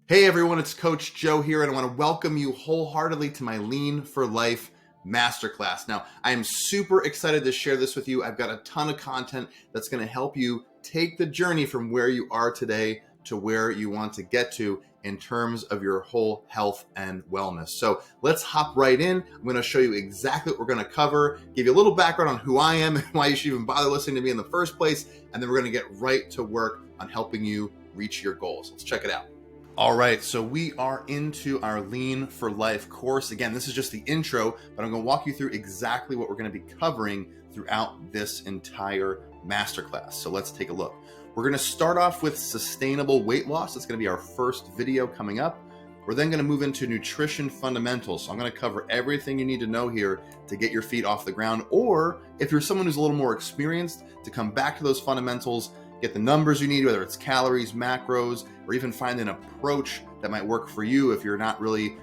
Hey everyone, it's Coach Joe here, and I want to welcome you wholeheartedly to my Lean for Life Masterclass. Now, I am super excited to share this with you. I've got a ton of content that's going to help you take the journey from where you are today to where you want to get to in terms of your whole health and wellness. So let's hop right in. I'm going to show you exactly what we're going to cover, give you a little background on who I am and why you should even bother listening to me in the first place, and then we're going to get right to work on helping you reach your goals. Let's check it out. All right, so we are into our Lean for Life course. Again, this is just the intro, but I'm going to walk you through exactly what we're going to be covering throughout this entire masterclass. So let's take a look. We're going to start off with sustainable weight loss. That's going to be our first video coming up. We're then going to move into nutrition fundamentals. So I'm going to cover everything you need to know here to get your feet off the ground, or if you're someone who's a little more experienced, to come back to those fundamentals, get the numbers you need, whether it's calories, macros, or even find an approach that might work for you if you're not really,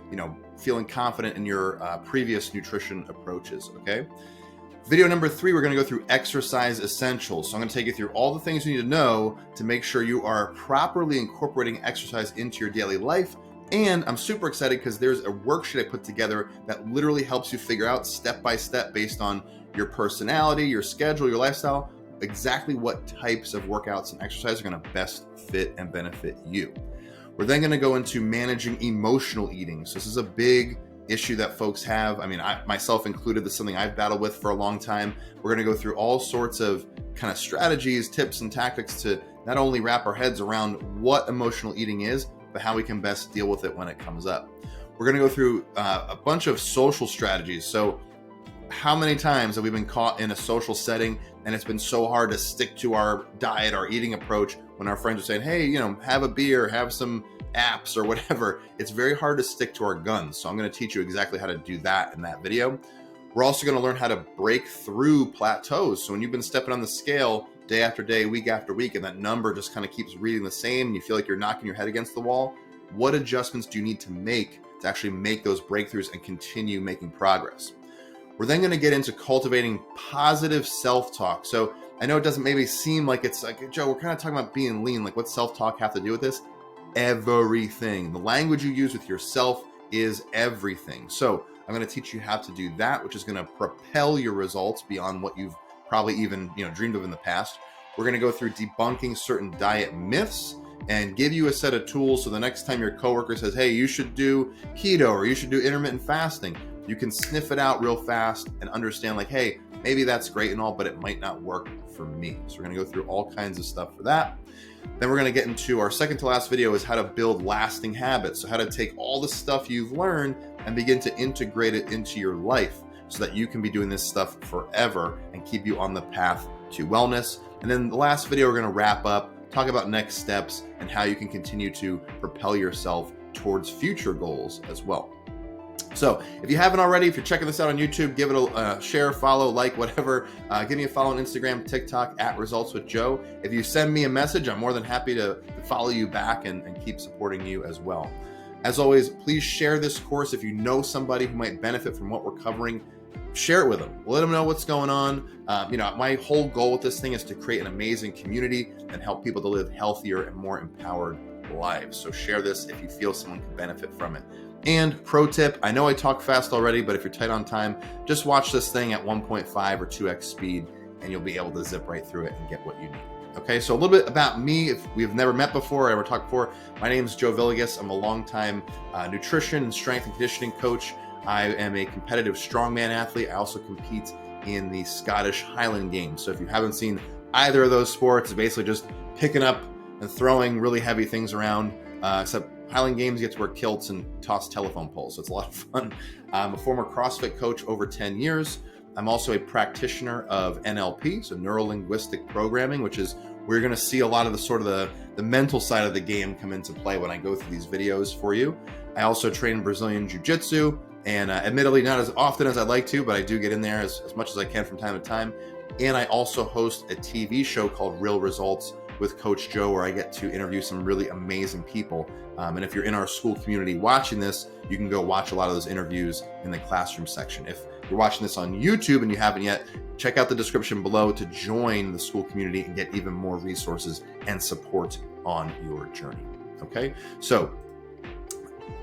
feeling confident in your previous nutrition approaches, okay? Video number 3, we're gonna go through exercise essentials. So I'm gonna take you through all the things you need to know to make sure you are properly incorporating exercise into your daily life. And I'm super excited because there's a worksheet I put together that literally helps you figure out step by step based on your personality, your schedule, your lifestyle, exactly what types of workouts and exercise are going to best fit and benefit you. We're then going to go into managing emotional eating. So this is a big issue that folks have. I mean, I myself included, this is something I've battled with for a long time. We're going to go through all sorts of kind of strategies, tips, and tactics to not only wrap our heads around what emotional eating is, but how we can best deal with it when it comes up. We're going to go through a bunch of social strategies. So how many times have we been caught in a social setting and it's been so hard to stick to our diet, our eating approach, when our friends are saying, hey, have a beer, have some apps or whatever. It's very hard to stick to our guns. So I'm going to teach you exactly how to do that in that video. We're also going to learn how to break through plateaus. So when you've been stepping on the scale day after day, week after week, and that number just kind of keeps reading the same and you feel like you're knocking your head against the wall, what adjustments do you need to make to actually make those breakthroughs and continue making progress? We're then going to get into cultivating positive self-talk. So I know it doesn't maybe seem like it's like, Joe, we're kind of talking about being lean. Like, what's self-talk have to do with this? Everything. The language you use with yourself is everything. So I'm going to teach you how to do that, which is going to propel your results beyond what you've probably even dreamed of in the past. We're going to go through debunking certain diet myths and give you a set of tools so the next time your coworker says, hey, you should do keto or you should do intermittent fasting, you can sniff it out real fast and understand like, hey, maybe that's great and all, but it might not work for me. So we're going to go through all kinds of stuff for that. Then we're going to get into our second to last video is how to build lasting habits. So how to take all the stuff you've learned and begin to integrate it into your life so that you can be doing this stuff forever and keep you on the path to wellness. And then the last video, we're going to wrap up, talk about next steps and how you can continue to propel yourself towards future goals as well. So if you haven't already, if you're checking this out on YouTube, give it a share, follow, like, whatever. Give me a follow on Instagram, TikTok, @ResultsWithJoe. If you send me a message, I'm more than happy to follow you back and keep supporting you as well. As always, please share this course. If you know somebody who might benefit from what we're covering, share it with them. Let them know what's going on. My whole goal with this thing is to create an amazing community and help people to live healthier and more empowered lives. So share this if you feel someone can benefit from it. And pro tip, I know I talk fast already, but if you're tight on time, just watch this thing at 1.5 or 2x speed and you'll be able to zip right through it and get what you need. Okay, so a little bit about me. If we've never met before or ever talked before, my name is Joe Villegas. I'm a longtime nutrition and strength and conditioning coach. I am a competitive strongman athlete. I also compete in the Scottish Highland Games. So if you haven't seen either of those sports, it's basically just picking up and throwing really heavy things around, except Highland Games, you get to wear kilts and toss telephone poles, so it's a lot of fun. I'm a former CrossFit coach over 10 years. I'm also a practitioner of NLP, so neuro-linguistic programming, which is where you're going to see a lot of the mental side of the game come into play when I go through these videos for you. I also train Brazilian Jiu-Jitsu, and admittedly not as often as I'd like to, but I do get in there as much as I can from time to time. And I also host a TV show called Real Results with Coach Joe, where I get to interview some really amazing people. And if you're in our school community watching this, you can go watch a lot of those interviews in the classroom section. If you're watching this on YouTube and you haven't yet, check out the description below to join the school community and get even more resources and support on your journey. Okay, so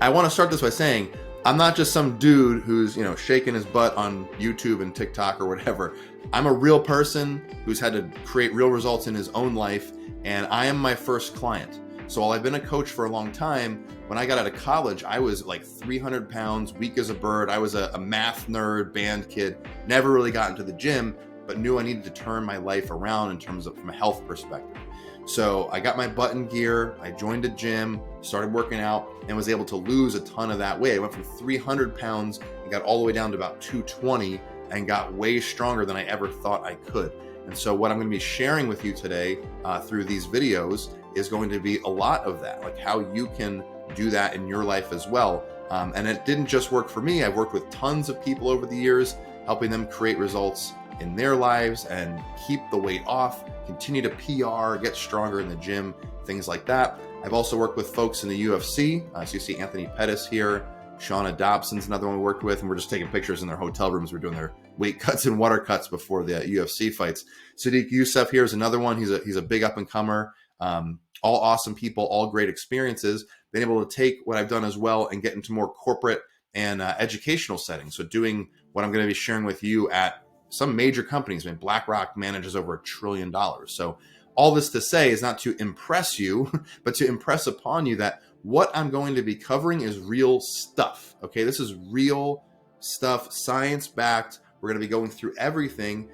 I want to start this by saying, I'm not just some dude who's, shaking his butt on YouTube and TikTok or whatever. I'm a real person who's had to create real results in his own life, and I am my first client. So while I've been a coach for a long time, when I got out of college, I was like 300 pounds, weak as a bird. I was a math nerd, band kid, never really got into the gym, but knew I needed to turn my life around in terms of from a health perspective. So I got my butt in gear, I joined a gym, started working out, and was able to lose a ton of that weight. I went from 300 pounds and got all the way down to about 220 and got way stronger than I ever thought I could. And so what I'm going to be sharing with you today through these videos is going to be a lot of that, like how you can do that in your life as well. And it didn't just work for me. I've worked with tons of people over the years, helping them create results in their lives and keep the weight off, continue to PR, get stronger in the gym, things like that. I've also worked with folks in the UFC. So you see Anthony Pettis here, Shauna Dobson's another one we worked with, and we're just taking pictures in their hotel rooms. We're doing their weight cuts and water cuts before the UFC fights. Sadiq Youssef here is another one. He's a big up and comer. All awesome people, all great experiences. Been able to take what I've done as well and get into more corporate and educational settings. So doing what I'm going to be sharing with you at some major companies. I mean, BlackRock manages over $1 trillion. So all this to say is not to impress you, but to impress upon you that what I'm going to be covering is real stuff. Okay, this is real stuff, science-backed. We're going to be going through everything.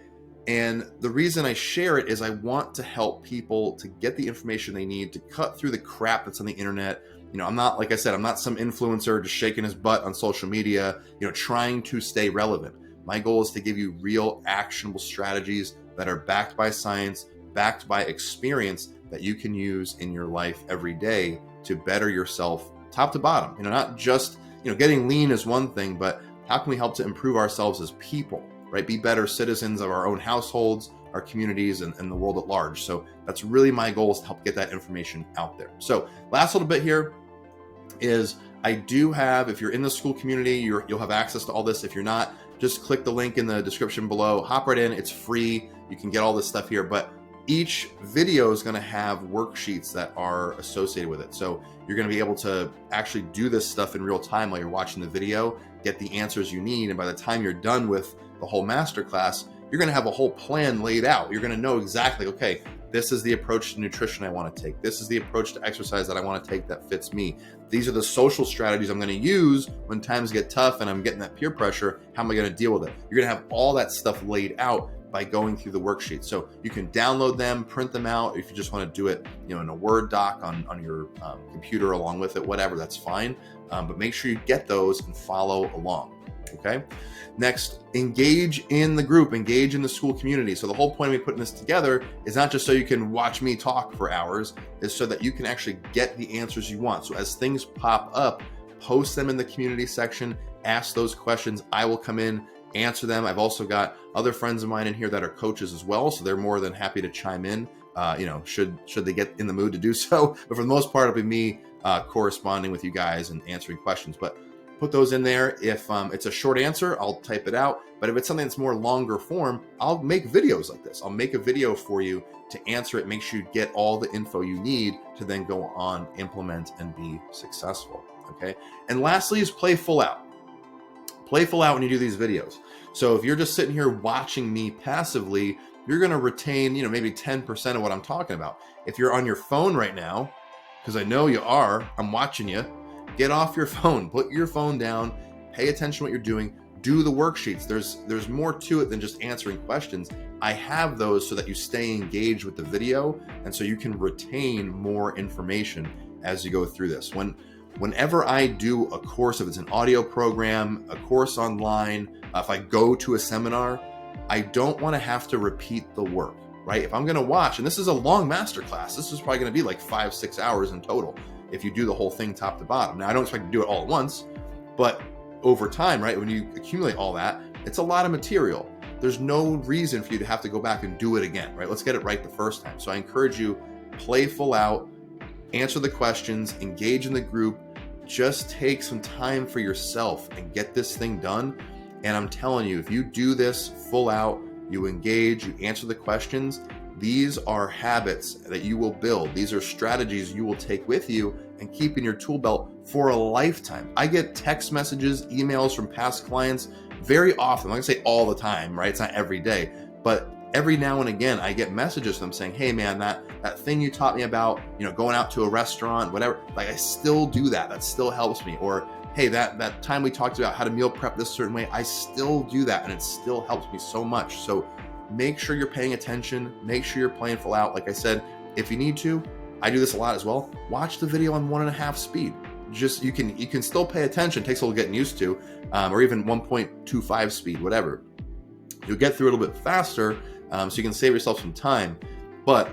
And the reason I share it is I want to help people to get the information they need to cut through the crap that's on the internet. I'm not, like I said, I'm not some influencer just shaking his butt on social media, trying to stay relevant. My goal is to give you real actionable strategies that are backed by science, backed by experience that you can use in your life every day to better yourself top to bottom. Not just, getting lean is one thing, but how can we help to improve ourselves as people, right? Be better citizens of our own households, our communities, and the world at large. So that's really my goal, is to help get that information out there. So last little bit here is I do have, if you're in the school community, you'll have access to all this. If you're not, just click the link in the description below, hop right in, it's free. You can get all this stuff here, but each video is going to have worksheets that are associated with it. So you're going to be able to actually do this stuff in real time while you're watching the video, get the answers you need. And by the time you're done with the whole masterclass, you're going to have a whole plan laid out. You're going to know exactly, okay, this is the approach to nutrition I want to take. This is the approach to exercise that I want to take that fits me. These are the social strategies I'm going to use when times get tough and I'm getting that peer pressure. How am I going to deal with it? You're going to have all that stuff laid out by going through the worksheet. So you can download them, print them out. If you just want to do it, in a Word doc on your computer along with it, whatever, that's fine. But make sure you get those and follow along. Okay. Next, engage in the group, engage in the school community. So the whole point of me putting this together is not just so you can watch me talk for hours, is so that you can actually get the answers you want. So as things pop up, post them in the community section, ask those questions. I will come in, answer them. I've also got other friends of mine in here that are coaches as well, so they're more than happy to chime in, should they get in the mood to do so. But for the most part, it'll be me corresponding with you guys and answering questions. But put those in there. If it's a short answer, I'll type it out. But if it's something that's more longer form, I'll make videos like this. I'll make a video for you to answer it, make sure you get all the info you need to then go on, implement, and be successful. Okay. And lastly is play full out. Play full out when you do these videos. So if you're just sitting here watching me passively, you're going to retain, maybe 10% of what I'm talking about. If you're on your phone right now, because I know you are, I'm watching you, get off your phone, put your phone down, pay attention to what you're doing, do the worksheets. There's more to it than just answering questions. I have those so that you stay engaged with the video and so you can retain more information as you go through this. Whenever I do a course, if it's an audio program, a course online, if I go to a seminar, I don't want to have to repeat the work, right? If I'm going to watch, and this is a long masterclass, this is probably going to be like 5-6 hours in total if you do the whole thing top to bottom. Now, I don't expect to do it all at once, but over time, right, when you accumulate all that, it's a lot of material. There's no reason for you to have to go back and do it again, right? Let's get it right the first time. So I encourage you, play full out, answer the questions, engage in the group, just take some time for yourself and get this thing done. And I'm telling you, if you do this full out, you engage, you answer the questions, These are habits that you will build. These are strategies you will take with you and keep in your tool belt for a lifetime. I get text messages, emails from past clients very often. I'm not gonna say all the time, right? It's not every day, but every now and again, I get messages from them saying, hey man, that thing you taught me about, going out to a restaurant, whatever, like I still do that. That still helps me. Or, hey, that time we talked about how to meal prep this certain way, I still do that and it still helps me so much. So make sure you're paying attention. Make sure you're playing full out. Like I said, if you need to, I do this a lot as well. Watch the video on 1.5 speed. Just you can still pay attention. It takes a little getting used to, or even 1.25 speed, whatever. You'll get through it a little bit faster, so you can save yourself some time. But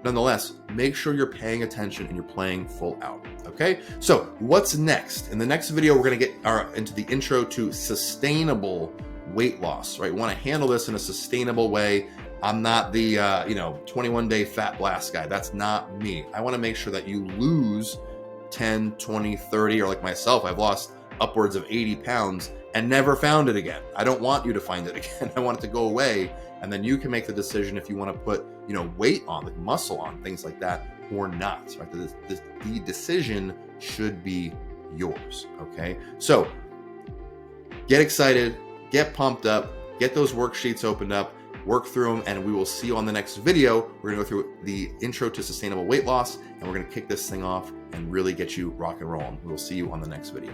nonetheless, make sure you're paying attention and you're playing full out. Okay. So what's next? In the next video, we're going to get into the intro to sustainable weight loss. Right? We want to handle this in a sustainable way. I'm not the 21-day fat blast guy. That's not me. I want to make sure that you lose 10, 20, 30, or like myself, I've lost upwards of 80 pounds and never found it again. I don't want you to find it again. I want it to go away. And then you can make the decision if you want to put, weight on, like muscle on, things like that, or not. Right? The decision should be yours. Okay. So get excited, get pumped up, get those worksheets opened up, work through them, and we will see you on the next video. We're gonna go through the intro to sustainable weight loss, and we're gonna kick this thing off and really get you rock and rolling. We'll see you on the next video.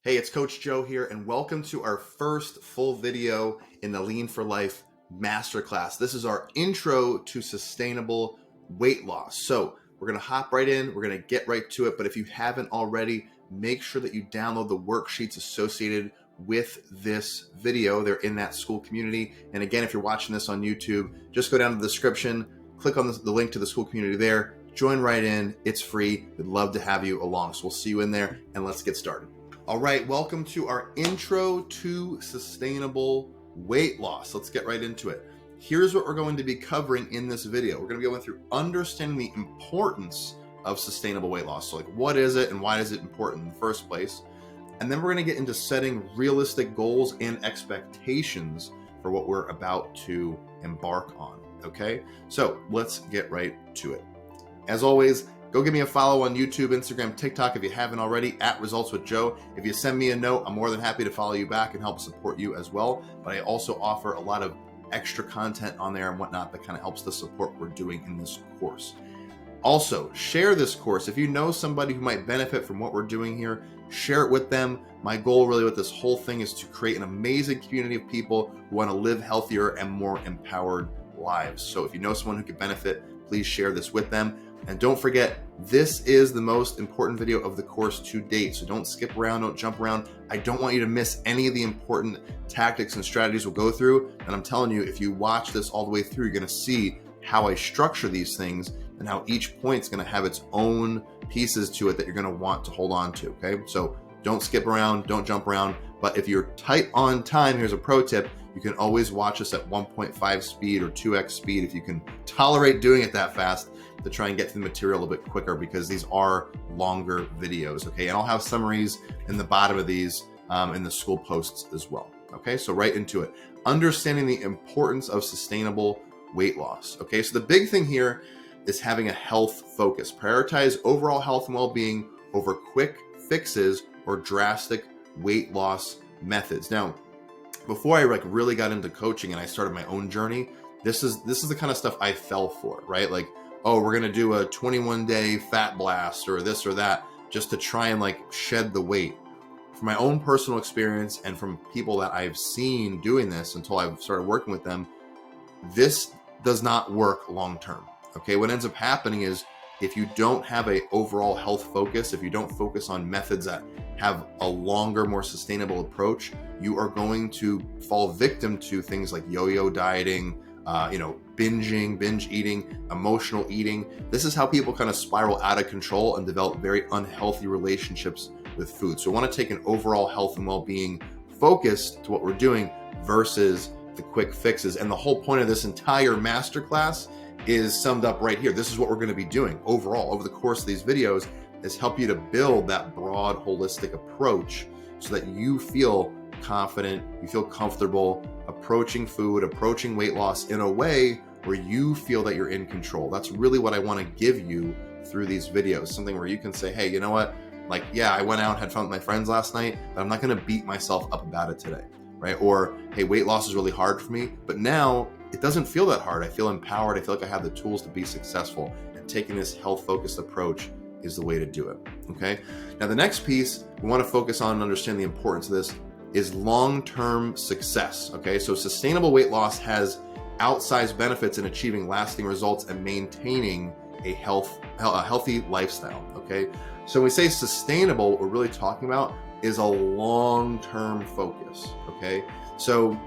Hey, it's Coach Joe here, and welcome to our first full video in the Lean for Life Masterclass. This is our intro to sustainable weight loss. So we're gonna hop right in, we're gonna get right to it, but if you haven't already, make sure that you download the worksheets associated with this video. They're in that school community. And again, if you're watching this on YouTube, just go down to the description, click on the link to the school community there, join right in. It's free. We'd love to have you along. So we'll see you in there, and let's get started. All right, welcome to our intro to sustainable weight loss. Let's get right into it. Here's what we're going to be covering in this video. We're going to be going through understanding the importance of sustainable weight loss. So like, what is it and why is it important in the first place? And then we're going to get into setting realistic goals and expectations for what we're about to embark on. Okay, so let's get right to it. As always, go give me a follow on YouTube, Instagram, TikTok if you haven't already, @ResultsWithJoe. If you send me a note, I'm more than happy to follow you back and help support you as well. But I also offer a lot of extra content on there and whatnot that kind of helps to support what we're doing in this course. Also, share this course. If you know somebody who might benefit from what we're doing here, share it with them. My goal really with this whole thing is to create an amazing community of people who want to live healthier and more empowered lives. So if you know someone who could benefit, please share this with them. And don't forget, this is the most important video of the course to date. So don't skip around, don't jump around. I don't want you to miss any of the important tactics and strategies we'll go through. And I'm telling you, if you watch this all the way through, you're going to see how I structure these things and how each point's going to have its own pieces to it that you're going to want to hold on to. Okay. So don't skip around, don't jump around. But if you're tight on time, here's a pro tip. You can always watch us at 1.5 speed or 2x speed if you can tolerate doing it that fast, to try and get through the material a little bit quicker, because these are longer videos. Okay. And I'll have summaries in the bottom of these in the school posts as well. Okay. So right into it. Understanding the importance of sustainable weight loss. Okay. So the big thing here is having a health focus. Prioritize overall health and well-being over quick fixes or drastic weight loss methods. Now, before I really got into coaching and I started my own journey, this is the kind of stuff I fell for, right? Like, oh, we're going to do a 21-day fat blast or this or that just to try and shed the weight. From my own personal experience and from people that I've seen doing this until I've started working with them, this does not work long-term. Okay. What ends up happening is, if you don't have a overall health focus, if you don't focus on methods that have a longer, more sustainable approach, you are going to fall victim to things like yo-yo dieting, binge eating, emotional eating. This is how people kind of spiral out of control and develop very unhealthy relationships with food. So we want to take an overall health and well-being focus to what we're doing versus the quick fixes. And the whole point of this entire masterclass is summed up right here. This is what we're going to be doing overall over the course of these videos, is help you to build that broad, holistic approach so that you feel confident, you feel comfortable approaching food, approaching weight loss in a way where you feel that you're in control. That's really what I want to give you through these videos. Something where you can say, hey, you know what? Like, yeah, I went out and had fun with my friends last night, but I'm not going to beat myself up about it today, right? Or, hey, weight loss is really hard for me, but now it doesn't feel that hard. I feel empowered. I feel like I have the tools to be successful. And taking this health-focused approach is the way to do it, okay? Now, the next piece we want to focus on and understand the importance of this is long-term success, okay? So sustainable weight loss has outsized benefits in achieving lasting results and maintaining a healthy lifestyle, okay? So when we say sustainable, what we're really talking about is a long-term focus, okay? So,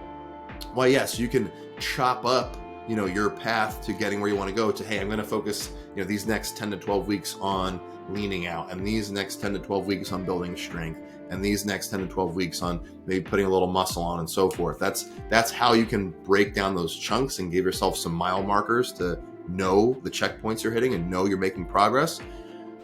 well, yes, you can chop up, your path to getting where you want to go to, hey, I'm going to focus, these next 10 to 12 weeks on leaning out, and these next 10 to 12 weeks on building strength, and these next 10 to 12 weeks on maybe putting a little muscle on and so forth. That's how you can break down those chunks and give yourself some mile markers to know the checkpoints you're hitting and know you're making progress.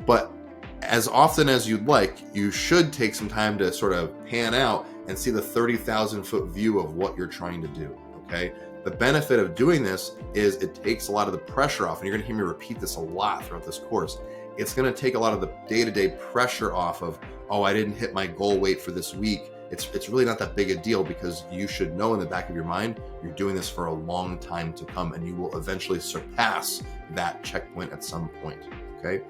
But as often as you'd like, you should take some time to sort of pan out and see the 30,000 foot view of what you're trying to do, okay? The benefit of doing this is it takes a lot of the pressure off, and you're gonna hear me repeat this a lot throughout this course. It's gonna take a lot of the day-to-day pressure off of, oh, I didn't hit my goal weight for this week. It's really not that big a deal, because you should know in the back of your mind, you're doing this for a long time to come, and you will eventually surpass that checkpoint at some point, okay?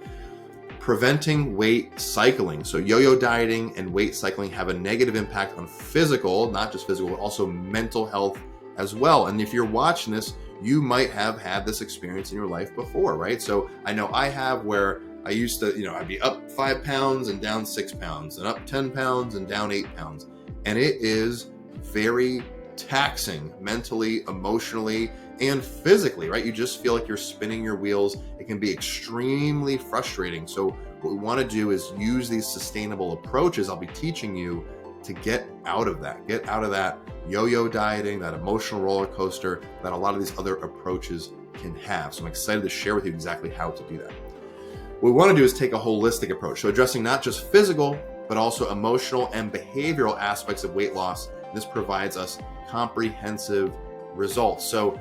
Preventing weight cycling. So yo-yo dieting and weight cycling have a negative impact on physical, not just physical, but also mental health as well. And if you're watching this, you might have had this experience in your life before, right? So I know I have, where I used to, I'd be up 5 pounds and down 6 pounds, and up 10 pounds and down 8 pounds. And it is very taxing mentally, emotionally, and physically, right? You just feel like you're spinning your wheels. It can be extremely frustrating. So what we want to do is use these sustainable approaches I'll be teaching you to get out of that yo-yo dieting, that emotional roller coaster that a lot of these other approaches can have. So I'm excited to share with you exactly how to do that. What we want to do is take a holistic approach, so addressing not just physical, but also emotional and behavioral aspects of weight loss. This provides us comprehensive results. So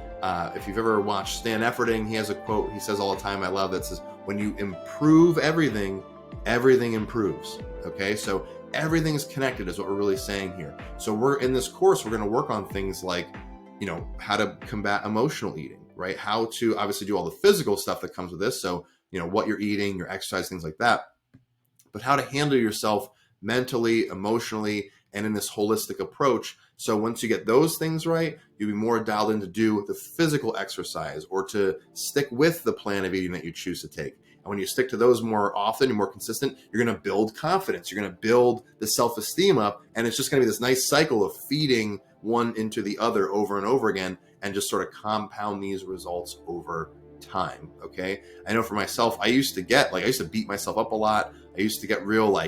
if you've ever watched Stan Efferding, he has a quote he says all the time, I love, that says, when you improve everything, everything improves. Okay, so everything is connected is what we're really saying here. So we're in this course, we're going to work on things like, how to combat emotional eating, right? How to obviously do all the physical stuff that comes with this. So, what you're eating, your exercise, things like that, but how to handle yourself mentally, emotionally, and in this holistic approach. So once you get those things right, you'll be more dialed in to do the physical exercise or to stick with the plan of eating that you choose to take. And when you stick to those more often and more consistent, you're going to build confidence. You're going to build the self-esteem up. And it's just going to be this nice cycle of feeding one into the other over and over again, and just sort of compound these results over time. Okay. I know for myself, I used to beat myself up a lot. I used to get real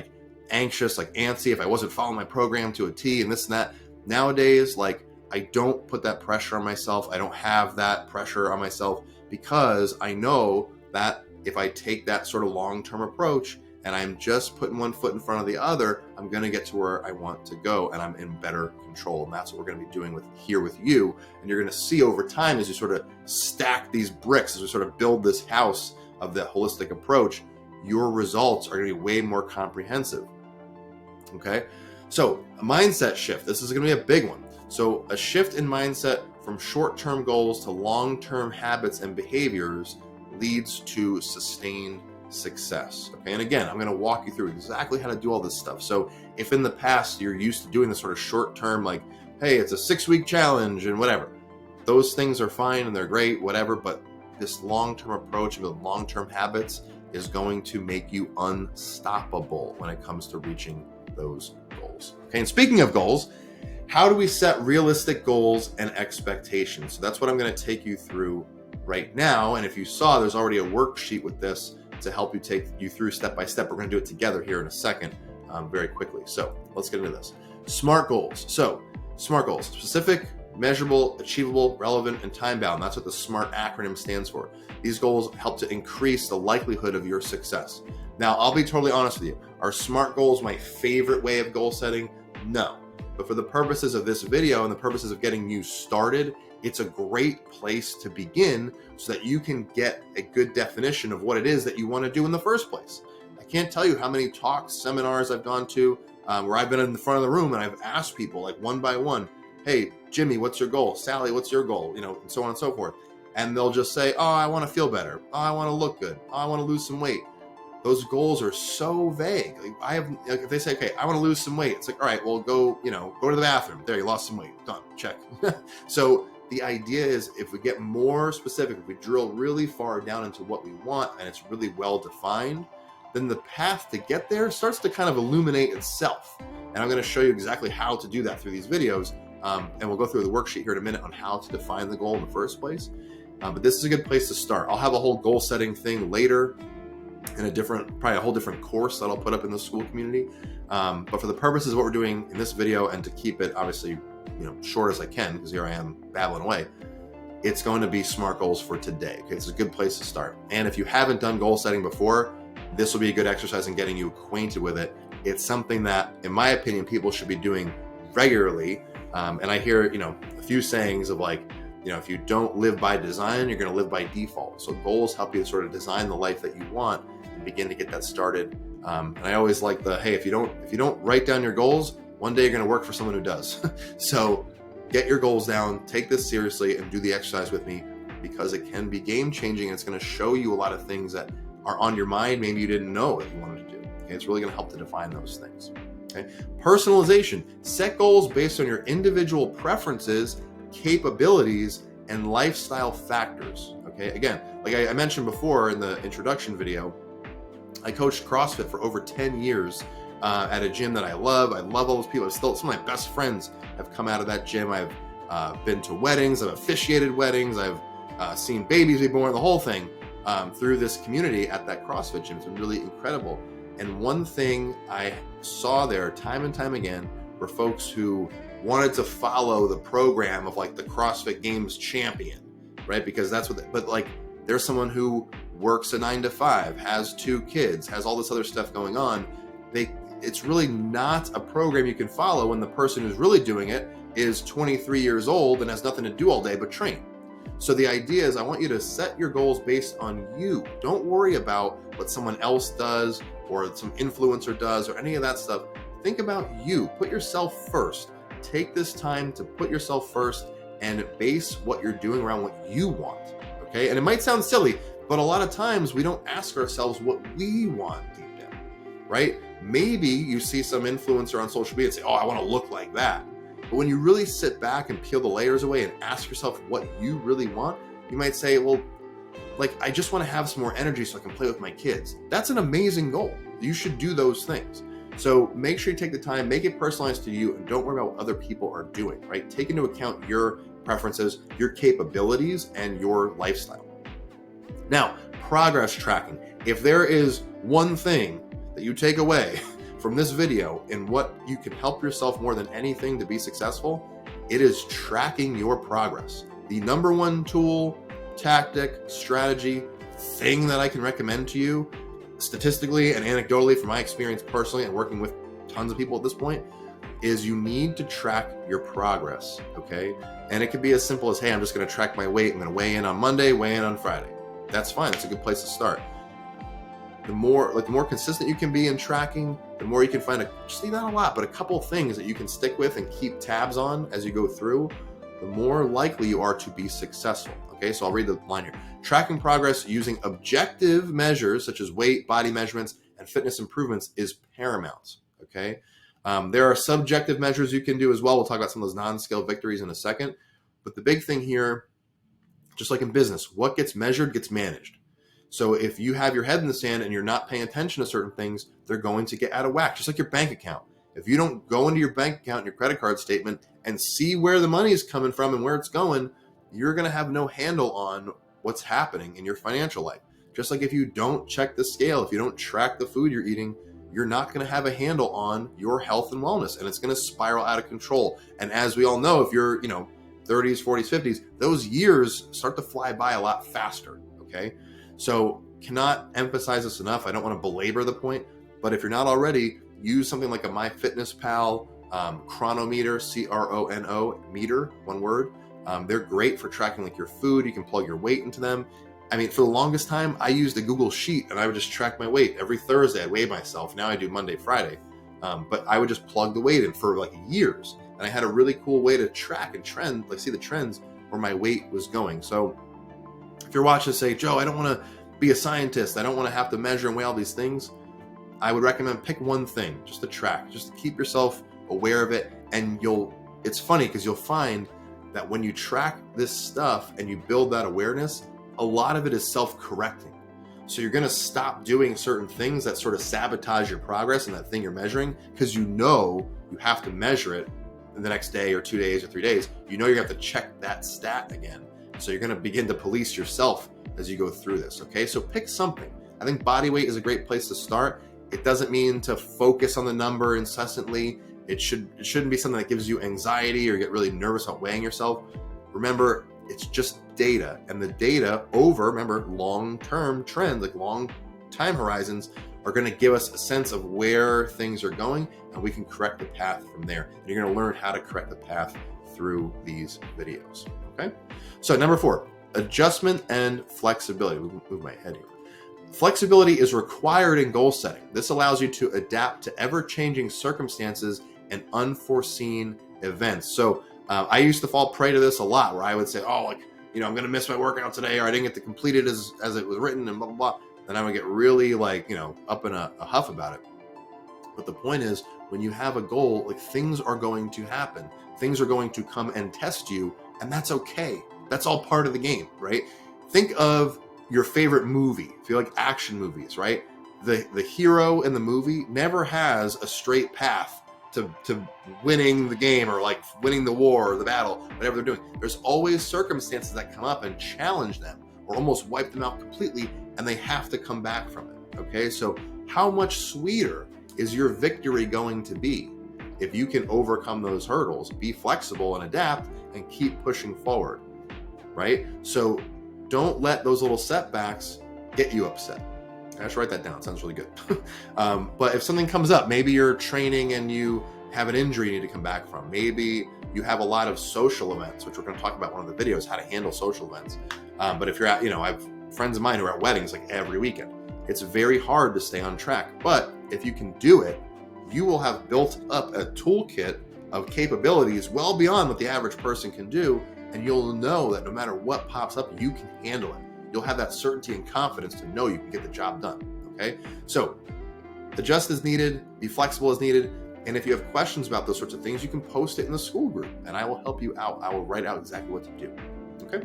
anxious, antsy if I wasn't following my program to a T and this and that. Nowadays, I don't put that pressure on myself. I don't have that pressure on myself, because I know that if I take that sort of long-term approach and I'm just putting one foot in front of the other, I'm going to get to where I want to go, and I'm in better control. And that's what we're going to be doing with you. And you're going to see over time, as you sort of stack these bricks, as we sort of build this house of the holistic approach, your results are going to be way more comprehensive. Okay. So a mindset shift, this is going to be a big one. So a shift in mindset from short-term goals to long-term habits and behaviors leads to sustained success. Okay. And again, I'm going to walk you through exactly how to do all this stuff. So if in the past you're used to doing this sort of short-term, hey, it's a 6-week challenge and whatever, those things are fine and they're great, whatever. But this long-term approach of the long-term habits is going to make you unstoppable when it comes to reaching those goals. Okay. And speaking of goals, how do we set realistic goals and expectations? So that's what I'm going to take you through right now. And if you saw, there's already a worksheet with this to help you take you through step by step. We're going to do it together here in a second, very quickly. So let's get into this. SMART goals. So SMART goals: specific, measurable, achievable, relevant, and time-bound. That's what the SMART acronym stands for. These goals help to increase the likelihood of your success. Now, I'll be totally honest with you. Are SMART goals my favorite way of goal setting? No. But for the purposes of this video and the purposes of getting you started, it's a great place to begin so that you can get a good definition of what it is that you want to do in the first place. I can't tell you how many talks, seminars I've gone to where I've been in the front of the room and I've asked people like one by one, hey, Jimmy, what's your goal? Sally, what's your goal? And so on and so forth. And they'll just say, oh, I want to feel better. Oh, I want to look good. Oh, I want to lose some weight. Those goals are so vague. If they say, okay, I want to lose some weight, it's like, all right, well, go to the bathroom. There, you lost some weight. Done. Check. So the idea is, if we get more specific, if we drill really far down into what we want and it's really well defined, then the path to get there starts to kind of illuminate itself. And I'm going to show you exactly how to do that through these videos. And we'll go through the worksheet here in a minute on how to define the goal in the first place. But this is a good place to start. I'll have a whole goal setting thing later in probably a whole different course that I'll put up in the school community. But for the purposes of what we're doing in this video, and to keep it obviously short as I can, because here I am babbling away, it's going to be SMART goals for today. Okay, it's a good place to start. And if you haven't done goal setting before, this will be a good exercise in getting you acquainted with it. It's something that, in my opinion, people should be doing regularly. And I hear, a few sayings of like, if you don't live by design, you're going to live by default. So goals help you sort of design the life that you want and begin to get that started. And I always like hey, if you don't write down your goals, one day you're going to work for someone who does. So get your goals down, take this seriously, and do the exercise with me, because it can be game changing. And it's going to show you a lot of things that are on your mind, maybe you didn't know that you wanted to do. Okay, it's really going to help to define those things. Okay, personalization. Set goals based on your individual preferences, capabilities, and lifestyle factors. Okay, again, like I mentioned before in the introduction video, I coached CrossFit for over 10 years at a gym that I love. I love all those people. Still, some of my best friends have come out of that gym. I've been to weddings. I've officiated weddings. I've seen babies be born, the whole thing. Through this community at that CrossFit gym. It's been really incredible. And one thing I saw there time and time again were folks who wanted to follow the program of like the CrossFit Games champion, right? Because that's but there's someone who works a 9-to-5, has 2 kids, has all this other stuff going on. It's really not a program you can follow when the person who's really doing it is 23 years old and has nothing to do all day but train. So the idea is, I want you to set your goals based on you. Don't worry about what someone else does or some influencer does or any of that stuff. Think about you. Put yourself first. Take this time to put yourself first and base what you're doing around what you want. Okay? And it might sound silly, but a lot of times we don't ask ourselves what we want deep down, right? Maybe you see some influencer on social media and say, oh, I want to look like that. But when you really sit back and peel the layers away and ask yourself what you really want, you might say, well, I just want to have some more energy so I can play with my kids. That's an amazing goal. You should do those things. So make sure you take the time, make it personalized to you, and don't worry about what other people are doing, right? Take into account your preferences, your capabilities, and your lifestyle. Now, progress tracking. If there is one thing that you take away from this video and what you can help yourself more than anything to be successful, it is tracking your progress. The number one tool, tactic, strategy, thing that I can recommend to you, statistically and anecdotally from my experience personally and working with tons of people at this point, is you need to track your progress, okay? And it could be as simple as, hey, I'm just gonna track my weight. I'm gonna weigh in on Monday, weigh in on Friday. That's fine, that's a good place to start. The more consistent you can be in tracking, the more you can find just not a lot, but a couple things that you can stick with and keep tabs on as you go through, the more likely you are to be successful. Okay, so I'll read the line here. Tracking progress using objective measures such as weight, body measurements, and fitness improvements is paramount. Okay, there are subjective measures you can do as well. We'll talk about some of those non-scale victories in a second. But the big thing here, just like in business, what gets measured gets managed. So if you have your head in the sand and you're not paying attention to certain things, they're going to get out of whack, just like your bank account. If you don't go into your bank account and your credit card statement and see where the money is coming from and where it's going, you're going to have no handle on what's happening in your financial life. Just like if you don't check the scale, if you don't track the food you're eating, you're not going to have a handle on your health and wellness, and it's going to spiral out of control. And as we all know, if you're, 30s, 40s, 50s, those years start to fly by a lot faster. Okay. So cannot emphasize this enough. I don't want to belabor the point, but if you're not already, use something like a MyFitnessPal. Chronometer, CRONO, meter, one word. They're great for tracking like your food. You can plug your weight into them. I mean, for the longest time, I used a Google Sheet and I would just track my weight. Every Thursday, I'd weigh myself. Now I do Monday, Friday. But I would just plug the weight in for like years. And I had a really cool way to track and trend, like see the trends where my weight was going. So if you're watching, say, Joe, I don't want to be a scientist. I don't want to have to measure and weigh all these things. I would recommend pick one thing just to track, just to keep yourself aware of it. And it's funny because you'll find that when you track this stuff and you build that awareness, a lot of it is self-correcting. So you're going to stop doing certain things that sort of sabotage your progress and that thing you're measuring, because you know you have to measure it in the next day or 2 days or 3 days. You know you have to check that stat again. So you're going to begin to police yourself as you go through this. Okay, so pick something. I think body weight is a great place to start. It doesn't mean to focus on the number incessantly. It shouldn't be something that gives you anxiety or get really nervous about weighing yourself. Remember, it's just data, and the data remember, long-term trends, like long time horizons, are going to give us a sense of where things are going, and we can correct the path from there. And you're going to learn how to correct the path through these videos. Okay. So number 4, adjustment and flexibility. Move my head here. Flexibility is required in goal setting. This allows you to adapt to ever-changing circumstances and unforeseen events. So I used to fall prey to this a lot, where I would say, oh, like, I'm going to miss my workout today, or I didn't get to complete it as it was written, and blah, blah, blah. Then I would get really up in a huff about it. But the point is, when you have a goal, like, things are going to happen. Things are going to come and test you, and that's okay. That's all part of the game, right? Think of your favorite movie. If you like action movies, right? The hero in the movie never has a straight path to winning the game, or like winning the war or the battle, whatever they're doing. There's always circumstances that come up and challenge them or almost wipe them out completely, and they have to come back from it. Okay, so how much sweeter is your victory going to be if you can overcome those hurdles, be flexible and adapt, and keep pushing forward, right? So don't let those little setbacks get you upset. I should write that down. It sounds really good. But if something comes up, maybe you're training and you have an injury you need to come back from. Maybe you have a lot of social events, which we're going to talk about in one of the videos, how to handle social events. But if you're at, I have friends of mine who are at weddings like every weekend. It's very hard to stay on track. But if you can do it, you will have built up a toolkit of capabilities well beyond what the average person can do. And you'll know that no matter what pops up, you can handle it. You'll have that certainty and confidence to know you can get the job done. Okay, so adjust as needed, be flexible as needed. And if you have questions about those sorts of things, you can post it in the school group and I will help you out. I will write out exactly what to do. Okay,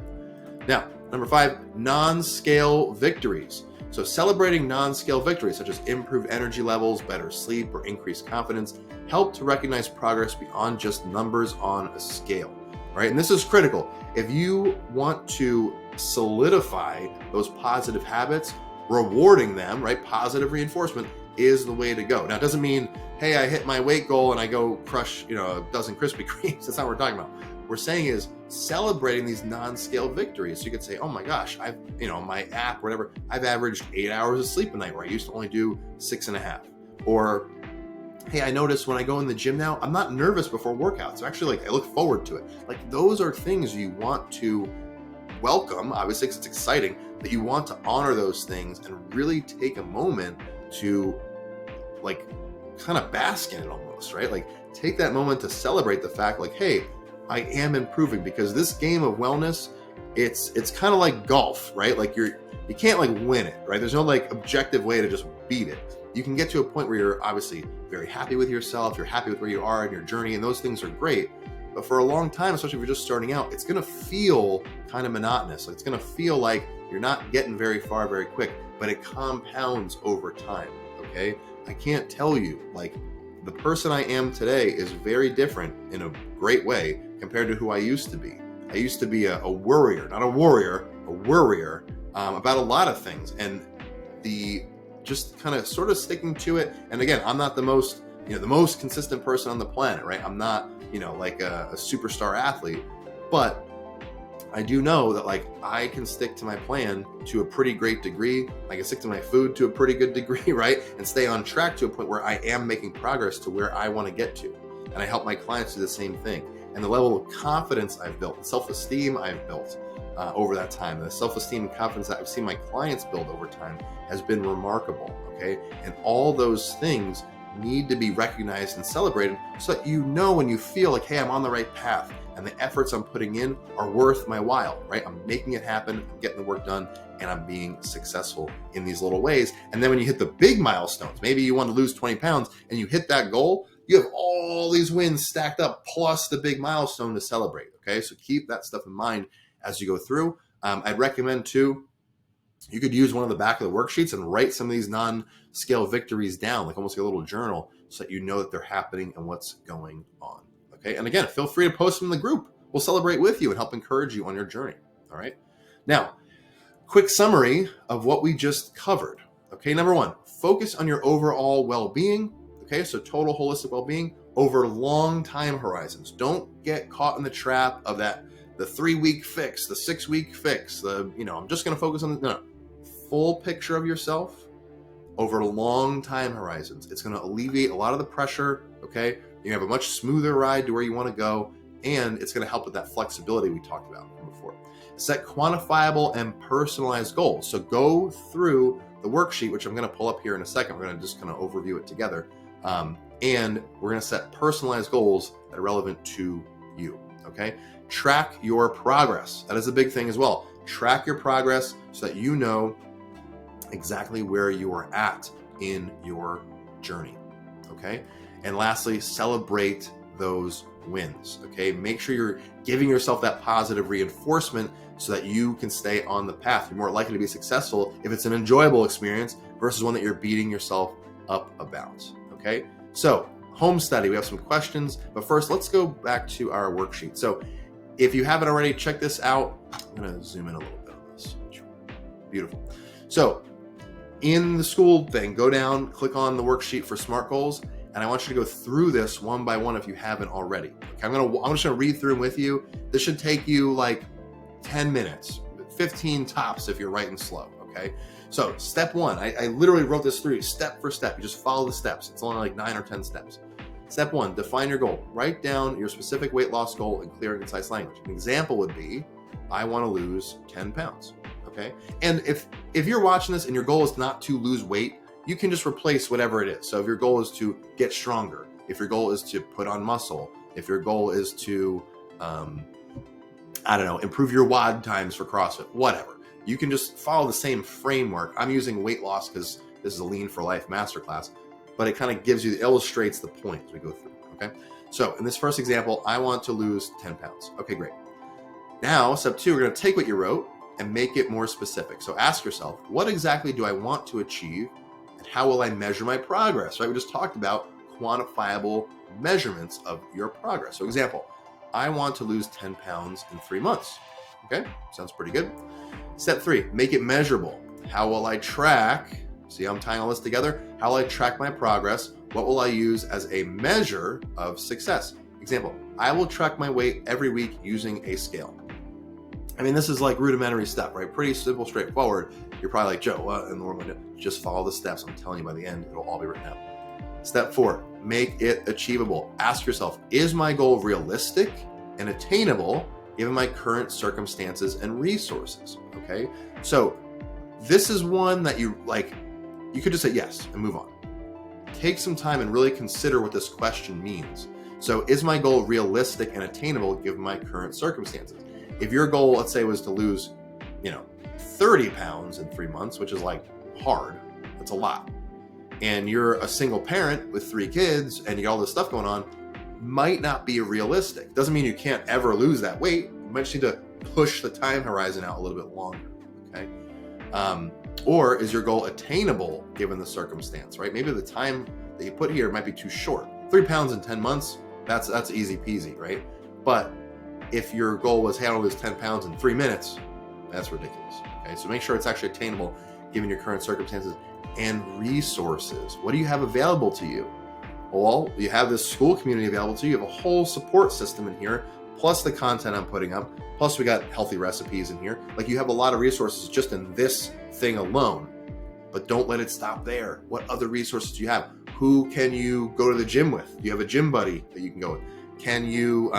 now number 5, non-scale victories. So celebrating non-scale victories such as improved energy levels, better sleep, or increased confidence help to recognize progress beyond just numbers on a scale. Right? And this is critical. If you want to solidify those positive habits, rewarding them, right? Positive reinforcement is the way to go. Now, it doesn't mean, hey, I hit my weight goal and I go crush, a dozen Krispy Kremes. That's not what we're talking about. What we're saying is celebrating these non-scale victories. So you could say, oh my gosh, I've, my app, whatever, I've averaged 8 hours of sleep a night, where I used to only do 6.5. Or, hey, I notice when I go in the gym now, I'm not nervous before workouts. Actually, I look forward to it. Like, those are things you want to welcome, obviously, because it's exciting, but you want to honor those things and really take a moment to kind of bask in it almost, right? Like, take that moment to celebrate the fact, like, hey, I am improving, because this game of wellness, it's kind of like golf, right? Like, you can't win it, right? There's no objective way to just beat it. You can get to a point where you're obviously very happy with yourself, you're happy with where you are in your journey, and those things are great. But for a long time, especially if you're just starting out, it's going to feel kind of monotonous. It's going to feel like you're not getting very far very quick, but it compounds over time, okay? I can't tell you, the person I am today is very different in a great way compared to who I used to be. I used to be a worrier, not a warrior, a worrier about a lot of things. And just kind of sort of sticking to it. And again, I'm not the most consistent person on the planet, right? I'm not, a superstar athlete, but I do know that I can stick to my plan to a pretty great degree. I can stick to my food to a pretty good degree, right? And stay on track to a point where I am making progress to where I want to get to. And I help my clients do the same thing. And the level of confidence I've built, the self-esteem I've built over that time, the self-esteem and confidence that I've seen my clients build over time has been remarkable, okay? And all those things need to be recognized and celebrated so that you know when you feel like, hey, I'm on the right path and the efforts I'm putting in are worth my while, right? I'm making it happen, I'm getting the work done, and I'm being successful in these little ways. And then when you hit the big milestones, maybe you want to lose 20 pounds and you hit that goal, you have all these wins stacked up plus the big milestone to celebrate, okay? So keep that stuff in mind as you go through. I'd recommend too, you could use one of the back of the worksheets and write some of these non-scale victories down, like almost like a little journal, so that you know that they're happening and what's going on, okay? And again, feel free to post them in the group. We'll celebrate with you and help encourage you on your journey, all right? Now, quick summary of what we just covered, okay? Number one, focus on your overall well-being, okay? So total holistic well-being over long time horizons. Don't get caught in the trap of that, the 3-week fix, the 6-week fix, I'm just going to focus on no. Full picture of yourself over long time horizons. It's going to alleviate a lot of the pressure, okay? You have a much smoother ride to where you want to go, and it's going to help with that flexibility we talked about before. Set quantifiable and personalized goals. So go through the worksheet, which I'm going to pull up here in a second. We're going to just kind of overview it together. And we're going to set personalized goals that are relevant to you, okay? Track your progress. That is a big thing as well. Track your progress so that you know exactly where you are at in your journey, okay? And lastly, celebrate those wins, okay? Make sure you're giving yourself that positive reinforcement so that you can stay on the path. You're more likely to be successful if it's an enjoyable experience versus one that you're beating yourself up about, okay? So, home study, we have some questions, but first let's go back to our worksheet. So if you haven't already, check this out. I'm gonna zoom in a little bit on this. Beautiful. So in the school thing, go down, click on the worksheet for SMART goals, and I want you to go through this one by one if you haven't already. Okay, I'm just gonna read through them with you. This should take you like 10 minutes, 15 tops if you're writing slow, okay? So step one, I literally wrote this through step for step. You just follow the steps. It's only like 9 or 10 steps. Step one, define your goal. Write down your specific weight loss goal in clear and concise language. An example would be, I want to lose 10 pounds, okay? And if you're watching this and your goal is not to lose weight, you can just replace whatever it is. So if your goal is to get stronger, if your goal is to put on muscle, if your goal is to, improve your WOD times for CrossFit, whatever. You can just follow the same framework. I'm using weight loss because this is a Lean for Life Masterclass, but it kind of illustrates the point as we go through, okay? So in this first example, I want to lose 10 pounds. Okay, great. Now, step two, we're gonna take what you wrote and make it more specific. So ask yourself, what exactly do I want to achieve and how will I measure my progress, right? We just talked about quantifiable measurements of your progress. So example, I want to lose 10 pounds in 3 months. Okay, sounds pretty good. Step three, make it measurable. How will I track? See how I'm tying all this together? How will I track my progress? What will I use as a measure of success? Example, I will track my weight every week using a scale. I mean, this is like rudimentary stuff, right? Pretty simple, straightforward. You're probably like, Joe, what in the world am I doing? Just follow the steps. I'm telling you, by the end, it'll all be written out. Step four, make it achievable. Ask yourself, is my goal realistic and attainable given my current circumstances and resources? Okay, so this is one that you could just say yes and move on. Take some time and really consider what this question means. So is my goal realistic and attainable given my current circumstances? If your goal, let's say, was to lose, 30 pounds in 3 months, which is like hard, that's a lot. And you're a single parent with 3 kids and you got all this stuff going on, might not be realistic. Doesn't mean you can't ever lose that weight. You might just need to push the time horizon out a little bit longer, okay? Or is your goal attainable given the circumstance, right? Maybe the time that you put here might be too short. 3 pounds in 10 months, that's easy peasy, right? But if your goal was, hey, I want to lose 10 pounds in 3 minutes, that's ridiculous, okay? So make sure it's actually attainable given your current circumstances and resources. What do you have available to you? Well, you have this school community available to you. You have a whole support system in here, plus the content I'm putting up, plus we got healthy recipes in here. Like, you have a lot of resources just in this thing alone, but don't let it stop there. What other resources do you have? Who can you go to the gym with? Do you have a gym buddy that you can go with? Can you,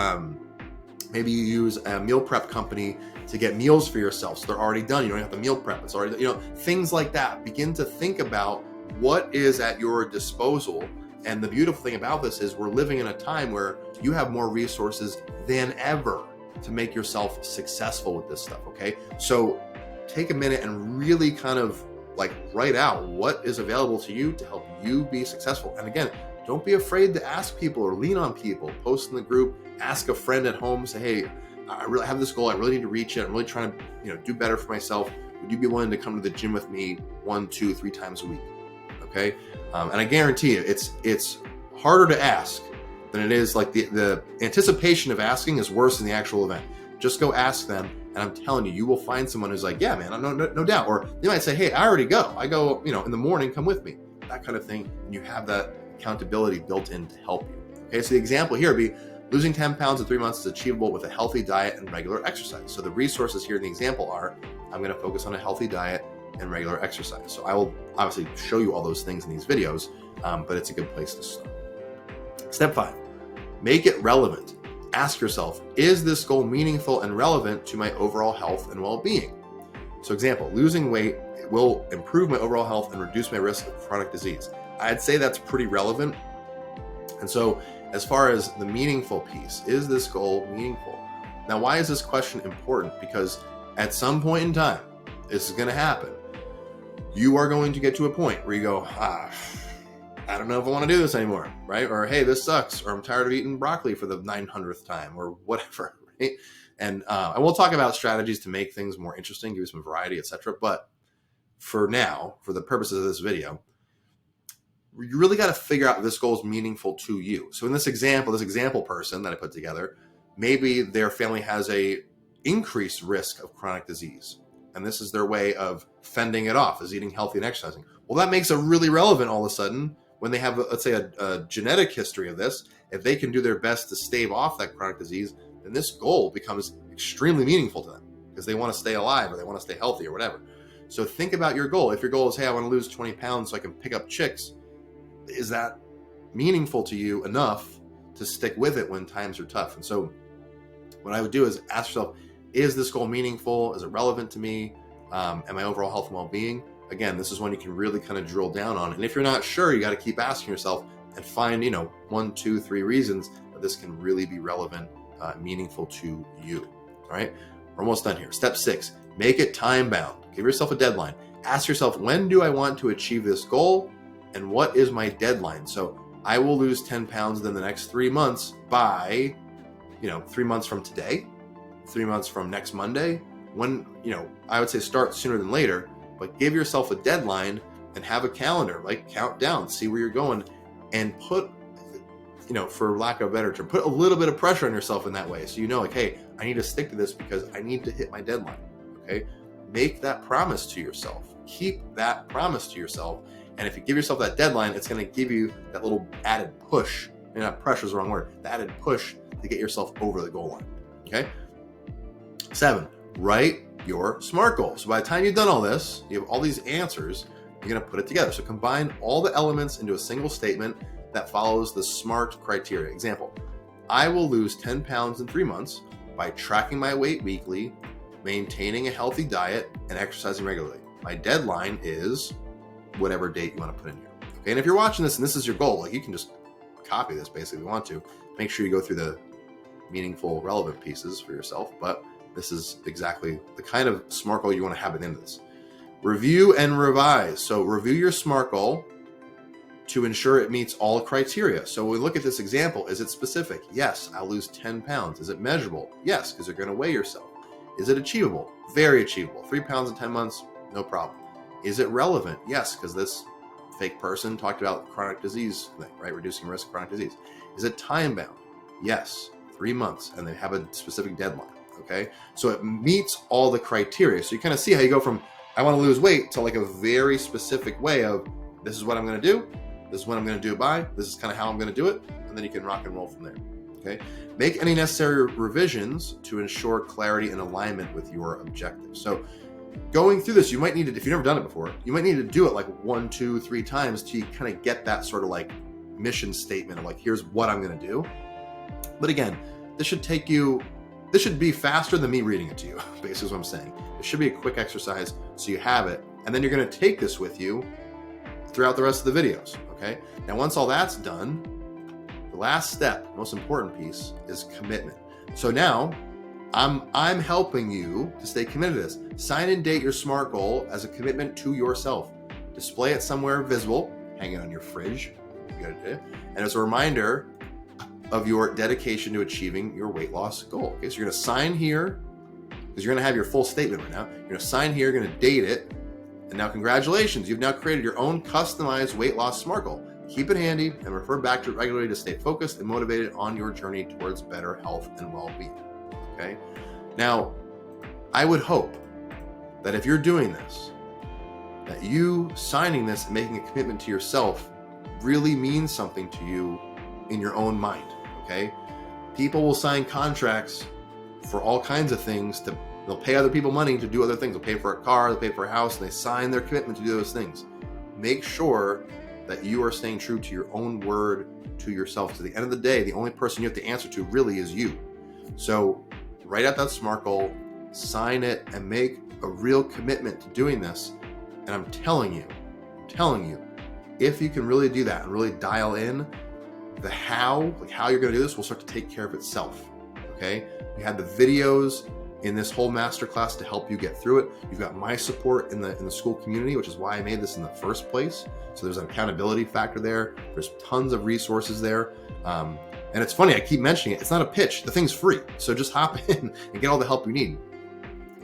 maybe you use a meal prep company to get meals for yourself, so they're already done. You don't have to meal prep. It's already, things like that. Begin to think about what is at your disposal. And the beautiful thing about this is we're living in a time where you have more resources than ever to make yourself successful with this stuff, okay? So take a minute and really kind of like write out what is available to you to help you be successful. And again, don't be afraid to ask people or lean on people. Post in the group, ask a friend at home, say, hey, I really have this goal. I really need to reach it. I'm really trying to, do better for myself. Would you be willing to come to the gym with me 1, 2, 3 times a week? Okay. And I guarantee you it's harder to ask than it is. Like the anticipation of asking is worse than the actual event. Just go ask them. And I'm telling you, you will find someone who's like, yeah, man, no doubt. Or they might say, hey, I already go. I go, in the morning, come with me. That kind of thing. And you have that accountability built in to help you. Okay. So the example here would be losing 10 pounds in 3 months is achievable with a healthy diet and regular exercise. So the resources here in the example are, I'm going to focus on a healthy diet and regular exercise. So I will obviously show you all those things in these videos, but it's a good place to start. Step 5, make it relevant. Ask yourself, is this goal meaningful and relevant to my overall health and well-being? So example, losing weight will improve my overall health and reduce my risk of chronic disease. I'd say that's pretty relevant. And so as far as the meaningful piece, is this goal meaningful? Now, why is this question important? Because at some point in time, this is going to happen. You are going to get to a point where you go, I don't know if I want to do this anymore, right? Or, hey, this sucks. Or I'm tired of eating broccoli for the 900th time or whatever, right? And we'll talk about strategies to make things more interesting, give you some variety, etc. But for now, for the purposes of this video, you really got to figure out if this goal is meaningful to you. So in this example person that I put together, maybe their family has a increased risk of chronic disease. And this is their way of fending it off, is eating healthy and exercising. Well, that makes it really relevant all of a sudden when they have, let's say, a genetic history of this. If they can do their best to stave off that chronic disease, then this goal becomes extremely meaningful to them because they want to stay alive or they want to stay healthy or whatever. So think about your goal. If your goal is, hey, I want to lose 20 pounds so I can pick up chicks, is that meaningful to you enough to stick with it when times are tough? And so what I would do is ask yourself, is this goal meaningful? Is it relevant to me? And my overall health and well-being? Again, this is one you can really kind of drill down on. And if you're not sure, you got to keep asking yourself and find, 1, 2, 3 reasons that this can really be relevant, meaningful to you. All right. We're almost done here. Step 6, make it time bound. Give yourself a deadline. Ask yourself, when do I want to achieve this goal? And what is my deadline? So I will lose 10 pounds within the next 3 months by, 3 months from today, 3 months from next Monday. When, I would say start sooner than later, but give yourself a deadline and have a calendar, like count down, see where you're going, and put, for lack of a better term, put a little bit of pressure on yourself in that way. So like, hey, I need to stick to this because I need to hit my deadline. Okay. Make that promise to yourself. Keep that promise to yourself. And if you give yourself that deadline, it's going to give you that little added push. And not pressure is the wrong word. The added push to get yourself over the goal line. Okay. 7, write your SMART goal. So by the time you've done all this, you have all these answers, you're going to put it together. So combine all the elements into a single statement that follows the SMART criteria. Example, I will lose 10 pounds in 3 months by tracking my weight weekly, maintaining a healthy diet, and exercising regularly. My deadline is whatever date you want to put in here. Okay. And if you're watching this and this is your goal, like you can just copy this basically if you want to. Make sure you go through the meaningful, relevant pieces for yourself. But this is exactly the kind of SMART goal you want to have at the end of this. Review and revise. So review your SMART goal to ensure it meets all criteria. So when we look at this example, is it specific? Yes, I'll lose 10 pounds. Is it measurable? Yes, because you're going to weigh yourself. Is it achievable? Very achievable. 3 pounds in 10 months, no problem. Is it relevant? Yes, because this fake person talked about chronic disease thing, right? Reducing risk of chronic disease. Is it time bound? Yes, 3 months, and they have a specific deadline. Okay, so it meets all the criteria. So you kind of see how you go from I want to lose weight to like a very specific way of this is what I'm going to do, this is when I'm going to do it by, this is kind of how I'm going to do it, and then you can rock and roll from there. Okay, make any necessary revisions to ensure clarity and alignment with your objectives. So going through this, you might need to, if you've never done it before, you might need to do it like 1, 2, 3 times till you kind of get that sort of like mission statement of like, here's what I'm going to do. But again, this should be faster than me reading it to you, basically is what I'm saying. It should be a quick exercise so you have it. And then you're going to take this with you throughout the rest of the videos, okay? Now, once all that's done, the last step, most important piece, is commitment. So now, I'm helping you to stay committed to this. Sign and date your SMART goal as a commitment to yourself. Display it somewhere visible, hang it on your fridge, and as a reminder of your dedication to achieving your weight loss goal. Okay, so you're gonna sign here, because you're gonna have your full statement right now. You're gonna sign here, you're gonna date it, and now congratulations, you've now created your own customized weight loss SMART goal. Keep it handy and refer back to it regularly to stay focused and motivated on your journey towards better health and well-being. Okay. Now, I would hope that if you're doing this, that you signing this and making a commitment to yourself really means something to you in your own mind. Okay. People will sign contracts for all kinds of things. They'll pay other people money to do other things. They'll pay for a car, they'll pay for a house, and they sign their commitment to do those things. Make sure that you are staying true to your own word to yourself. To the end of the day, the only person you have to answer to really is you. So write out that SMART goal, sign it, and make a real commitment to doing this. And I'm telling you, if you can really do that and really dial in the how, like how you're going to do this, will start to take care of itself. Okay. You had the videos in this whole masterclass to help you get through it. You've got my support in the school community, which is why I made this in the first place. So there's an accountability factor there. There's tons of resources there. And it's funny, I keep mentioning it. It's not a pitch. The thing's free. So just hop in and get all the help you need.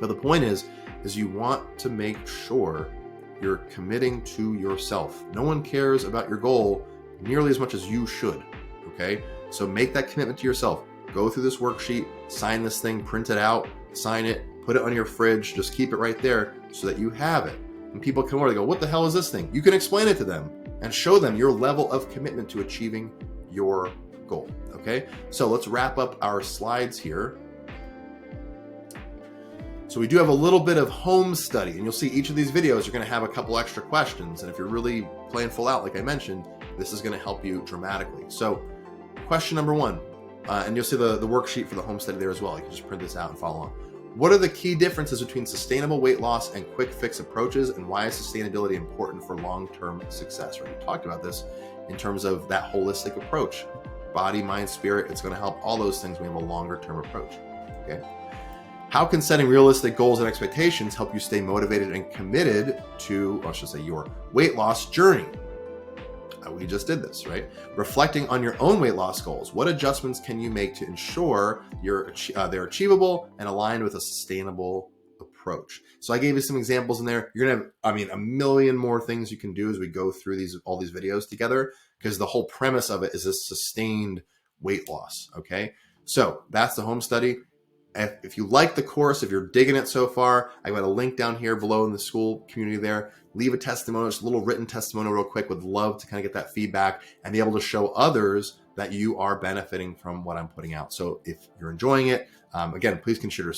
But the point is you want to make sure you're committing to yourself. No one cares about your goal nearly as much as you should. Okay. So make that commitment to yourself. Go through this worksheet, sign this thing, print it out, sign it, put it on your fridge, just keep it right there so that you have it. And people come over, they go, what the hell is this thing? You can explain it to them and show them your level of commitment to achieving your goal. Okay, so let's wrap up our slides here. So we do have a little bit of home study, and you'll see each of these videos, you're going to have a couple extra questions. And if you're really playing full out, like I mentioned, this is going to help you dramatically. So question number 1, and you'll see the worksheet for the home study there as well. You can just print this out and follow on. What are the key differences between sustainable weight loss and quick fix approaches, and why is sustainability important for long-term success? Right? We talked about this in terms of that holistic approach. Body, mind, spirit, it's going to help all those things when we have a longer term approach. Okay. How can setting realistic goals and expectations help you stay motivated and committed to, or I should say, your weight loss journey? We just did this, right? Reflecting on your own weight loss goals. What adjustments can you make to ensure they're achievable and aligned with a sustainable approach? So I gave you some examples in there. You're going to have, a million more things you can do as we go through all these videos together, because the whole premise of it is this sustained weight loss. Okay. So that's the home study. If you like the course, if you're digging it so far, I've got a link down here below in the school community there. Leave a testimonial, just a little written testimonial real quick. Would love to kind of get that feedback and be able to show others that you are benefiting from what I'm putting out. So if you're enjoying it, again, please consider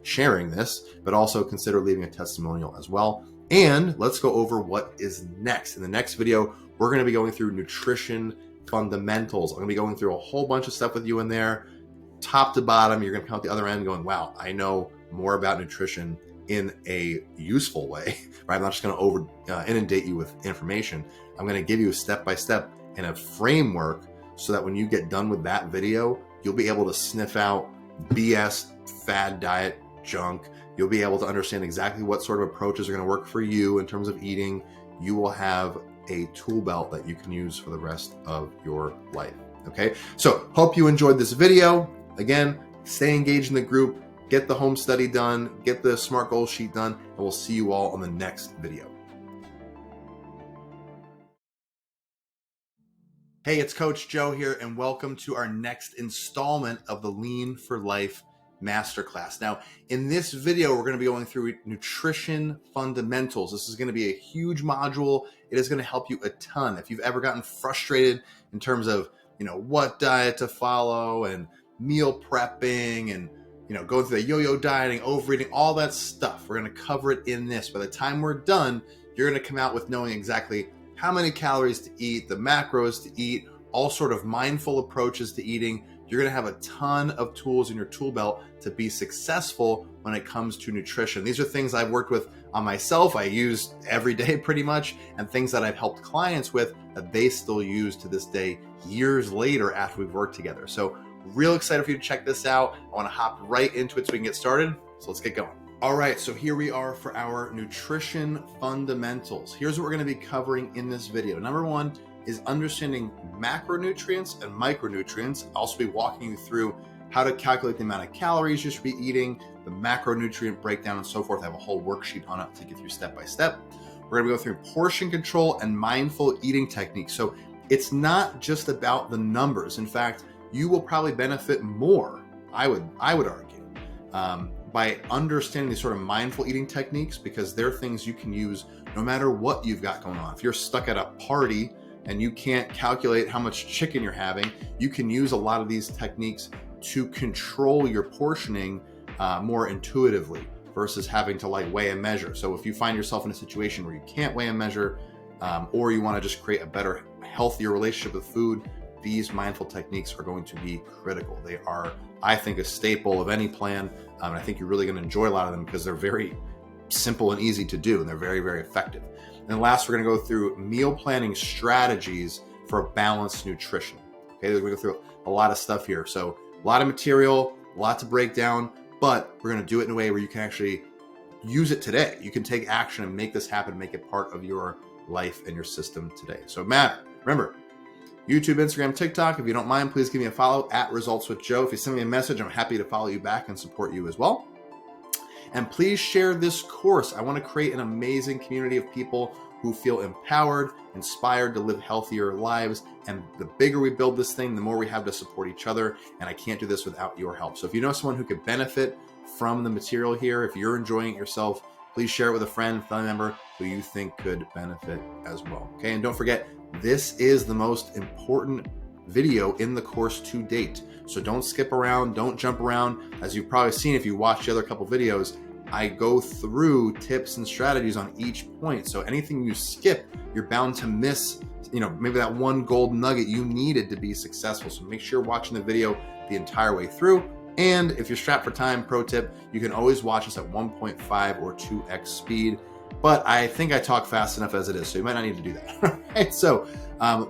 sharing this, but also consider leaving a testimonial as well. And let's go over what is next. In the next video, we're going to be going through nutrition fundamentals. I'm going to be going through a whole bunch of stuff with you in there. Top to bottom, you're going to come out the other end going, wow, I know more about nutrition in a useful way, right? I'm not just going to over inundate you with information. I'm going to give you a step-by-step and a framework so that when you get done with that video, you'll be able to sniff out BS, fad diet, junk. You'll be able to understand exactly what sort of approaches are going to work for you in terms of eating. You will have a tool belt that you can use for the rest of your life. Okay, so hope you enjoyed this video. Again, stay engaged in the group, get the home study done, get the SMART goal sheet done, and we'll see you all on the next video. Hey, it's Coach Joe here, and welcome to our next installment of the Lean for Life Masterclass. Now, in this video, we're going to be going through nutrition fundamentals. This is going to be a huge module. It is going to help you a ton. If you've ever gotten frustrated in terms of, what diet to follow and meal prepping and, going through the yo-yo dieting, overeating, all that stuff. We're going to cover it in this. By the time we're done, you're going to come out with knowing exactly how many calories to eat, the macros to eat, all sort of mindful approaches to eating. You're going to have a ton of tools in your tool belt to be successful when it comes to nutrition. These are things I've worked with on myself. I use every day pretty much, and things that I've helped clients with that they still use to this day, years later after we've worked together. So real excited for you to check this out. I want to hop right into it so we can get started. So let's get going. All right, so here we are for our nutrition fundamentals. Here's what we're going to be covering in this video. Number one is understanding macronutrients and micronutrients. I'll also be walking you through how to calculate the amount of calories you should be eating, the macronutrient breakdown, and so forth. I have a whole worksheet on it to take you through step by step. We're going to go through portion control and mindful eating techniques. So it's not just about the numbers. In fact, you will probably benefit more, I would argue, by understanding these sort of mindful eating techniques, because they're things you can use no matter what you've got going on. If you're stuck at a party and you can't calculate how much chicken you're having, you can use a lot of these techniques to control your portioning more intuitively versus having to weigh and measure. So if you find yourself in a situation where you can't weigh and measure, or you want to just create a better, healthier relationship with food, these mindful techniques are going to be critical. They are, I think, a staple of any plan. And I think you're really going to enjoy a lot of them because they're very simple and easy to do, and they're very, very effective. And then last, we're going to go through meal planning strategies for a balanced nutrition. Okay, we're going to go through a lot of stuff here. So a lot of material, a lot to break down, but we're going to do it in a way where you can actually use it today. You can take action and make this happen, make it part of your life and your system today. So remember, YouTube, Instagram, TikTok. If you don't mind, please give me a follow at Results with Joe. If you send me a message, I'm happy to follow you back and support you as well. And please share this course. I want to create an amazing community of people who feel empowered, inspired to live healthier lives. And the bigger we build this thing, the more we have to support each other. And I can't do this without your help. So if you know someone who could benefit from the material here, if you're enjoying it yourself, please share it with a friend, family member who you think could benefit as well. Okay, and don't forget, this is the most important video in the course to date. So don't skip around, don't jump around. As you've probably seen if you watch the other couple videos, I go through tips and strategies on each point. So anything you skip, you're bound to miss, maybe that one gold nugget you needed to be successful. So make sure you're watching the video the entire way through. And if you're strapped for time, pro tip, you can always watch us at 1.5 or 2x speed. But I think I talk fast enough as it is, so you might not need to do that. Right? So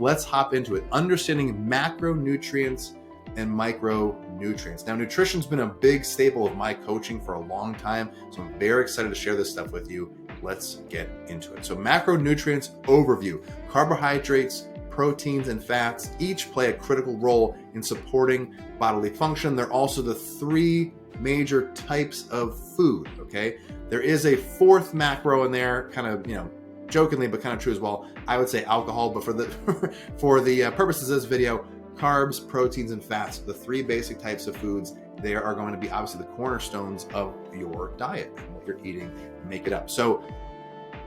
let's hop into it. Understanding macronutrients and micronutrients. Now, nutrition's been a big staple of my coaching for a long time, so I'm very excited to share this stuff with you. Let's get into it. So macronutrients overview. Carbohydrates, proteins, and fats each play a critical role in supporting bodily function. They're also the three major types of food, okay? There is a fourth macro in there, kind of, jokingly, but kind of true as well. I would say alcohol, but for the purposes of this video, carbs, proteins, and fats, the three basic types of foods, they are going to be obviously the cornerstones of your diet and what you're eating, make it up. So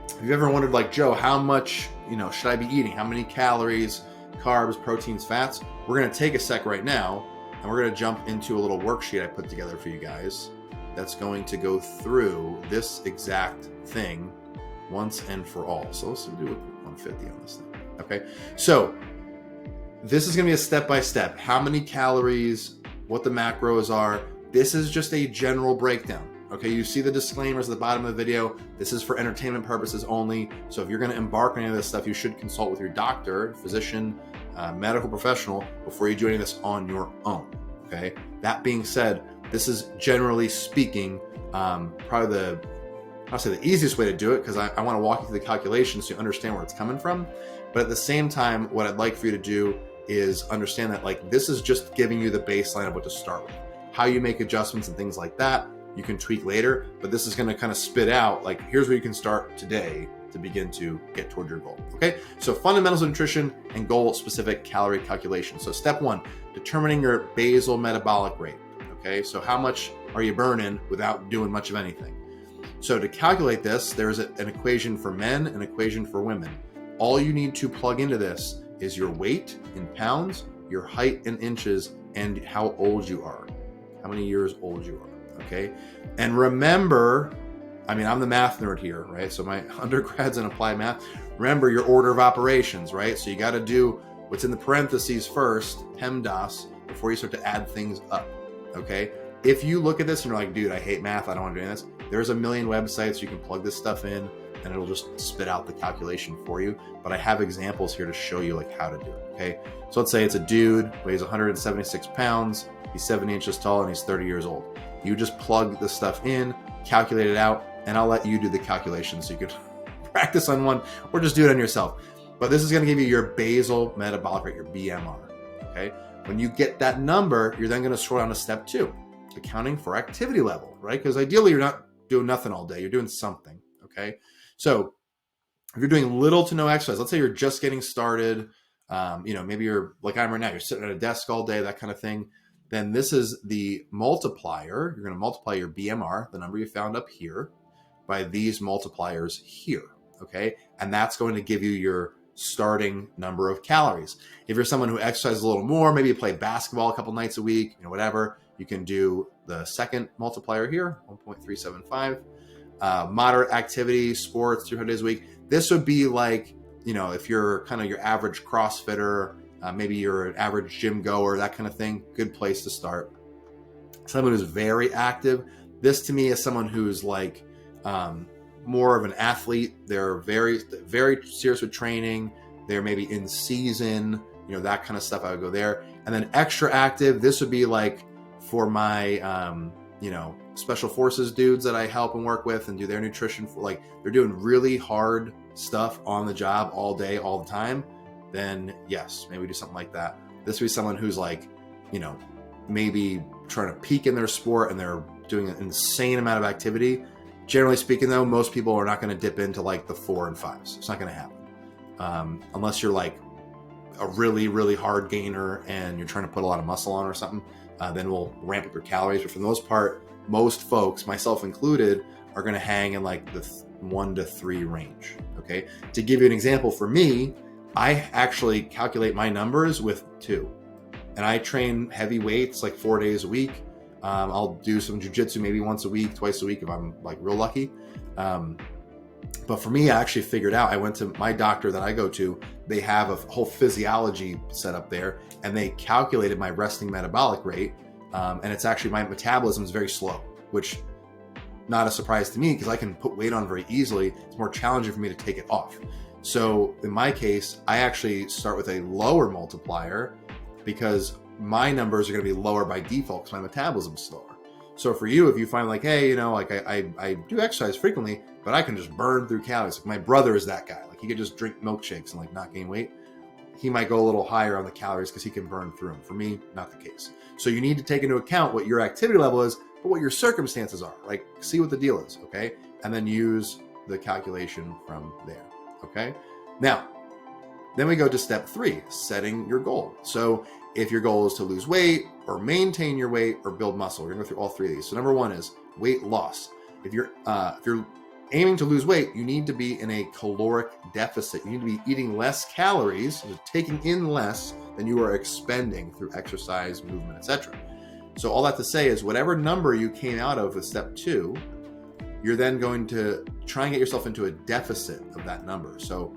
if you've ever wondered, Joe, how much, should I be eating? How many calories, carbs, proteins, fats? We're going to take a sec right now, and we're going to jump into a little worksheet I put together for you guys that's going to go through this exact thing once and for all. So let's do a 150 on this thing. Okay. So this is going to be a step-by-step. How many calories, what the macros are. This is just a general breakdown. Okay. You see the disclaimers at the bottom of the video. This is for entertainment purposes only. So if you're going to embark on any of this stuff, you should consult with your doctor, physician, medical professional before you do any of this on your own. Okay. That being said, this is generally speaking, probably the easiest way to do it, because I want to walk you through the calculations so you understand where it's coming from. But at the same time, what I'd like for you to do is understand that this is just giving you the baseline of what to start with. How you make adjustments and things like that, you can tweak later, but this is going to kind of spit out, here's where you can start today to begin to get toward your goal. Okay. So fundamentals of nutrition and goal specific calorie calculation. So step one, determining your basal metabolic rate. Okay. So how much are you burning without doing much of anything? So to calculate this, there's an equation for men, an equation for women. All you need to plug into this is your weight in pounds, your height in inches, and how old you are, how many years old you are. okay? And remember, I mean, I'm the math nerd here, right? So my undergrad's in applied math. Remember your order of operations, right? So you got to do what's in the parentheses first, PEMDAS, before you start to add things up, okay? If you look at this and you're like, dude, I hate math, I don't want to do this, there's a million websites you can plug this stuff in and it'll just spit out the calculation for you. But I have examples here to show you like how to do it, okay? So let's say it's a dude, weighs 176 pounds, he's 70 inches tall, and he's 30 years old. You just plug the stuff in, calculate it out, and I'll let you do the calculation so you can practice on one or just do it on yourself. But this is going to give you your basal metabolic rate, your BMR, okay? When you get that number, you're then going to scroll down to step 2, accounting for activity level, right? Because ideally you're not doing nothing all day, you're doing something, okay? So if you're doing little to no exercise, let's say you're just getting started, maybe you're like I'm right now, you're sitting at a desk all day, that kind of thing, then this is the multiplier. You're going to multiply your BMR, the number you found up here, by these multipliers here, okay? And that's going to give you your starting number of calories. If you're someone who exercises a little more, maybe you play basketball a couple nights a week, whatever, you can do the second multiplier here, 1.375. Moderate activity, sports, 300 days a week. This would be like, if you're kind of your average CrossFitter, maybe you're an average gym goer, that kind of thing, good place to start. Someone who's very active. This to me is someone who's like more of an athlete. They're very, very serious with training. They're maybe in season, that kind of stuff. I would go there. And then extra active, this would be like for my, special forces dudes that I help and work with and do their nutrition for, like, they're doing really hard stuff on the job all day, all the time. Then yes, maybe do something like that. This would be someone who's like, maybe trying to peak in their sport and they're doing an insane amount of activity. Generally speaking though, most people are not going to dip into like the 4 and 5s. It's not going to happen. Unless you're like a really, really hard gainer and you're trying to put a lot of muscle on or something, then we'll ramp up your calories. But for the most part, most folks, myself included, are going to hang in like the 1 to 3 range. Okay. To give you an example, for me, I actually calculate my numbers with 2, and I train heavy weights like 4 days a week. I'll do some jujitsu maybe once a week, twice a week if I'm like real lucky. But for me, I actually figured out, I went to my doctor that I go to, they have a whole physiology set up there, and they calculated my resting metabolic rate. And it's actually, my metabolism is very slow, which not a surprise to me because I can put weight on very easily. It's more challenging for me to take it off. So in my case, I actually start with a lower multiplier because my numbers are going to be lower by default because my metabolism is slower. So for you, if you find like, hey, I do exercise frequently, but I can just burn through calories. Like my brother is that guy. Like he could just drink milkshakes and like not gain weight. He might go a little higher on the calories because he can burn through them. For me, not the case. So you need to take into account what your activity level is, but what your circumstances are. Like see what the deal is, okay? And then use the calculation from there, okay? Now, then we go to step 3, setting your goal. So if your goal is to lose weight or maintain your weight or build muscle, we're gonna go through all 3 of these. So number 1 is weight loss. If you're aiming to lose weight, you need to be in a caloric deficit. You need to be eating less calories, so taking in less than you are expending through exercise, movement, etc. So all that to say is whatever number you came out of with step 2, you're then going to try and get yourself into a deficit of that number. So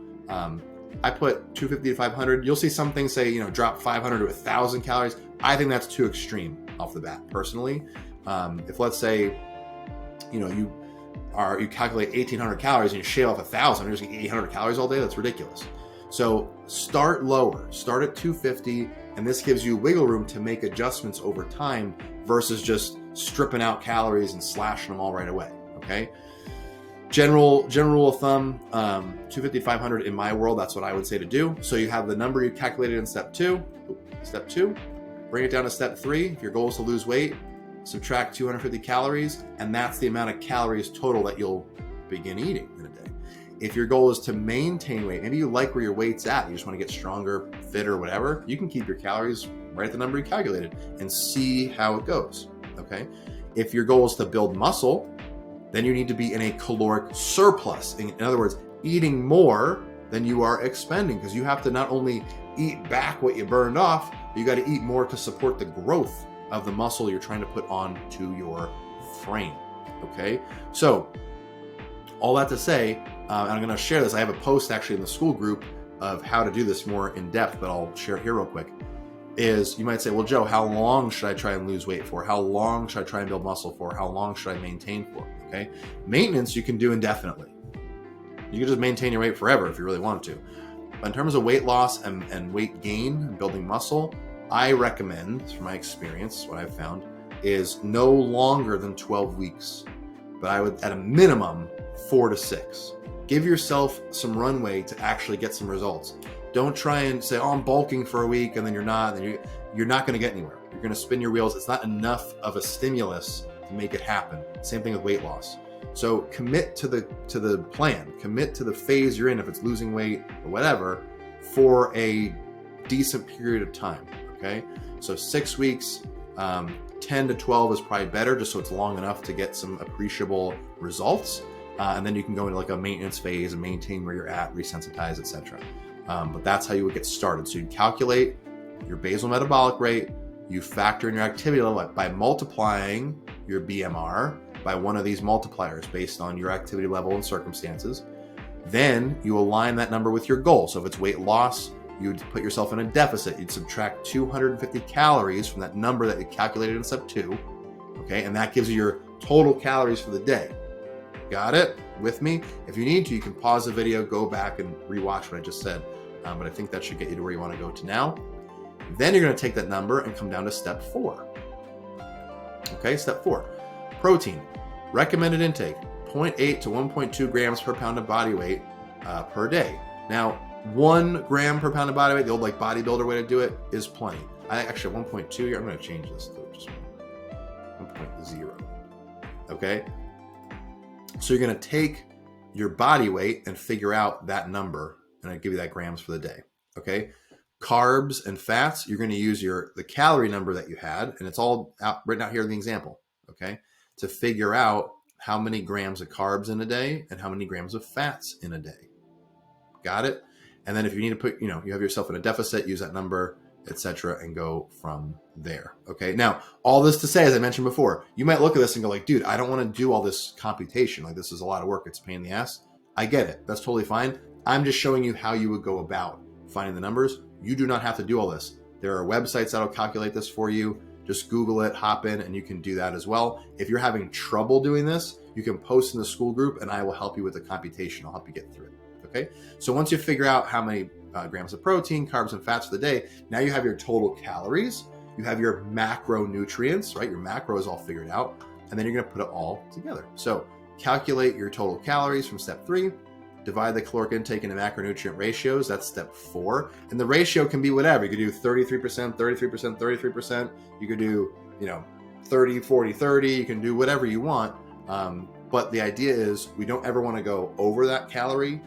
I put 250 to 500. You'll see some things say, drop 500 to 1,000 calories. I think that's too extreme off the bat, personally. If let's say, you calculate 1,800 calories and you shave off 1,000, you're just eating 800 calories all day. That's ridiculous. So start lower, start at 250, and this gives you wiggle room to make adjustments over time versus just stripping out calories and slashing them all right away. Okay. General rule of thumb, 250 to 500 in my world, that's what I would say to do. So you have the number you calculated in step 2, bring it down to step 3. If your goal is to lose weight, subtract 250 calories, and that's the amount of calories total that you'll begin eating in a day. If your goal is to maintain weight, maybe you like where your weight's at, you just want to get stronger, fitter, whatever, you can keep your calories right at the number you calculated and see how it goes, okay? If your goal is to build muscle, then you need to be in a caloric surplus. In other words, eating more than you are expending, because you have to not only eat back what you burned off, but you got to eat more to support the growth of the muscle you're trying to put on to your frame. Okay, so all that to say, I'm going to share this. I have a post actually in the school group of how to do this more in depth, but I'll share it here real quick. Is you might say, well, Joe, how long should I try and lose weight for? How long should I try and build muscle for? How long should I maintain for? Okay, maintenance you can do indefinitely. You can just maintain your weight forever if you really want to. But in terms of weight loss and weight gain and building muscle, I recommend, from my experience, what I've found is no longer than 12 weeks. But I would, at a minimum, 4 to 6. Give yourself some runway to actually get some results. Don't try and say, oh, I'm bulking for a week, and then you're not. Then you're not going to get anywhere. You're going to spin your wheels. It's not enough of a stimulus to make it happen. Same thing with weight loss. So commit to the plan. Commit to the phase you're in, if it's losing weight or whatever, for a decent period of time. Okay, so 6 weeks, 10 to 12 is probably better, just so it's long enough to get some appreciable results. And then you can go into like a maintenance phase and maintain where you're at, resensitize, etc. But that's how you would get started. So you calculate your basal metabolic rate, you factor in your activity level by multiplying your BMR by one of these multipliers based on your activity level and circumstances. Then you align that number with your goal. So if it's weight loss, you would put yourself in a deficit. You'd subtract 250 calories from that number that you calculated in step 2. Okay, and that gives you your total calories for the day. Got it? With me? If you need to, you can pause the video, go back and rewatch what I just said. But I think that should get you to where you want to go to now. Then you're going to take that number and come down to step 4. Okay, step 4. Protein. Recommended intake, 0.8 to 1.2 grams per pound of body weight per day. Now, 1 gram per pound of body weight, the old like bodybuilder way to do it, is plenty. I actually 1.2 here. I'm going to change this to just 1.0. Okay. So you're going to take your body weight and figure out that number, and I give you that grams for the day. Okay. Carbs and fats, you're going to use the calorie number that you had, and it's all written out here in the example. Okay. To figure out how many grams of carbs in a day and how many grams of fats in a day. Got it? And then if you need to put, you have yourself in a deficit, use that number, etc., and go from there. Okay. Now, all this to say, as I mentioned before, you might look at this and go like, dude, I don't want to do all this computation. Like, this is a lot of work. It's a pain in the ass. I get it. That's totally fine. I'm just showing you how you would go about finding the numbers. You do not have to do all this. There are websites that'll calculate this for you. Just Google it, hop in, and you can do that as well. If you're having trouble doing this, you can post in the school group and I will help you with the computation. I'll help you get through it. Okay. So once you figure out how many grams of protein, carbs, and fats for the day, now you have your total calories, you have your macronutrients, right? Your macro is all figured out, and then you're going to put it all together. So calculate your total calories from step 3, divide the caloric intake into macronutrient ratios. That's step 4. And the ratio can be whatever. You could do 33%, 33%, 33%. You could do, 30, 40, 30. You can do whatever you want. But the idea is we don't ever want to go over that calorie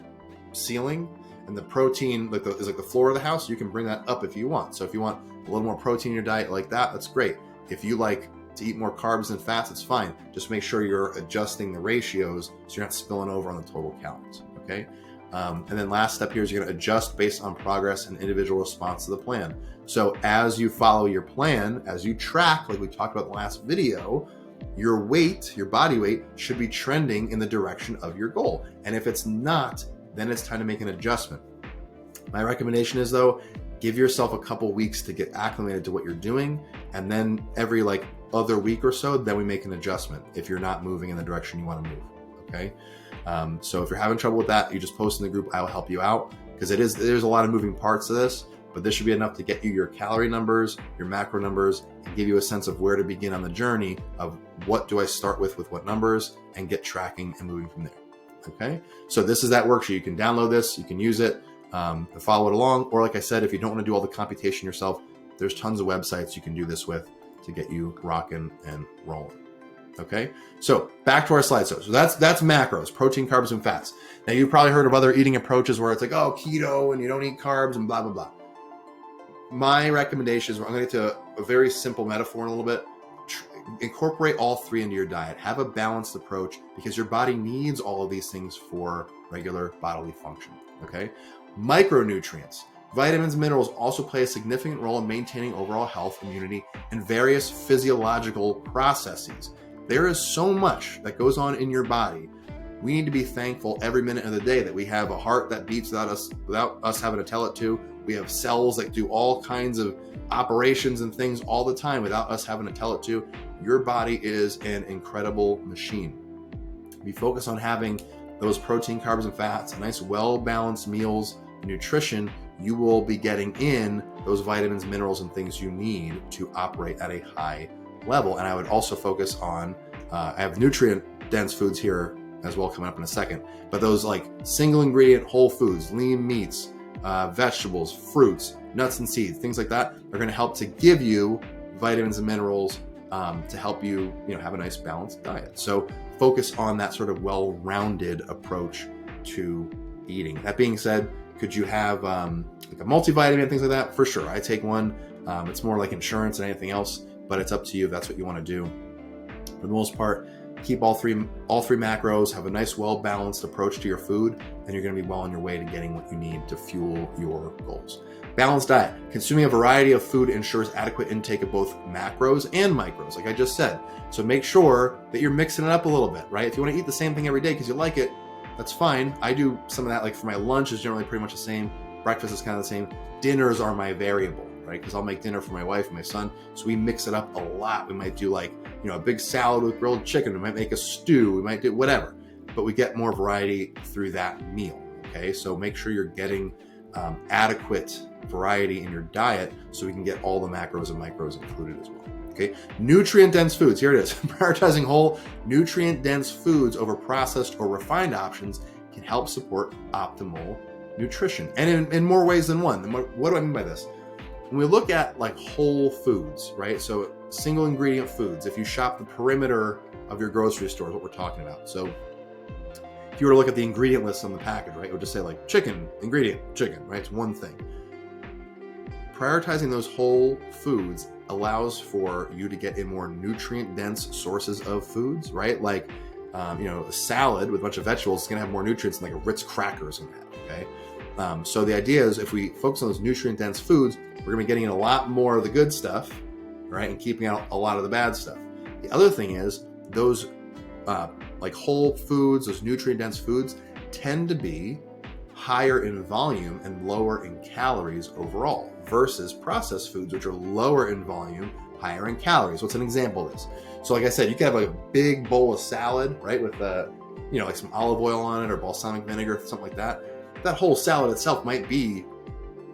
ceiling, and the protein is like the floor of the house. You can bring that up if you want. So if you want a little more protein in your diet like that, that's great. If you like to eat more carbs and fats, it's fine. Just make sure you're adjusting the ratios so you're not spilling over on the total calories. Okay. And then last step here is you're going to adjust based on progress and individual response to the plan. So as you follow your plan, as you track, like we talked about in the last video, your weight, your body weight should be trending in the direction of your goal. And if it's not, then it's time to make an adjustment. My recommendation is, though, give yourself a couple weeks to get acclimated to what you're doing. And then every other week or so, then we make an adjustment if you're not moving in the direction you want to move. Okay. So if you're having trouble with that, you just post in the group. I will help you out, because there's a lot of moving parts to this, but this should be enough to get you your calorie numbers, your macro numbers, and give you a sense of where to begin on the journey of what do I start with what numbers, and get tracking and moving from there. Okay. So this is that worksheet. You can download this, you can use it, follow it along. Or like I said, if you don't want to do all the computation yourself, there's tons of websites you can do this with to get you rocking and rolling. Okay. So back to our slide. So that's macros, protein, carbs, and fats. Now you've probably heard of other eating approaches where it's like, oh, keto and you don't eat carbs and blah, blah, blah. My recommendation is, I'm going to get to a very simple metaphor in a little bit. Incorporate all 3 into your diet. Have a balanced approach, because your body needs all of these things for regular bodily function. Okay. Micronutrients, vitamins, minerals also play a significant role in maintaining overall health, immunity, and various physiological processes. There is so much that goes on in your body. We need to be thankful every minute of the day that we have a heart that beats without us having to tell it to. We have cells that do all kinds of operations and things all the time without us having to tell it to. Your body is an incredible machine. We focus on having those protein, carbs, and fats, nice well-balanced meals, nutrition. You will be getting in those vitamins, minerals, and things you need to operate at a high level. And I would also focus on, I have nutrient-dense foods here as well coming up in a second, but those like single ingredient whole foods, lean meats, vegetables, fruits, nuts and seeds, things like that are going to help to give you vitamins and minerals to help you, have a nice balanced diet. So focus on that sort of well-rounded approach to eating. That being said, could you have like a multivitamin and things like that? For sure. I take one. It's more like insurance than anything else, but it's up to you if that's what you want to do. For the most part, keep all three macros, have a nice well-balanced approach to your food, and you're going to be well on your way to getting what you need to fuel your goals. Balanced diet. Consuming a variety of food ensures adequate intake of both macros and micros, like I just said. So make sure that you're mixing it up a little bit, right? If you want to eat the same thing every day because you like it, that's fine. I do some of that, like for my lunch is generally pretty much the same. Breakfast is kind of the same. Dinners are my variable, right? Because I'll make dinner for my wife and my son. So we mix it up a lot. We might do like, a big salad with grilled chicken. We might make a stew. We might do whatever. But we get more variety through that meal, okay? So make sure you're getting adequate variety in your diet so we can get all the macros and micros included as well, okay? Nutrient-dense foods. Here it is. Prioritizing whole, nutrient-dense foods over processed or refined options can help support optimal nutrition. And in more ways than one. What do I mean by this? When we look at like whole foods, right? So single ingredient foods, if you shop the perimeter of your grocery store is what we're talking about. So if you were to look at the ingredient list on the package, right, it would just say like chicken, ingredient, chicken, right? It's one thing. Prioritizing those whole foods allows for you to get in more nutrient-dense sources of foods, right? Like, a salad with a bunch of vegetables is going to have more nutrients than like a Ritz cracker is going to have, okay? So the idea is if we focus on those nutrient-dense foods, we're going to be getting in a lot more of the good stuff, right? And keeping out a lot of the bad stuff. The other thing is those like whole foods, those nutrient-dense foods tend to be higher in volume and lower in calories overall versus processed foods, which are lower in volume, higher in calories. What's an example of this? So like I said, you could have like a big bowl of salad, right? With like some olive oil on it or balsamic vinegar, something like that. That whole salad itself might be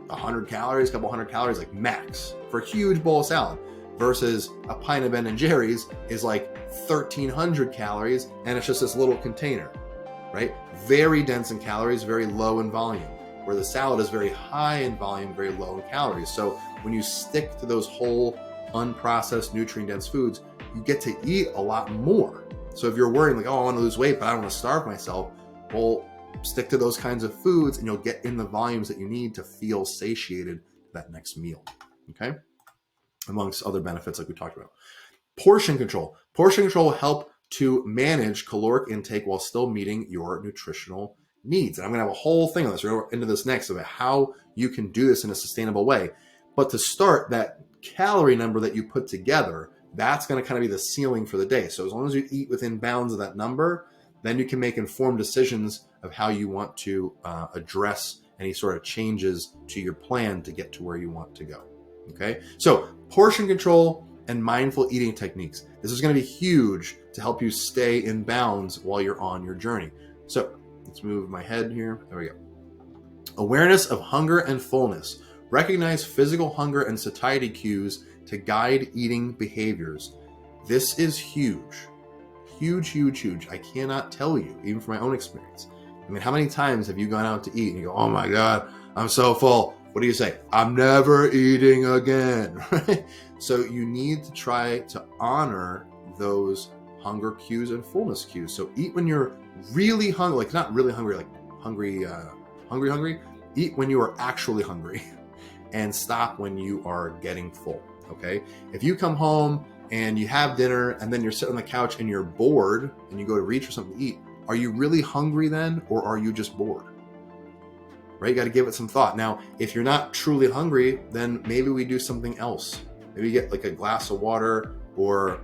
100 calories, a couple hundred calories, like max for a huge bowl of salad, versus a pint of Ben & Jerry's is like 1,300 calories and it's just this little container, right? Very dense in calories, very low in volume, where the salad is very high in volume, very low in calories. So when you stick to those whole unprocessed nutrient-dense foods, you get to eat a lot more. So if you're worrying like, oh, I want to lose weight, but I don't want to starve myself, well, stick to those kinds of foods and you'll get in the volumes that you need to feel satiated that next meal, okay? Amongst other benefits like we talked about. Portion control. Portion control will help to manage caloric intake while still meeting your nutritional needs. And I'm going to have a whole thing on this. We're going to go into this next about how you can do this in a sustainable way. But to start, that calorie number that you put together, that's going to kind of be the ceiling for the day. So as long as you eat within bounds of that number, then you can make informed decisions of how you want to address any sort of changes to your plan to get to where you want to go. Okay, so portion control and mindful eating techniques. This is going to be huge to help you stay in bounds while you're on your journey. So let's move my head here. There we go. Awareness of hunger and fullness. Recognize physical hunger and satiety cues to guide eating behaviors. This is huge. Huge, huge, huge. I cannot tell you, even from my own experience. I mean, how many times have you gone out to eat and you go, oh my God, I'm so full. What do you say? I'm never eating again, right? So you need to try to honor those hunger cues and fullness cues. So eat when you're really hungry, like not really hungry, like hungry. Eat when you are actually hungry and stop when you are getting full, okay? If you come home and you have dinner and then you're sitting on the couch and you're bored and you go to reach for something to eat, are you really hungry then, or are you just bored? Right? You got to give it some thought. Now, if you're not truly hungry, then maybe we do something else. Maybe you get like a glass of water or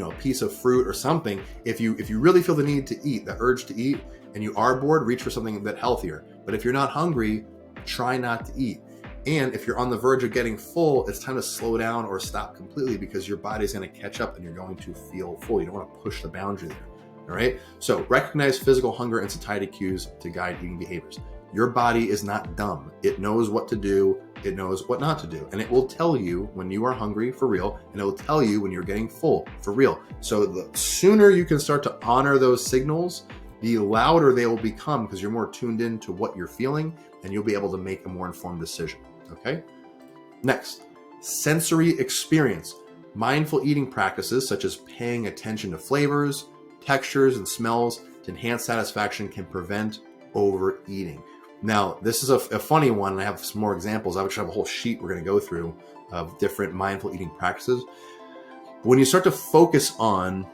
a piece of fruit or something. If you really feel the need to eat, the urge to eat, and you are bored, reach for something a bit healthier. But if you're not hungry, try not to eat. And if you're on the verge of getting full, it's time to slow down or stop completely, because your body's going to catch up and you're going to feel full. You don't want to push the boundary there. All right. So recognize physical hunger and satiety cues to guide eating behaviors. Your body is not dumb. It knows what to do. It knows what not to do. And it will tell you when you are hungry for real, and it will tell you when you're getting full for real. So the sooner you can start to honor those signals, the louder they will become, because you're more tuned in to what you're feeling, and you'll be able to make a more informed decision. Okay. Next, sensory experience. Mindful eating practices such as paying attention to flavors, textures, and smells to enhance satisfaction can prevent overeating. Now, this is a funny one, and I have some more examples. I would have a whole sheet we're going to go through of different mindful eating practices. When you start to focus on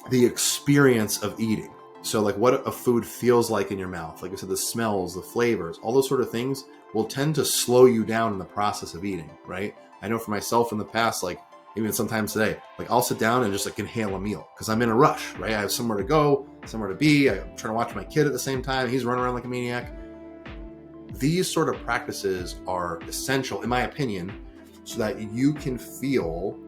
the experience of eating, so like what a food feels like in your mouth, like I said, the smells, the flavors, all those sort of things will tend to slow you down in the process of eating, right? I know for myself in the past, like even sometimes today, like I'll sit down and just like inhale a meal because I'm in a rush, right? I have somewhere to go, somewhere to be. I'm trying to watch my kid at the same time. He's running around like a maniac. These sort of practices are essential, in my opinion, so that you can feel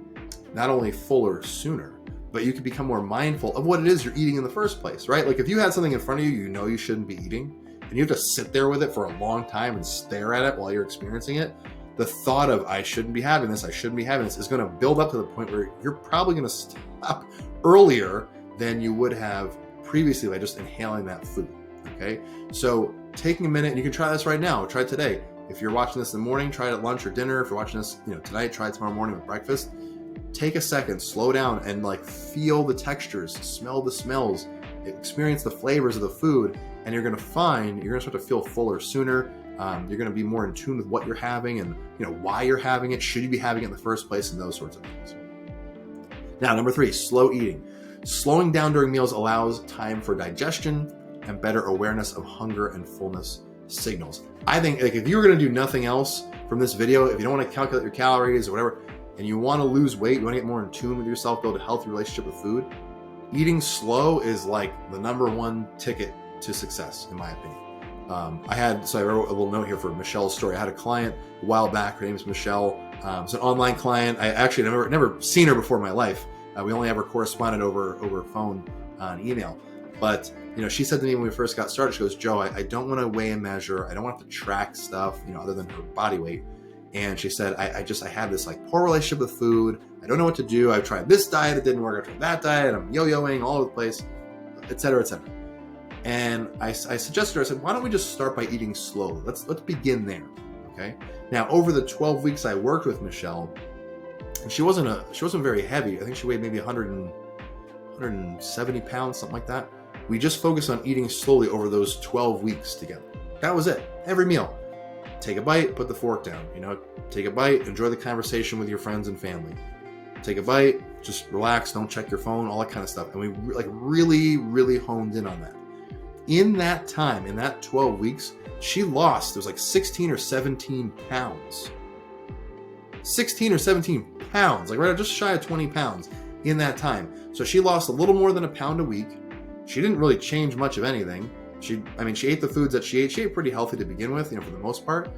not only fuller sooner, but you can become more mindful of what it is you're eating in the first place, right? Like if you had something in front of you, you know you shouldn't be eating, and you have to sit there with it for a long time and stare at it while you're experiencing it, the thought of I shouldn't be having this is going to build up to the point where you're probably going to stop earlier than you would have previously by just inhaling that food, okay? So taking a minute, and you can try this right now, try it today. If you're watching this in the morning, try it at lunch or dinner. If you're watching this, tonight, try it tomorrow morning with breakfast. Take a second, slow down, and like feel the textures, smell the smells, experience the flavors of the food, and you're going to start to feel fuller sooner. You're going to be more in tune with what you're having and why you're having it. Should you be having it in the first place, and those sorts of things. Now, number 3, slow eating. Slowing down during meals allows time for digestion and better awareness of hunger and fullness signals. I think like if you were going to do nothing else from this video, if you don't want to calculate your calories or whatever, and you want to lose weight, you want to get more in tune with yourself, build a healthy relationship with food, eating slow is like the number 1 ticket to success, in my opinion. I wrote a little note here for Michelle's story. I had a client a while back. Her name is Michelle. It's an online client. I actually never seen her before in my life. We only ever corresponded over phone and email. But she said to me when we first got started, she goes, Joe, I don't want to weigh and measure. I don't want to track stuff, other than her body weight. And she said, I had this like poor relationship with food. I don't know what to do. I've tried this diet. It didn't work. I tried that diet. I'm yo-yoing all over the place, et cetera, et cetera. And I suggested her, I said, why don't we just start by eating slowly? Let's begin there. Okay. Now, over the 12 weeks I worked with Michelle, and she wasn't very heavy. I think she weighed maybe 170 pounds, something like that. We just focused on eating slowly over those 12 weeks together. That was it. Every meal. Take a bite, put the fork down. Take a bite, enjoy the conversation with your friends and family. Take a bite, just relax, don't check your phone, all that kind of stuff. And we really, really honed in on that. In that time, in that 12 weeks, she lost, it was like 16 or 17 pounds. 16 or 17 pounds, like right just shy of 20 pounds in that time. So she lost a little more than a pound a week. She didn't really change much of anything. She ate the foods that she ate. She ate pretty healthy to begin with, for the most part.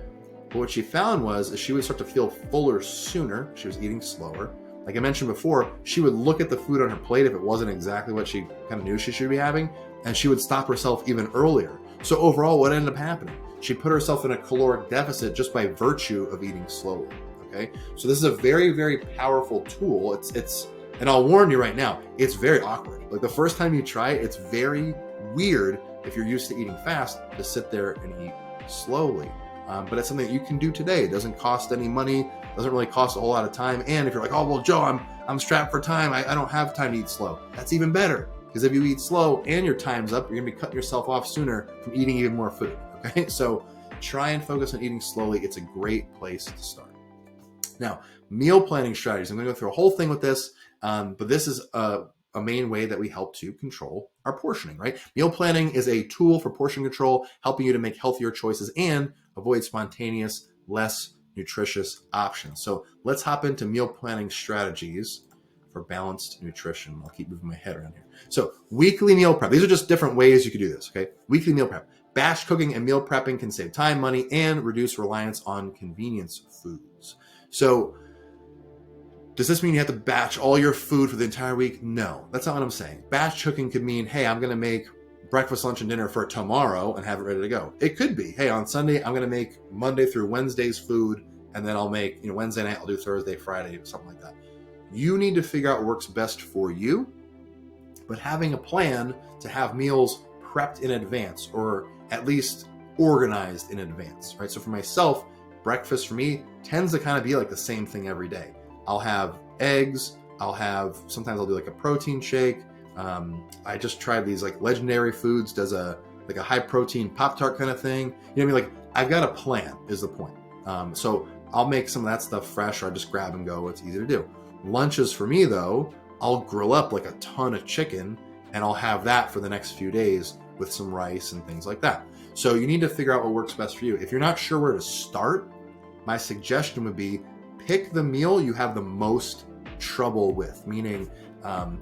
But what she found was she would start to feel fuller sooner. She was eating slower. Like I mentioned before, she would look at the food on her plate if it wasn't exactly what she kind of knew she should be having, and she would stop herself even earlier. So overall, what ended up happening? She put herself in a caloric deficit just by virtue of eating slowly. Okay, so this is a very, very powerful tool. It's, and I'll warn you right now, it's very awkward. Like the first time you try it, it's very weird if you're used to eating fast to sit there and eat slowly. But it's something that you can do today. It doesn't cost any money, doesn't really cost a whole lot of time. And if you're like, oh, well, Joe, I'm strapped for time. I don't have time to eat slow. That's even better. Because if you eat slow and your time's up, you're going to be cutting yourself off sooner from eating even more food. Okay, so try and focus on eating slowly. It's a great place to start. Now, meal planning strategies. I'm going to go through a whole thing with this, but this is a main way that we help to control our portioning, right? Meal planning is a tool for portion control, helping you to make healthier choices and avoid spontaneous, less nutritious options. So let's hop into meal planning strategies for balanced nutrition. I'll keep moving my head around here. So weekly meal prep. These are just different ways you could do this, okay? Weekly meal prep. Batch cooking and meal prepping can save time, money, and reduce reliance on convenience foods. So does this mean you have to batch all your food for the entire week? No, that's not what I'm saying. Batch cooking could mean, hey, I'm going to make breakfast, lunch, and dinner for tomorrow and have it ready to go. It could be, hey, on Sunday, I'm going to make Monday through Wednesday's food, and then I'll make, Wednesday night, I'll do Thursday, Friday, something like that. You need to figure out what works best for you, but having a plan to have meals prepped in advance, or at least organized in advance, right? So for myself, breakfast for me tends to kind of be like the same thing every day. I'll have eggs, sometimes I'll do like a protein shake. I just tried these like Legendary Foods does a high protein Pop-Tart kind of thing. You know what I mean? Like I've got a plan is the point. So I'll make some of that stuff fresh, or I just grab and go. It's easy to do. Lunches for me though, I'll grill up like a ton of chicken and I'll have that for the next few days with some rice and things like that. So you need to figure out what works best for you. If you're not sure where to start, my suggestion would be pick the meal you have the most trouble with, meaning,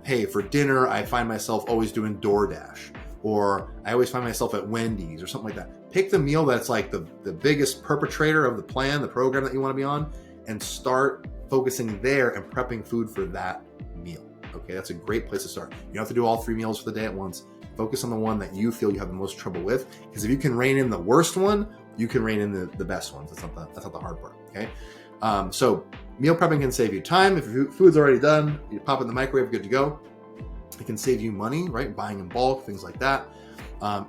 hey, for dinner, I find myself always doing DoorDash, or I always find myself at Wendy's or something like that. Pick the meal that's like the biggest perpetrator of the plan, the program that you want to be on, and start focusing there and prepping food for that meal. Okay, that's a great place to start. You don't have to do all 3 meals for the day at once. Focus on the one that you feel you have the most trouble with, because if you can rein in the worst one, you can rein in the best ones. That's not the hard part, okay? So meal prepping can save you time. If your food's already done, you pop it in the microwave, good to go. It can save you money, right? Buying in bulk, things like that,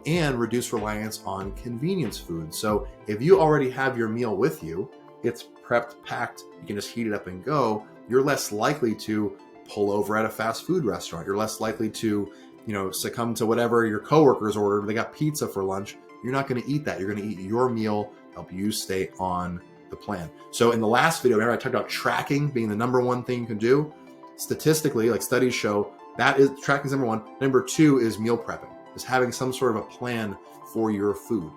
and reduce reliance on convenience food. So if you already have your meal with you, it's prepped, packed, you can just heat it up and go, you're less likely to pull over at a fast food restaurant. You're less likely to, succumb to whatever your coworkers ordered. They got pizza for lunch. You're not going to eat that. You're going to eat your meal, help you stay on the plan. So in the last video, remember I talked about tracking being the number one thing you can do. Statistically, like studies show, that is tracking is number one. Number 2 is meal prepping, is having some sort of a plan for your food.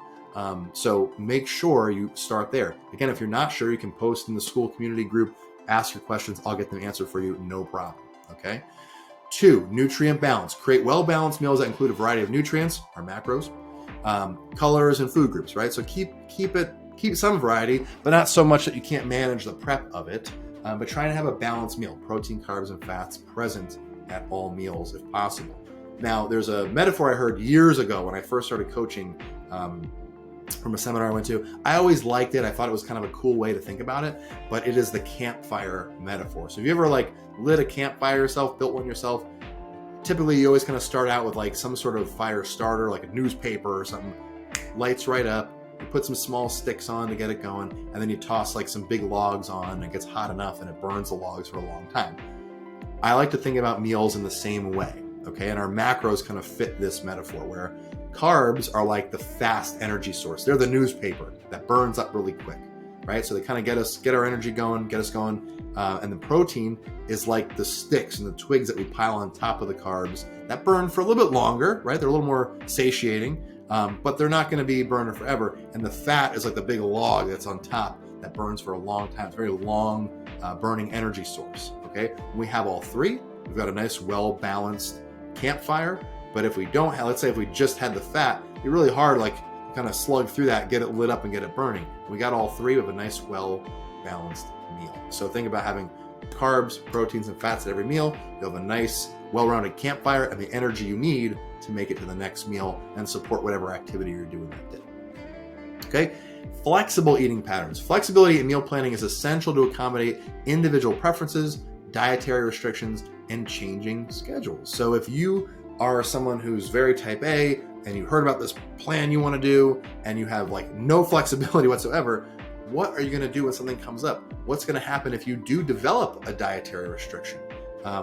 So make sure you start there. Again, if you're not sure, you can post in the school community group, ask your questions. I'll get them answered for you. No problem. Okay. 2, nutrient balance. Create well-balanced meals that include a variety of nutrients, or macros, colors, and food groups, right? So keep some variety, but not so much that you can't manage the prep of it. But trying to have a balanced meal, protein, carbs, and fats present at all meals if possible. Now, there's a metaphor I heard years ago when I first started coaching from a seminar I went to. I always liked it. I thought it was kind of a cool way to think about it, but it is the campfire metaphor. So if you ever lit a campfire yourself, built one yourself, typically you always kind of start out with some sort of fire starter, like a newspaper or something, lights right up, you put some small sticks on to get it going, and then you toss some big logs on, and it gets hot enough and it burns the logs for a long time. I like to think about meals in the same way, okay? And our macros kind of fit this metaphor, where carbs are like the fast energy source. They're the newspaper that burns up really quick, right? So they kind of get our energy going, get us going. And the protein is like the sticks and the twigs that we pile on top of the carbs that burn for a little bit longer, right? They're a little more satiating, but they're not going to be burning forever. And the fat is like the big log that's on top that burns for a long time. It's a very long burning energy source, okay? When we have all 3, we've got a nice, well-balanced campfire. But if we don't have, let's say if we just had the fat, it'd be really hard, kind of slug through that, get it lit up and get it burning. We got all 3 of a nice, well-balanced meal. So think about having carbs, proteins, and fats at every meal. You'll have a nice, well-rounded campfire and the energy you need to make it to the next meal and support whatever activity you're doing that day. Okay? Flexible eating patterns. Flexibility in meal planning is essential to accommodate individual preferences, dietary restrictions, and changing schedules. So if you are someone who's very type A and you heard about this plan you want to do and you have no flexibility whatsoever, what are you going to do when something comes up? What's going to happen if you do develop a dietary restriction?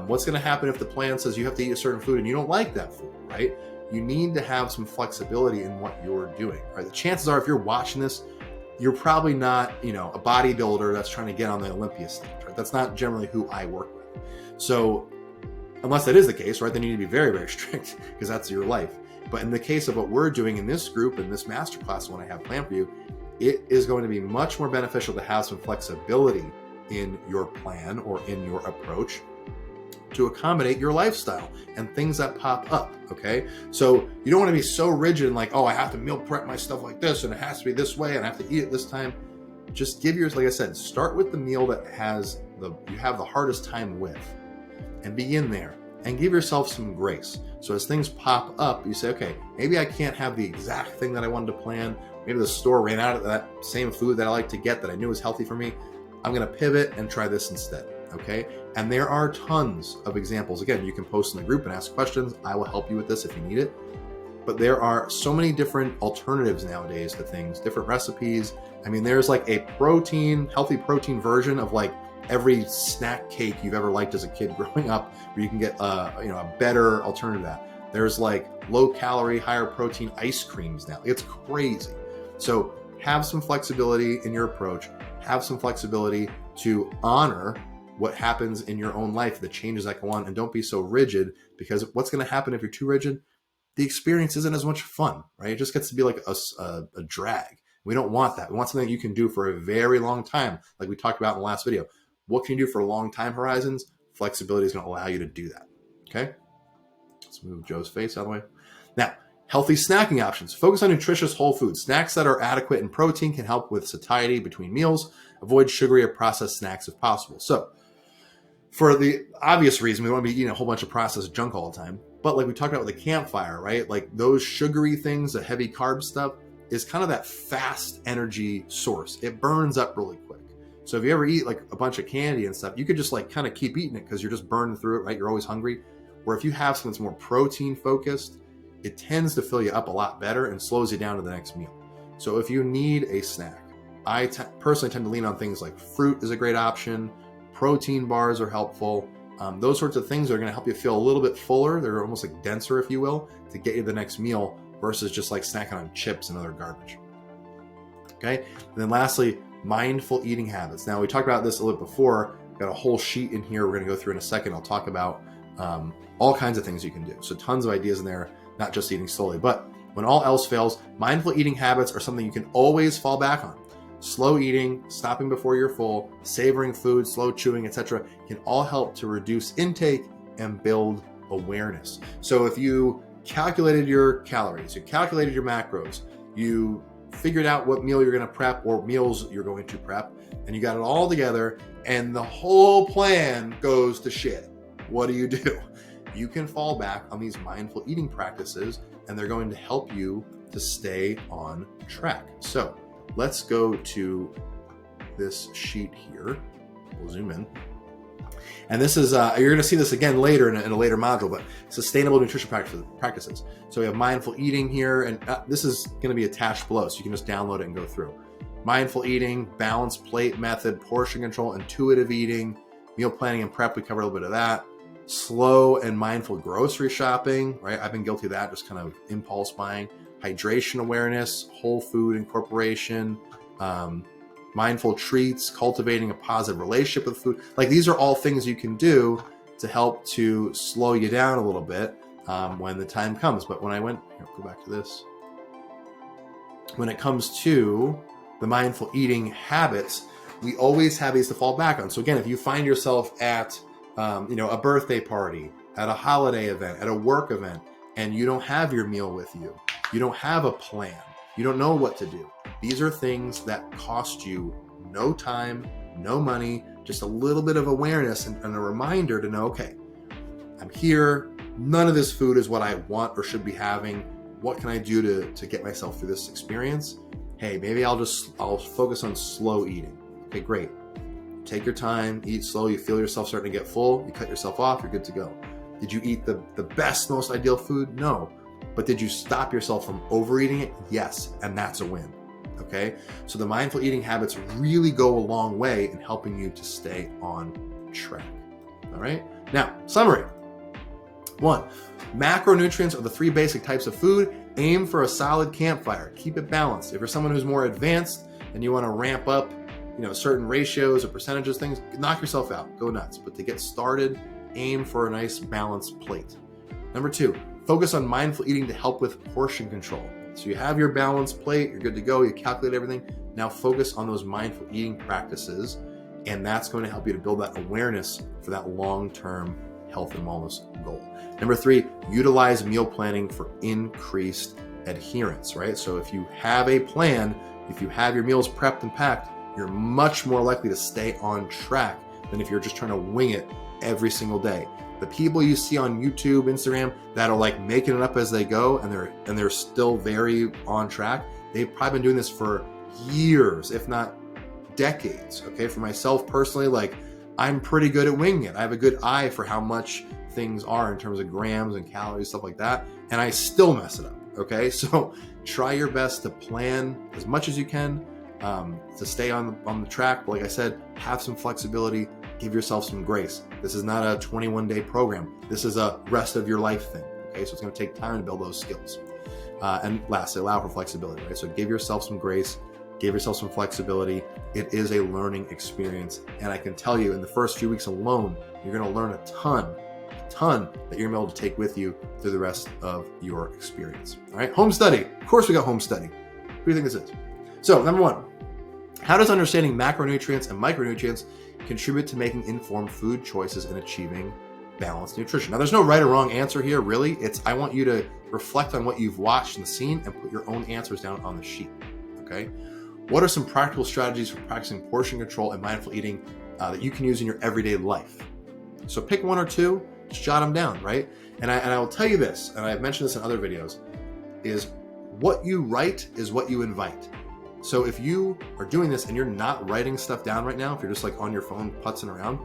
What's going to happen if the plan says you have to eat a certain food and you don't like that food, right? You need to have some flexibility in what you're doing, right? The chances are if you're watching this, you're probably not, a bodybuilder that's trying to get on the Olympia stage, right? That's not generally who I work with. So unless that is the case, right, then you need to be very, very strict because that's your life. But in the case of what we're doing in this group, in this masterclass, when I have planned for you, it is going to be much more beneficial to have some flexibility in your plan or in your approach to accommodate your lifestyle and things that pop up, okay? So you don't want to be so rigid and like, oh, I have to meal prep my stuff like this and it has to be this way and I have to eat it this time. Just give yours, like I said, start with the meal that you have the hardest time with and begin there and give yourself some grace. So as things pop up, you say, okay, maybe I can't have the exact thing that I wanted to plan. Maybe the store ran out of that same food that I like to get that I knew was healthy for me. I'm going to pivot and try this instead, okay? And there are tons of examples. Again, you can post in the group and ask questions. I will help you with this if you need it. But there are so many different alternatives nowadays to things, different recipes. I mean, there's like a healthy protein version of like every snack cake you've ever liked as a kid growing up, where you can get a better alternative to that. There's like low calorie, higher protein ice creams now. It's crazy. So have some flexibility in your approach. Have some flexibility to honor what happens in your own life, the changes that go on, and don't be so rigid, because what's going to happen if you're too rigid? The experience isn't as much fun, right? It just gets to be like a drag. We don't want that. We want something that you can do for a very long time, like we talked about in the last video. What can you do for long time horizons? Flexibility is going to allow you to do that, okay? Let's move Joe's face out of the way. Now, healthy snacking options. Focus on nutritious whole foods. Snacks that are adequate in protein can help with satiety between meals. Avoid sugary or processed snacks if possible. So, for the obvious reason, we want to be eating a whole bunch of processed junk all the time. But like we talked about with the campfire, right? Like those sugary things, the heavy carb stuff, is kind of that fast energy source. It burns up really quick. So if you ever eat like a bunch of candy and stuff, you could just like kind of keep eating it because you're just burning through it, right? You're always hungry. Where if you have something that's more protein focused, it tends to fill you up a lot better and slows you down to the next meal. So if you need a snack, I personally tend to lean on things like fruit is a great option. Protein bars are helpful. Those sorts of things are going to help you feel a little bit fuller. They're almost like denser, if you will, to get you the next meal versus just like snacking on chips and other garbage. Okay. And then lastly, mindful eating habits. Now we talked about this a little bit before. Got a whole sheet in here we're going to go through in a second. I'll talk about all kinds of things you can do. So tons of ideas in there, not just eating slowly. But when all else fails, mindful eating habits are something you can always fall back on. Slow eating, stopping before you're full, savoring food, slow chewing, etc. can all help to reduce intake and build awareness. So if you calculated your calories, you calculated your macros, you figured out what meal you're going to prep or meals you're going to prep, and you got it all together and the whole plan goes to shit, what do? You can fall back on these mindful eating practices and they're going to help you to stay on track. So let's go to this sheet here. We'll zoom in. And this is, you're going to see this again later in a later module, but sustainable nutrition practices. So we have mindful eating here, and this is going to be attached below, so you can just download it and go through. Mindful eating, balanced plate method, portion control, intuitive eating, meal planning and prep. We covered a little bit of that. Slow and mindful grocery shopping, right? I've been guilty of that, just kind of impulse buying. Hydration awareness, whole food incorporation, mindful treats, cultivating a positive relationship with food. Like these are all things you can do to help to slow you down a little bit when the time comes. But when I went, here, go back to this. When it comes to the mindful eating habits, we always have these to fall back on. So again, if you find yourself at a birthday party, at a holiday event, at a work event, and you don't have your meal with you, you don't have a plan, you don't know what to do. These are things that cost you no time, no money, just a little bit of awareness and a reminder to know, okay, I'm here. None of this food is what I want or should be having. What can I do to get myself through this experience? Hey, maybe I'll focus on slow eating. Okay, great. Take your time, eat slow. You feel yourself starting to get full. You cut yourself off. You're good to go. Did you eat the best, most ideal food? No. But did you stop yourself from overeating it? Yes. And that's a win. Okay. So the mindful eating habits really go a long way in helping you to stay on track. All right. Now, summary. 1, macronutrients are the 3 basic types of food. Aim for a solid campfire. Keep it balanced. If you're someone who's more advanced and you want to ramp up, certain ratios or percentages, things, knock yourself out. Go nuts. But to get started, aim for a nice balanced plate. Number 2, focus on mindful eating to help with portion control. So you have your balanced plate, you're good to go, you calculate everything. Now focus on those mindful eating practices, and that's going to help you to build that awareness for that long-term health and wellness goal. Number 3, utilize meal planning for increased adherence, right? So if you have a plan, if you have your meals prepped and packed, you're much more likely to stay on track than if you're just trying to wing it every single day. The people you see on YouTube, Instagram that are like making it up as they go and they're still very on track, they've probably been doing this for years, if not decades. Okay, for myself personally, like I'm pretty good at winging it. I have a good eye for how much things are in terms of grams and calories, stuff like that, and I still mess it up. Okay, so try your best to plan as much as you can to stay on the track. But like I said, have some flexibility, give yourself some grace. This is not a 21-day program. This is a rest of your life thing. Okay, so it's going to take time to build those skills. And lastly, allow for flexibility, right? So give yourself some grace, give yourself some flexibility. It is a learning experience. And I can tell you, in the first few weeks alone, you're going to learn a ton that you're going to be able to take with you through the rest of your experience. All right, home study. Of course, we got home study. What do you think this is? So, number 1, how does understanding macronutrients and micronutrients contribute to making informed food choices and achieving balanced nutrition? Now, there's no right or wrong answer here, really. I want you to reflect on what you've watched and seen and put your own answers down on the sheet, okay? What are some practical strategies for practicing portion control and mindful eating that you can use in your everyday life? So pick 1 or 2, just jot them down, right? And I will tell you this, and I've mentioned this in other videos, is what you write is what you invite. So if you are doing this and you're not writing stuff down right now, if you're just like on your phone putzing around,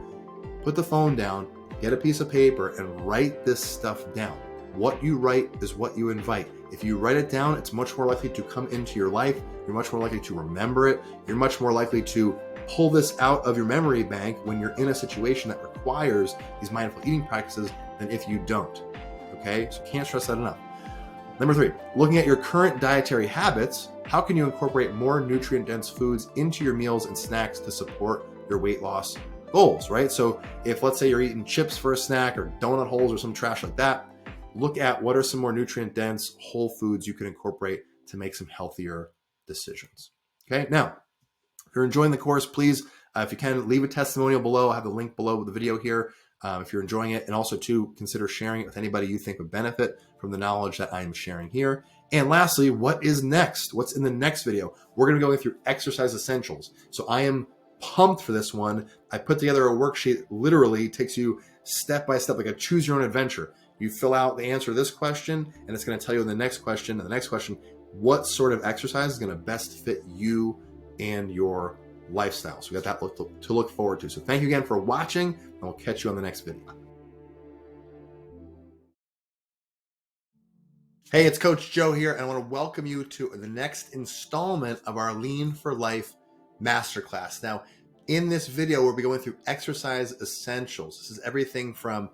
put the phone down, get a piece of paper and write this stuff down. What you write is what you invite. If you write it down, it's much more likely to come into your life. You're much more likely to remember it. You're much more likely to pull this out of your memory bank when you're in a situation that requires these mindful eating practices than if you don't. Okay, so can't stress that enough. Number 3, looking at your current dietary habits, how can you incorporate more nutrient-dense foods into your meals and snacks to support your weight loss goals, right? So if, let's say, you're eating chips for a snack or donut holes or some trash like that, look at what are some more nutrient-dense whole foods you can incorporate to make some healthier decisions. Okay, now, if you're enjoying the course, please, if you can, leave a testimonial below. I have the link below with the video here. If you're enjoying it, and also to consider sharing it with anybody you think would benefit from the knowledge that I am sharing here. And lastly, what is next? What's in the next video? We're going to be going through exercise essentials. So I am pumped for this one. I put together a worksheet, literally takes you step by step, like a choose your own adventure. You fill out the answer to this question, and it's going to tell you in the next question, what sort of exercise is going to best fit you and your lifestyle. So we got that to look forward to. So thank you again for watching, and we'll catch you on the next video. Hey, it's Coach Joe here, and I want to welcome you to the next installment of our Lean for Life Masterclass. Now, in this video, we'll be going through exercise essentials. This is everything from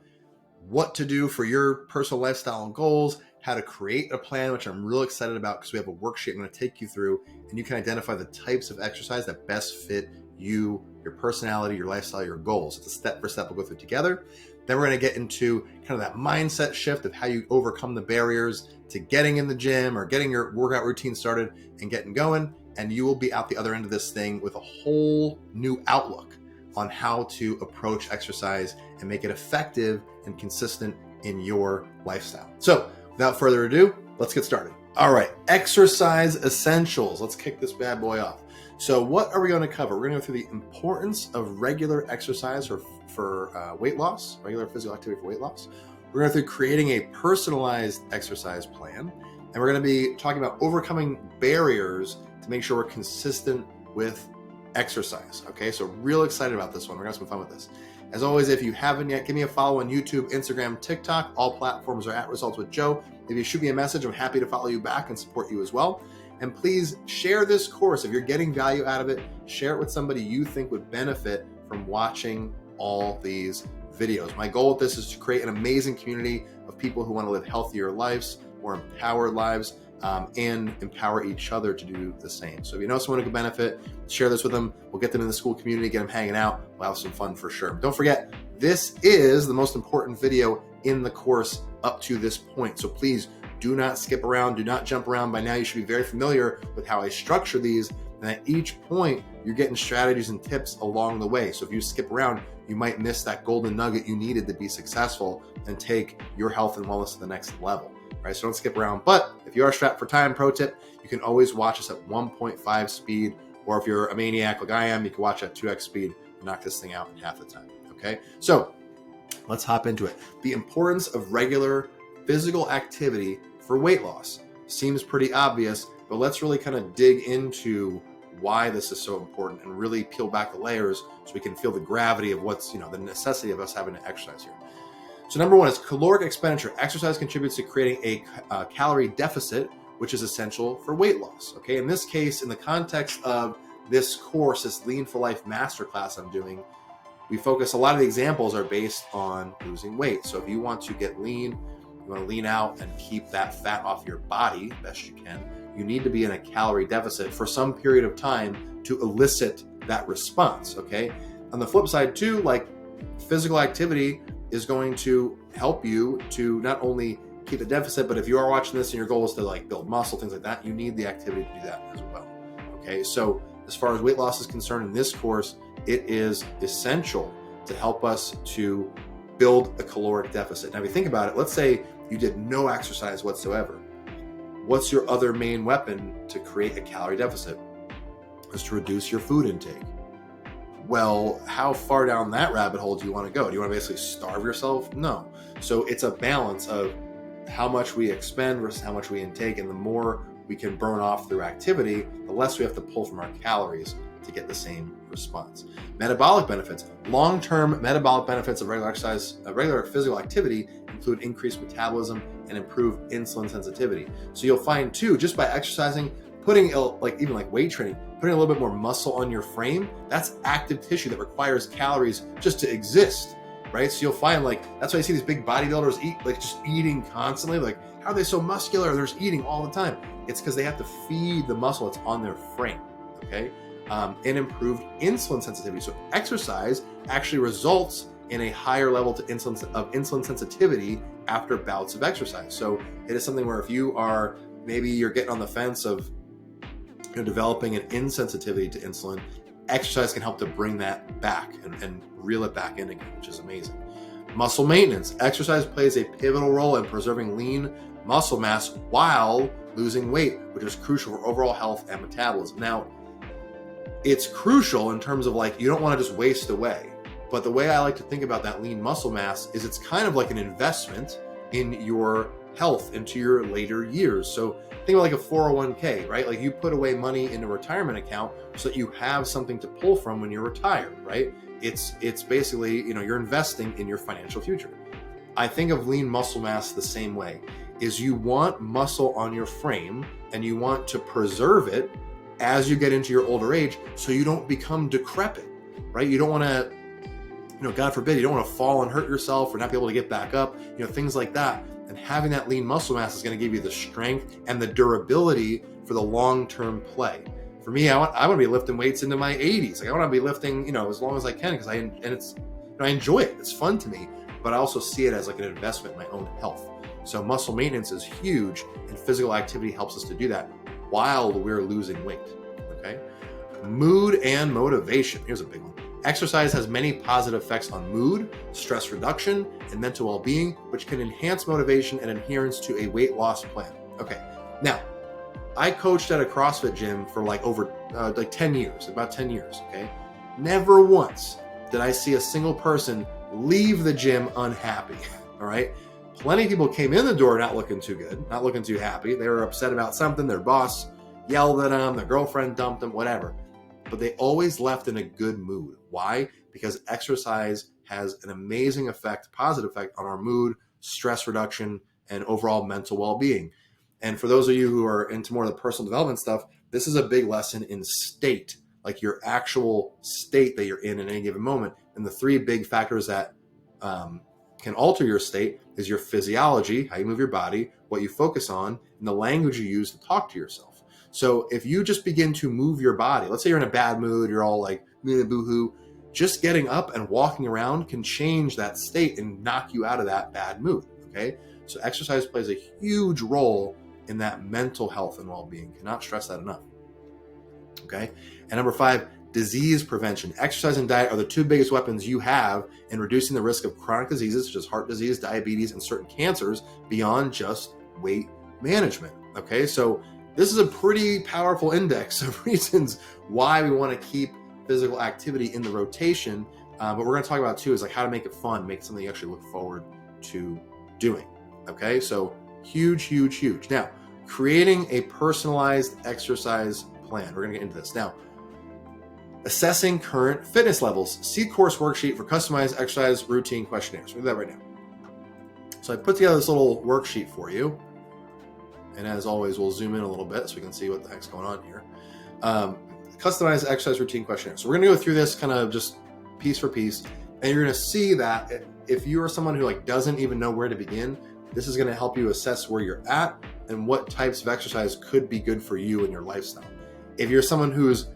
what to do for your personal lifestyle and goals, how to create a plan, which I'm real excited about because we have a worksheet I'm going to take you through, and you can identify the types of exercise that best fit you, your personality, your lifestyle, your goals. It's a step-for-step we'll go through together. Then we're going to get into kind of that mindset shift of how you overcome the barriers to getting in the gym or getting your workout routine started and getting going. And you will be out the other end of this thing with a whole new outlook on how to approach exercise and make it effective and consistent in your lifestyle. So without further ado, let's get started. All right, exercise essentials. Let's kick this bad boy off. So what are we going to cover? We're going to go through the importance of regular exercise for weight loss, regular physical activity for weight loss. We're going to go through creating a personalized exercise plan. And we're going to be talking about overcoming barriers to make sure we're consistent with exercise. Okay, so real excited about this one. We're going to have some fun with this. As always, if you haven't yet, give me a follow on YouTube, Instagram, TikTok. All platforms are at Results with Joe. If you shoot me a message, I'm happy to follow you back and support you as well. And please share this course. If you're getting value out of it, share it with somebody you think would benefit from watching all these videos. My goal with this is to create an amazing community of people who want to live healthier lives, more empowered lives, and empower each other to do the same. So if you know someone who could benefit, share this with them. We'll get them in the school community, get them hanging out. We'll have some fun for sure. Don't forget, this is the most important video in the course up to this point. So please do not skip around, do not jump around. By now you should be very familiar with how I structure these, and at each point you're getting strategies and tips along the way. So if you skip around, you might miss that golden nugget you needed to be successful and take your health and wellness to the next level, right? So don't skip around. But if you are strapped for time, pro tip, you can always watch us at 1.5 speed, or if you're a maniac like I am, you can watch at 2x speed and knock this thing out in half the time, okay? So let's hop into it. The importance of regular physical activity for weight loss seems pretty obvious, but let's really kind of dig into why this is so important and really peel back the layers so we can feel the gravity of what's, the necessity of us having to exercise here. So number one is caloric expenditure. Exercise contributes to creating a calorie deficit, which is essential for weight loss. Okay, in this case, in the context of this course, this Lean for Life Masterclass I'm doing, we focus, a lot of the examples are based on losing weight. So if you want to get lean, you want to lean out and keep that fat off your body best you can, you need to be in a calorie deficit for some period of time to elicit that response, okay? On the flip side too, like physical activity is going to help you to not only keep the deficit, but if you are watching this and your goal is to like build muscle, things like that, you need the activity to do that as well, okay? So as far as weight loss is concerned in this course, it is essential to help us to build a caloric deficit. Now, if you think about it, let's say you did no exercise whatsoever. What's your other main weapon to create a calorie deficit? Is to reduce your food intake. Well, how far down that rabbit hole do you want to go? Do you want to basically starve yourself? No. So it's a balance of how much we expend versus how much we intake, and the more we can burn off through activity, the less we have to pull from our calories to get the same response. Metabolic benefits. Long-term metabolic benefits of regular exercise, regular physical activity include increased metabolism and improved insulin sensitivity. So you'll find too, just by exercising, putting even weight training, putting a little bit more muscle on your frame, that's active tissue that requires calories just to exist, right? So you'll find that's why you see these big bodybuilders eat, just eating constantly. How are they so muscular? They're just eating all the time. It's because they have to feed the muscle that's on their frame, okay? And improved insulin sensitivity. So exercise actually results in a higher level of insulin sensitivity after bouts of exercise. So it is something where if you are, maybe you're getting on the fence of developing an insensitivity to insulin, exercise can help to bring that back and reel it back in again, which is amazing. Muscle maintenance. Exercise plays a pivotal role in preserving lean muscle mass while losing weight, which is crucial for overall health and metabolism. Now, it's crucial in terms of you don't want to just waste away. But the way I like to think about that lean muscle mass is it's kind of like an investment in your health into your later years. So think about a 401k, right? You put away money in a retirement account so that you have something to pull from when you're retired, right? It's basically, you're investing in your financial future. I think of lean muscle mass the same way, is you want muscle on your frame and you want to preserve it as you get into your older age so you don't become decrepit, right? You don't want to, God forbid, you don't want to fall and hurt yourself or not be able to get back up, things like that. And having that lean muscle mass is going to give you the strength and the durability for the long-term play. For me, I want to be lifting weights into my 80s. I want to be lifting, as long as I can, because I enjoy it. It's fun to me, but I also see it as an investment in my own health. So muscle maintenance is huge, and physical activity helps us to do that while we're losing weight. Okay. Mood and motivation. Here's a big one. Exercise has many positive effects on mood, stress reduction, and mental well-being, which can enhance motivation and adherence to a weight loss plan. Okay, now, I coached at a CrossFit gym for over 10 years, about 10 years, okay? Never once did I see a single person leave the gym unhappy, all right? Plenty of people came in the door not looking too good, not looking too happy. They were upset about something, their boss yelled at them, their girlfriend dumped them, whatever. But they always left in a good mood. Why? Because exercise has an amazing effect, positive effect on our mood, stress reduction, and overall mental well-being. And for those of you who are into more of the personal development stuff, this is a big lesson in state, your actual state that you're in any given moment. And the three big factors that can alter your state is your physiology, how you move your body, what you focus on, and the language you use to talk to yourself. So if you just begin to move your body, let's say you're in a bad mood, you're all boo-hoo, just getting up and walking around can change that state and knock you out of that bad mood, okay? So exercise plays a huge role in that mental health and well-being. Cannot stress that enough. Okay. And number 5, disease prevention. Exercise and diet are the 2 biggest weapons you have in reducing the risk of chronic diseases such as heart disease, diabetes, and certain cancers beyond just weight management. Okay. So this is a pretty powerful index of reasons why we want to keep physical activity in the rotation. But we're going to talk about too is like how to make it fun, make it something you actually look forward to doing. Okay. So huge, huge, huge. Now, creating a personalized exercise plan. We're going to get into this. Now, assessing current fitness levels. See course worksheet for customized exercise routine questionnaires. We'll do that right now. So I put together this little worksheet for you. And as always, we'll zoom in a little bit so we can see what the heck's going on here. Customized exercise routine questionnaire. So we're going to go through this kind of just piece for piece. And you're going to see that if you are someone who like doesn't even know where to begin, this is going to help you assess where you're at and what types of exercise could be good for you and your lifestyle. If you're someone who's,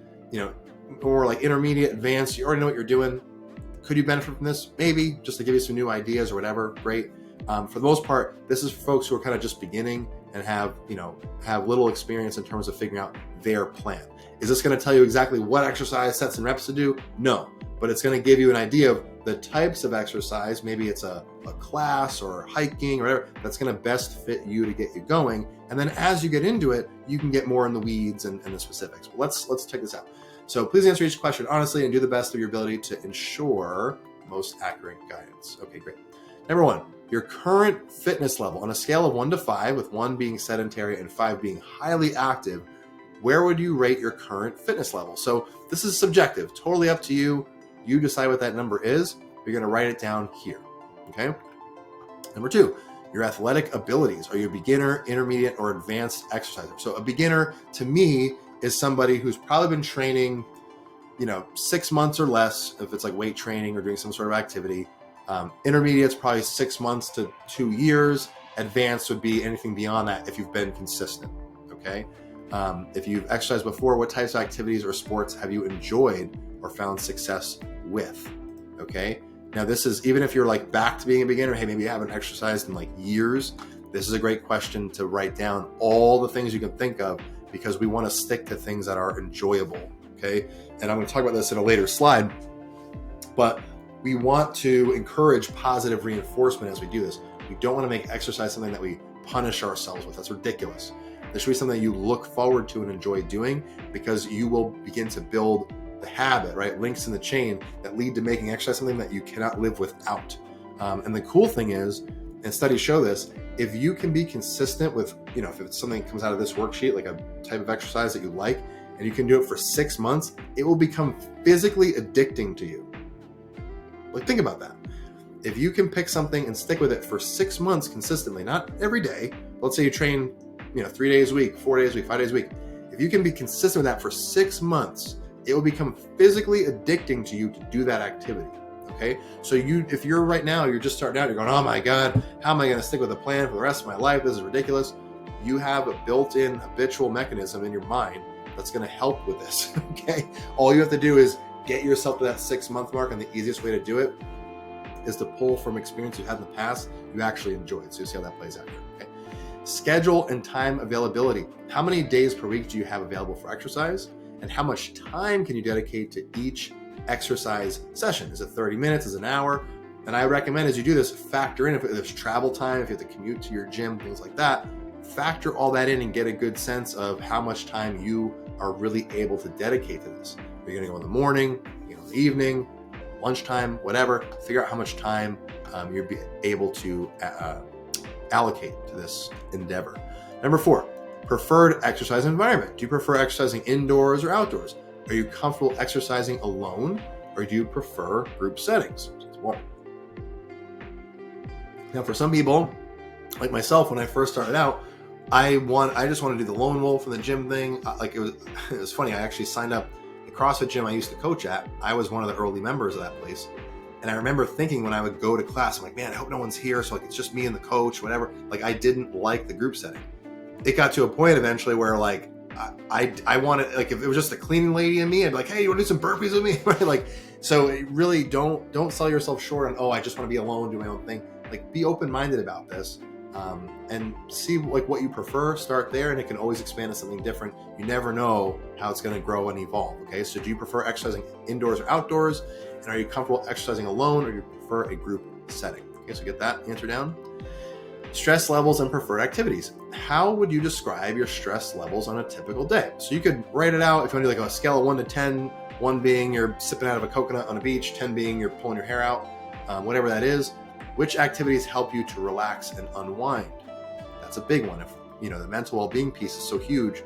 more like intermediate, advanced, you already know what you're doing, could you benefit from this? Maybe, just to give you some new ideas or whatever, great. For the most part, this is for folks who are kind of just beginning and have little experience in terms of figuring out their plan. Is this going to tell you exactly what exercise sets and reps to do? No, but it's going to give you an idea of the types of exercise. Maybe it's a class or hiking or whatever that's going to best fit you to get you going. And then as you get into it, you can get more in the weeds and the specifics. But let's check this out. So please answer each question honestly and do the best of your ability to ensure most accurate guidance. Okay, great. Number 1, your current fitness level on a scale of 1 to 5, with 1 being sedentary and 5 being highly active. Where would you rate your current fitness level? So this is subjective, totally up to you. You decide what that number is. You're going to write it down here. Okay. Number 2, your athletic abilities. Are you a beginner, intermediate, or advanced exerciser? So a beginner to me is somebody who's probably been training, 6 months or less, if it's like weight training or doing some sort of activity. Intermediate's probably 6 months to 2 years. Advanced would be anything beyond that if you've been consistent. Okay. If you've exercised before, what types of activities or sports have you enjoyed or found success with? Okay. Now this is, even if you're like back to being a beginner, hey, maybe you haven't exercised in like years. This is a great question to write down all the things you can think of, because we want to stick to things that are enjoyable. Okay. And I'm going to talk about this in a later slide, but we want to encourage positive reinforcement as we do this. We don't want to make exercise something that we punish ourselves with. That's ridiculous. This should be something that you look forward to and enjoy doing, because you will begin to build the habit, right? Links in the chain that lead to making exercise something that you cannot live without. And the cool thing is, and studies show this, if you can be consistent with, if it's something that comes out of this worksheet, like a type of exercise that you like, and you can do it for 6 months, it will become physically addicting to you. Like, think about that. If you can pick something and stick with it for 6 months consistently, not every day, let's say you train, 3 days a week, 4 days a week, 5 days a week. If you can be consistent with that for 6 months, it will become physically addicting to you to do that activity. Okay. So if you're right now, you're just starting out, you're going, oh my God, how am I going to stick with a plan for the rest of my life? This is ridiculous. You have a built-in habitual mechanism in your mind that's going to help with this. Okay. All you have to do is get yourself to that 6 month mark. And the easiest way to do it is to pull from experience you've had in the past you actually enjoyed. So you see how that plays out here. Okay. Schedule and time availability. How many days per week do you have available for exercise? And how much time can you dedicate to each exercise session? Is it 30 minutes? Is it an hour? And I recommend, as you do this, factor in if there's travel time, if you have to commute to your gym, things like that, factor all that in and get a good sense of how much time you are really able to dedicate to this. Are you going to go in the morning, in the evening, lunchtime, whatever? Figure out how much time you'll be able to allocate to this endeavor. Number 4, preferred exercise environment. Do you prefer exercising indoors or outdoors? Are you comfortable exercising alone, or do you prefer group settings? That's 1. Now, for some people, like myself, when I first started out, I just want to do the lone wolf and the gym thing. It was funny. I actually signed up the CrossFit gym I used to coach at. I was one of the early members of that place. And I remember thinking when I would go to class, I'm like, man, I hope no one's here. So it's just me and the coach, whatever. I didn't like the group setting. It got to a point eventually where I wanted, if it was just a cleaning lady and me, I'd be like, hey, you want to do some burpees with me? Right? So it really don't sell yourself short on, I just want to be alone, do my own thing. Be open-minded about this. and see like what you prefer. Start there, and it can always expand to something different. You never know how it's going to grow and evolve. Okay, so do you prefer exercising indoors or outdoors? And are you comfortable exercising alone, or do you prefer a group setting? Okay, so get that answer down. Stress levels and preferred activities. How would you describe your stress levels on a typical day? So you could write it out if you want to do like a scale of 1 to 10, 1 being you're sipping out of a coconut on a beach, 10 being you're pulling your hair out, whatever that is. Which activities help you to relax and unwind? That's a big one. If the mental well-being piece is so huge,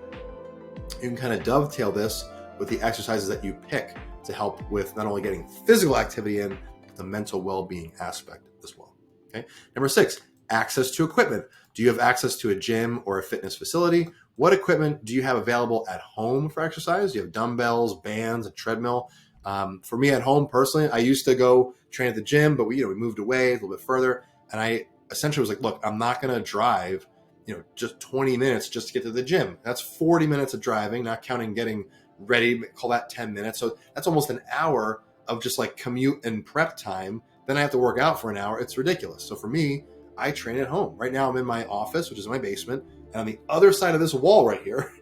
you can kind of dovetail this with the exercises that you pick to help with not only getting physical activity in, but the mental well-being aspect as well. Okay. Number 6, access to equipment. Do you have access to a gym or a fitness facility? What equipment do you have available at home for exercise? Do you have dumbbells, bands, a treadmill? For me at home personally, I used to go train at the gym, but we moved away a little bit further. And I essentially was like, look, I'm not going to drive, just 20 minutes just to get to the gym. That's 40 minutes of driving, not counting getting ready, call that 10 minutes. So that's almost an hour of just like commute and prep time. Then I have to work out for an hour. It's ridiculous. So for me, I train at home. Right now I'm in my office, which is my basement. And on the other side of this wall right here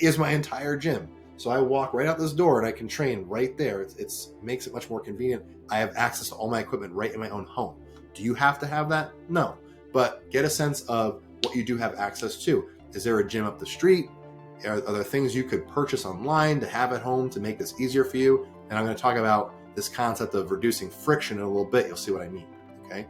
is my entire gym. So I walk right out this door and I can train right there. It makes it much more convenient. I have access to all my equipment right in my own home. Do you have to have that? No. But get a sense of what you do have access to. Is there a gym up the street? Are there things you could purchase online to have at home to make this easier for you? And I'm going to talk about this concept of reducing friction in a little bit. You'll see what I mean. Okay.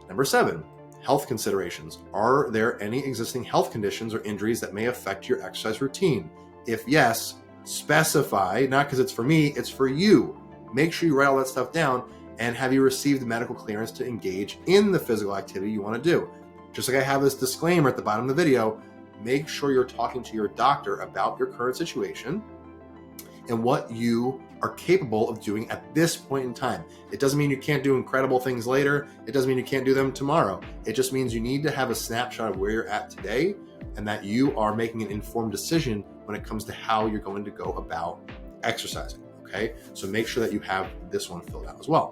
Number 7, health considerations. Are there any existing health conditions or injuries that may affect your exercise routine? If yes, specify, not because it's for me, it's for you. Make sure you write all that stuff down. And have you received medical clearance to engage in the physical activity you want to do? Just like I have this disclaimer at the bottom of the video, make sure you're talking to your doctor about your current situation and what you are capable of doing at this point in time. It doesn't mean you can't do incredible things later. It doesn't mean you can't do them tomorrow. It just means you need to have a snapshot of where you're at today and that you are making an informed decision when it comes to how you're going to go about exercising. Okay, so make sure that you have this one filled out as well.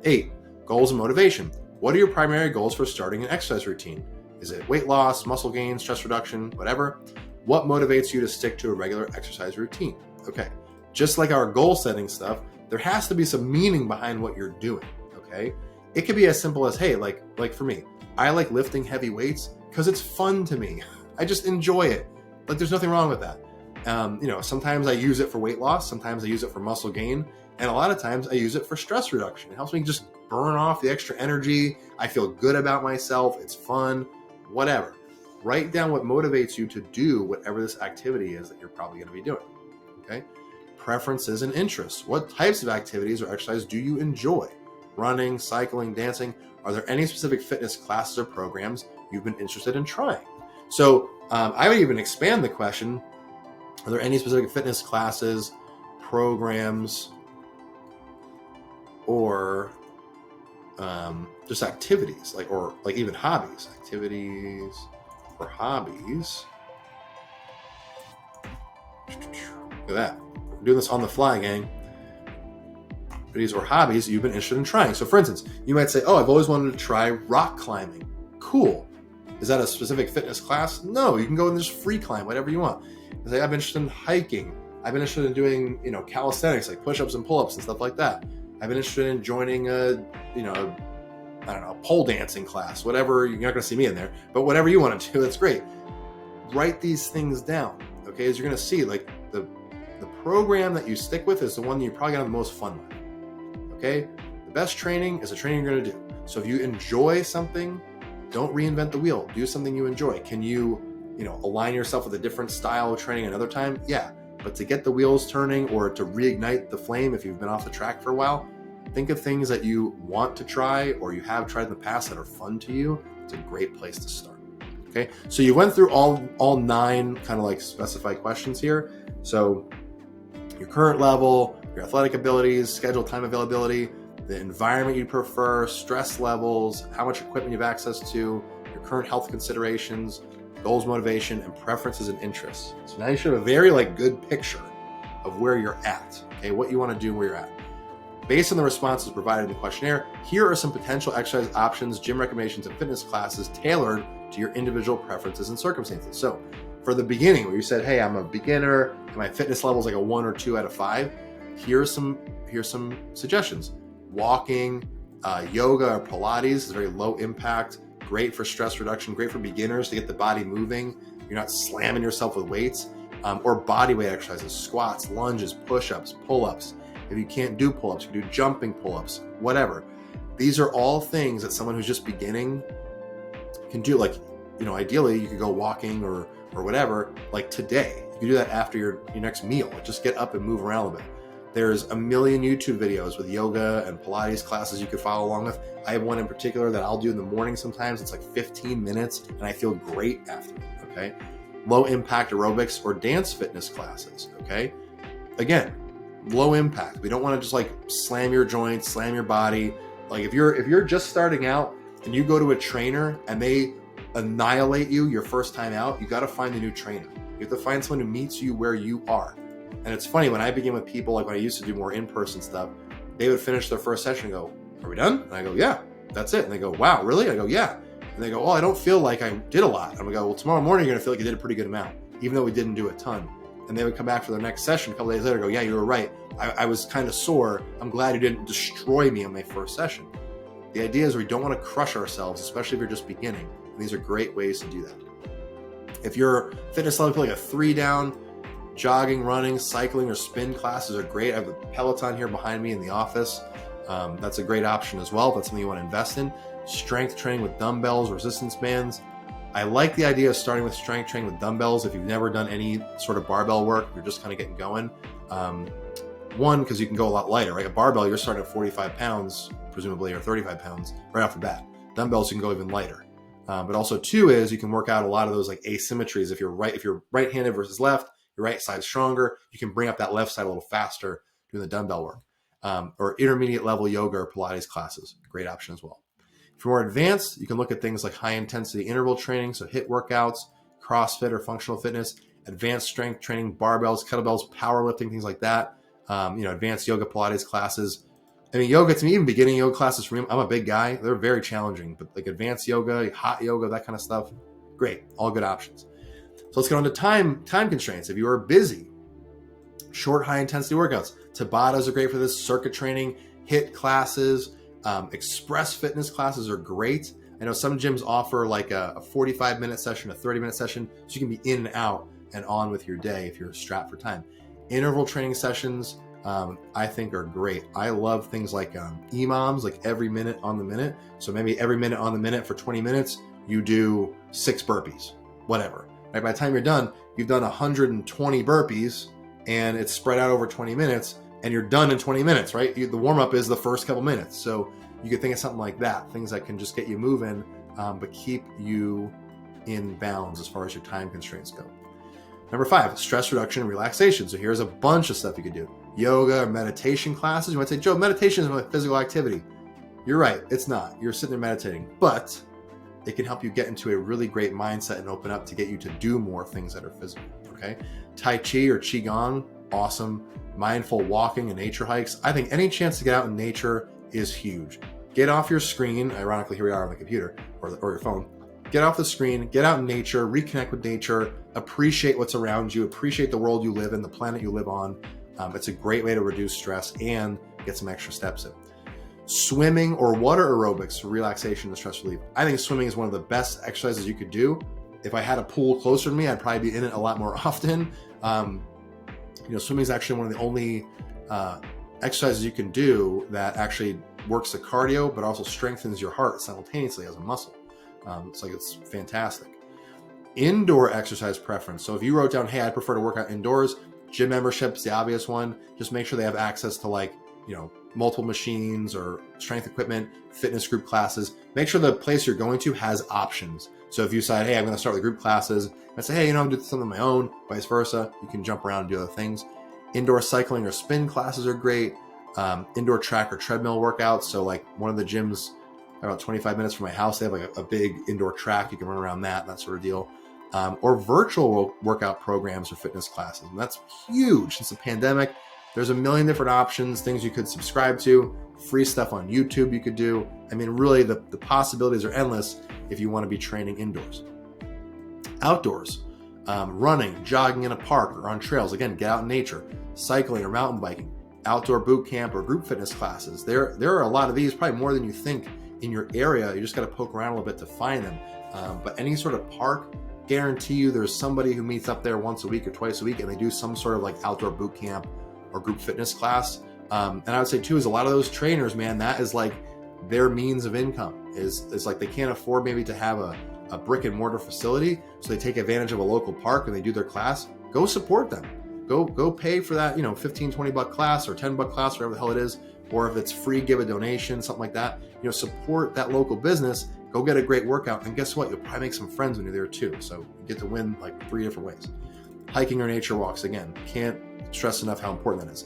8, goals and motivation. What are your primary goals for starting an exercise routine? Is it weight loss, muscle gain, stress reduction, whatever? What motivates you to stick to a regular exercise routine? Okay, just like our goal setting stuff, there has to be some meaning behind what you're doing. Okay, it could be as simple as, hey, like for me, I like lifting heavy weights because it's fun to me. I just enjoy it. Like there's nothing wrong with that. Sometimes I use it for weight loss, sometimes I use it for muscle gain, and a lot of times I use it for stress reduction. It helps me just burn off the extra energy. I feel good about myself. It's fun, whatever. Write down what motivates you to do whatever this activity is that you're probably going to be doing. Okay. Preferences and interests. What types of activities or exercise do you enjoy? Running, cycling, dancing. Are there any specific fitness classes or programs you've been interested in trying? So I would even expand the question. Are there any specific fitness classes, programs, or just activities, or even hobbies? Activities or hobbies. Look at that. We're doing this on the fly, gang. Activities or hobbies you've been interested in trying. So for instance, you might say, oh, I've always wanted to try rock climbing. Cool. Is that a specific fitness class? No, you can go and just free climb, whatever you want. I've been interested in hiking. I've been interested in doing, calisthenics, like push-ups and pull-ups and stuff like that. I've been interested in joining a pole dancing class, whatever. You're not going to see me in there, but whatever you want to do, that's great. Write these things down, okay? As you're going to see, like the program that you stick with is the one that you're probably going to have the most fun with, okay? The best training is the training you're going to do. So if you enjoy something, don't reinvent the wheel. Do something you enjoy. Can you align yourself with a different style of training another time? Yeah. But to get the wheels turning or to reignite the flame if you've been off the track for a while, think of things that you want to try or you have tried in the past that are fun to you. It's a great place to start. Okay. So you went through all 9 kind of like specified questions here. So your current level, your athletic abilities, schedule time availability, the environment you prefer, stress levels, how much equipment you have access to, your current health considerations, goals, motivation, and preferences and interests. So now you should have a very good picture of where you're at, okay, what you want to do and where you're at. Based on the responses provided in the questionnaire, here are some potential exercise options, gym recommendations, and fitness classes tailored to your individual preferences and circumstances. So for the beginning, where you said, hey, I'm a beginner and my fitness level is like a 1 or 2 out of 5, here's some suggestions. Walking, yoga or Pilates is very low impact, great for stress reduction, great for beginners to get the body moving. You're not slamming yourself with weights. Or body weight exercises, squats, lunges, push-ups, pull-ups. If you can't do pull-ups, you can do jumping pull-ups, whatever. These are all things that someone who's just beginning can do. Like, ideally you could go walking or whatever, like today. You can do that after your next meal. Just get up and move around a little bit. There's a million YouTube videos with yoga and Pilates classes you could follow along with. I have one in particular that I'll do in the morning sometimes. It's like 15 minutes and I feel great after it, okay? Low impact aerobics or dance fitness classes, okay? Again, low impact. We don't want to just like slam your joints, slam your body. Like if you're just starting out and you go to a trainer and they annihilate you your first time out, you got to find a new trainer. You have to find someone who meets you where you are. And it's funny, when I begin with people, like when I used to do more in-person stuff, they would finish their first session and go, are we done? And I go, yeah, that's it. And they go, wow, really? I go, yeah. And they go, oh, I don't feel like I did a lot. I'm going to go, well, tomorrow morning you're going to feel like you did a pretty good amount, even though we didn't do a ton. And they would come back for their next session a couple days later and go, yeah, you were right. I was kind of sore. I'm glad you didn't destroy me on my first session. The idea is we don't want to crush ourselves, especially if you're just beginning. And these are great ways to do that. If your fitness level is like a 3 down, jogging, running, cycling, or spin classes are great. I have a Peloton here behind me in the office. That's a great option as well if that's something you want to invest in. Strength training with dumbbells, resistance bands. I like the idea of starting with strength training with dumbbells if you've never done any sort of barbell work, you're just kind of getting going. One, because you can go a lot lighter, right? A barbell, you're starting at 45 pounds, presumably, or 35 pounds right off the bat. Dumbbells, you can go even lighter. But also 2 is you can work out a lot of those like asymmetries. If you're right-handed versus left, your right side is stronger, you can bring up that left side a little faster doing the dumbbell work. Or intermediate level yoga or Pilates classes, great option as well. If you're more advanced, you can look at things like high intensity interval training, so HIIT workouts, CrossFit or functional fitness, advanced strength training, barbells, kettlebells, powerlifting, things like that. Advanced yoga, Pilates classes. I mean, yoga, to me, even beginning yoga classes for me, I'm a big guy. They're very challenging, but like advanced yoga, hot yoga, that kind of stuff, great, all good options. So let's get on to time constraints. If you are busy, short, high intensity workouts. Tabatas are great for this. Circuit training, HIIT classes, express fitness classes are great. I know some gyms offer like a 45-minute session, a 30-minute session, so you can be in and out and on with your day if you're strapped for time. Interval training sessions, I think are great. I love things like EMOMs, like every minute on the minute. So maybe every minute on the minute for 20 minutes, you do 6 burpees, whatever. Right? By the time you're done, you've done 120 burpees and it's spread out over 20 minutes and you're done in 20 minutes, right? The warm-up is the first couple minutes. So you could think of something like that, things that can just get you moving, but keep you in bounds as far as your time constraints go. Number 5, stress reduction and relaxation. So here's a bunch of stuff you could do. Yoga or meditation classes. You might say, Joe, meditation is my physical activity. You're right, it's not. You're sitting there meditating, but it can help you get into a really great mindset and open up to get you to do more things that are physical, okay? Tai Chi or Qigong, awesome. Mindful walking and nature hikes. I think any chance to get out in nature is huge. Get off your screen. Ironically, here we are on the computer or your phone. Get off the screen, get out in nature, reconnect with nature, appreciate what's around you, appreciate the world you live in, the planet you live on. It's a great way to reduce stress and get some extra steps in. Swimming or water aerobics for relaxation and stress relief. I think swimming is one of the best exercises you could do. If I had a pool closer to me, I'd probably be in it a lot more often. Swimming is actually one of the only exercises you can do that actually works the cardio, but also strengthens your heart simultaneously as a muscle. It's fantastic. Indoor exercise preference. So if you wrote down, hey, I prefer to work out indoors, gym membership's the obvious one. Just make sure they have access to multiple machines or strength equipment, fitness group classes. Make sure the place you're going to has options. So if you decide, hey, I'm going to start with group classes, and say, hey, I'm doing something on my own, vice versa, you can jump around and do other things. Indoor cycling or spin classes are great. Indoor track or treadmill workouts. So like one of the gyms about 25 minutes from my house, they have like a big indoor track. You can run around that sort of deal. Or virtual workout programs or fitness classes. And that's huge. Since the pandemic, there's a million different options, things you could subscribe to, free stuff on YouTube you could do. I mean, really, the possibilities are endless if you want to be training indoors. Outdoors, running, jogging in a park or on trails. Again, get out in nature. Cycling or mountain biking, outdoor boot camp or group fitness classes. There are a lot of these, probably more than you think in your area. You just got to poke around a little bit to find them. But any sort of park, guarantee you there's somebody who meets up there once a week or twice a week and they do some sort of like outdoor boot camp or group fitness class. And I would say too, is a lot of those trainers, man, that is like their means of income is like they can't afford maybe to have a brick and mortar facility. So they take advantage of a local park and they do their class. Go support them. Go pay for that, $15-20 class or $10 class, whatever the hell it is. Or if it's free, give a donation, something like that. Support that local business. Go get a great workout. And guess what? You'll probably make some friends when you're there too. So you get to win like 3 different ways. Hiking or nature walks, again, can't stress enough how important that is.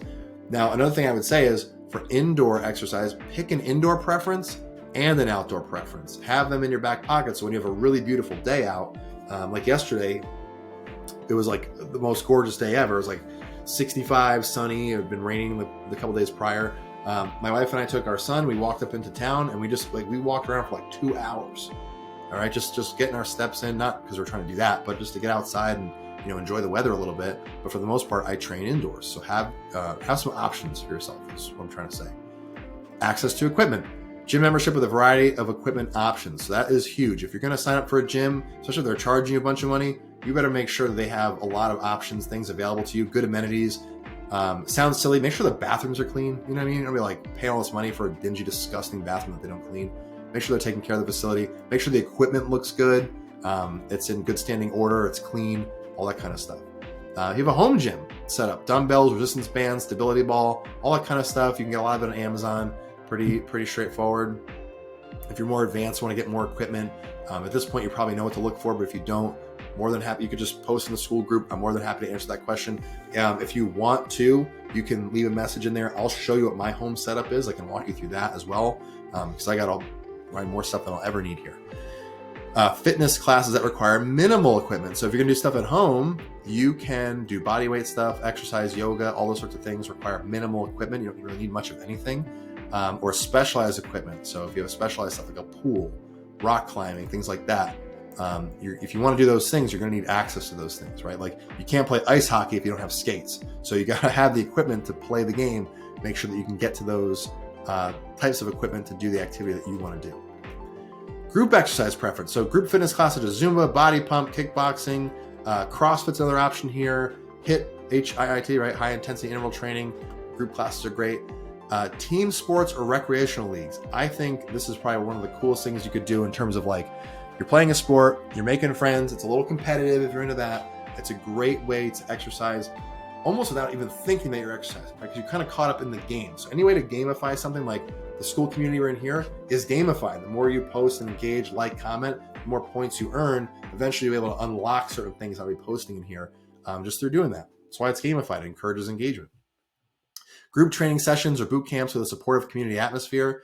Now, another thing I would say is for indoor exercise, pick an indoor preference and an outdoor preference. Have them in your back pocket. So when you have a really beautiful day out, like yesterday, it was like the most gorgeous day ever. It was like 65, sunny. It had been raining the couple days prior. My wife and I took our son. We walked up into town and we walked around for like 2 hours. All right, just getting our steps in, not because we're trying to do that, but just to get outside and enjoy the weather a little bit. But for the most part, I train indoors. So have some options for yourself. Is what I'm trying to say. Access to equipment. Gym membership with a variety of equipment options. So that is huge. If you're going to sign up for a gym, especially if they're charging you a bunch of money, you better make sure that they have a lot of options, things available to you, good amenities. Sounds silly. Make sure the bathrooms are clean. You know what I mean? You're going to be like paying all this money for a dingy, disgusting bathroom that they don't clean. Make sure they're taking care of the facility. Make sure the equipment looks good. It's in good standing order. It's clean, all that kind of stuff. You have a home gym set up, dumbbells, resistance bands, stability ball, all that kind of stuff. You can get a lot of it on Amazon. Pretty straightforward. If you're more advanced, want to get more equipment, at this point you probably know what to look for, but if you don't, more than happy, you could just post in the school group. I'm more than happy to answer that question. If you want to, you can leave a message in there. I'll show you what my home setup is. I can walk you through that as well, because I got more stuff than I'll ever need here. Fitness classes that require minimal equipment. So if you're gonna do stuff at home, you can do body weight stuff, exercise, yoga, all those sorts of things require minimal equipment. You don't really need much of anything. Or specialized equipment. So if you have specialized stuff like a pool, rock climbing, things like that, if you want to do those things, you're going to need access to those things, right? Like you can't play ice hockey if you don't have skates. So you got to have the equipment to play the game. Make sure that you can get to those types of equipment to do the activity that you want to do. Group exercise preference. So group fitness classes such as Zumba, body pump, kickboxing, CrossFit's another option here. HIIT, right? High intensity interval training. Group classes are great. Team sports or recreational leagues. I think this is probably one of the coolest things you could do in terms of like you're playing a sport, you're making friends. It's a little competitive if you're into that. It's a great way to exercise almost without even thinking that you're exercising, right? Because you're kind of caught up in the game. So any way to gamify something like the school community we're in here is gamified. The more you post and engage, like, comment, the more points you earn. Eventually you'll be able to unlock certain things I'll be posting in here just through doing that. That's why it's gamified. It encourages engagement. Group training sessions or boot camps with a supportive community atmosphere,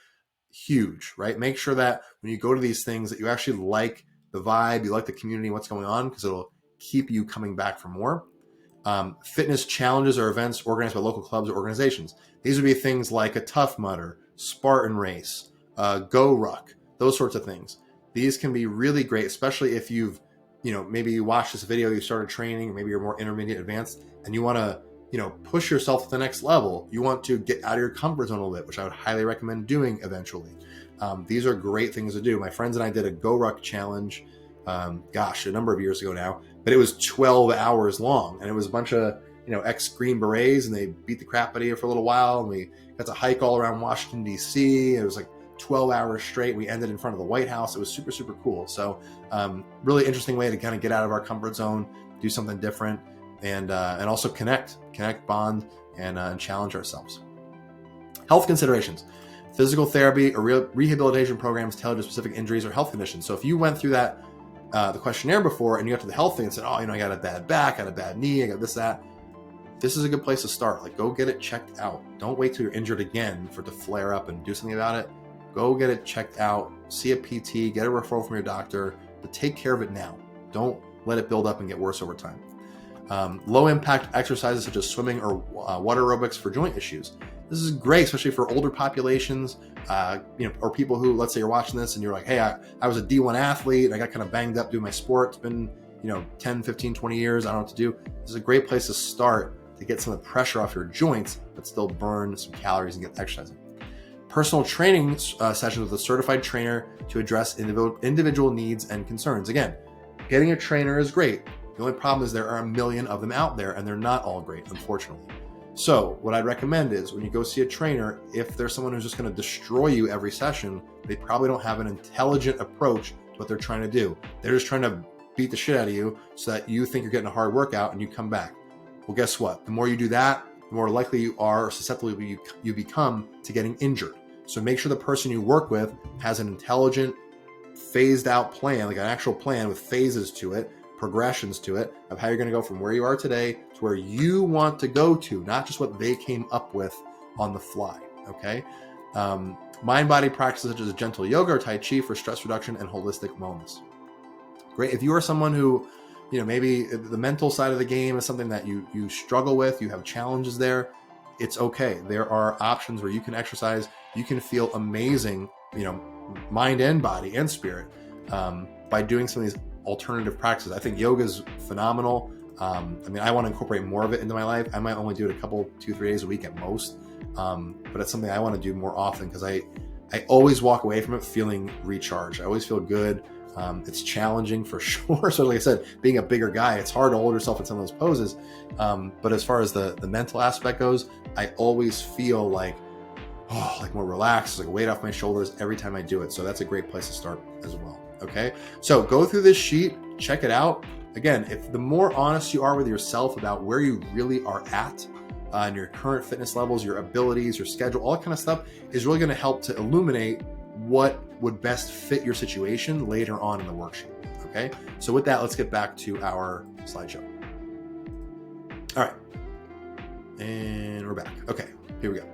huge, right? Make sure that when you go to these things that you actually like the vibe, you like the community, what's going on, because it'll keep you coming back for more. Fitness challenges or events organized by local clubs or organizations. These would be things like a Tough Mudder, Spartan Race, Go Ruck, those sorts of things. These can be really great, especially if you've, maybe you watched this video, you started training, or maybe you're more intermediate advanced, and you want to push yourself to the next level. You want to get out of your comfort zone a little bit, which I would highly recommend doing eventually. These are great things to do. My friends and I did a Go Ruck challenge, a number of years ago now, but it was 12 hours long. And it was a bunch of, ex-Green Berets, and they beat the crap out of you for a little while. And we got to hike all around Washington, D.C. It was like 12 hours straight. We ended in front of the White House. It was super, super cool. So really interesting way to kind of get out of our comfort zone, do something different, and also connect, bond, and challenge ourselves. Health considerations. Physical therapy or rehabilitation programs tailored to specific injuries or health conditions. So if you went through that, the questionnaire before, and you got to the health thing and said, I got a bad back, I got a bad knee, I got that. This is a good place to start. Like, go get it checked out. Don't wait till you're injured again for it to flare up and do something about it. Go get it checked out, see a PT, get a referral from your doctor, but take care of it now. Don't let it build up and get worse over time. Low impact exercises such as swimming or water aerobics for joint issues. This is great, especially for older populations, or people who, let's say you're watching this and you're like, hey, I was a D1 athlete and I got kind of banged up doing my sport. It's been, 10, 15, 20 years. I don't know what to do. This is a great place to start to get some of the pressure off your joints, but still burn some calories and get exercising. Personal training sessions with a certified trainer to address individual needs and concerns. Again, getting a trainer is great. The only problem is there are a million of them out there and they're not all great, unfortunately. So what I'd recommend is when you go see a trainer, if there's someone who's just going to destroy you every session, they probably don't have an intelligent approach to what they're trying to do. They're just trying to beat the shit out of you so that you think you're getting a hard workout and you come back. Well, guess what? The more you do that, the more likely you are or susceptible you become to getting injured. So make sure the person you work with has an intelligent, phased out plan, like an actual plan with phases to it, progressions to it, of how you're going to go from where you are today to where you want to go to, not just what they came up with on the fly. Okay. Mind-body practices such as gentle yoga or Tai Chi for stress reduction and holistic wellness. Great. If you are someone who, maybe the mental side of the game is something that you struggle with, you have challenges there, it's okay. There are options where you can exercise, you can feel amazing, mind and body and spirit, by doing some of these alternative practices. I think yoga is phenomenal. I want to incorporate more of it into my life. I might only do it 2-3 days a week at most. But it's something I want to do more often because I always walk away from it feeling recharged. I always feel good. It's challenging for sure. So like I said, being a bigger guy, it's hard to hold yourself in some of those poses. But as far as the mental aspect goes, I always feel like more relaxed, like a weight off my shoulders every time I do it. So that's a great place to start as well. Okay. So go through this sheet, check it out. Again, if the more honest you are with yourself about where you really are at, and your current fitness levels, your abilities, your schedule, all that kind of stuff is really going to help to illuminate what would best fit your situation later on in the worksheet. Okay. So with that, let's get back to our slideshow. All right. And we're back. Okay. Here we go.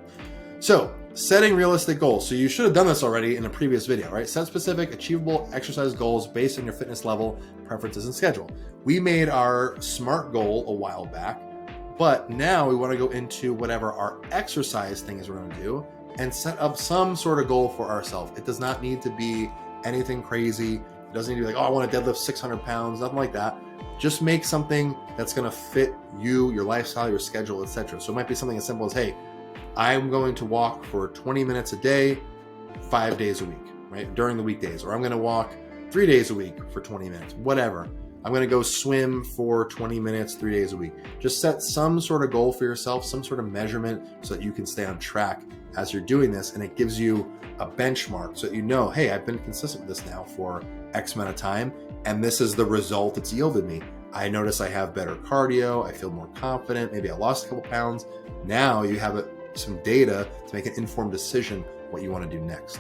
So setting realistic goals. So you should have done this already in a previous video, right? Set specific, achievable exercise goals based on your fitness level, preferences, and schedule. We made our SMART goal a while back, but now we want to go into whatever our exercise thing is we're going to do and set up some sort of goal for ourselves. It does not need to be anything crazy. It doesn't need to be like, I want to deadlift 600 pounds, nothing like that. Just make something that's going to fit you, your lifestyle, your schedule, etc. So it might be something as simple as, hey, I'm going to walk for 20 minutes a day, 5 days a week, right? During the weekdays, or I'm going to walk 3 days a week for 20 minutes, whatever. I'm going to go swim for 20 minutes, 3 days a week. Just set some sort of goal for yourself, some sort of measurement so that you can stay on track as you're doing this. And it gives you a benchmark so that you know, hey, I've been consistent with this now for X amount of time. And this is the result it's yielded me. I notice I have better cardio. I feel more confident. Maybe I lost a couple pounds. Now you have some data to make an informed decision what you want to do next.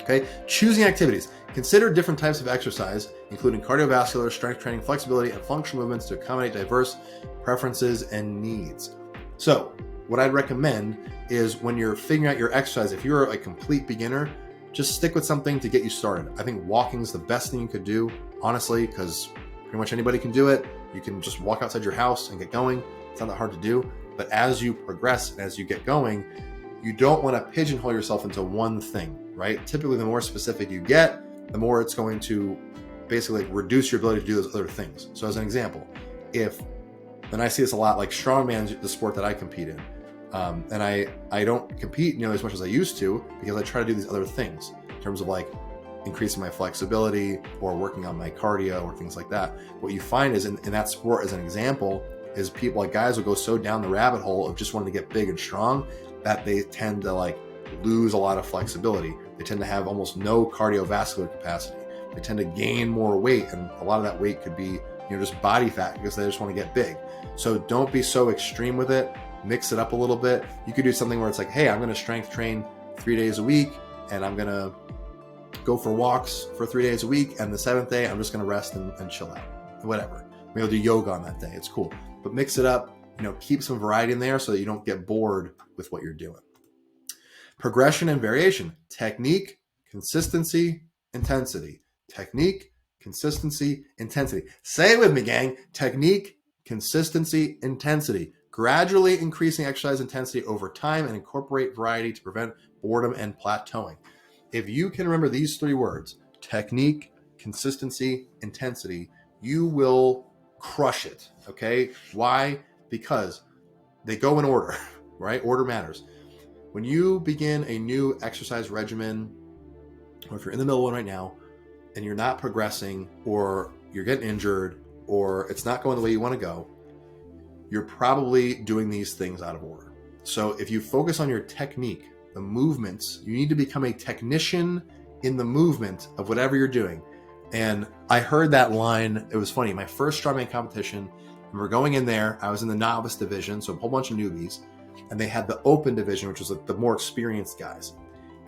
Okay, choosing activities. Consider different types of exercise, including cardiovascular, strength training, flexibility, and functional movements to accommodate diverse preferences and needs. So what I'd recommend is when you're figuring out your exercise, if you're a complete beginner, just stick with something to get you started. I think walking is the best thing you could do, honestly, because pretty much anybody can do it. You can just walk outside your house and get going. It's not that hard to do. But as you progress and as you get going, you don't want to pigeonhole yourself into one thing, right? Typically, the more specific you get, the more it's going to basically reduce your ability to do those other things. So as an example, and I see this a lot, like strongman is the sport that I compete in. And I don't compete nearly as much as I used to because I try to do these other things in terms of like increasing my flexibility or working on my cardio or things like that. What you find is in that sport, as an example, is people, like guys will go so down the rabbit hole of just wanting to get big and strong that they tend to like lose a lot of flexibility. They tend to have almost no cardiovascular capacity. They tend to gain more weight, and a lot of that weight could be, just body fat because they just want to get big. So don't be so extreme with it. Mix it up a little bit. You could do something where it's like, hey, I'm going to strength train 3 days a week, and I'm going to go for walks for 3 days a week, and the 7th day I'm just going to rest and chill out, whatever. Maybe I'll do yoga on that day. It's cool. But mix it up, keep some variety in there so that you don't get bored with what you're doing. Progression and variation. Technique, consistency, intensity. Technique, consistency, intensity. Say it with me, gang. Technique, consistency, intensity. Gradually increasing exercise intensity over time and incorporate variety to prevent boredom and plateauing. If you can remember these 3 words, technique, consistency, intensity, you will crush it, okay? Why? Because they go in order, right? Order matters. When you begin a new exercise regimen, or if you're in the middle of one right now and you're not progressing, or you're getting injured, or it's not going the way you want to go, you're probably doing these things out of order. So if you focus on your technique, the movements, you need to become a technician in the movement of whatever you're doing. And I heard that line. It was funny. My first strongman competition, and we're going in there. I was in the novice division, so a whole bunch of newbies, and they had the open division, which was like the more experienced guys.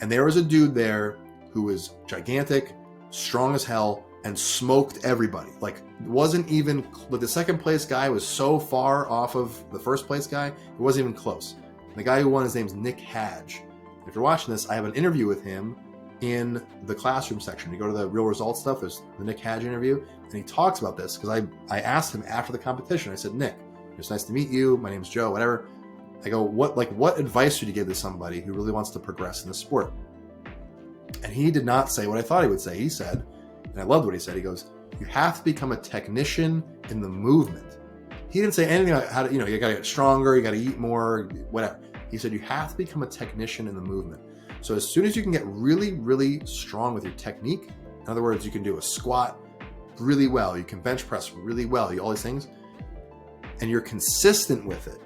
And there was a dude there who was gigantic, strong as hell, and smoked everybody. Like, wasn't even, but the second place guy was so far off of the first place guy, it wasn't even close. And the guy who won, his name's Nick Hadge. If you're watching this, I have an interview with him in the classroom section. You go to the real results stuff, there's the Nick Hadge interview, and he talks about this because I asked him after the competition. I said, Nick, it's nice to meet you. My name's Joe, whatever. I go, what advice would you give to somebody who really wants to progress in the sport? And he did not say what I thought he would say. He said, and I loved what he said, he goes, you have to become a technician in the movement. He didn't say anything about how to, you gotta get stronger, you gotta eat more, whatever. He said, you have to become a technician in the movement. So as soon as you can get really, really strong with your technique, in other words, you can do a squat really well, you can bench press really well, all these things, and you're consistent with it,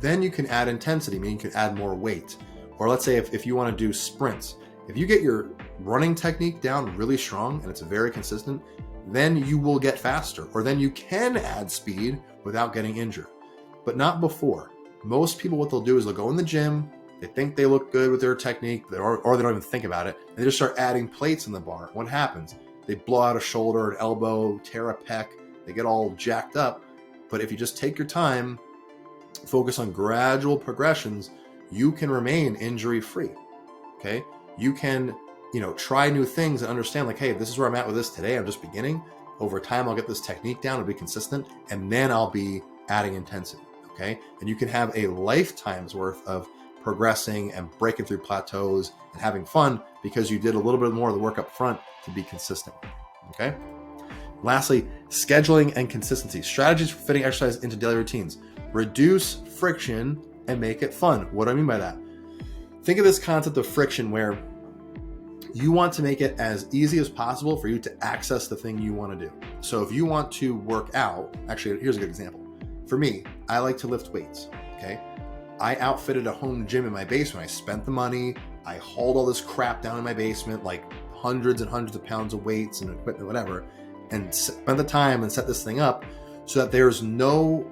then you can add intensity, meaning you can add more weight. Or let's say if you want to do sprints, if you get your running technique down really strong and it's very consistent, then you will get faster, or then you can add speed without getting injured, but not before. Most people, what they'll do is they'll go in the gym, they think they look good with their technique, or they don't even think about it, and they just start adding plates in the bar. What happens? They blow out a shoulder, an elbow, tear a pec, they get all jacked up. But if you just take your time, focus on gradual progressions, you can remain injury-free, okay? You can, try new things and understand, like, hey, this is where I'm at with this today. I'm just beginning. Over time, I'll get this technique down, it'll be consistent, and then I'll be adding intensity, okay? And you can have a lifetime's worth of progressing and breaking through plateaus and having fun because you did a little bit more of the work up front to be consistent, okay? Lastly, scheduling and consistency. Strategies for fitting exercise into daily routines. Reduce friction and make it fun. What do I mean by that? Think of this concept of friction where you want to make it as easy as possible for you to access the thing you want to do. So if you want to work out, actually, here's a good example. For me, I like to lift weights, okay? I outfitted a home gym in my basement. I spent the money. I hauled all this crap down in my basement, like hundreds and hundreds of pounds of weights and equipment, whatever, and spent the time and set this thing up so that there's no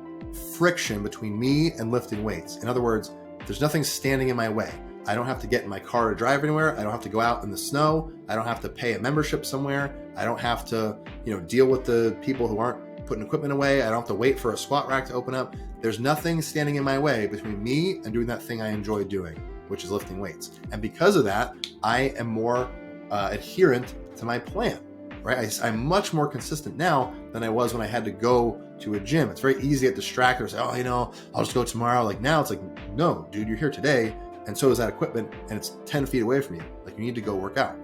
friction between me and lifting weights. In other words, there's nothing standing in my way. I don't have to get in my car to drive anywhere. I don't have to go out in the snow. I don't have to pay a membership somewhere. I don't have to, deal with the people who aren't putting equipment away. I don't have to wait for a squat rack to open up. There's nothing standing in my way between me and doing that thing I enjoy doing, which is lifting weights. And because of that, I am more adherent to my plan, right? I'm much more consistent now than I was when I had to go to a gym. It's very easy to get distracted or say, I'll just go tomorrow. Like now it's like, no, dude, you're here today. And so is that equipment, and it's 10 feet away from you. Like you need to go work out.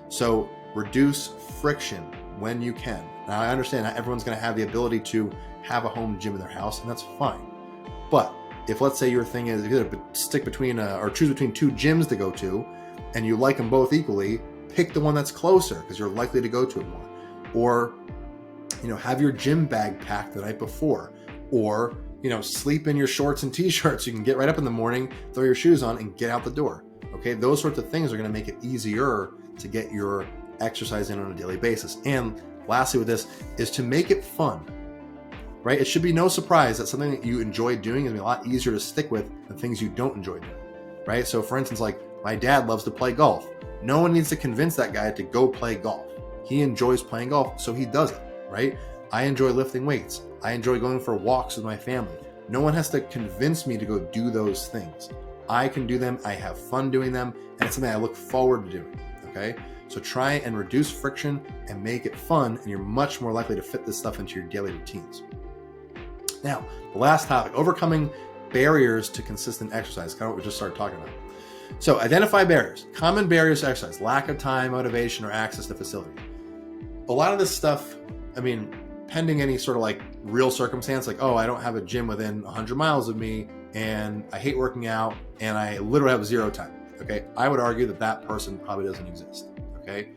So reduce friction when you can. Now I understand not everyone's going to have the ability to have a home gym in their house, and that's fine. But if let's say your thing is you got to stick between or choose between 2 gyms to go to, and you like them both equally, pick the one that's closer because you're likely to go to it more. Or have your gym bag packed the night before, or sleep in your shorts and t-shirts. You can get right up in the morning, throw your shoes on, and get out the door. Okay, those sorts of things are going to make it easier to get your exercise in on a daily basis. And lastly with this is to make it fun, right? It should be no surprise that something that you enjoy doing is going to be a lot easier to stick with than things you don't enjoy doing, right? So for instance, like my dad loves to play golf. No one needs to convince that guy to go play golf. He enjoys playing golf, so he does it, right? I enjoy lifting weights. I enjoy going for walks with my family. No one has to convince me to go do those things. I can do them. I have fun doing them, and it's something I look forward to doing, okay? So try and reduce friction and make it fun, and you're much more likely to fit this stuff into your daily routines. Now, the last topic, overcoming barriers to consistent exercise, kind of what we just started talking about. So identify barriers. Common barriers to exercise: lack of time, motivation, or access to facility. A lot of this stuff, I mean, pending any sort of like real circumstance, like, oh, I don't have a gym within 100 miles of me and I hate working out and I literally have zero time. Okay. I would argue that that person probably doesn't exist. Okay.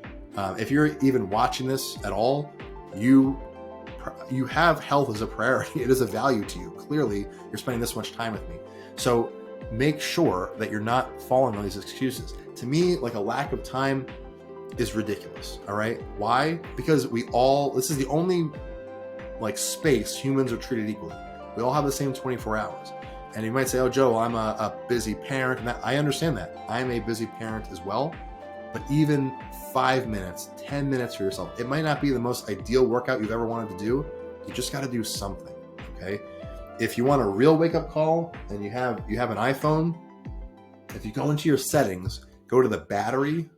If you're even watching this at all, you have health as a priority. It is a value to you. Clearly, you're spending this much time with me. So make sure that you're not falling on these excuses. To me, like, a lack of time is ridiculous. All right. Why? Because this is the only like space humans are treated equally. We all have the same 24 hours. And you might say, oh, Joe, I'm a busy parent. And I understand that. I'm a busy parent as well. But even 5 minutes, 10 minutes for yourself, it might not be the most ideal workout you've ever wanted to do. You just got to do something. Okay. If you want a real wake up call and you have an iPhone, if you go into your settings, go to the battery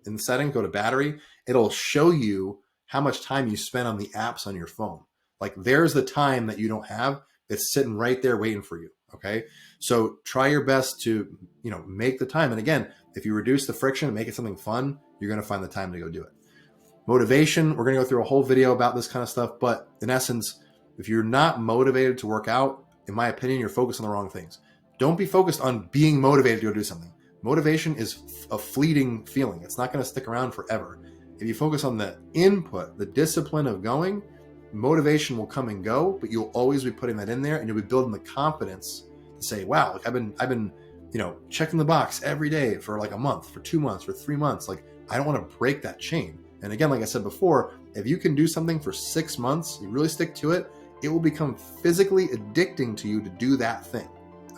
in the setting, go to battery, it'll show you how much time you spend on the apps on your phone. Like, there's the time that you don't have. It's sitting right there waiting for you. Okay. So try your best to, make the time. And again, if you reduce the friction and make it something fun, you're going to find the time to go do it. Motivation. We're going to go through a whole video about this kind of stuff. But in essence, if you're not motivated to work out, in my opinion, you're focused on the wrong things. Don't be focused on being motivated to go do something. Motivation is a fleeting feeling. It's not going to stick around forever. If you focus on the input, the discipline of going, motivation will come and go, but you'll always be putting that in there, and you'll be building the confidence to say, wow, like I've been, checking the box every day for like a month, for 2 months, for 3 months. Like, I don't want to break that chain. And again, like I said before, if you can do something for 6 months, you really stick to it, it will become physically addicting to you to do that thing.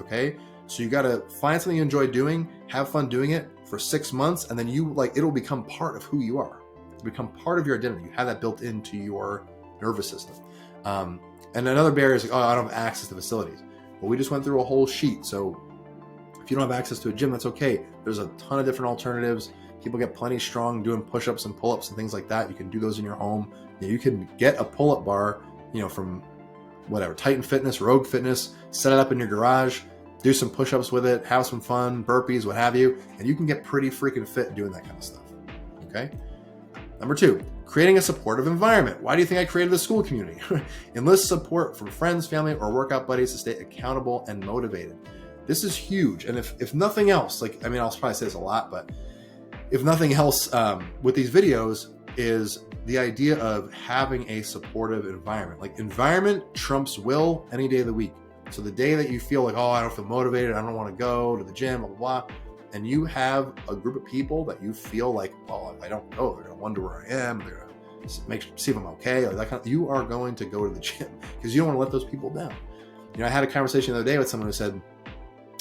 Okay. So you got to find something you enjoy doing, have fun doing it for 6 months, and then it'll become part of who you are. It'll become part of your identity. You have that built into your nervous system. And another barrier is like, oh, I don't have access to facilities. Well, we just went through a whole sheet. So if you don't have access to a gym, that's okay. There's a ton of different alternatives. People get plenty strong doing push-ups and pull-ups and things like that. You can do those in your home. You can get a pull-up bar, from whatever, Titan Fitness, Rogue Fitness, set it up in your garage, do some push-ups with it, have some fun, burpees, what have you, and you can get pretty freaking fit doing that kind of stuff. Okay. Number 2, creating a supportive environment. Why do you think I created the school community? Enlist support from friends, family, or workout buddies to stay accountable and motivated. This is huge. And if nothing else, I'll probably say this a lot, but if nothing else, with these videos is the idea of having a supportive environment. Like, environment trumps will any day of the week. So the day that you feel like, oh, I don't feel motivated, I don't want to go to the gym, blah, blah, blah, and you have a group of people that you feel like, well, if I don't go, they're going to wonder where I am, they're going to see if I'm okay, or that kind of, you are going to go to the gym because you don't want to let those people down. I had a conversation the other day with someone who said,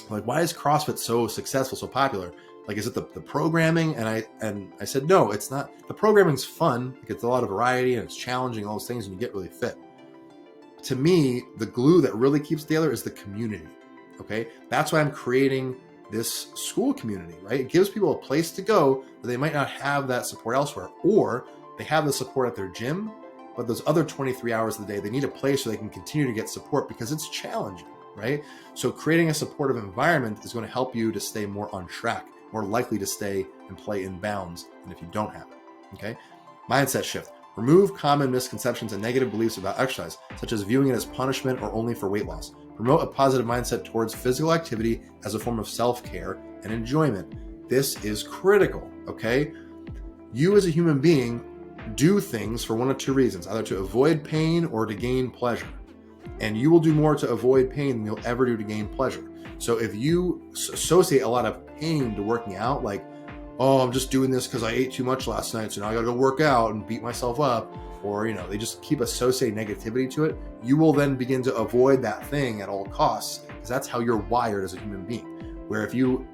like, why is CrossFit so successful, so popular? Like, is it the programming? And I said, no, it's not. The programming's fun. It's a lot of variety and it's challenging, all those things, and you get really fit. To me, the glue that really keeps it together is the community. Okay. That's why I'm creating this school community, right? It gives people a place to go that they might not have that support elsewhere, or they have the support at their gym, but those other 23 hours of the day, they need a place where they can continue to get support because it's challenging, right? So creating a supportive environment is going to help you to stay more on track, more likely to stay and play in bounds than if you don't have it. Okay. Mindset shift. Remove common misconceptions and negative beliefs about exercise, such as viewing it as punishment or only for weight loss. Promote a positive mindset towards physical activity as a form of self-care and enjoyment. This is critical. Okay. You as a human being do things for one of two reasons, either to avoid pain or to gain pleasure. And you will do more to avoid pain than you'll ever do to gain pleasure. So if you associate a lot of pain to working out, like, oh, I'm just doing this because I ate too much last night, so now I gotta go work out and beat myself up, or, they just keep associating negativity to it, you will then begin to avoid that thing at all costs, because that's how you're wired as a human being. Where if you,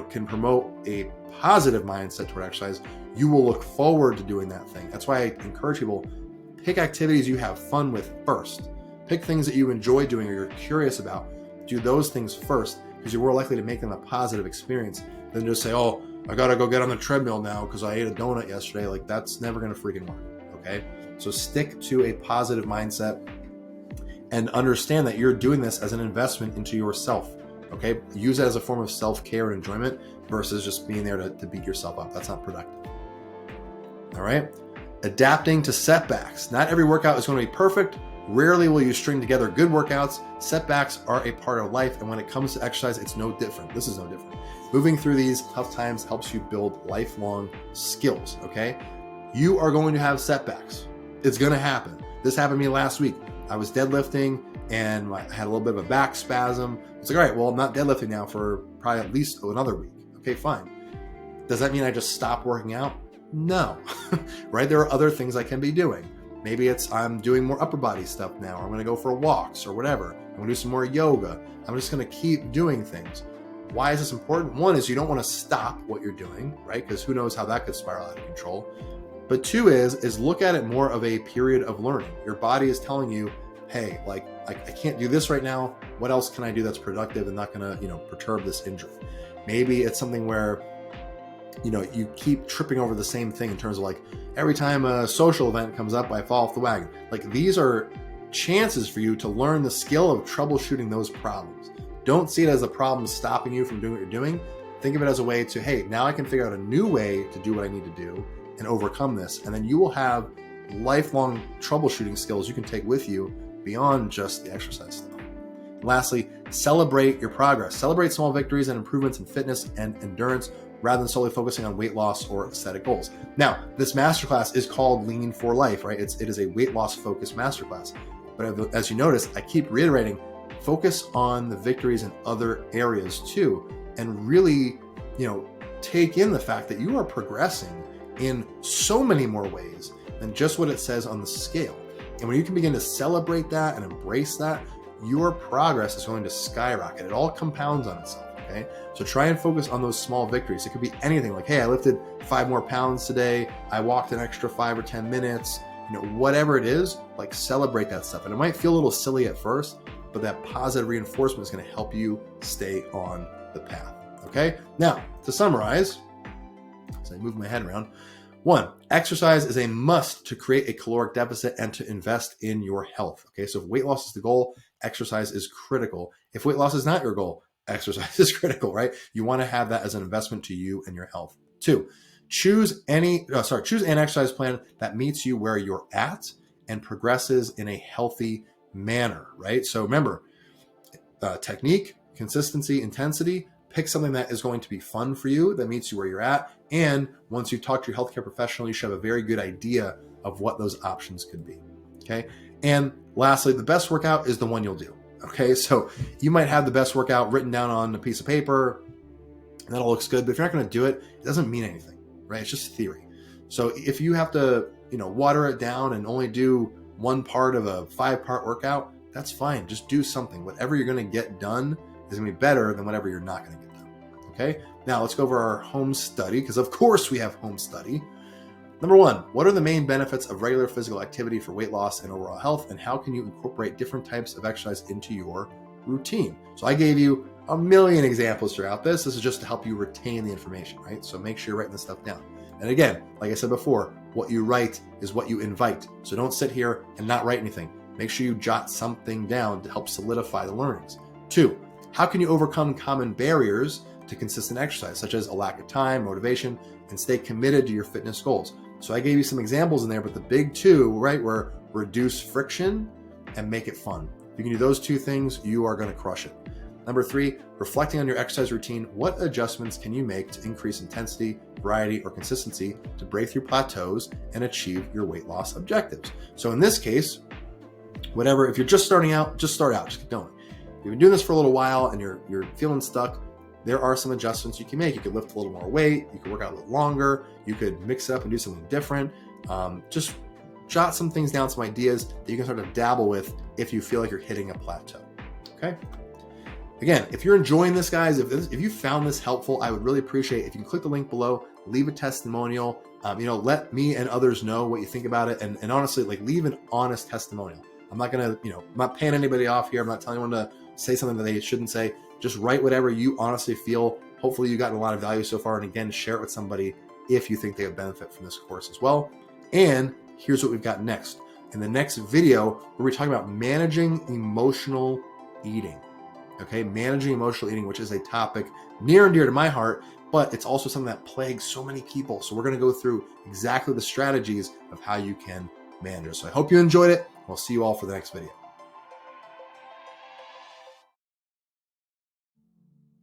can promote a positive mindset toward exercise, you will look forward to doing that thing. That's why I encourage people, pick activities you have fun with first. Pick things that you enjoy doing or you're curious about. Do those things first, because you're more likely to make them a positive experience than just say, oh, I gotta go get on the treadmill now because I ate a donut yesterday. Like, that's never gonna freaking work. Okay. So stick to a positive mindset. and understand that you're doing this as an investment into yourself. Okay, use it as a form of self-care and enjoyment versus just being there to beat yourself up. That's not productive. All right, adapting to setbacks. Not every workout is going to be perfect. Rarely will you string together good workouts. Setbacks are a part of life, and when it comes to exercise, it's no different. This is no different. Moving through these tough times helps you build lifelong skills, okay? You are going to have setbacks. It's going to happen. This happened to me last week. I was deadlifting and I had a little bit of a back spasm. It's like, all right, well, I'm not deadlifting now for probably at least another week. Okay, fine. Does that mean I just stop working out? No, right? There are other things I can be doing. Maybe it's I'm doing more upper body stuff now, or I'm going to go for walks or whatever. I'm going to do some more yoga. I'm just going to keep doing things. Why is this important? One is you don't want to stop what you're doing, right? Because who knows how that could spiral out of control. But two is look at it more of a period of learning. Your body is telling you, hey, like I can't do this right now. What else can I do that's productive and not going to, perturb this injury? Maybe it's something where you keep tripping over the same thing in terms of like every time a social event comes up, I fall off the wagon. Like these are chances for you to learn the skill of troubleshooting those problems. Don't see it as a problem stopping you from doing what you're doing. Think of it as a way to, hey, now I can figure out a new way to do what I need to do and overcome this. And then you will have lifelong troubleshooting skills you can take with you beyond just the exercise stuff. Lastly, celebrate your progress. Celebrate small victories and improvements in fitness and endurance rather than solely focusing on weight loss or aesthetic goals. Now, this masterclass is called Lean for Life, right? It is a weight loss focused masterclass. But as you notice, I keep reiterating, focus on the victories in other areas too, and really, take in the fact that you are progressing in so many more ways than just what it says on the scale. And when you can begin to celebrate that and embrace that, your progress is going to skyrocket. It all compounds on itself. Okay, so try and focus on those small victories. It could be anything like, hey, I lifted 5 more pounds today. I walked an extra 5 or 10 minutes. Whatever it is, like celebrate that stuff. And it might feel a little silly at first, but that positive reinforcement is going to help you stay on the path. Okay, now to summarize, as I move my head around, 1, exercise is a must to create a caloric deficit and to invest in your health. Okay, so if weight loss is the goal, exercise is critical. If weight loss is not your goal, exercise is critical, right? You want to have that as an investment to you and your health. 2, choose an exercise plan that meets you where you're at and progresses in a healthy manner, right? So remember, technique, consistency, intensity, pick something that is going to be fun for you, that meets you where you're at. And once you've talked to your healthcare professional, you should have a very good idea of what those options could be. Okay. And lastly, the best workout is the one you'll do. Okay. So you might have the best workout written down on a piece of paper. And that all looks good, but if you're not going to do it, it doesn't mean anything, right? It's just theory. So if you have to, water it down and only do one part of a 5-part workout, that's fine. Just do something. Whatever you're going to get done is going to be better than whatever you're not going to get done. Okay. Now let's go over our home study, because of course we have home study. Number 1, what are the main benefits of regular physical activity for weight loss and overall health? And how can you incorporate different types of exercise into your routine? So I gave you a million examples throughout this. This is just to help you retain the information, right? So make sure you're writing this stuff down. And again, like I said before, what you write is what you invite. So don't sit here and not write anything. Make sure you jot something down to help solidify the learnings. 2, how can you overcome common barriers to consistent exercise, such as a lack of time, motivation, and stay committed to your fitness goals? So I gave you some examples in there, but the big 2, right, were reduce friction and make it fun. If you can do those 2 things, you are going to crush it. Number 3, reflecting on your exercise routine, what adjustments can you make to increase intensity, variety, or consistency to break through plateaus and achieve your weight loss objectives? So in this case, whatever, if you're just starting out, just start out, just keep going. If you've been doing this for a little while and you're feeling stuck, there are some adjustments you can make. You could lift a little more weight, you could work out a little longer, you could mix it up and do something different. Just jot some things down, some ideas that you can sort of dabble with if you feel like you're hitting a plateau. Okay. Again, if you're enjoying this, guys, if you found this helpful, I would really appreciate if you can click the link below, leave a testimonial, let me and others know what you think about it. And honestly, like, leave an honest testimonial. I'm not going to, I'm not paying anybody off here. I'm not telling anyone to say something that they shouldn't say. Just write whatever you honestly feel. Hopefully you've gotten a lot of value so far. And again, share it with somebody if you think they would benefit from this course as well. And here's what we've got next. in the next video where we talk about managing emotional eating. Okay, managing emotional eating, which is a topic near and dear to my heart, but it's also something that plagues so many people. So we're going to go through exactly the strategies of how you can manage it. So I hope you enjoyed it. We'll see you all for the next video.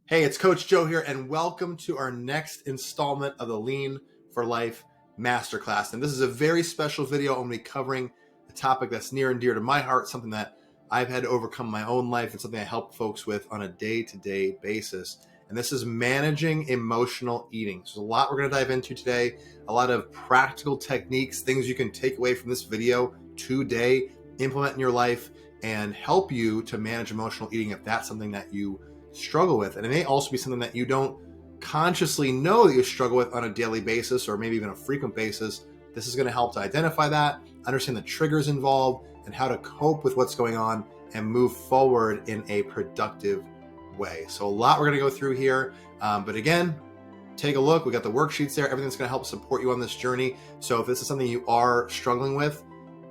Hey, it's Coach Joe here, and welcome to our next installment of the Lean for Life Masterclass. And this is a very special video. I'm going to be covering a topic that's near and dear to my heart, something that I've had to overcome in my own life and something I help folks with on a day-to-day basis. And this is managing emotional eating. So there's a lot we're going to dive into today, a lot of practical techniques, things you can take away from this video today, implement in your life, and help you to manage emotional eating if that's something that you struggle with. And it may also be something that you don't consciously know that you struggle with on a daily basis or maybe even a frequent basis. This is going to help to identify that, understand the triggers involved, and how to cope with what's going on and move forward in a productive way. So a lot we're going to go through here. But again, take a look. We got the worksheets there. Everything's going to help support you on this journey. So if this is something you are struggling with,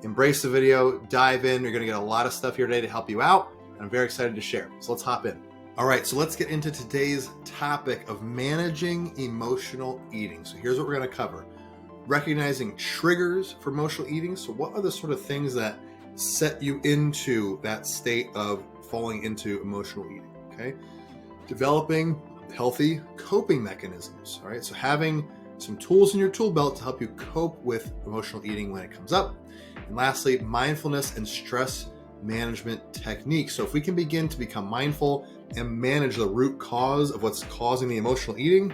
embrace the video, dive in. You're going to get a lot of stuff here today to help you out. And I'm very excited to share. So let's hop in. All right, so let's get into today's topic of managing emotional eating. So here's what we're going to cover. Recognizing triggers for emotional eating. So what are the sort of things that set you into that state of falling into emotional eating? Okay. Developing healthy coping mechanisms. All right. So having some tools in your tool belt to help you cope with emotional eating when it comes up. And lastly, mindfulness and stress management techniques. So if we can begin to become mindful and manage the root cause of what's causing the emotional eating,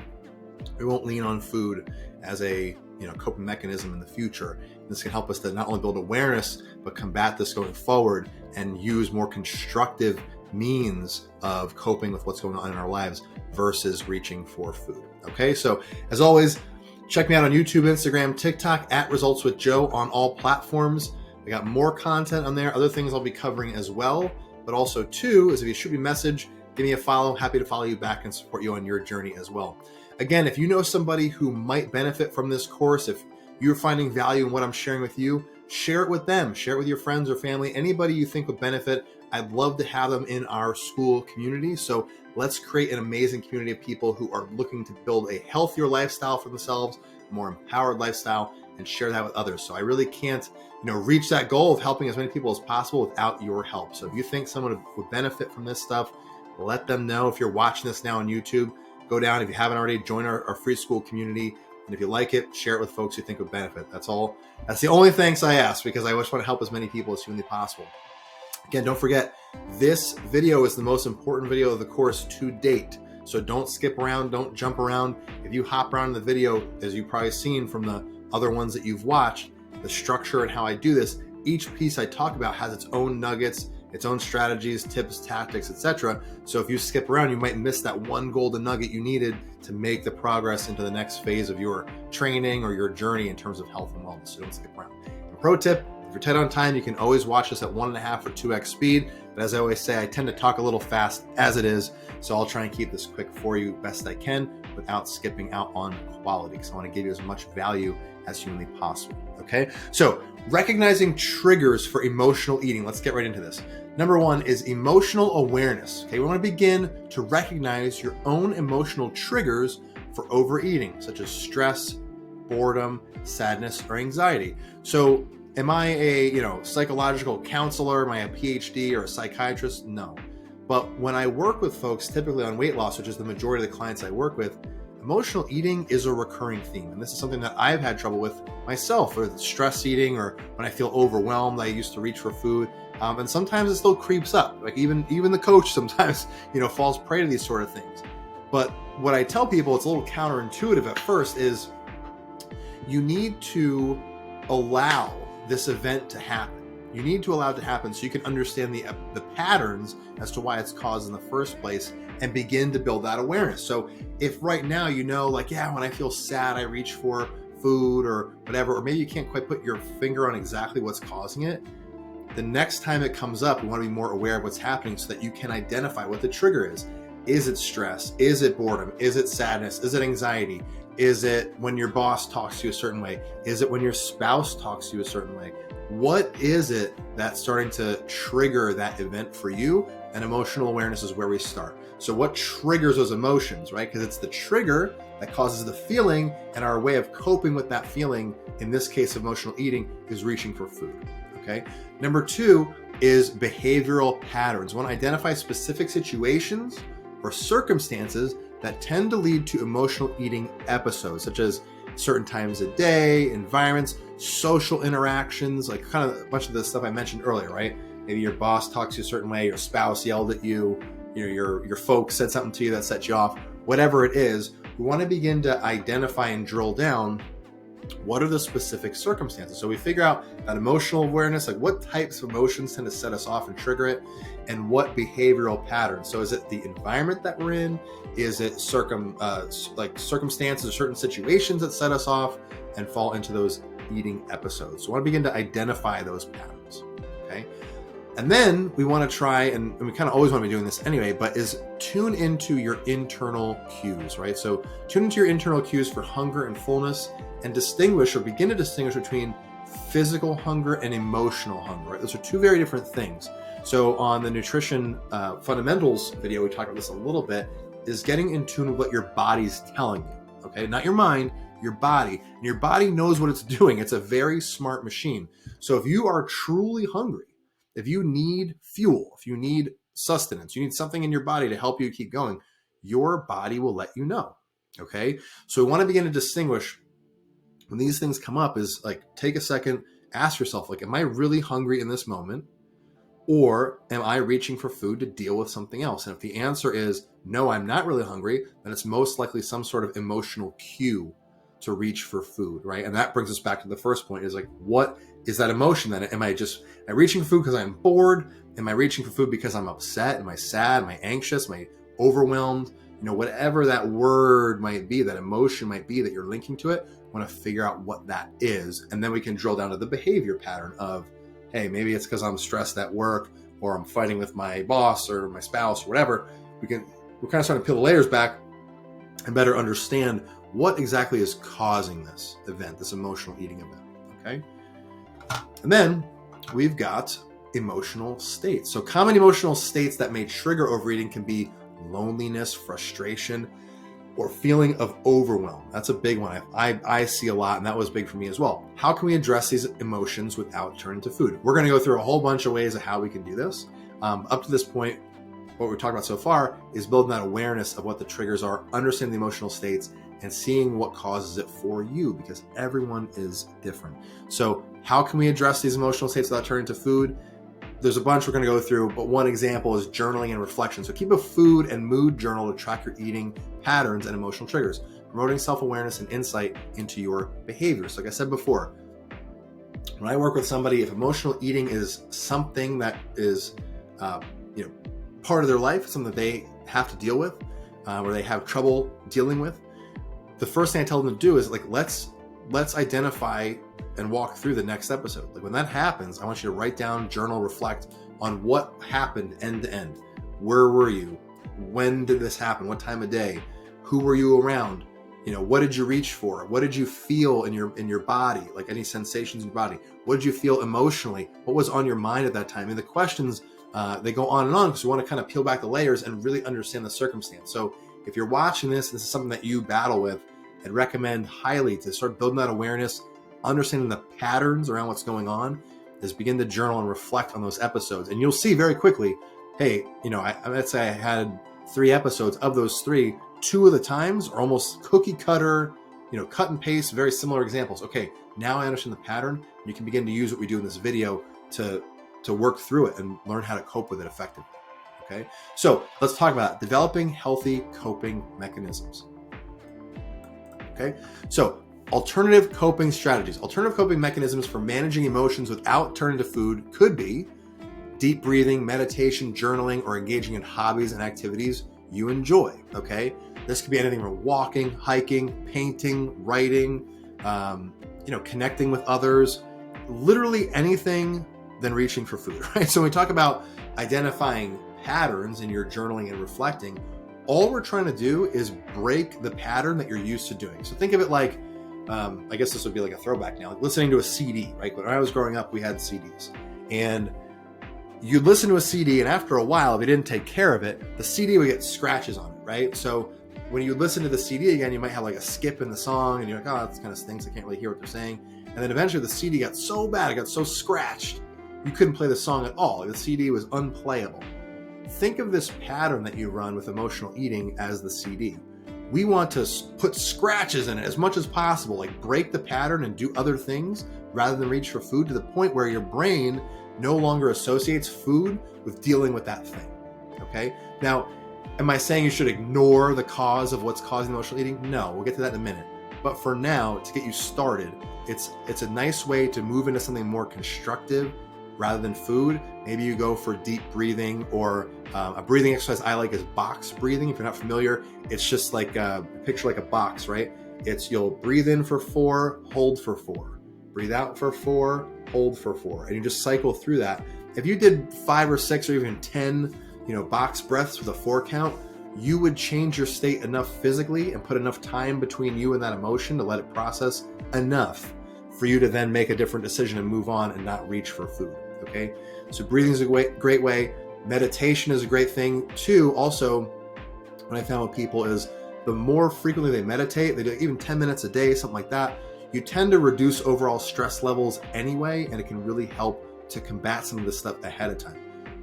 we won't lean on food as a coping mechanism in the future. This can help us to not only build awareness, but combat this going forward and use more constructive means of coping with what's going on in our lives versus reaching for food. Okay, so as always, check me out on YouTube, Instagram, TikTok at Results with Joe on all platforms. I got more content on there, other things I'll be covering as well. But also too, is if you shoot me a message, give me a follow. Happy to follow you back and support you on your journey as well. Again, if you know somebody who might benefit from this course, if you're finding value in what I'm sharing with you, share it with them, share it with your friends or family, anybody you think would benefit. I'd love to have them in our school community. So let's create an amazing community of people who are looking to build a healthier lifestyle for themselves, a more empowered lifestyle, and share that with others. So I really can't, reach that goal of helping as many people as possible without your help. So if you think someone would benefit from this stuff, let them know. If you're watching this now on YouTube, go down. If you haven't already, join our free school community. And if you like it, share it with folks you think would benefit. That's all. That's the only thanks I ask, because I just want to help as many people as humanly possible. Again, don't forget, this video is the most important video of the course to date. So don't skip around, don't jump around. If you hop around in the video, as you've probably seen from the other ones that you've watched, the structure and how I do this, each piece I talk about has its own nuggets, its own strategies, tips, tactics, etc. So if you skip around, you might miss that one golden nugget you needed to make the progress into the next phase of your training or your journey in terms of health and wellness. So don't skip around. And pro tip, if you're tight on time, you can always watch this at 1.5 or 2x speed. But as I always say, I tend to talk a little fast as it is. So I'll try and keep this quick for you best I can without skipping out on quality, because I want to give you as much value as humanly possible. Okay, so recognizing triggers for emotional eating. Let's get right into this. Number one is emotional awareness. Okay, we want to begin to recognize your own emotional triggers for overeating, such as stress, boredom, sadness, or anxiety. So am I a psychological counselor? Am I a PhD or a psychiatrist? No. But when I work with folks, typically on weight loss, which is the majority of the clients I work with, emotional eating is a recurring theme. And this is something that I've had trouble with myself, or stress eating, or when I feel overwhelmed, I used to reach for food. And sometimes it still creeps up. Like even the coach sometimes, falls prey to these sort of things. But what I tell people, it's a little counterintuitive at first, is you need to allow this event to happen. You need to allow it to happen so you can understand the patterns as to why it's caused in the first place and begin to build that awareness. So if right now when I feel sad, I reach for food or whatever, or maybe you can't quite put your finger on exactly what's causing it, the next time it comes up, you want to be more aware of what's happening so that you can identify what the trigger is. Is it stress? Is it boredom? Is it sadness? Is it anxiety? Is it when your boss talks to you a certain way? Is it when your spouse talks to you a certain way? What is it that's starting to trigger that event for you? And emotional awareness is where we start. So what triggers those emotions, right? Because it's the trigger that causes the feeling, and our way of coping with that feeling, in this case, emotional eating, is reaching for food, okay? Number 2 is behavioral patterns. We want to identify specific situations or circumstances that tend to lead to emotional eating episodes, such as certain times of day, environments, social interactions, like kind of a bunch of the stuff I mentioned earlier, right? Maybe your boss talks to you a certain way, your spouse yelled at you, your folks said something to you that set you off, whatever it is. We want to begin to identify and drill down what are the specific circumstances. So we figure out that emotional awareness, like what types of emotions tend to set us off and trigger it, and what behavioral patterns. So is it the environment that we're in? Is it circumstances or certain situations that set us off and fall into those eating episodes? So we want to begin to identify those patterns, okay? And then we want to try, and we kind of always want to be doing this anyway, but is tune into your internal cues, right? So tune into your internal cues for hunger and fullness, and distinguish or begin to distinguish between physical hunger and emotional hunger, right? Those are two very different things. So on the nutrition fundamentals video, we talked about this a little bit, is getting in tune with what your body's telling you, okay? Not your mind, your body. And your body knows what it's doing. It's a very smart machine. So if you are truly hungry, if you need fuel, if you need sustenance, you need something in your body to help you keep going, your body will let you know, okay? So we want to begin to distinguish when these things come up, is like, take a second, ask yourself, like, am I really hungry in this moment? Or am I reaching for food to deal with something else? And if the answer is, no, I'm not really hungry, then it's most likely some sort of emotional cue to reach for food, right? And that brings us back to the first point, is like, what is that emotion then? Am I reaching for food because I'm bored? Am I reaching for food because I'm upset? Am I sad? Am I anxious? Am I overwhelmed? Whatever that word might be, that emotion might be that you're linking to it, want to figure out what that is. And then we can drill down to the behavior pattern of, hey, maybe it's because I'm stressed at work, or I'm fighting with my boss or my spouse or whatever. We're kind of starting to peel the layers back and better understand what exactly is causing this event, this emotional eating event, okay? And then we've got emotional states. So common emotional states that may trigger overeating can be loneliness, frustration, or feeling of overwhelm. That's a big one. I see a lot, and that was big for me as well. How can we address these emotions without turning to food? We're going to go through a whole bunch of ways of how we can do this. Up to this point, what we've talked about so far is building that awareness of what the triggers are, understanding the emotional states, and seeing what causes it for you, because everyone is different. So how can we address these emotional states without turning to food? There's a bunch we're going to go through, but one example is journaling and reflection. So keep a food and mood journal to track your eating patterns and emotional triggers, promoting self-awareness and insight into your behaviors. Like I said before, when I work with somebody, if emotional eating is something that is part of their life, something that they have to deal with, or they have trouble dealing with, the first thing I tell them to do is, like, let's identify and walk through the next episode. Like, when that happens, I want you to write down, journal, reflect on what happened end to end. Where were you? When did this happen? What time of day? Who were you around? What did you reach for? What did you feel in your body? Like, any sensations in your body? What did you feel emotionally? What was on your mind at that time? And the questions, they go on and on, because we want to kind of peel back the layers and really understand the circumstance. So if you're watching this is something that you battle with, I'd recommend highly to start building that awareness, understanding the patterns around what's going on, is begin to journal and reflect on those episodes. And you'll see very quickly, hey, let's say I had 3 episodes. Of those 3, 2 of the times are almost cookie cutter, cut and paste, very similar examples. Okay, now I understand the pattern. You can begin to use what we do in this video to work through it and learn how to cope with it effectively. Okay, so let's talk about developing healthy coping mechanisms. Okay, so alternative coping strategies. Alternative coping mechanisms for managing emotions without turning to food could be deep breathing, meditation, journaling, or engaging in hobbies and activities you enjoy. Okay, this could be anything from walking, hiking, painting, writing, connecting with others, literally anything than reaching for food, right? So when we talk about identifying patterns in your journaling and reflecting, all we're trying to do is break the pattern that you're used to doing. So think of it like, I guess this would be like a throwback now, like listening to a CD, right? When I was growing up, we had CDs, and you'd listen to a CD, and after a while, if you didn't take care of it, the CD would get scratches on it, right? So when you listen to the CD again, you might have like a skip in the song, and you're like, oh, that kind of stinks. I can't really hear what they're saying. And then eventually the CD got so bad, it got so scratched, you couldn't play the song at all. The CD was unplayable. Think of this pattern that you run with emotional eating as the CD. We want to put scratches in it as much as possible, like break the pattern and do other things rather than reach for food, to the point where your brain no longer associates food with dealing with that thing. Okay? Now, am I saying you should ignore the cause of what's causing emotional eating? No, we'll get to that in a minute. But for now, to get you started, it's a nice way to move into something more constructive rather than food. Maybe you go for deep breathing, or a breathing exercise I like is box breathing. If you're not familiar, it's just like picture like a box, right? You'll breathe in for 4, hold for 4, breathe out for 4, hold for 4, and you just cycle through that. If you did 5 or 6 or even 10, box breaths with a 4 count, you would change your state enough physically and put enough time between you and that emotion to let it process enough for you to then make a different decision and move on and not reach for food. Okay, so breathing is a great way. Meditation is a great thing too. Also, what I found with people is the more frequently they meditate, they do even 10 minutes a day, something like that, you tend to reduce overall stress levels anyway, and it can really help to combat some of this stuff ahead of time.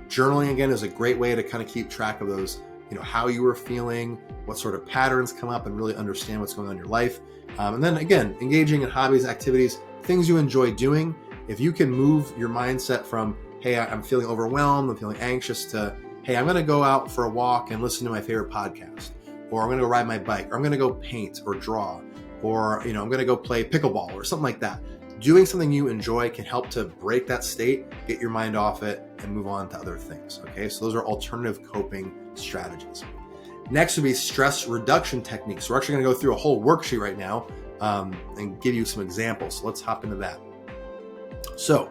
Journaling, again, is a great way to kind of keep track of those, how you were feeling, what sort of patterns come up, and really understand what's going on in your life. And then again, engaging in hobbies, activities, things you enjoy doing. If you can move your mindset from, hey, I'm feeling overwhelmed, I'm feeling anxious, to, hey, I'm going to go out for a walk and listen to my favorite podcast, or I'm going to go ride my bike, or I'm going to go paint or draw, or I'm going to go play pickleball or something like that. Doing something you enjoy can help to break that state, get your mind off it, and move on to other things. Okay, so those are alternative coping strategies. Next would be stress reduction techniques. We're actually going to go through a whole worksheet right now and give you some examples. So let's hop into that. So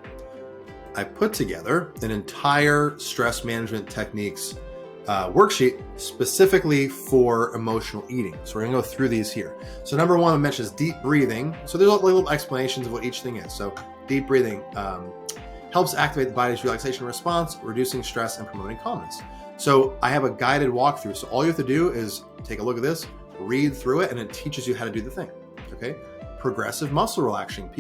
I put together an entire stress management techniques worksheet specifically for emotional eating. So we're going to go through these here. So number 1 I mentioned is deep breathing. So there's little explanations of what each thing is. So deep breathing helps activate the body's relaxation response, reducing stress and promoting calmness. So I have a guided walkthrough. So all you have to do is take a look at this, read through it, and it teaches you how to do the thing. Okay. Progressive muscle relaxation.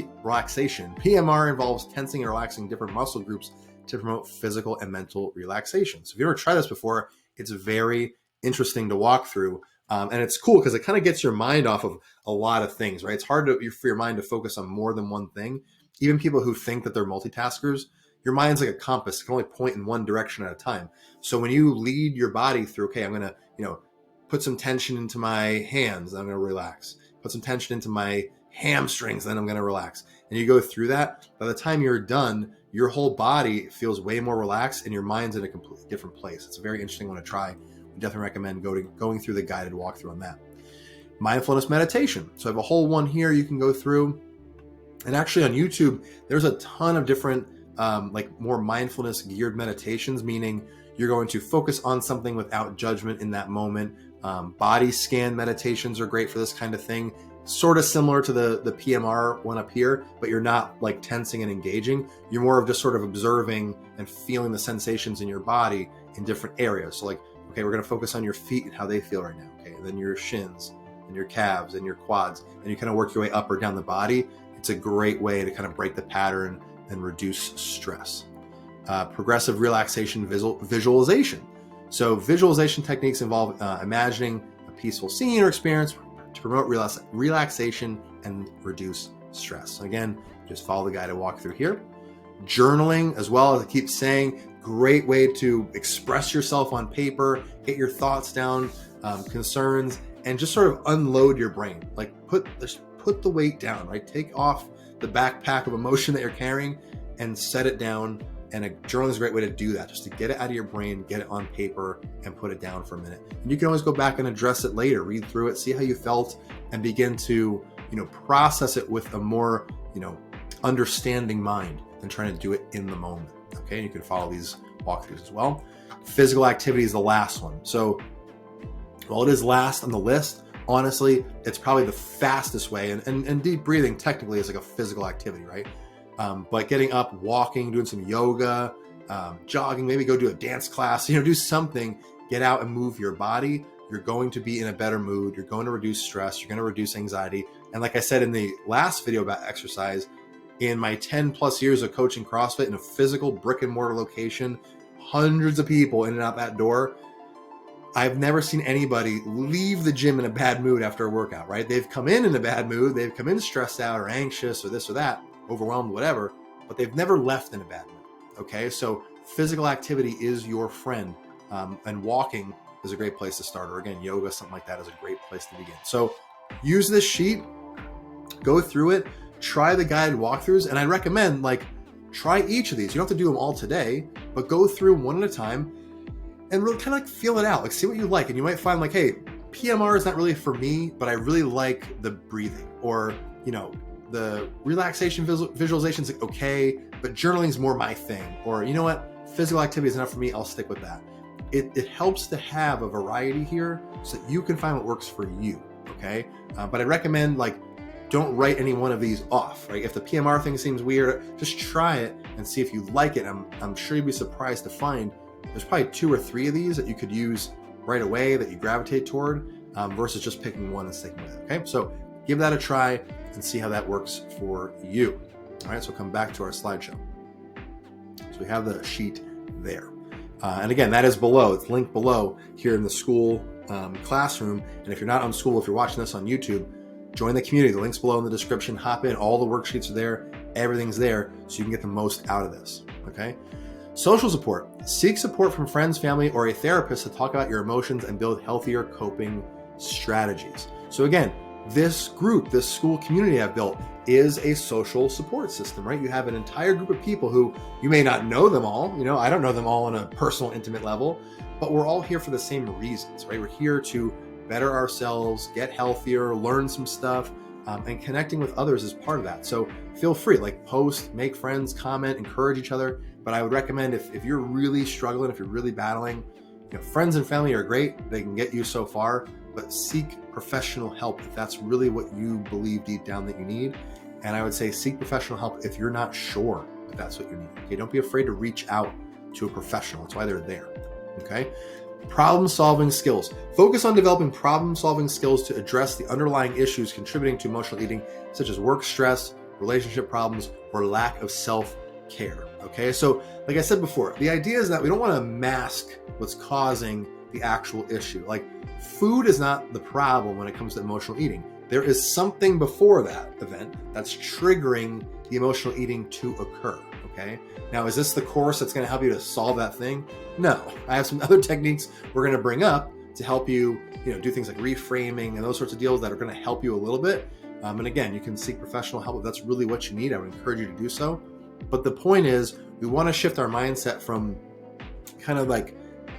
PMR involves tensing and relaxing different muscle groups to promote physical and mental relaxation. So if you ever tried this before, it's very interesting to walk through. And it's cool because it kind of gets your mind off of a lot of things, right? It's hard for your mind to focus on more than one thing. Even people who think that they're multitaskers, your mind's like a compass. It can only point in one direction at a time. So when you lead your body through, okay, I'm going to, put some tension into my hands, then I'm going to relax. Put some tension into my hamstrings, then I'm going to relax. And you go through that. By the time you're done, your whole body feels way more relaxed and your mind's in a completely different place. It's a very interesting one to try. We definitely recommend going through the guided walkthrough on that. Mindfulness meditation. So I have a whole one here you can go through. And actually on YouTube, there's a ton of different more mindfulness geared meditations, meaning you're going to focus on something without judgment in that moment. Body scan meditations are great for this kind of thing. Sort of similar to the PMR one up here, but you're not like tensing and engaging. You're more of just sort of observing and feeling the sensations in your body in different areas. So like, okay, we're going to focus on your feet and how they feel right now. Okay. And then your shins and your calves and your quads, and you kind of work your way up or down the body. It's a great way to kind of break the pattern and reduce stress. Progressive relaxation visualization. So visualization techniques involve imagining a peaceful scene or experience to promote relaxation and reduce stress. Again, just follow the guided walkthrough here. Journaling, as well, as I keep saying, great way to express yourself on paper, get your thoughts down, concerns, and just sort of unload your brain. Like put the weight down, right? Take off the backpack of emotion that you're carrying and set it down. And journaling is a great way to do that, just to get it out of your brain, get it on paper, and put it down for a minute. And you can always go back and address it later, read through it, see how you felt, and begin to, process it with a more, understanding mind than trying to do it in the moment. Okay, and you can follow these walkthroughs as well. Physical activity is the last one. So While it is last on the list, honestly, it's probably the fastest way. And deep breathing technically is like a physical activity, right? But getting up, walking, doing some yoga, jogging, maybe go do a dance class, do something, get out and move your body. You're going to be in a better mood. You're going to reduce stress. You're going to reduce anxiety. And like I said in the last video about exercise, in my 10 plus years of coaching CrossFit in a physical brick and mortar location, hundreds of people in and out that door, I've never seen anybody leave the gym in a bad mood after a workout, right? They've come in a bad mood. They've come in stressed out or anxious or this or that, overwhelmed, whatever, but they've never left in a bad mood. Okay. So physical activity is your friend. And walking is a great place to start, or again, yoga, something like that is a great place to begin. So use this sheet, go through it, try the guided walkthroughs. And I recommend try each of these. You don't have to do them all today, but go through one at a time and really kind of feel it out, see what you like. And you might find hey, PMR is not really for me, but I really like the breathing, or, the relaxation visualization's okay, but journaling is more my thing. Or you know what, physical activity is enough for me, I'll stick with that. It helps to have a variety here so that you can find what works for you, okay? But I recommend don't write any one of these off, right? If the PMR thing seems weird, just try it and see if you like it. I'm sure you'd be surprised to find there's probably 2 or 3 of these that you could use right away that you gravitate toward, versus just picking one and sticking with it, okay? So give that a try and see how that works for you. All right, so come back to our slideshow. So we have the sheet there. And again, that is below. It's linked below here in the school classroom. And if you're not on school, if you're watching this on YouTube, join the community. The link's below in the description. Hop in. All the worksheets are there. Everything's there so you can get the most out of this. Okay. Social support. Seek support from friends, family, or a therapist to talk about your emotions and build healthier coping strategies. So again, this group, this school community I've built is a social support system, right? You have an entire group of people who you may not know them all. I don't know them all on a personal, intimate level, but we're all here for the same reasons, right? We're here to better ourselves, get healthier, learn some stuff, and connecting with others is part of that. So feel free, post, make friends, comment, encourage each other. But I would recommend if you're really struggling, if you're really battling, friends and family are great. They can get you so far, but seek professional help if that's really what you believe deep down that you need. And I would say seek professional help if you're not sure if that's what you need. Okay, don't be afraid to reach out to a professional. That's why they're there. Okay. Problem-solving skills. Focus on developing problem-solving skills to address the underlying issues contributing to emotional eating, such as work stress, relationship problems, or lack of self-care. Okay, so like I said before, the idea is that we don't want to mask what's causing the actual issue. Food is not the problem when it comes to emotional eating. There is something before that event that's triggering the emotional eating to occur. Okay. Now, is this the course that's going to help you to solve that thing? No. I have some other techniques we're going to bring up to help you, do things like reframing and those sorts of deals that are going to help you a little bit. And again, you can seek professional help if that's really what you need. I would encourage you to do so. But the point is, we want to shift our mindset from kind of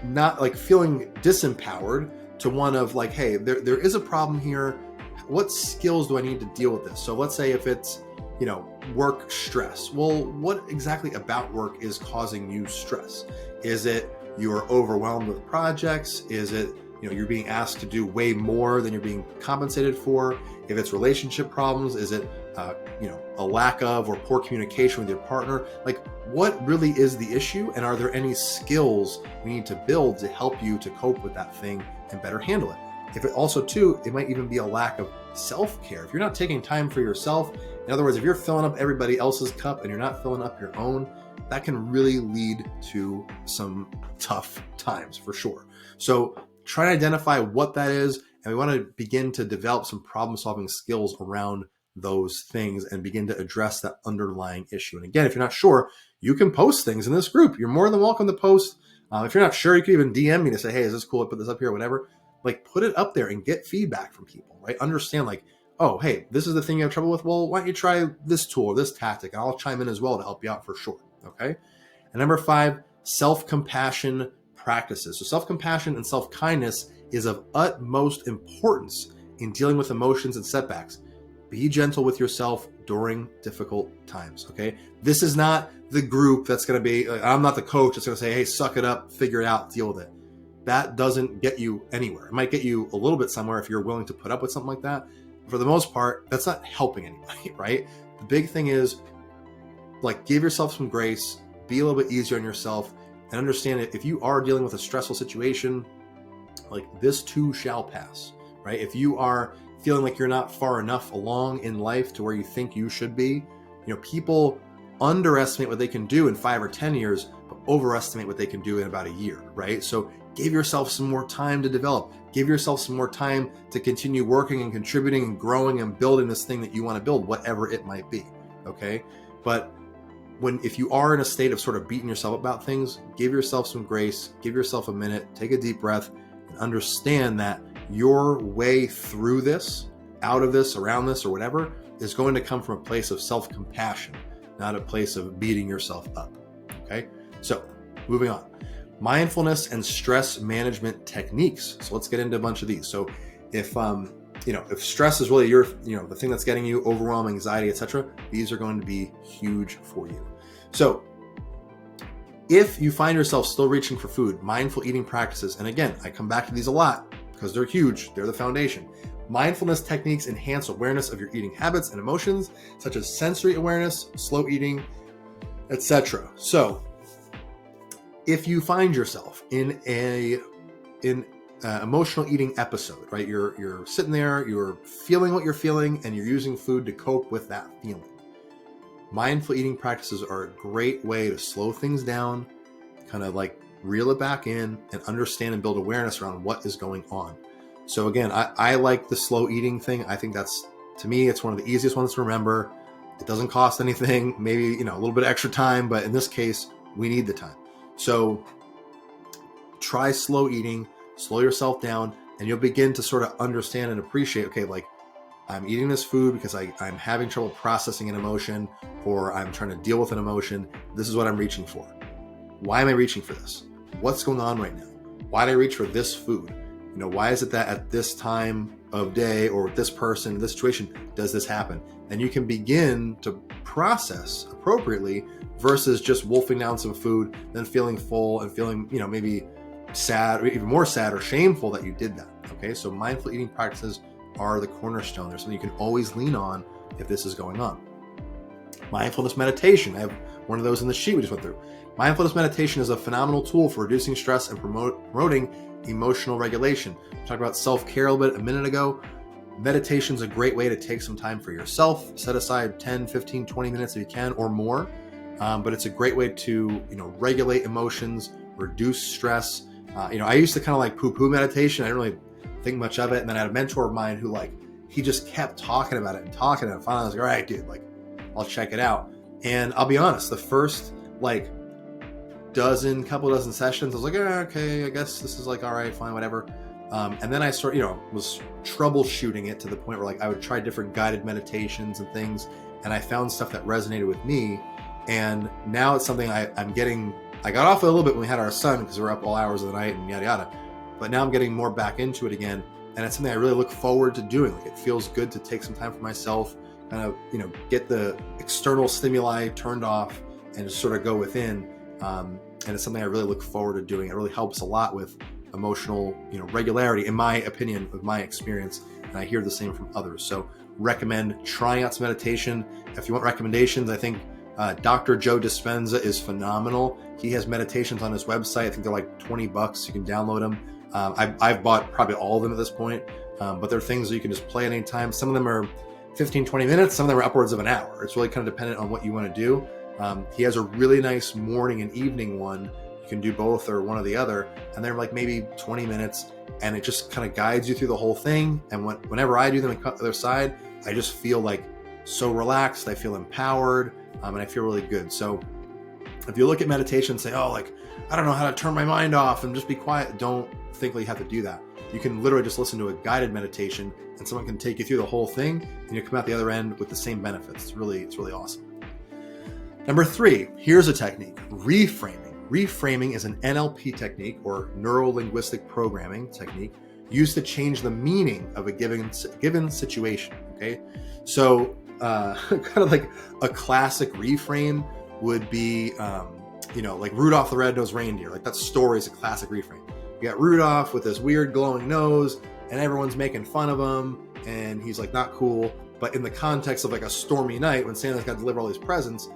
not feeling disempowered to one of hey, there is a problem here. What skills do I need to deal with this? So let's say if it's, work stress. Well, what exactly about work is causing you stress? Is it you're overwhelmed with projects? Is it, you're being asked to do way more than you're being compensated for? If it's relationship problems, is it, a lack of or poor communication with your partner? What really is the issue? And are there any skills we need to build to help you to cope with that thing and better handle it? If it also too, it might even be a lack of self-care. If you're not taking time for yourself, in other words, if you're filling up everybody else's cup and you're not filling up your own, that can really lead to some tough times for sure. So try to identify what that is. And we want to begin to develop some problem-solving skills around those things and begin to address that underlying issue. And again, if you're not sure, you can post things in this group. You're more than welcome to post. If you're not sure, you can even DM me to say, hey, is this cool? I put this up here, whatever. Put it up there and get feedback from people, right? Understand oh, hey, this is the thing you have trouble with. Well, why don't you try this tool or this tactic? And I'll chime in as well to help you out for sure. Okay. And number 5, self-compassion practices. So self-compassion and self-kindness is of utmost importance in dealing with emotions and setbacks. Be gentle with yourself during difficult times. Okay. This is not the group that's going to be, I'm not the coach that's going to say, hey, suck it up, figure it out, deal with it. that doesn't get you anywhere. It might get you a little bit somewhere if you're willing to put up with something like that. For the most part, that's not helping anybody, right? The big thing is, like, give yourself some grace, be a little bit easier on yourself, and understand that if you are dealing with a stressful situation, like, this too shall pass, right? If you are feeling like you're not far enough along in life to where you think you should be, people underestimate what they can do in 5 or 10 years, but overestimate what they can do in about a year, right? So give yourself some more time to develop. Give yourself some more time to continue working and contributing and growing and building this thing that you want to build, whatever it might be, okay? But if you are in a state of sort of beating yourself about things, give yourself some grace, give yourself a minute, take a deep breath, and understand that your way through this, out of this, around this, or whatever, is going to come from a place of self-compassion, not a place of beating yourself up, okay? So, moving on. Mindfulness and stress management techniques. So let's get into a bunch of these. So if stress is really the thing that's getting you, overwhelm, anxiety, etc., these are going to be huge for you. So if you find yourself still reaching for food, mindful eating practices, and again, I come back to these a lot because they're huge, they're the foundation. Mindfulness techniques enhance awareness of your eating habits and emotions, such as sensory awareness, slow eating, etc. So if you find yourself in an emotional eating episode, right? You're sitting there, you're feeling what you're feeling, and you're using food to cope with that feeling. Mindful eating practices are a great way to slow things down, kind of like reel it back in, and understand and build awareness around what is going on. So again, I like the slow eating thing. I think to me, it's one of the easiest ones to remember. It doesn't cost anything, maybe, a little bit of extra time, but in this case, we need the time. So try slow eating, slow yourself down, and you'll begin to sort of understand and appreciate, okay, like, I'm eating this food because I'm having trouble processing an emotion, or I'm trying to deal with an emotion. This is what I'm reaching for. Why am I reaching for this? What's going on right now? Why did I reach for this food? Why is it that at this time of day or with this person, this situation, does this happen? And you can begin to process appropriately versus just wolfing down some food, then feeling full and feeling, maybe sad or even more sad or shameful that you did that. Okay, so mindful eating practices are the cornerstone. They're something you can always lean on if this is going on. Mindfulness meditation. I have one of those in the sheet we just went through. Mindfulness meditation is a phenomenal tool for reducing stress and promoting emotional regulation. We talked about self-care a little bit a minute ago. Meditation is a great way to take some time for yourself. Set aside 10, 15, 20 minutes if you can or more. But it's a great way to, regulate emotions, reduce stress. I used to kind of like poo-poo meditation. I didn't really think much of it. And then I had a mentor of mine who he just kept talking about it and talking about it. Finally, I was like, all right, dude, I'll check it out. And I'll be honest, the first couple dozen sessions, I was like, okay, I guess this is all right, fine, whatever. And then I was troubleshooting it to the point where I would try different guided meditations and things. And I found stuff that resonated with me. And now it's something I'm getting. I got off a little bit when we had our son because we're up all hours of the night and yada yada. But now I'm getting more back into it again, and it's something I really look forward to doing. It feels good to take some time for myself, kind of get the external stimuli turned off and just sort of go within. And it's something I really look forward to doing. It really helps a lot with emotional regularity, in my opinion, with my experience, and I hear the same from others. So recommend trying out some meditation. If you want recommendations, I think Dr. Joe Dispenza is phenomenal. He has meditations on his website. I think they're $20. You can download them. I've bought probably all of them at this point, but they're things that you can just play at any time. Some of them are 15, 20 minutes. Some of them are upwards of an hour. It's really kind of dependent on what you want to do. He has a really nice morning and evening one. You can do both or one or the other, and they're maybe 20 minutes, and it just kind of guides you through the whole thing. And whenever I do them on the other side, I just feel so relaxed. I feel empowered, and I feel really good. So if you look at meditation and say, I don't know how to turn my mind off and just be quiet, don't think you have to do that. You can literally just listen to a guided meditation, and someone can take you through the whole thing, and you come out the other end with the same benefits. It's really awesome. Number 3, here's a technique: reframing. Reframing is an NLP technique, or neuro-linguistic programming technique, used to change the meaning of a given situation. Okay, so kind of like a classic reframe would be, Rudolph the Red-Nosed Reindeer. That story is a classic reframe. You You got Rudolph with this weird glowing nose, and everyone's making fun of him, and he's like not cool. But in the context of like a stormy night when Santa's got to deliver all these presents,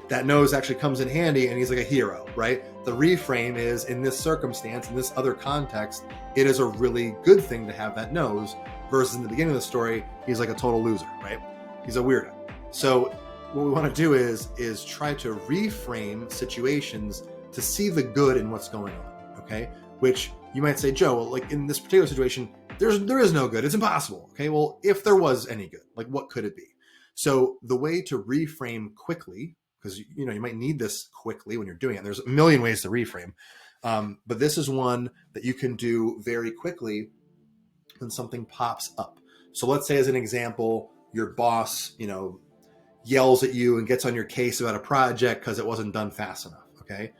that nose actually comes in handy, and he's like a hero, right? The reframe is, in this circumstance, in this other context, it is a really good thing to have that nose, versus in the beginning of the story, he's like a total loser, right? He's a weirdo. So what we want to do is try to reframe situations to see the good in what's going on, okay? Which you might say, Joe, well, like in this particular situation, there is no good. It's impossible. Okay, well, if there was any good, like what could it be? So the way to reframe quickly, because you might need this quickly when you're doing it. There's a million ways to reframe, but this is one that you can do very quickly when something pops up. So let's say, as an example, your boss, yells at you and gets on your case about a project because it wasn't done fast enough. Okay.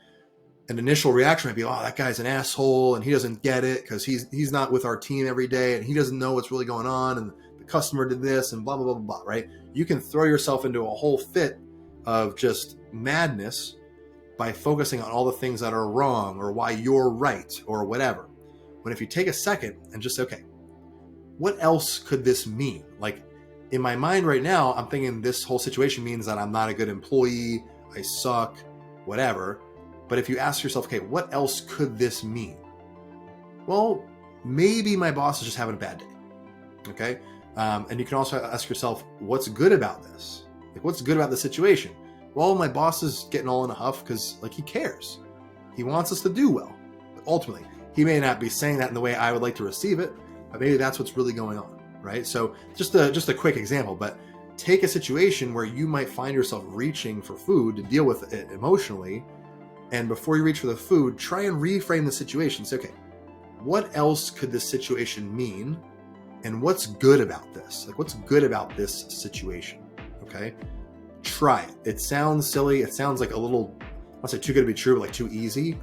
An initial reaction might be, oh, that guy's an asshole and he doesn't get it because he's not with our team every day and he doesn't know what's really going on, and the customer did this and blah, blah, blah, blah, blah, right? You can throw yourself into a whole fit of just madness by focusing on all the things that are wrong or why you're right or whatever. When if you take a second and just say, okay, what else could this mean? Like, in my mind right now, I'm thinking this whole situation means that I'm not a good employee, I suck, whatever. But if you ask yourself, okay, what else could this mean? Well, maybe my boss is just having a bad day, okay? And you can also ask yourself, what's good about this? Like, what's good about the situation? Well, my boss is getting all in a huff because, like, he cares. He wants us to do well. But ultimately, he may not be saying that in the way I would like to receive it, but maybe that's what's really going on, right? So just a quick example, but take a situation where you might find yourself reaching for food to deal with it emotionally. And before you reach for the food, try and reframe the situation. Say, okay, what else could this situation mean? And what's good about this? Like, what's good about this situation? Okay, try it. It sounds silly. It sounds like a little, I'll say too good to be true, but like too easy.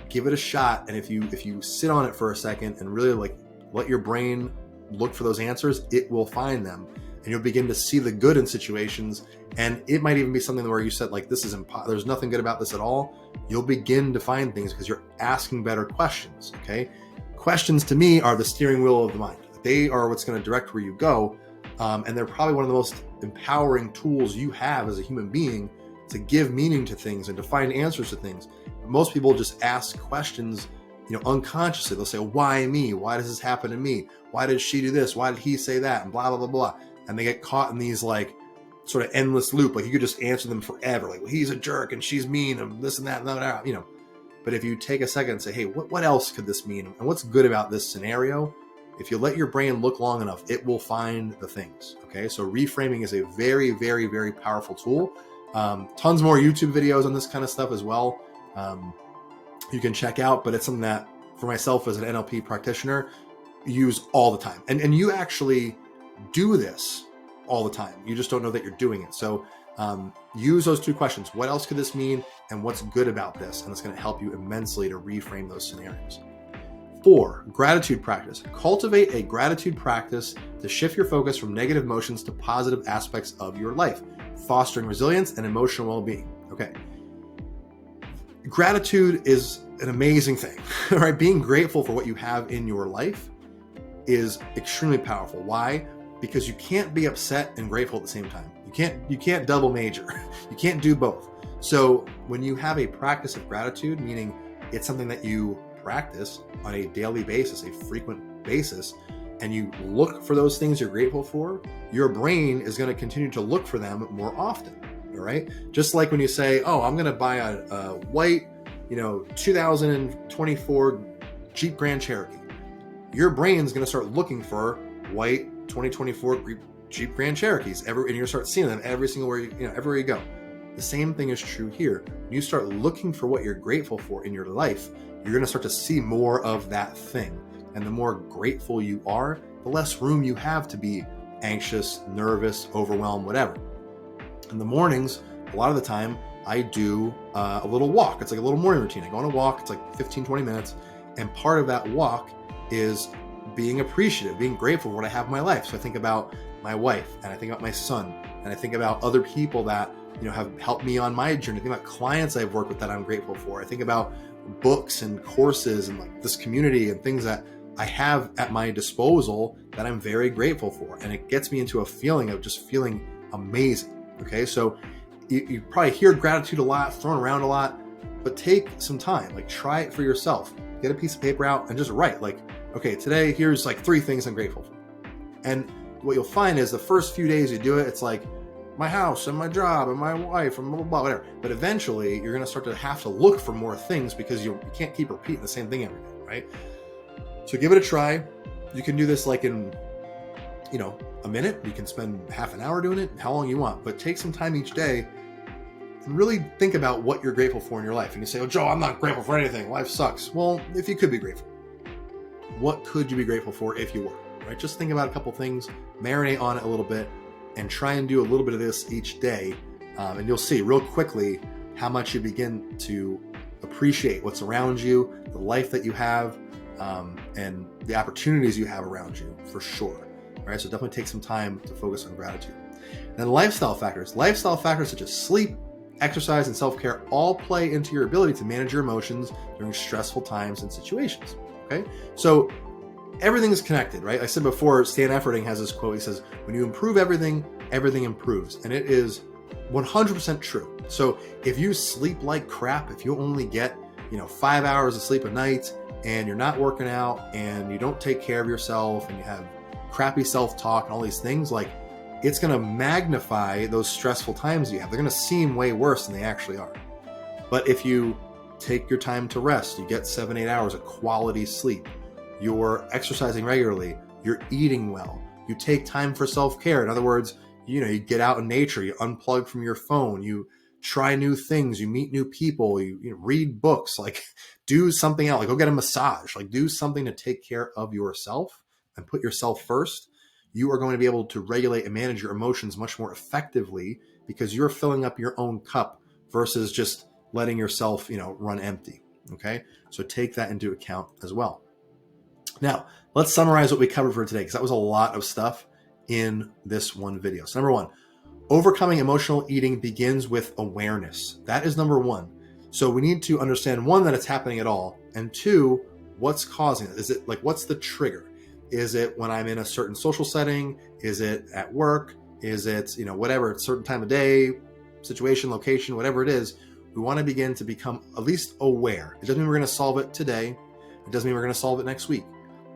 Give it a shot. And if you sit on it for a second and really like let your brain look for those answers, it will find them. And you'll begin to see the good in situations. And it might even be something where you said, like, this is there's nothing good about this at all. You'll begin to find things because you're asking better questions, okay? Questions to me are the steering wheel of the mind. They are what's going to direct where you go. And they're probably one of the most empowering tools you have as a human being to give meaning to things and to find answers to things. Most people just ask questions, unconsciously. They'll say, why me? Why does this happen to me? Why did she do this? Why did he say that? And blah, blah, blah, blah. And they get caught in these like sort of endless loop. Like, you could just answer them forever. Like, well, he's a jerk and she's mean and this and that and that, But if you take a second and say, hey, what else could this mean? And what's good about this scenario? If you let your brain look long enough, it will find the things. Okay. So reframing is a very, very, very powerful tool. Tons more YouTube videos on this kind of stuff as well. You can check out, but it's something that for myself as an NLP practitioner, use all the time. And you actually do this all the time. You just don't know that you're doing it. So use those two questions. What else could this mean? And what's good about this? And it's going to help you immensely to reframe those scenarios. 4, gratitude practice. Cultivate a gratitude practice to shift your focus from negative emotions to positive aspects of your life, fostering resilience and emotional well-being. Okay. Gratitude is an amazing thing, right? Being grateful for what you have in your life is extremely powerful. Why? Because you can't be upset and grateful at the same time. You can't double major. You can't do both. So when you have a practice of gratitude, meaning it's something that you practice on a daily basis, a frequent basis, and you look for those things you're grateful for, your brain is going to continue to look for them more often. All right. Just like when you say, oh, I'm going to buy a white, 2024 Jeep Grand Cherokee. Your brain's going to start looking for white 2024 Jeep Grand Cherokees and you're going to start seeing them every single everywhere you go. The same thing is true here. When you start looking for what you're grateful for in your life, you're going to start to see more of that thing. And the more grateful you are, the less room you have to be anxious, nervous, overwhelmed, whatever. In the mornings, a lot of the time, I do a little walk. It's like a little morning routine. I go on a walk. It's like 15, 20 minutes. And part of that walk is being appreciative, being grateful for what I have in my life. So I think about my wife, and I think about my son, and I think about other people that have helped me on my journey. I think about clients I've worked with that I'm grateful for. I think about books and courses and like this community and things that I have at my disposal that I'm very grateful for. And it gets me into a feeling of just feeling amazing. Okay. So you probably hear gratitude a lot, thrown around a lot, but take some time, like try it for yourself. Get a piece of paper out and just write like, okay, today here's like 3 things I'm grateful for. And what you'll find is the first few days you do it, it's like my house and my job and my wife and blah, blah, blah, whatever. But eventually you're going to start to have to look for more things because you can't keep repeating the same thing every day, right? So give it a try. You can do this like in, a minute. You can spend half an hour doing it, how long you want, but take some time each day and really think about what you're grateful for in your life. And you say, oh, Joe, I'm not grateful for anything. Life sucks. Well, if you could be grateful, what could you be grateful for if you were, right? Just think about a couple things, marinate on it a little bit, and try and do a little bit of this each day. And you'll see real quickly how much you begin to appreciate what's around you, the life that you have, and the opportunities you have around you for sure. Right? So definitely take some time to focus on gratitude. And then lifestyle factors such as sleep, exercise, and self-care all play into your ability to manage your emotions during stressful times and situations. Okay. So everything is connected, right? I said before, Stan Efferding has this quote. He says, when you improve everything, everything improves. And it is 100% true. So if you sleep like crap, if you only get, 5 hours of sleep a night and you're not working out and you don't take care of yourself and you have crappy self-talk and all these things, like it's going to magnify those stressful times you have. They're going to seem way worse than they actually are. But if you take your time to rest, you get 7-8 hours of quality sleep, you're exercising regularly, you're eating well, you take time for self-care. In other words, you get out in nature, you unplug from your phone, you try new things, you meet new people, you read books, like do something else, like go get a massage, like do something to take care of yourself and put yourself first. You are going to be able to regulate and manage your emotions much more effectively because you're filling up your own cup versus just letting yourself, run empty. Okay. So take that into account as well. Now, let's summarize what we covered for today, because that was a lot of stuff in this one video. So number 1, overcoming emotional eating begins with awareness. That is number 1. So we need to understand, 1, that it's happening at all, and 2, what's causing it. Is it like, what's the trigger? Is it when I'm in a certain social setting? Is it at work? Is it, whatever, a certain time of day, situation, location, whatever it is? We want to begin to become at least aware. It doesn't mean we're going to solve it today. It doesn't mean we're going to solve it next week.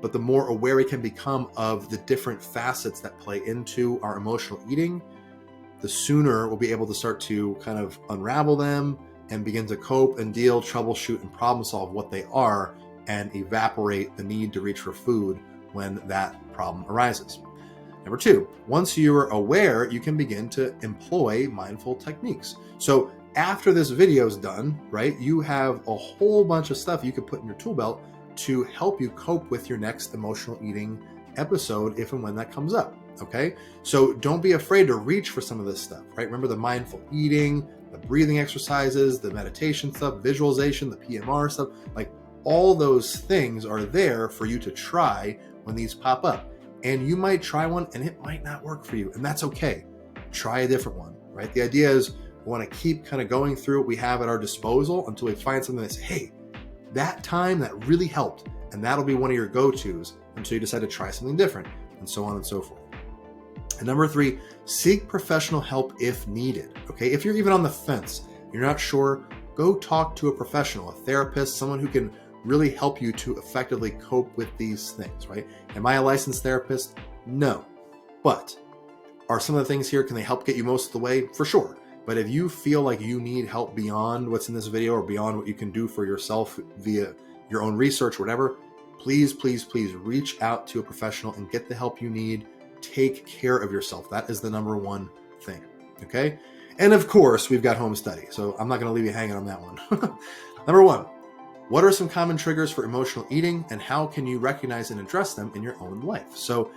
But the more aware we can become of the different facets that play into our emotional eating, the sooner we'll be able to start to kind of unravel them and begin to cope and deal, troubleshoot, and problem solve what they are, and evaporate the need to reach for food when that problem arises. Number 2, once you're aware, you can begin to employ mindful techniques. So after this video is done, right, you have a whole bunch of stuff you could put in your tool belt to help you cope with your next emotional eating episode if and when that comes up. Okay. So don't be afraid to reach for some of this stuff, right? Remember the mindful eating, the breathing exercises, the meditation stuff, visualization, the PMR stuff, like all those things are there for you to try when these pop up. And you might try one and it might not work for you. And that's okay. Try a different one, right? The idea is we want to keep kind of going through what we have at our disposal until we find something that's, hey, that time that really helped. And that'll be one of your go-tos until you decide to try something different, and so on and so forth. And number 3, seek professional help if needed. Okay. If you're even on the fence, you're not sure, go talk to a professional, a therapist, someone who can really help you to effectively cope with these things, right? Am I a licensed therapist? No. But are some of the things here, can they help get you most of the way? For sure. But if you feel like you need help beyond what's in this video or beyond what you can do for yourself via your own research, whatever, please, please, please reach out to a professional and get the help you need. Take care of yourself. That is the number 1 thing. Okay. And of course, we've got home study. So I'm not going to leave you hanging on that one. Number 1, what are some common triggers for emotional eating and how can you recognize and address them in your own life? So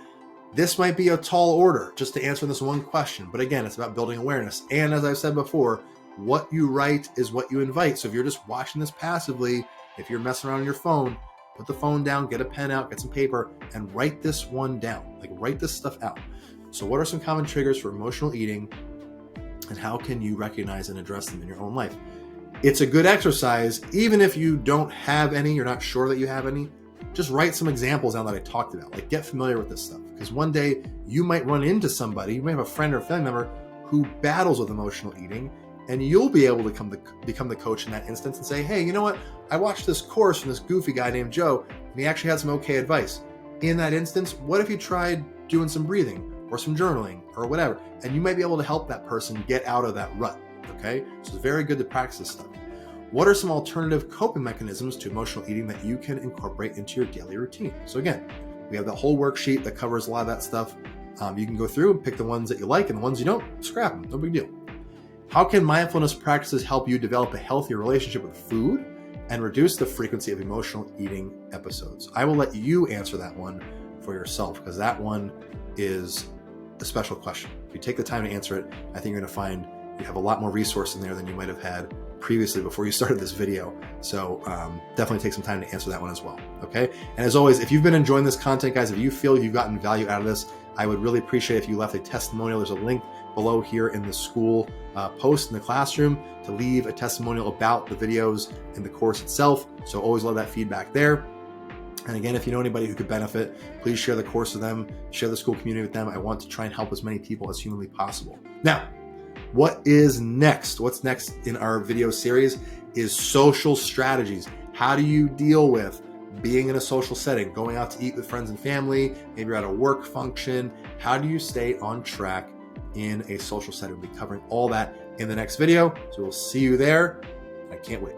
this might be a tall order just to answer this one question. But again, it's about building awareness. And as I've said before, what you write is what you invite. So if you're just watching this passively, if you're messing around on your phone, put the phone down, get a pen out, get some paper, and write this one down. Like write this stuff out. So what are some common triggers for emotional eating and how can you recognize and address them in your own life? It's a good exercise, even if you don't have any, you're not sure that you have any, just write some examples down that I talked about. Like, get familiar with this stuff, because one day you might run into somebody, you may have a friend or a family member who battles with emotional eating, and you'll be able to become the coach in that instance and say, hey, you know what? I watched this course from this goofy guy named Joe, and he actually had some okay advice. In that instance, what if you tried doing some breathing or some journaling or whatever? And you might be able to help that person get out of that rut, okay? So it's very good to practice this stuff. What are some alternative coping mechanisms to emotional eating that you can incorporate into your daily routine? So again, we have that whole worksheet that covers a lot of that stuff. You can go through and pick the ones that you like, and the ones you don't, scrap them, no big deal. How can mindfulness practices help you develop a healthier relationship with food and reduce the frequency of emotional eating episodes? I will let you answer that one for yourself, because that one is a special question. If you take the time to answer it, I think you're going to find you have a lot more resource in there than you might have had previously before you started this video. So definitely take some time to answer that one as well. Okay. And as always, if you've been enjoying this content, guys, if you feel you've gotten value out of this, I would really appreciate if you left a testimonial. There's a link below here in the school post in the classroom to leave a testimonial about the videos and the course itself. So always love that feedback there. And again, if you know anybody who could benefit, please share the course with them, share the school community with them. I want to try and help as many people as humanly possible. Now, what is next? What's next in our video series is social strategies. How do you deal with being in a social setting, going out to eat with friends and family, maybe you're at a work function? How do you stay on track in a social setting? We'll be covering all that in the next video. So we'll see you there. I can't wait.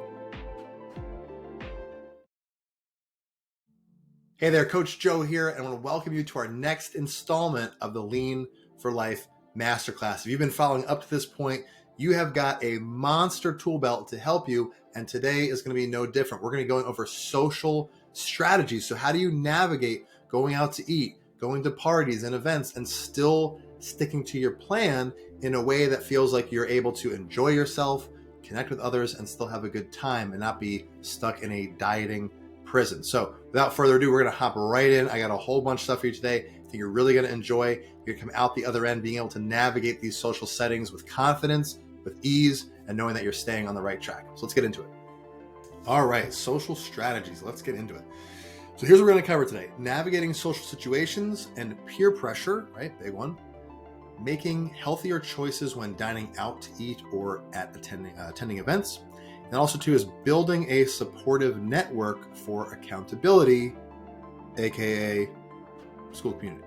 Hey there, Coach Joe here, and I want to welcome you to our next installment of the Lean for Life Masterclass. If you've been following up to this point, you have got a monster tool belt to help you, and today is going to be no different. We're going to be going over social strategies. So how do you navigate going out to eat, going to parties and events, and still sticking to your plan in a way that feels like you're able to enjoy yourself, connect with others, and still have a good time and not be stuck in a dieting prison. So without further ado, we're going to hop right in. I got a whole bunch of stuff for you today. I think you're really going to enjoy. You're going to come out the other end being able to navigate these social settings with confidence, with ease, and knowing that you're staying on the right track. So let's get into it. All right, social strategies. Let's get into it. So here's what we're going to cover today. Navigating social situations and peer pressure, right? Big one. Making healthier choices when dining out to eat or at attending events. And also too is building a supportive network for accountability, AKA school community.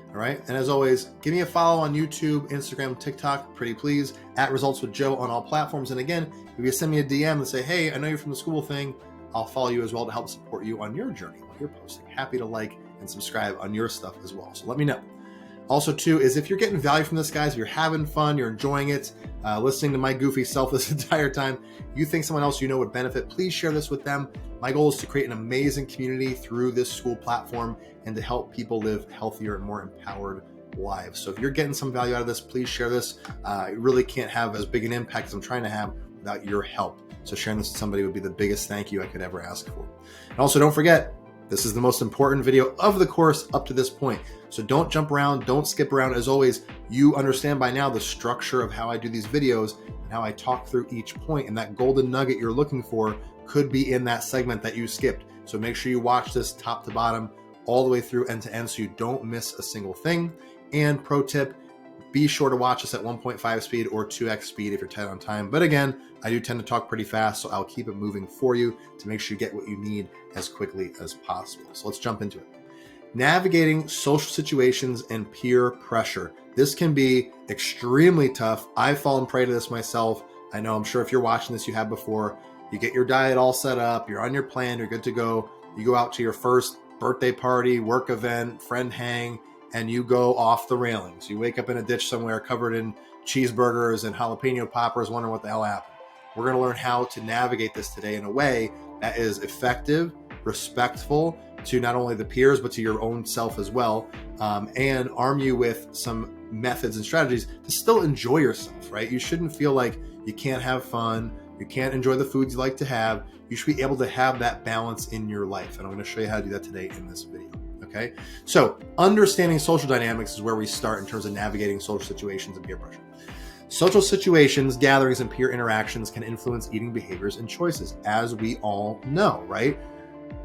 All right. And as always, give me a follow on YouTube, Instagram, TikTok, pretty please, at Results with Joe on all platforms. And again, if you send me a DM and say, hey, I know you're from the school thing, I'll follow you as well to help support you on your journey while you're posting. Happy to like and subscribe on your stuff as well. So let me know. Also, too, is if you're getting value from this, guys, if you're having fun, you're enjoying it, listening to my goofy self this entire time, you think someone else you know would benefit, please share this with them. My goal is to create an amazing community through this school platform and to help people live healthier and more empowered lives. So if you're getting some value out of this, please share this. It really can't have as big an impact as I'm trying to have without your help. So sharing this with somebody would be the biggest thank you I could ever ask for. And also, don't forget, this is the most important video of the course up to this point. So don't jump around, don't skip around. As always, you understand by now the structure of how I do these videos and how I talk through each point, and that golden nugget you're looking for could be in that segment that you skipped. So make sure you watch this top to bottom, all the way through end to end so you don't miss a single thing. And pro tip, be sure to watch this at 1.5 speed or 2x speed if you're tight on time. But again, I do tend to talk pretty fast, so I'll keep it moving for you to make sure you get what you need as quickly as possible. So let's jump into it. Navigating social situations and peer pressure. This can be extremely tough. I've fallen prey to this myself. I know, I'm sure if you're watching this, you have before. You get your diet all set up, you're on your plan, you're good to go. You go out to your first birthday party, work event, friend hang, and you go off the railings. You wake up in a ditch somewhere covered in cheeseburgers and jalapeno poppers, wondering what the hell happened. We're going to learn how to navigate this today in a way that is effective, respectful to not only the peers, but to your own self as well, and arm you with some methods and strategies to still enjoy yourself, right? You shouldn't feel like you can't have fun, you can't enjoy the foods you like to have. You should be able to have that balance in your life. And I'm going to show you how to do that today in this video. Okay. So understanding social dynamics is where we start in terms of navigating social situations and peer pressure. Social situations, gatherings, and peer interactions can influence eating behaviors and choices, as we all know, right?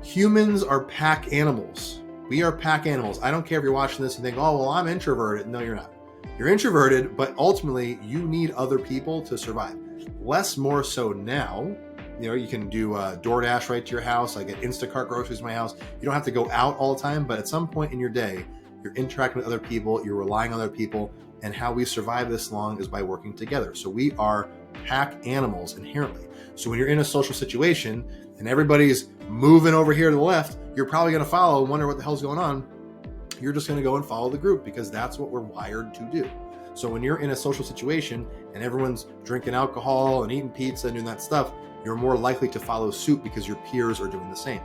Humans are pack animals. We are pack animals. I don't care if you're watching this and think, oh, well, I'm introverted. No, you're not. You're introverted, but ultimately you need other people to survive. Less more so now. You can do DoorDash right to your house. I get Instacart groceries to my house. You don't have to go out all the time, but at some point in your day, you're interacting with other people, you're relying on other people, and how we survive this long is by working together. So we are pack animals inherently. So when you're in a social situation and everybody's moving over here to the left, you're probably going to follow and wonder what the hell's going on. You're just going to go and follow the group because that's what we're wired to do. So when you're in a social situation and everyone's drinking alcohol and eating pizza and doing that stuff, you're more likely to follow suit because your peers are doing the same.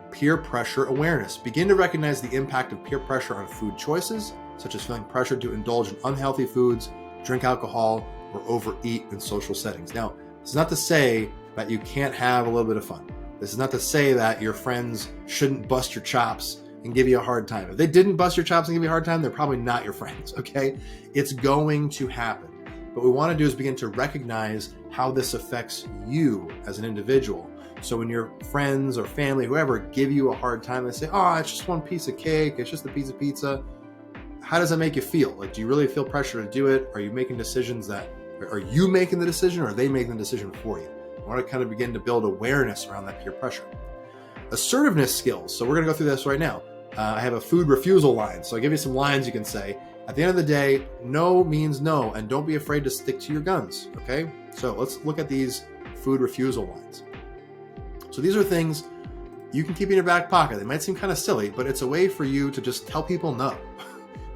Peer pressure awareness. Begin to recognize the impact of peer pressure on food choices, such as feeling pressured to indulge in unhealthy foods, drink alcohol, or overeat in social settings. Now, this is not to say that you can't have a little bit of fun. This is not to say that your friends shouldn't bust your chops and give you a hard time. If they didn't bust your chops and give you a hard time, they're probably not your friends, okay? It's going to happen. What we want to do is begin to recognize how this affects you as an individual. So when your friends or family, whoever, give you a hard time, they say, oh, it's just one piece of cake, it's just a piece of pizza. How does that make you feel? Like, do you really feel pressure to do it? Are you making decisions are you making the decision or are they making the decision for you? I want to kind of begin to build awareness around that peer pressure. Assertiveness skills. So we're going to go through this right now. I have a food refusal line. So I give you some lines you can say. At the end of the day, no means no, and don't be afraid to stick to your guns, okay? So let's look at these food refusal lines. So these are things you can keep in your back pocket. They might seem kind of silly, but it's a way for you to just tell people no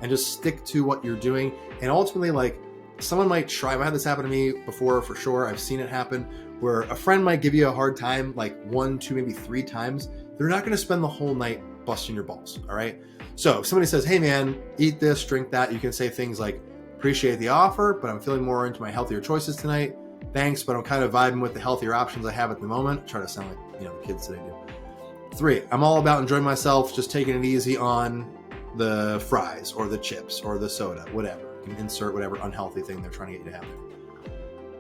and just stick to what you're doing. And ultimately, like, someone might try, I've had this happen to me before for sure. I've seen it happen where a friend might give you a hard time, like 1, 2, maybe 3 times. They're not going to spend the whole night busting your balls, all right? So if somebody says, hey man, eat this, drink that, you can say things like, appreciate the offer, but I'm feeling more into my healthier choices tonight. Thanks, but I'm kind of vibing with the healthier options I have at the moment. Try to sound like, the kids today do. 3, I'm all about enjoying myself, just taking it easy on the fries or the chips or the soda, whatever. You can insert whatever unhealthy thing they're trying to get you to have there.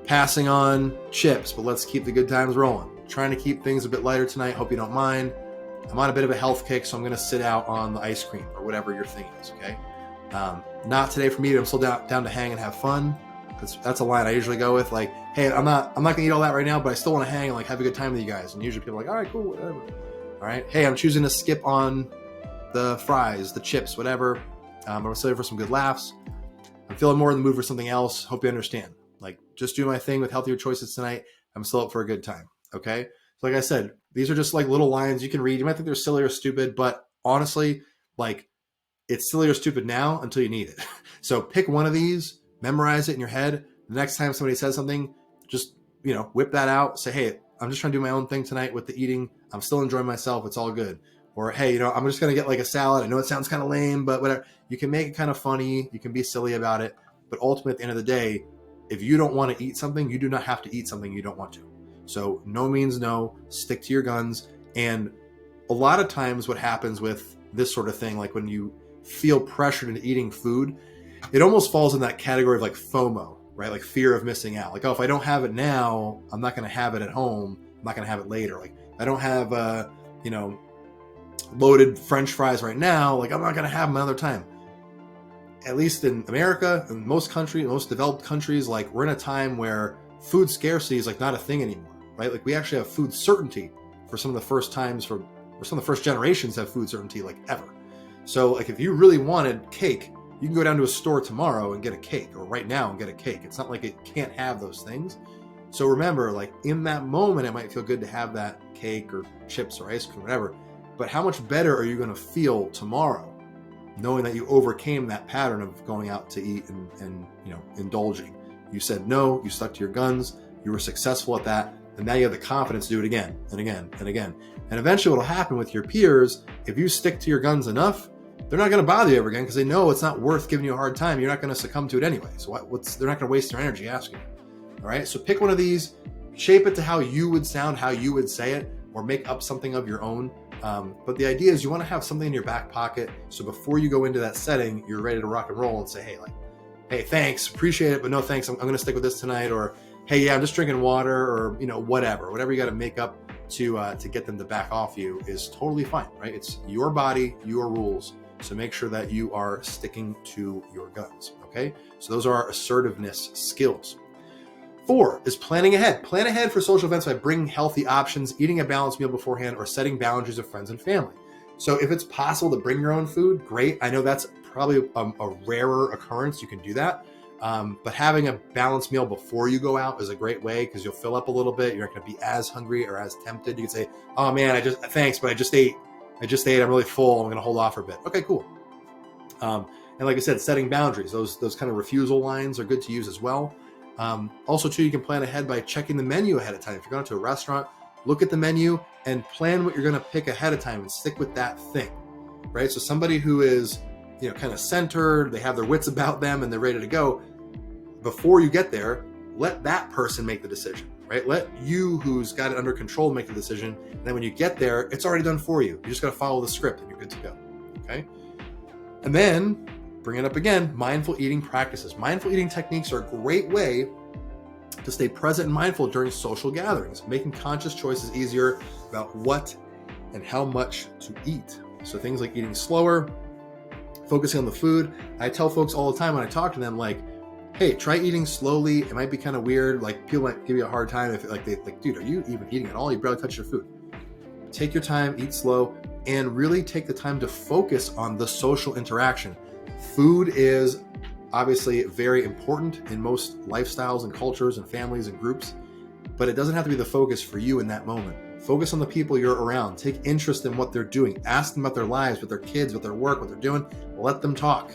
Passing on chips, but let's keep the good times rolling. Trying to keep things a bit lighter tonight. Hope you don't mind. I'm on a bit of a health kick, so I'm going to sit out on the ice cream or whatever your thing is, okay? Not today for me. I'm still down to hang and have fun. That's a line I usually go with, like, hey, I'm not going to eat all that right now, but I still want to hang and like have a good time with you guys. And usually people are like, all right, cool, whatever. All right, hey, I'm choosing to skip on the fries, the chips, whatever. I'm still here for some good laughs. I'm feeling more in the mood for something else. Hope you understand. Like, just do my thing with healthier choices tonight. I'm still up for a good time, okay? So like I said, these are just like little lines you can read. You might think they're silly or stupid, but honestly, like, it's silly or stupid now until you need it. So pick one of these, memorize it in your head. The next time somebody says something, just, whip that out. Say, hey, I'm just trying to do my own thing tonight with the eating. I'm still enjoying myself. It's all good. Or, hey, I'm just going to get like a salad. I know it sounds kind of lame, but whatever. You can make it kind of funny. You can be silly about it. But ultimately, at the end of the day, if you don't want to eat something, you do not have to eat something you don't want to. So no means no. Stick to your guns. And a lot of times what happens with this sort of thing, like when you feel pressured into eating food, it almost falls in that category of like FOMO, right? Like fear of missing out. Like, oh, if I don't have it now, I'm not going to have it at home. I'm not going to have it later. Like, I don't have, loaded French fries right now. Like, I'm not going to have them another time. At least in America, in most developed countries, like, we're in a time where food scarcity is like not a thing anymore, right? Like, we actually have food certainty for some of the first times or some of the first generations have food certainty like ever. So like, if you really wanted cake, you can go down to a store tomorrow and get a cake, or right now and get a cake. It's not like it can't have those things. So remember, like, in that moment, it might feel good to have that cake or chips or ice cream, whatever. But how much better are you going to feel tomorrow knowing that you overcame that pattern of going out to eat and indulging? You said no, you stuck to your guns, you were successful at that, and now you have the confidence to do it again and again and again. And eventually what will happen with your peers, if you stick to your guns enough, they're not going to bother you ever again because they know it's not worth giving you a hard time. You're not going to succumb to it anyway. So they're not going to waste their energy asking you. All right, so pick one of these, shape it to how you would sound, how you would say it, or make up something of your own. But the idea is you want to have something in your back pocket. So before you go into that setting, you're ready to rock and roll and say, hey, like, hey, thanks, appreciate it, but no thanks, I'm going to stick with this tonight. Or, hey, yeah, I'm just drinking water, or, whatever you got to make up to get them to back off you is totally fine, right? It's your body, your rules. So make sure that you are sticking to your guns, okay? So those are our assertiveness skills. 4 is planning ahead. Plan ahead for social events by bringing healthy options, eating a balanced meal beforehand, or setting boundaries with friends and family. So if it's possible to bring your own food, great. I know that's probably a rarer occurrence. You can do that. But having a balanced meal before you go out is a great way, because you'll fill up a little bit. You're not going to be as hungry or as tempted. You can say, oh man, thanks, but I just ate. I'm really full. I'm going to hold off for a bit. Okay, cool. And like I said, setting boundaries, those kind of refusal lines are good to use as well. Also too, you can plan ahead by checking the menu ahead of time. If you're going to a restaurant, look at the menu and plan what you're going to pick ahead of time and stick with that thing, right? So somebody who is, kind of centered, they have their wits about them and they're ready to go, before you get there, let that person make the decision, right? Let you, who's got it under control, make the decision. And then when you get there, it's already done for you. You just got to follow the script and you're good to go, okay? And then bring it up again, mindful eating practices. Mindful eating techniques are a great way to stay present and mindful during social gatherings, making conscious choices easier about what and how much to eat. So things like eating slower, focusing on the food. I tell folks all the time when I talk to them, like, hey, try eating slowly. It might be kind of weird. Like, people might give you a hard time if dude, are you even eating at all? You barely touch your food. Take your time, eat slow, and really take the time to focus on the social interaction. Food is obviously very important in most lifestyles and cultures and families and groups, but it doesn't have to be the focus for you in that moment. Focus on the people you're around. Take interest in what they're doing. Ask them about their lives, with their kids, with their work, what they're doing. Let them talk.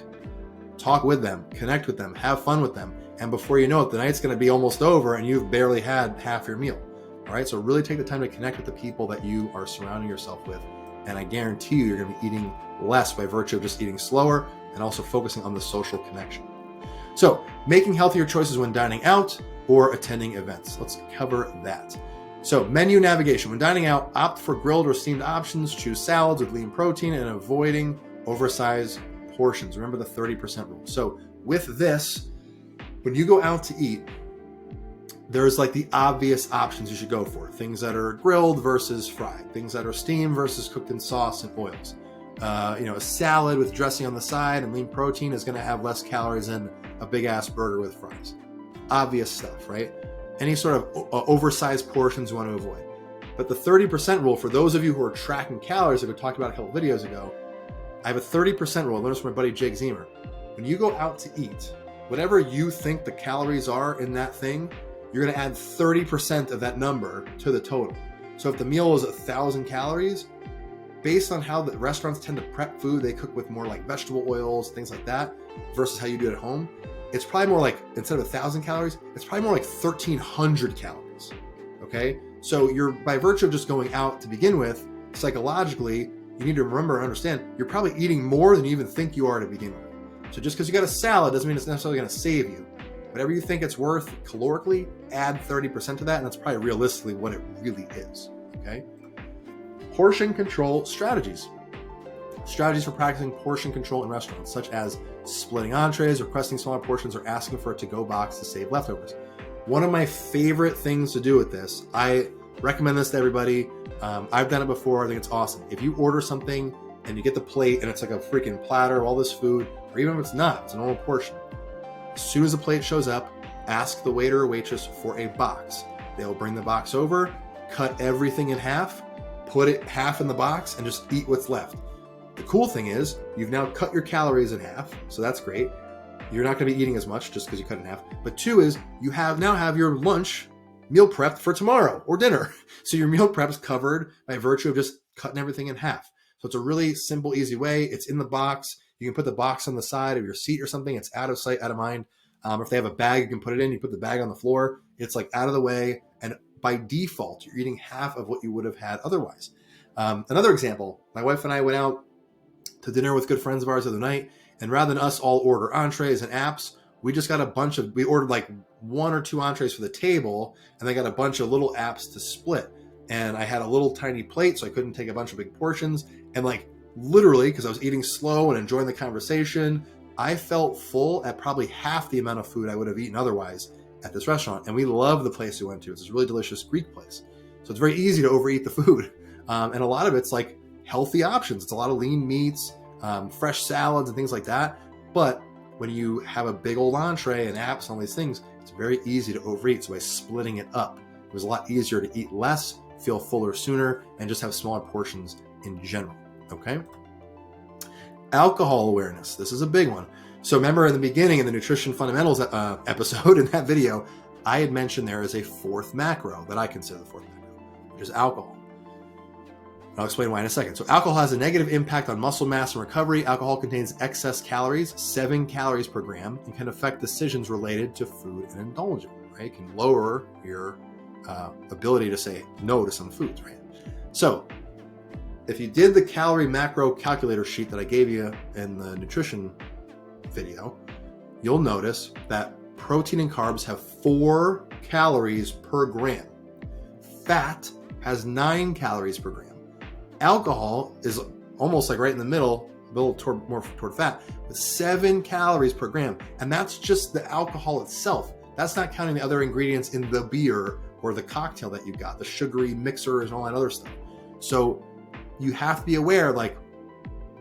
Talk with them, connect with them, have fun with them. And before you know it, the night's going to be almost over and you've barely had half your meal. All right. So really take the time to connect with the people that you are surrounding yourself with. And I guarantee you're going to be eating less by virtue of just eating slower and also focusing on the social connection. So making healthier choices when dining out or attending events. Let's cover that. So menu navigation. When dining out, opt for grilled or steamed options, choose salads with lean protein, and avoiding oversized portions. Remember the 30% rule. So with this, when you go out to eat, there's like the obvious options you should go for. Things that are grilled versus fried. Things that are steamed versus cooked in sauce and oils. A salad with dressing on the side and lean protein is going to have less calories than a big ass burger with fries. Obvious stuff, right? Any sort of oversized portions you want to avoid. But the 30% rule, for those of you who are tracking calories that we talked about a couple videos ago, I have a 30% rule. I learned this from my buddy Jake Zemer. When you go out to eat, whatever you think the calories are in that thing, you're going to add 30% of that number to the total. So if the meal is 1,000 calories, based on how the restaurants tend to prep food, they cook with more like vegetable oils, things like that, versus how you do it at home. It's probably more like, instead of 1,000 calories, it's probably more like 1,300 calories. Okay. So you're, by virtue of just going out to begin with, psychologically, you need to remember and understand you're probably eating more than you even think you are to begin with. So just because you got a salad doesn't mean it's necessarily going to save you. Whatever you think it's worth calorically, add 30% to that, and that's probably realistically what it really is. Okay. Portion control strategies. Strategies for practicing portion control in restaurants, such as splitting entrees, requesting smaller portions, or asking for a to-go box to save leftovers. One of my favorite things to do with this, I recommend this to everybody. I've done it before. I think it's awesome. If you order something and you get the plate and it's like a freaking platter of all this food, or even if it's not, it's a normal portion. As soon as the plate shows up, ask the waiter or waitress for a box. They'll bring the box over, cut everything in half, put it half in the box, and just eat what's left. The cool thing is you've now cut your calories in half, so that's great. You're not going to be eating as much just because you cut it in half. But 2 is you now have your lunch meal prepped for tomorrow or dinner. So your meal prep is covered by virtue of just cutting everything in half. So it's a really simple, easy way. It's in the box. You can put the box on the side of your seat or something. It's out of sight, out of mind. If they have a bag, you can put it in. You put the bag on the floor. It's like out of the way. And by default, you're eating half of what you would have had otherwise. Another example, my wife and I went out to dinner with good friends of ours the other night. And rather than us all order entrees and apps, we just got we ordered like 1 or 2 entrees for the table, and they got a bunch of little apps to split. And I had a little tiny plate, so I couldn't take a bunch of big portions. And like literally, because I was eating slow and enjoying the conversation, I felt full at probably half the amount of food I would have eaten otherwise at this restaurant. And we love the place we went to. It's this really delicious Greek place. So it's very easy to overeat the food. And a lot of it's like healthy options. It's a lot of lean meats, fresh salads and things like that. But when you have a big old entree and apps and all these things, it's very easy to overeat. So by splitting it up, it was a lot easier to eat less, feel fuller sooner, and just have smaller portions in general. Okay. Alcohol awareness. This is a big one. So remember in the beginning, in the nutrition fundamentals episode in that video, I had mentioned there is a fourth macro that I consider the fourth macro, which is alcohol. I'll explain why in a second. So alcohol has a negative impact on muscle mass and recovery. Alcohol contains excess calories, 7 calories per gram, and can affect decisions related to food and indulgence, right? It can lower your ability to say no to some foods, right? So if you did the calorie macro calculator sheet that I gave you in the nutrition video, you'll notice that protein and carbs have 4 calories per gram. Fat has 9 calories per gram. Alcohol is almost like right in the middle, a little more toward fat, with 7 calories per gram. And that's just the alcohol itself. That's not counting the other ingredients in the beer or the cocktail that you got, the sugary mixers and all that other stuff. So you have to be aware, like,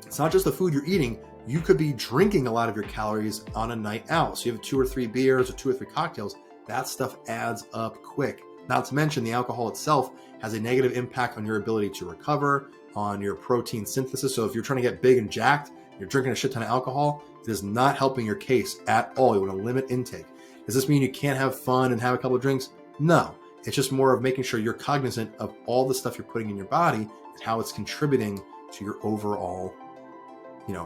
it's not just the food you're eating. You could be drinking a lot of your calories on a night out. So you have 2 or 3 beers or 2 or 3 cocktails. That stuff adds up quick. Not to mention the alcohol itself has a negative impact on your ability to recover, on your protein synthesis. So if you're trying to get big and jacked, you're drinking a shit ton of alcohol, it is not helping your case at all. You want to limit intake. Does this mean you can't have fun and have a couple of drinks? No. It's just more of making sure you're cognizant of all the stuff you're putting in your body and how it's contributing to your overall,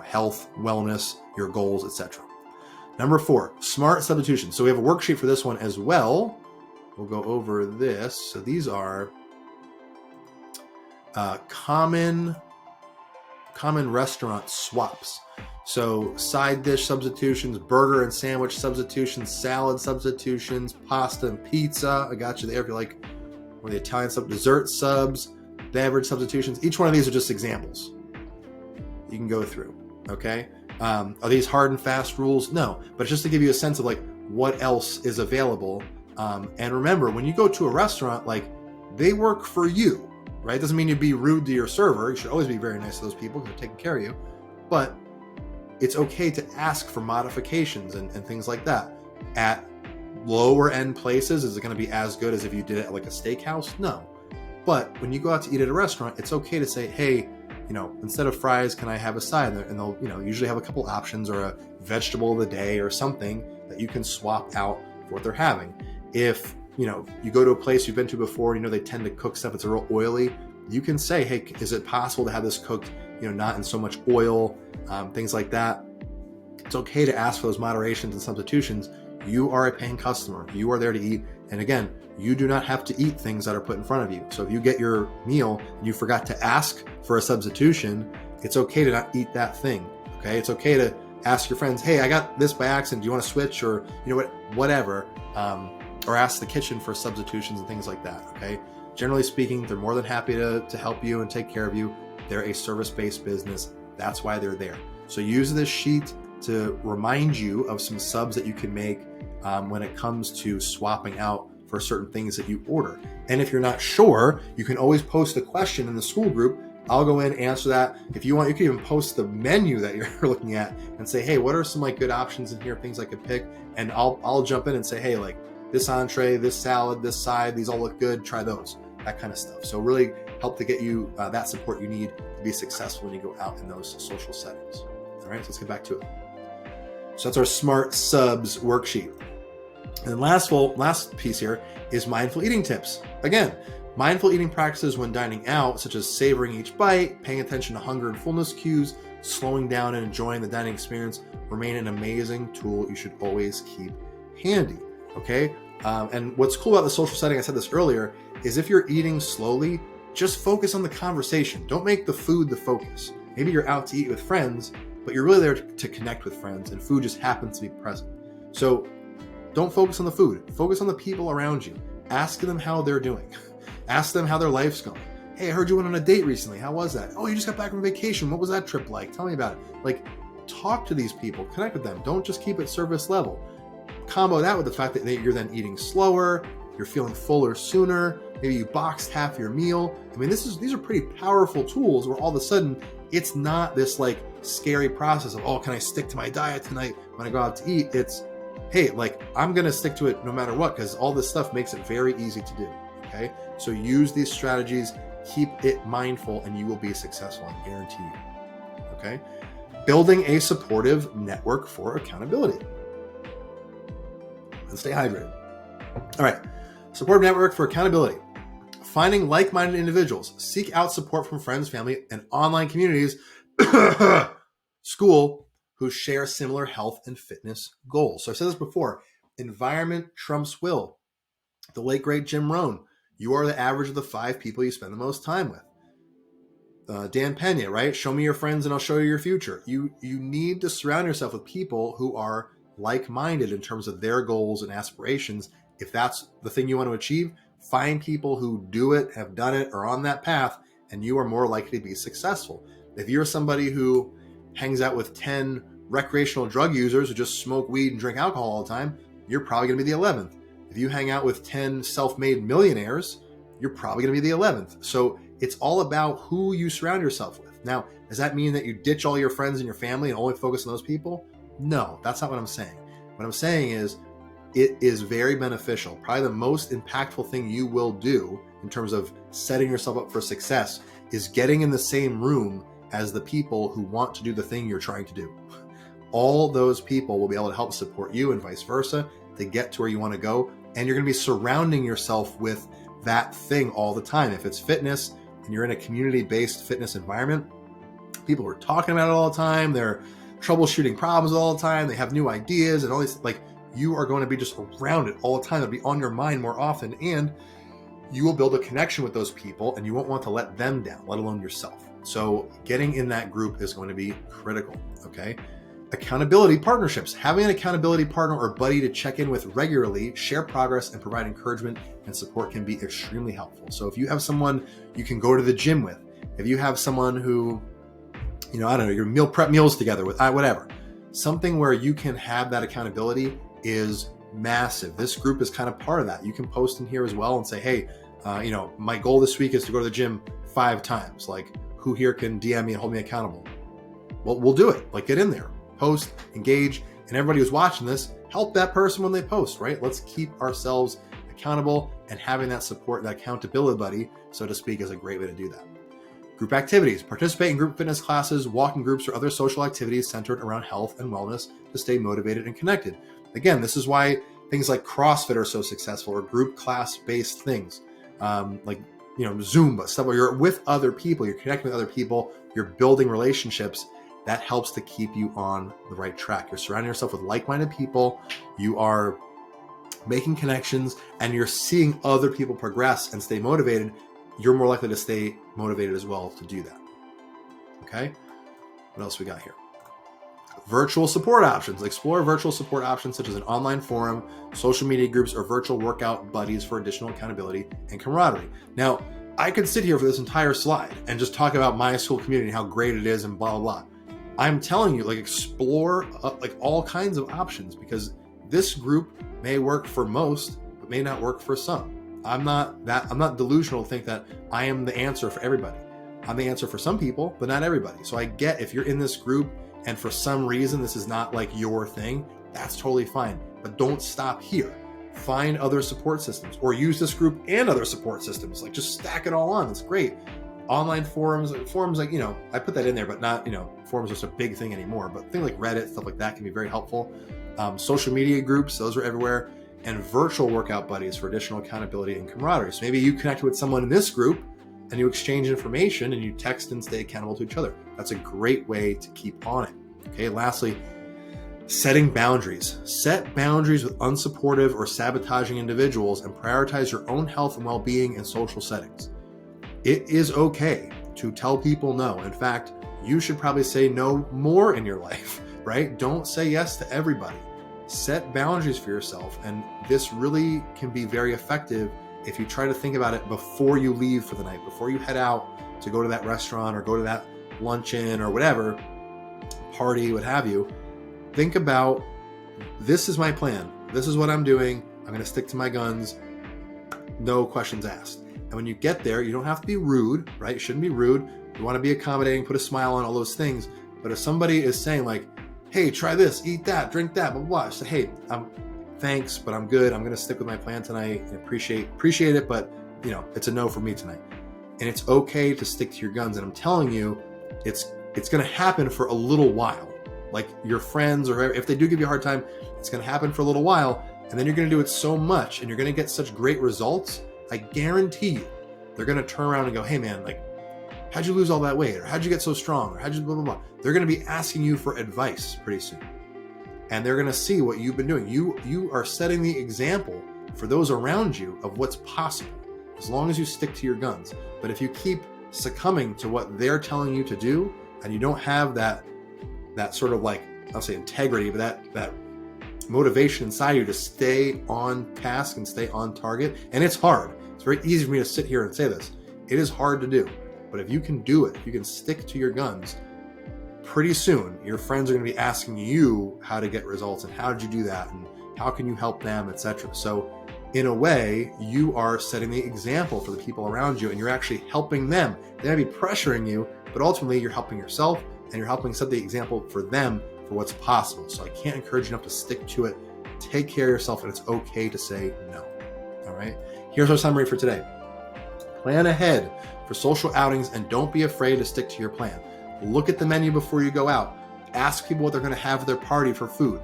health, wellness, your goals, etc. Number 4, smart substitution. So we have a worksheet for this one as well. We'll go over this. So these are common restaurant swaps. So side dish substitutions, burger and sandwich substitutions, salad substitutions, pasta and pizza. I got you there if you like, or the Italian sub, dessert subs, beverage substitutions. Each one of these are just examples you can go through. Okay. Are these hard and fast rules? No, but it's just to give you a sense of like what else is available. And remember, when you go to a restaurant, like, they work for you, right? Doesn't mean you'd be rude to your server. You should always be very nice to those people because they're taking care of you. But it's okay to ask for modifications and things like that. At lower end places, is it going to be as good as if you did it at like a steakhouse? No. But when you go out to eat at a restaurant, it's okay to say, hey, instead of fries, can I have a side? And they'll, usually have a couple options or a vegetable of the day or something that you can swap out for what they're having. If, you go to a place you've been to before, they tend to cook stuff that's real oily, you can say, hey, is it possible to have this cooked, not in so much oil, things like that. It's okay to ask for those moderations and substitutions. You are a paying customer. You are there to eat. And again, you do not have to eat things that are put in front of you. So if you get your meal and you forgot to ask for a substitution, it's okay to not eat that thing. Okay. It's okay to ask your friends, hey, I got this by accident. Do you want to switch? Or, whatever. Or ask the kitchen for substitutions and things like that. Okay. Generally speaking, they're more than happy to help you and take care of you. They're a service-based business. That's why they're there. So use this sheet to remind you of some subs that you can make when it comes to swapping out for certain things that you order. And if you're not sure, you can always post a question in the school group. I'll go in, answer that. If you want, you can even post the menu that you're looking at and say, hey, what are some good options in here, things I could pick? And I'll jump in and say, hey, this entree, this salad, this side, these all look good. Try those, that kind of stuff. So really help to get you that support you need to be successful when you go out in those social settings. All right, so let's get back to it. So that's our smart subs worksheet. And then last piece here is mindful eating tips. Again, mindful eating practices when dining out, such as savoring each bite, paying attention to hunger and fullness cues, slowing down and enjoying the dining experience, remain an amazing tool you should always keep handy. Okay. And what's cool about the social setting, I said this earlier, is if you're eating slowly, just focus on the conversation. Don't make the food the focus. Maybe you're out to eat with friends, but you're really there to connect with friends, and food just happens to be present. So don't focus on the food. Focus on the people around you. Ask them how they're doing. Ask them how their life's going. Hey, I heard you went on a date recently. How was that? Oh, you just got back from vacation. What was that trip like? Tell me about it. talk to these people, connect with them. Don't just keep it surface level. Combo that with the fact that you're then eating slower, you're feeling fuller sooner, maybe you boxed half your meal. I mean, these are pretty powerful tools where all of a sudden it's not this like scary process of, oh, can I stick to my diet tonight when I go out to eat? It's, hey, like I'm going to stick to it no matter what, because all this stuff makes it very easy to do. Okay. So use these strategies, keep it mindful, and you will be successful. I guarantee you. Okay. Building a supportive network for accountability. And stay hydrated. All right. Supportive network for accountability. Finding like-minded individuals. Seek out support from friends, family, and online communities, school, who share similar health and fitness goals. So I've said this before. Environment trumps will. The late, great Jim Rohn. You are the average of the 5 people you spend the most time with. Dan Pena, right? Show me your friends and I'll show you your future. You need to surround yourself with people who are like-minded in terms of their goals and aspirations. If that's the thing you want to achieve, find people who do it, have done it, are on that path, and you are more likely to be successful. If you're somebody who hangs out with 10 recreational drug users who just smoke weed and drink alcohol all the time, you're probably going to be the 11th. If you hang out with 10 self-made millionaires, you're probably going to be the 11th. So it's all about who you surround yourself with. Now, does that mean that you ditch all your friends and your family and only focus on those people? No, that's not what I'm saying. What I'm saying is it is very beneficial. Probably the most impactful thing you will do in terms of setting yourself up for success is getting in the same room as the people who want to do the thing you're trying to do. All those people will be able to help support you and vice versa to get to where you want to go. And you're going to be surrounding yourself with that thing all the time. If it's fitness and you're in a community-based fitness environment, people are talking about it all the time. They're troubleshooting problems all the time. They have new ideas and all these, like, you are going to be just around it all the time. It'll be on your mind more often, and you will build a connection with those people and you won't want to let them down, let alone yourself. So getting in that group is going to be critical. Okay. Accountability partnerships. Having an accountability partner or buddy to check in with regularly, share progress, and provide encouragement and support can be extremely helpful. So if you have someone you can go to the gym with, if you have someone who, I don't know, you're meal prep meals together with, whatever, something where you can have that accountability is massive. This group is kind of part of that. You can post in here as well and say, hey, my goal this week is to go to the gym 5 times. Like, who here can DM me and hold me accountable? Well, we'll do it. Like, get in there, post, engage, and everybody who's watching this, help that person when they post, right? Let's keep ourselves accountable, and having that support, that accountability buddy, so to speak, is a great way to do that. Group activities. Participate in group fitness classes, walking groups, or other social activities centered around health and wellness to stay motivated and connected. Again, this is why things like CrossFit are so successful, or group class-based things, like Zumba, stuff where you're with other people, you're connecting with other people, you're building relationships. That helps to keep you on the right track. You're surrounding yourself with like-minded people, you are making connections, and you're seeing other people progress and stay motivated. You're more likely to stay motivated as well to do that. Okay? What else we got here? Virtual support options. Explore virtual support options such as an online forum, social media groups, or virtual workout buddies for additional accountability and camaraderie. Now, I could sit here for this entire slide and just talk about my school community and how great it is and blah, blah, blah. I'm telling you, like, explore all kinds of options, because this group may work for most, but may not work for some. I'm not delusional to think that I am the answer for everybody. I'm the answer for some people, but not everybody. So I get, if you're in this group and for some reason this is not like your thing, that's totally fine. But don't stop here. Find other support systems, or use this group and other support systems. Like, just stack it all on. It's great. Online forums, like, I put that in there, but not, forums are such a big thing anymore. But things like Reddit, stuff like that can be very helpful. Social media groups, those are everywhere. And virtual workout buddies for additional accountability and camaraderie. So maybe you connect with someone in this group and you exchange information and you text and stay accountable to each other. That's a great way to keep on it. Okay, lastly, setting boundaries. Set boundaries with unsupportive or sabotaging individuals and prioritize your own health and well-being in social settings. It is okay to tell people no. In fact, you should probably say no more in your life, right? Don't say yes to everybody. Set boundaries for yourself, and this really can be very effective if you try to think about it before you leave for the night, before you head out to go to that restaurant or go to that luncheon or whatever. party, what have you, think about, this is my plan. This is what I'm doing. I'm going to stick to my guns. No questions asked. And when you get there, you don't have to be rude, right? You shouldn't be rude. You want to be accommodating, put a smile on, all those things. But if somebody is saying like, hey, try this, eat that, drink that, blah, blah, blah. Say, hey, thanks, but I'm good. I'm going to stick with my plan tonight. I appreciate it, but it's a no for me tonight. And it's okay to stick to your guns. And I'm telling you, it's going to happen for a little while. Like your friends, or if they do give you a hard time, it's going to happen for a little while. And then you're going to do it so much and you're going to get such great results. I guarantee you, they're going to turn around and go, hey man, like, how'd you lose all that weight? Or how'd you get so strong? Or how'd you blah, blah, blah. They're going to be asking you for advice pretty soon. And they're going to see what you've been doing. You are setting the example for those around you of what's possible, as long as you stick to your guns. But if you keep succumbing to what they're telling you to do, and you don't have that sort of like, I'll say integrity, but that motivation inside you to stay on task and stay on target. And it's hard. It's very easy for me to sit here and say this. It is hard to do. But if you can do it, if you can stick to your guns, pretty soon your friends are going to be asking you how to get results and how did you do that and how can you help them, etc. So in a way, you are setting the example for the people around you and you're actually helping them. They might be pressuring you, but ultimately you're helping yourself and you're helping set the example for them for what's possible. So I can't encourage you enough to stick to it. Take care of yourself, and it's okay to say no. All right. Here's our summary for today. Plan ahead for social outings and don't be afraid to stick to your plan. Look at the menu before you go out. Ask people what they're going to have at their party for food.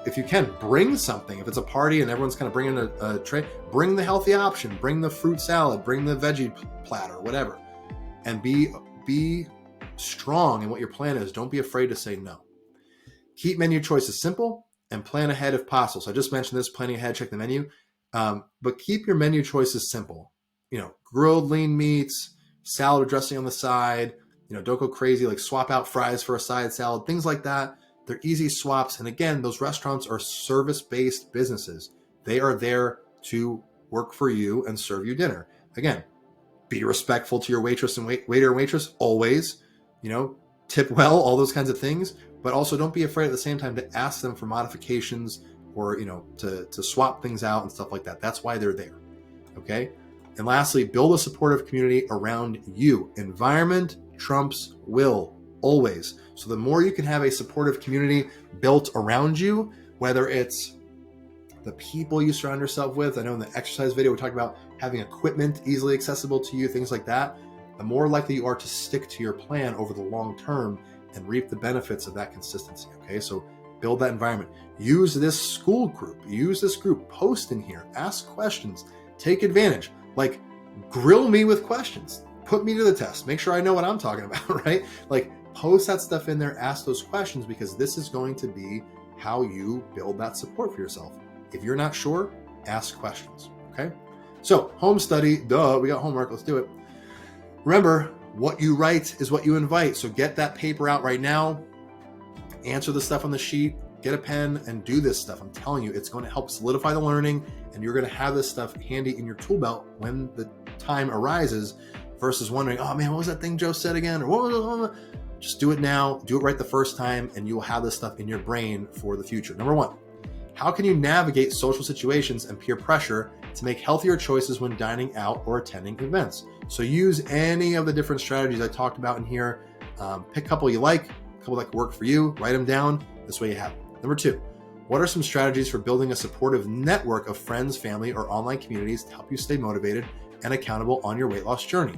If you can, bring something. If it's a party and everyone's kind of bringing a tray, bring the healthy option, bring the fruit salad, bring the veggie platter, whatever. And be strong in what your plan is. Don't be afraid to say no. Keep menu choices simple and plan ahead if possible. So I just mentioned this, planning ahead, check the menu. But keep your menu choices simple. Grilled lean meats, salad or dressing on the side. Don't go crazy, like swap out fries for a side salad, things like that. They're easy swaps. And again, those restaurants are service-based businesses. They are there to work for you and serve you dinner. Again, be respectful to your waitress and waiter and waitress always, tip well, all those kinds of things. But also don't be afraid at the same time to ask them for modifications or, to swap things out and stuff like that. That's why they're there. Okay. And lastly, build a supportive community around you. Environment trumps will, always. So the more you can have a supportive community built around you, whether it's the people you surround yourself with. I know in the exercise video, we talked about having equipment easily accessible to you, things like that. The more likely you are to stick to your plan over the long term and reap the benefits of that consistency. Okay. So build that environment. Use this school group, post in here, ask questions, take advantage, like grill me with questions, put me to the test, make sure I know what I'm talking about, right? Like post that stuff in there, ask those questions, because this is going to be how you build that support for yourself. If you're not sure, ask questions. Okay. So home study, we got homework. Let's do it. Remember, what you write is what you invite. So get that paper out right now, answer the stuff on the sheet, get a pen and do this stuff. I'm telling you, it's going to help solidify the learning and you're going to have this stuff handy in your tool belt when the time arises versus wondering, oh man, what was that thing Joe said again? Or just do it now, do it right the first time, and you will have this stuff in your brain for the future. Number one, how can you navigate social situations and peer pressure to make healthier choices when dining out or attending events? So use any of the different strategies I talked about in here. Pick a couple you like, a couple that could work for you, write them down. This way you have it. Number two, what are some strategies for building a supportive network of friends, family, or online communities to help you stay motivated and accountable on your weight loss journey?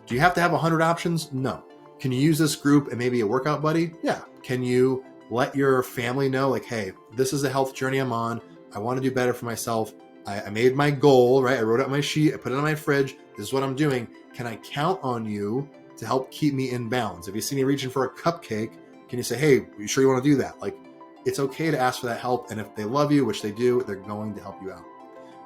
Do you have to have 100 options? No. Can you use this group and maybe a workout buddy? Yeah. Can you let your family know, like, hey, this is the health journey I'm on. I want to do better for myself. I made my goal, right? I wrote out my sheet. I put it on my fridge. This is what I'm doing. Can I count on you to help keep me in balance? If you see me reaching for a cupcake, can you say, hey, are you sure you want to do that? Like, it's okay to ask for that help. And if they love you, which they do, they're going to help you out.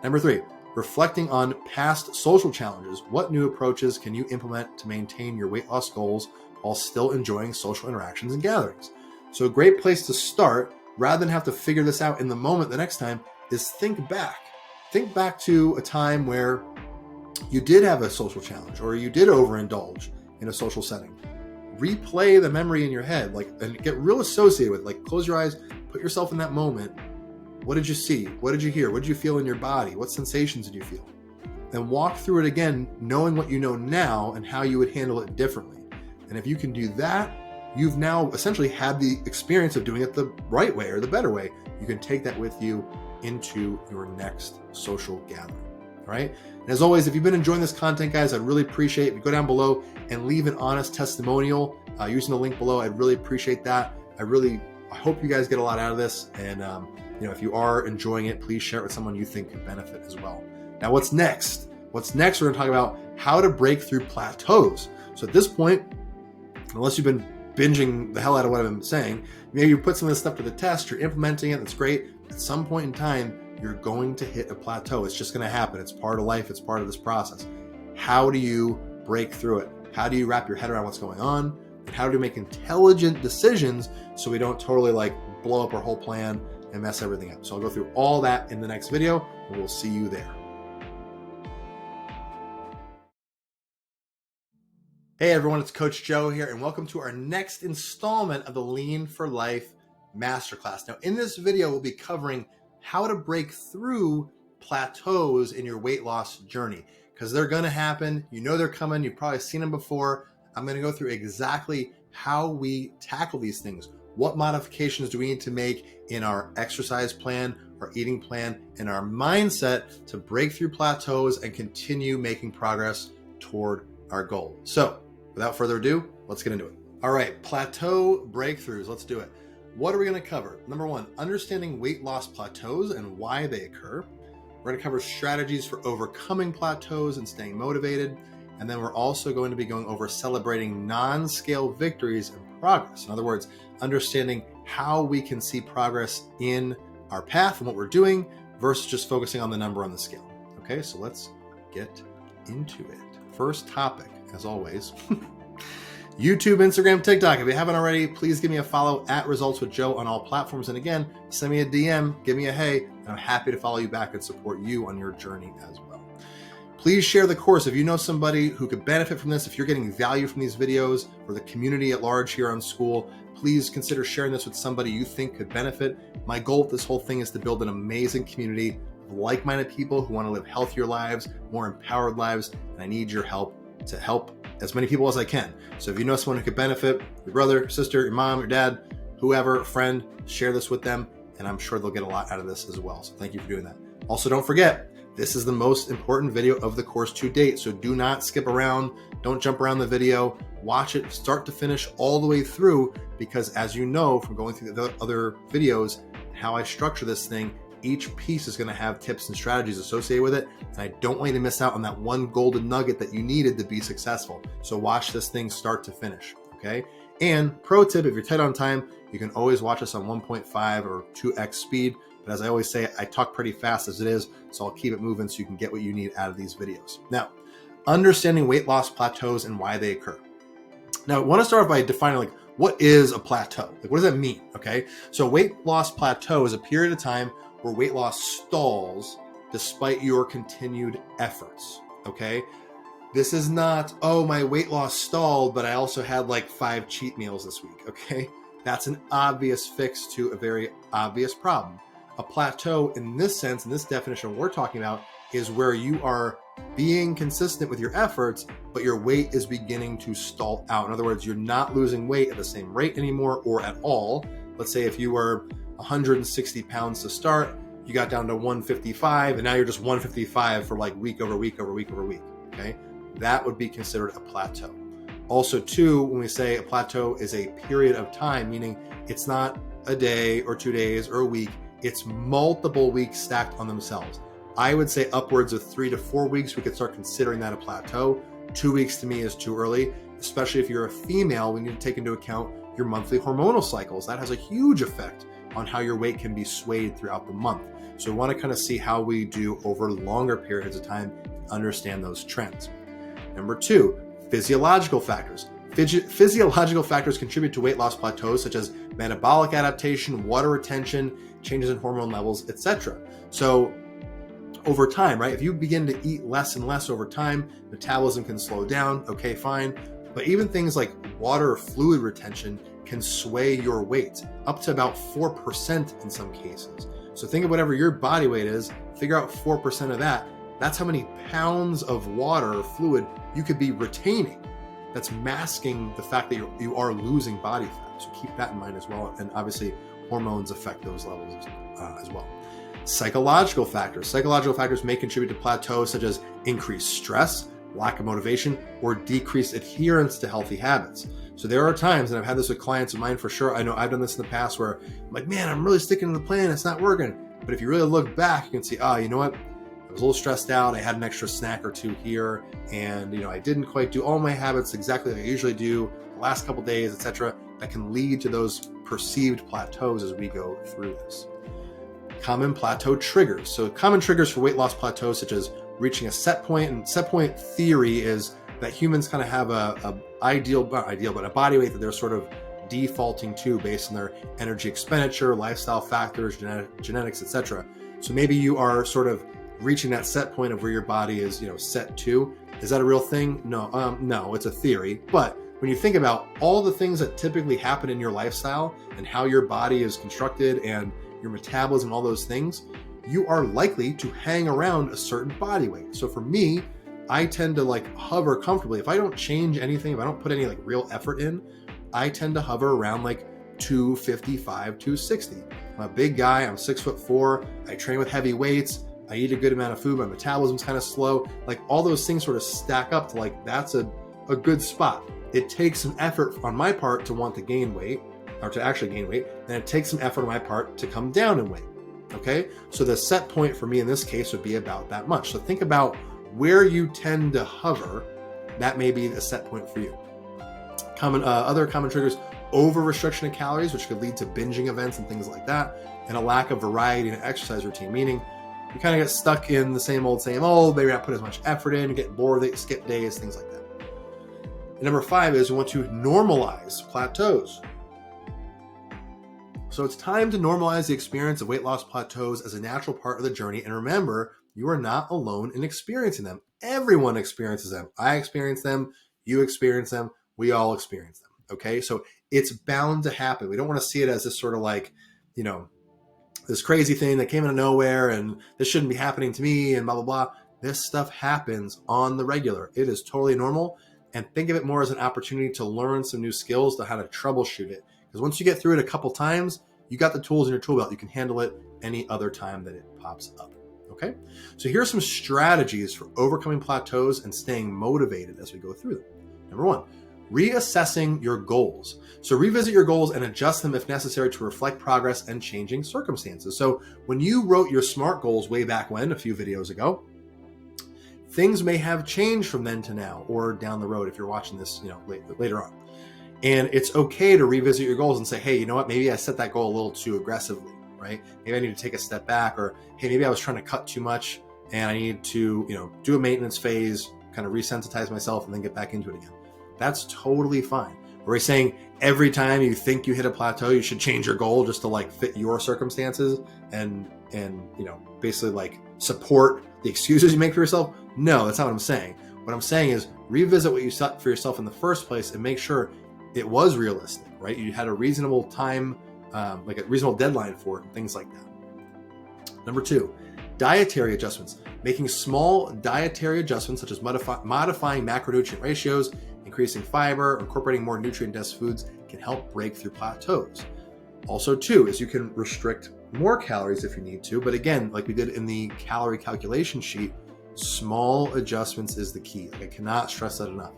Number three, reflecting on past social challenges. What new approaches can you implement to maintain your weight loss goals while still enjoying social interactions and gatherings? So a great place to start, rather than have to figure this out in the moment the next time, is think back. Think back to a time where you did have a social challenge or you did overindulge in a social setting. replay the memory in your head, like, and get real associated with it. Like, close your eyes, put yourself in that moment. What did you see? What did you hear? What did you feel in your body? What sensations did you feel? Then walk through it again, knowing what you know now and how you would handle it differently. And if you can do that, you've now essentially had the experience of doing it the right way or the better way. You can take that with you into your next social gathering. All right. And as always, if you've been enjoying this content, guys, I'd really appreciate if you go down below and leave an honest testimonial using the link below. I'd really appreciate that. I hope you guys get a lot out of this. And, if you are enjoying it, please share it with someone you think could benefit as well. Now, what's next? What's next? We're going to talk about how to break through plateaus. So at this point, unless you've been binging the hell out of what I've been saying, maybe you put some of this stuff to the test, you're implementing it, that's great. At some point in time, you're going to hit a plateau. It's just going to happen. It's part of life. It's part of this process. How do you break through it? How do you wrap your head around what's going on? And how do you make intelligent decisions so we don't totally blow up our whole plan and mess everything up? So I'll go through all that in the next video, and we'll see you there. Hey everyone, it's Coach Joe here, and welcome to our next installment of the Lean for Life Masterclass. Now, in this video, we'll be covering how to break through plateaus in your weight loss journey, because they're going to happen. You know they're coming. You've probably seen them before. I'm going to go through exactly how we tackle these things. What modifications do we need to make in our exercise plan, our eating plan, and our mindset to break through plateaus and continue making progress toward our goal. So without further ado, let's get into it. All right, plateau breakthroughs. Let's do it. What are we going to cover? Number one, understanding weight loss plateaus and why they occur. We're going to cover strategies for overcoming plateaus and staying motivated. And then we're also going to be going over celebrating non-scale victories and progress. In other words, understanding how we can see progress in our path and what we're doing versus just focusing on the number on the scale. Okay, so let's get into it. First topic, as always, YouTube, Instagram, TikTok. If you haven't already, please give me a follow at Results with Joe on all platforms. And again, send me a DM, give me a hey, and I'm happy to follow you back and support you on your journey as well. Please share the course. If you know somebody who could benefit from this, if you're getting value from these videos or the community at large here on school, please consider sharing this with somebody you think could benefit. My goal with this whole thing is to build an amazing community of like-minded people who want to live healthier lives, more empowered lives, and I need your help to help as many people as I can. So if you know someone who could benefit, your brother, sister, your mom, your dad, whoever, friend, share this with them, and I'm sure they'll get a lot out of this as well. So thank you for doing that. Also, don't forget, this is the most important video of the course to date. So do not skip around. Don't jump around the video. Watch it start to finish all the way through, because as you know from going through the other videos, how I structure this thing, each piece is going to have tips and strategies associated with it. And I don't want you to miss out on that one golden nugget that you needed to be successful. So watch this thing start to finish. Okay. And pro tip, if you're tight on time, you can always watch this on 1.5 or 2x speed. But as I always say, I talk pretty fast as it is, so I'll keep it moving so you can get what you need out of these videos. Now, understanding weight loss plateaus and why they occur. Now, I want to start by defining what is a plateau? What does that mean? Okay, so weight loss plateau is a period of time where weight loss stalls despite your continued efforts. Okay, this is not, oh, my weight loss stalled, but I also had 5 cheat meals this week. Okay, that's an obvious fix to a very obvious problem. A plateau in this sense, in this definition we're talking about, is where you are being consistent with your efforts, but your weight is beginning to stall out. In other words, you're not losing weight at the same rate anymore or at all. Let's say if you were 160 pounds to start, you got down to 155, and now you're just 155 for week over week over week over week. Okay, that would be considered a plateau. Also, too, when we say a plateau is a period of time, meaning it's not a day or 2 days or a week, it's multiple weeks stacked on themselves. I would say upwards of 3 to 4 weeks, we could start considering that a plateau. 2 weeks to me is too early, especially if you're a female. We need to take into account your monthly hormonal cycles. That has a huge effect on how your weight can be swayed throughout the month. So we want to kind of see how we do over longer periods of time, understand those trends. Number 2, physiological factors. Physiological factors contribute to weight loss plateaus, such as metabolic adaptation, water retention, changes in hormone levels, etc. So over time, right, if you begin to eat less and less over time, metabolism can slow down. Okay, fine. But even things like water or fluid retention can sway your weight up to about 4% in some cases. So think of whatever your body weight is, figure out 4% of that. That's how many pounds of water or fluid you could be retaining. That's masking the fact that you are losing body fat. So keep that in mind as well. And obviously hormones affect those levels as well. Psychological factors may contribute to plateaus, such as increased stress, lack of motivation, or decreased adherence to healthy habits. So there are times, and I've had this with clients of mine for sure, I know I've done this in the past, where I'm like, man, I'm really sticking to the plan, it's not working. But if you really look back, you can see, you know what? I was a little stressed out, I had an extra snack or two here, and I didn't quite do all my habits exactly like I usually do the last couple days, etc. That can lead to those perceived plateaus as we go through this. Common plateau triggers. So common triggers for weight loss plateaus, such as reaching a set point, and set point theory is that humans kind of have a body weight that they're sort of defaulting to based on their energy expenditure, lifestyle factors, genetics, etc. So maybe you are sort of reaching that set point of where your body is, set to. Is that a real thing? No, it's a theory. But when you think about all the things that typically happen in your lifestyle and how your body is constructed and your metabolism, all those things, you are likely to hang around a certain body weight. So for me, I tend to hover comfortably. If I don't change anything, if I don't put any real effort in, I tend to hover around 255, 260. I'm a big guy, I'm 6'4", I train with heavy weights, I eat a good amount of food, my metabolism's kind of slow. All those things sort of stack up to that's a good spot. It takes some effort on my part to want to gain weight, or to actually gain weight, and it takes some effort on my part to come down in weight. Okay, so the set point for me in this case would be about that much. So think about where you tend to hover. That may be the set point for you. Other common triggers: over restriction of calories, which could lead to binging events and things like that, and a lack of variety in an exercise routine, meaning you kind of get stuck in the same old, maybe not put as much effort in, get bored, they skip days, things like that. And number 5 is we want to normalize plateaus. So it's time to normalize the experience of weight loss plateaus as a natural part of the journey. And remember, you are not alone in experiencing them. Everyone experiences them. I experience them. You experience them. We all experience them. Okay. So it's bound to happen. We don't want to see it as this sort of this crazy thing that came out of nowhere and this shouldn't be happening to me and blah, blah, blah. This stuff happens on the regular. It is totally normal. And think of it more as an opportunity to learn some new skills to how to troubleshoot it. Because once you get through it a couple times, you got the tools in your tool belt. You can handle it any other time that it pops up. Okay? So here are some strategies for overcoming plateaus and staying motivated as we go through them. Number 1, reassessing your goals. So revisit your goals and adjust them if necessary to reflect progress and changing circumstances. So when you wrote your SMART goals way back when, a few videos ago, things may have changed from then to now or down the road if you're watching this later on. And it's okay to revisit your goals and say, hey, you know what? Maybe I set that goal a little too aggressively, right? Maybe I need to take a step back, or hey, maybe I was trying to cut too much and I need to, do a maintenance phase, kind of resensitize myself and then get back into it again. That's totally fine. We're saying every time you think you hit a plateau, you should change your goal just to fit your circumstances and basically support the excuses you make for yourself. No, that's not what I'm saying. What I'm saying is revisit what you set for yourself in the first place and make sure it was realistic, right? You had a reasonable time, a reasonable deadline for it, and things like that. Number 2, dietary adjustments. Making small dietary adjustments such as modifying macronutrient ratios, increasing fiber, or incorporating more nutrient-dense foods can help break through plateaus. Also 2 is you can restrict more calories if you need to, but again, like we did in the calorie calculation sheet, small adjustments is the key. I cannot stress that enough.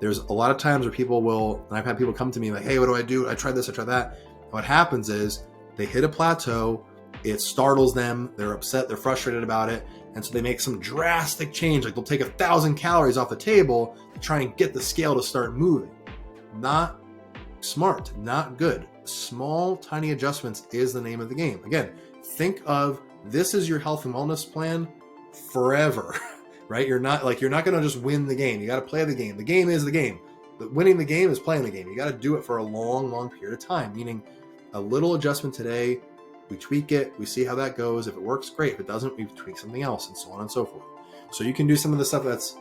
There's a lot of times where and I've had people come to me hey, what do I do? I tried this, I tried that. And what happens is they hit a plateau, it startles them, they're upset, they're frustrated about it, and so they make some drastic change. They'll take 1,000 calories off the table to try and get the scale to start moving. Not smart, not good. Small, tiny adjustments is the name of the game. Again, think of this as your health and wellness plan forever. Right? You're not going to just win the game. You got to play the game. The game is the game. But winning the game is playing the game. You got to do it for a long, long period of time, meaning a little adjustment today, we tweak it, we see how that goes. If it works, great. If it doesn't, we tweak something else, and so on and so forth. So you can do some of the stuff that's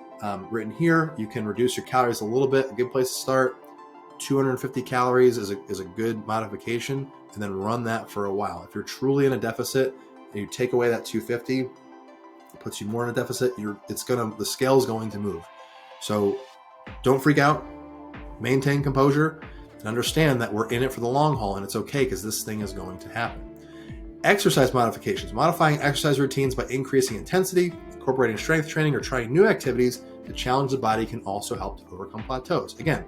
written here. You can reduce your calories a little bit. A good place to start, 250 calories is a good modification, and then run that for a while. If you're truly in a deficit and you take away that 250, it puts you more in a deficit. The scale is going to move. So don't freak out. Maintain composure and understand that we're in it for the long haul, and it's okay because this thing is going to happen. Exercise modifications. Modifying exercise routines by increasing intensity, incorporating strength training, or trying new activities to challenge the body can also help to overcome plateaus. Again,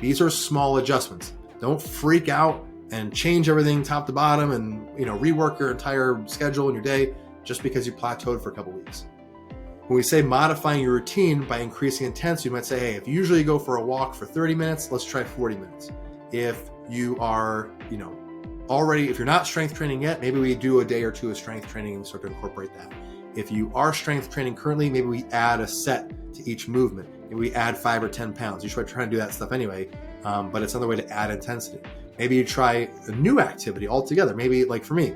these are small adjustments. Don't freak out and change everything top to bottom and rework your entire schedule and your day just because you plateaued for a couple weeks. When we say modifying your routine by increasing intensity, you might say, hey, if you usually go for a walk for 30 minutes, let's try 40 minutes. If you are, if you're not strength training yet, maybe we do a day or two of strength training and start to incorporate that. If you are strength training currently, maybe we add a set to each movement. Maybe we add 5 or 10 pounds. You should try to do that stuff anyway, but it's another way to add intensity. Maybe you try a new activity altogether. Maybe like for me,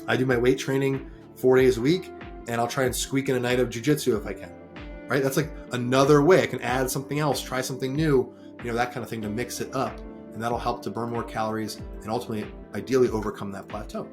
I do my weight training 4 days a week, and I'll try and squeak in a night of jiu-jitsu if I can, right? That's like another way. I can add something else, try something new, that kind of thing to mix it up. And that'll help to burn more calories and ultimately, ideally, overcome that plateau.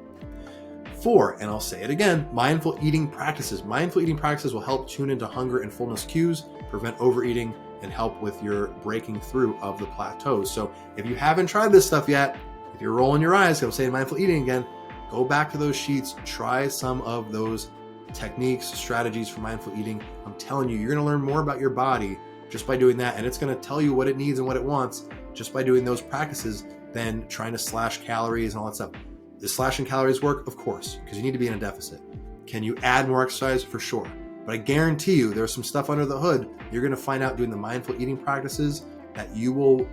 4, and I'll say it again, mindful eating practices. Mindful eating practices will help tune into hunger and fullness cues, prevent overeating, and help with your breaking through of the plateaus. So if you haven't tried this stuff yet, if you're rolling your eyes, I'm saying mindful eating again, go back to those sheets, try some of those techniques, strategies for mindful eating. I'm telling you, you're going to learn more about your body just by doing that, and it's going to tell you what it needs and what it wants just by doing those practices than trying to slash calories and all that stuff. Does slashing calories work? Of course, because you need to be in a deficit. Can you add more exercise? For sure. But I guarantee you there's some stuff under the hood you're going to find out doing the mindful eating practices that you will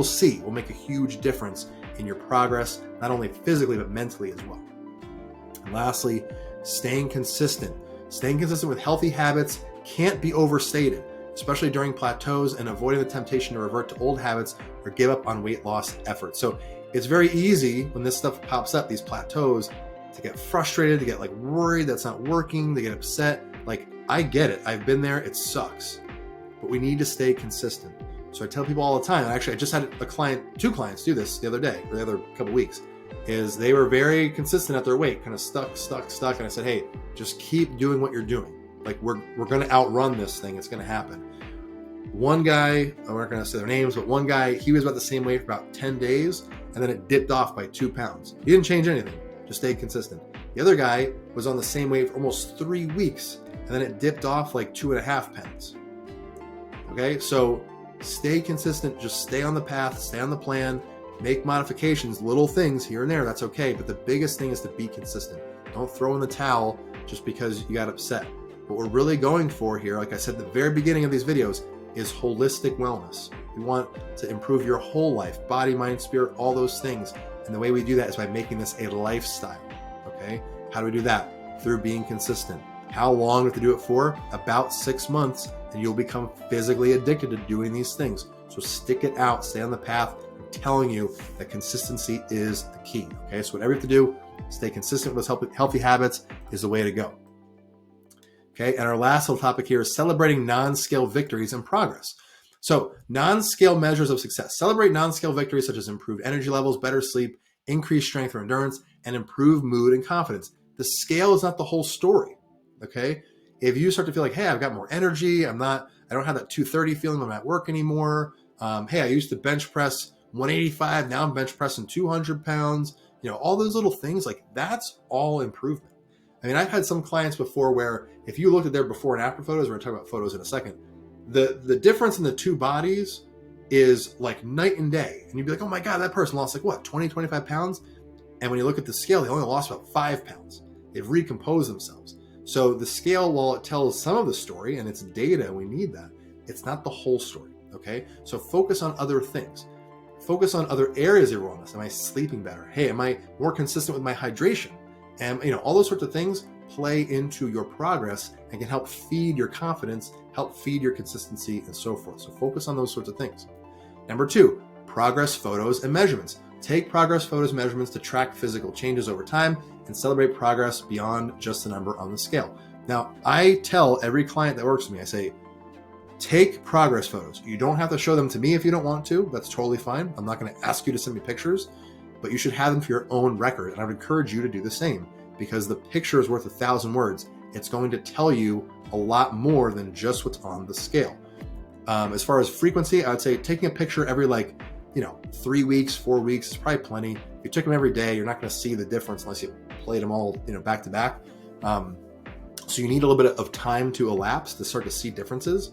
see will make a huge difference in your progress, not only physically but mentally as well. And lastly, staying consistent. Staying consistent with healthy habits can't be overstated, especially during plateaus, and avoiding the temptation to revert to old habits or give up on weight loss efforts. So it's very easy when this stuff pops up, these plateaus, to get frustrated, to get worried that's not working, to get upset. I get it. I've been there. It sucks. But we need to stay consistent. So I tell people all the time, and actually I just had two clients do this the other day, or the other couple weeks, is they were very consistent at their weight, kind of stuck. And I said, hey, just keep doing what you're doing. We're going to outrun this thing. It's going to happen. One guy, I'm not going to say their names, but one guy, he was about the same weight for about 10 days, and then it dipped off by 2 pounds. He didn't change anything, just stayed consistent. The other guy was on the same weight for almost 3 weeks, and then it dipped off 2.5 pounds. Okay, so stay consistent, just stay on the path, stay on the plan, make modifications, little things here and there, that's okay. But the biggest thing is to be consistent. Don't throw in the towel just because you got upset. What we're really going for here, like I said at the very beginning of these videos, is holistic wellness. We want to improve your whole life, body, mind, spirit, all those things. And the way we do that is by making this a lifestyle, okay? How do we do that? Through being consistent. How long do we have to do it for? About 6 months, and you'll become physically addicted to doing these things. So stick it out, stay on the path. I'm telling you that consistency is the key, okay? So whatever you have to do, stay consistent with those healthy habits is the way to go. Okay, and our last little topic here is celebrating non-scale victories and progress. So non-scale measures of success. Celebrate non-scale victories such as improved energy levels, better sleep, increased strength or endurance, and improved mood and confidence. The scale is not the whole story, okay? If you start to feel like, hey, I've got more energy, I don't have that 230 feeling when I'm at work anymore. Hey, I used to bench press 185, now I'm bench pressing 200 pounds. All those little things, that's all improvement. I mean, I've had some clients before where if you looked at their before and after photos, we're going to talk about photos in a second, the difference in the two bodies is like night and day. And you'd be like, oh my God, that person lost 20, 25 pounds. And when you look at the scale, they only lost about 5 pounds. They've recomposed themselves. So the scale, while it tells some of the story and it's data, we need that, it's not the whole story, okay? So focus on other things. Focus on other areas of your wellness. Am I sleeping better? Hey, am I more consistent with my hydration? And all those sorts of things play into your progress and can help feed your confidence, help feed your consistency, and so forth. So focus on those sorts of things. Number 2, progress photos and measurements. Take progress photos and measurements to track physical changes over time and celebrate progress beyond just the number on the scale. Now, I tell every client that works with me, I say, take progress photos. You don't have to show them to me if you don't want to. That's totally fine. I'm not going to ask you to send me pictures, but you should have them for your own record. And I would encourage you to do the same, because the picture is worth 1,000 words. It's going to tell you a lot more than just what's on the scale. As far as frequency, I would say taking a picture every 3 weeks, 4 weeks is probably plenty. If you took them every day, you're not going to see the difference unless you played them all, back to back. So you need a little bit of time to elapse to start to see differences,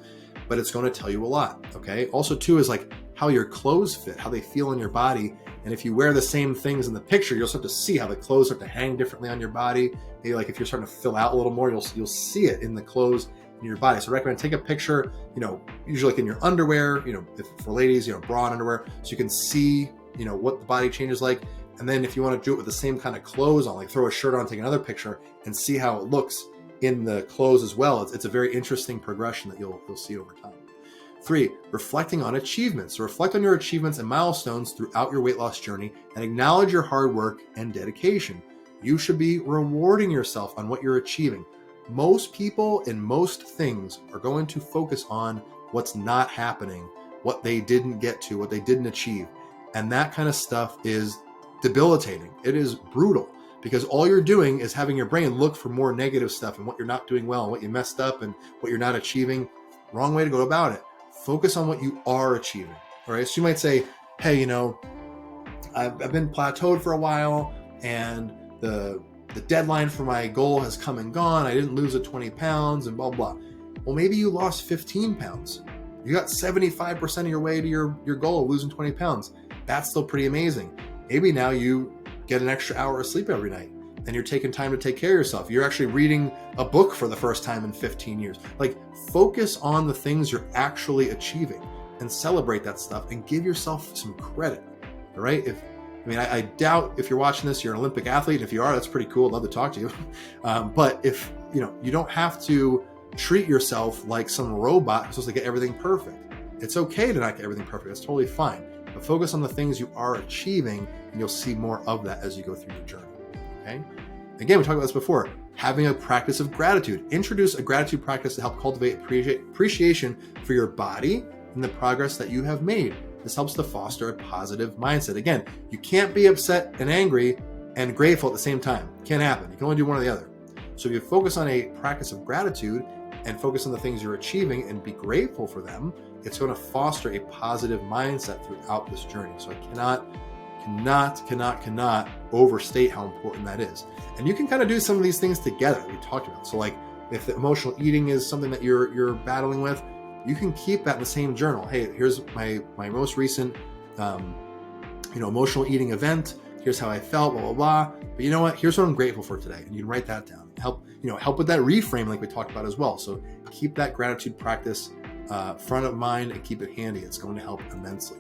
but it's going to tell you a lot. Okay. Also too is like how your clothes fit, how they feel on your body. And if you wear the same things in the picture, you'll start to see how the clothes start to hang differently on your body. Maybe like if you're starting to fill out a little more, you'll see it in the clothes in your body. So I recommend take a picture, usually like in your underwear, if for ladies, bra and underwear, so you can see, what the body changes like. And then if you want to do it with the same kind of clothes on, like throw a shirt on, take another picture and see how it looks in the clothes as well. It's a very interesting progression that you'll see over time. 3, reflecting on achievements. So reflect on your achievements and milestones throughout your weight loss journey and acknowledge your hard work and dedication. You should be rewarding yourself on what you're achieving. Most people in most things are going to focus on what's not happening, what they didn't get to, what they didn't achieve. And that kind of stuff is debilitating. It is brutal, because all you're doing is having your brain look for more negative stuff and what you're not doing well and what you messed up and what you're not achieving. Wrong way to go about it. Focus on what you are achieving. All right. So you might say, hey, I've been plateaued for a while and the deadline for my goal has come and gone. I didn't lose the 20 pounds and blah, blah. Well, maybe you lost 15 pounds. You got 75% of your way to your goal of losing 20 pounds. That's still pretty amazing. Maybe now you get an extra hour of sleep every night and you're taking time to take care of yourself. You're actually reading a book for the first time in 15 years. Like, focus on the things you're actually achieving and celebrate that stuff and give yourself some credit. All right. I doubt if you're watching this, you're an Olympic athlete. If you are, that's pretty cool. I'd love to talk to you. But if, you don't have to treat yourself like some robot who's supposed to get everything perfect. It's okay to not get everything perfect. It's totally fine. But focus on the things you are achieving, and you'll see more of that as you go through your journey. Okay. Again, we talked about this before. Having a practice of gratitude. Introduce a gratitude practice to help cultivate appreciation for your body and the progress that you have made. This helps to foster a positive mindset. Again, you can't be upset and angry and grateful at the same time. Can't happen. You can only do one or the other. So if you focus on a practice of gratitude and focus on the things you're achieving and be grateful for them, it's going to foster a positive mindset throughout this journey. So I cannot overstate how important that is. And you can kind of do some of these things together that we talked about. So like if the emotional eating is something that you're battling with, you can keep that in the same journal. Hey, here's my most recent, emotional eating event. Here's how I felt, blah, blah, blah. But you know what? Here's what I'm grateful for today. And you can write that down. Help with that reframe like we talked about as well. So keep that gratitude practice front of mind and keep it handy. It's going to help immensely.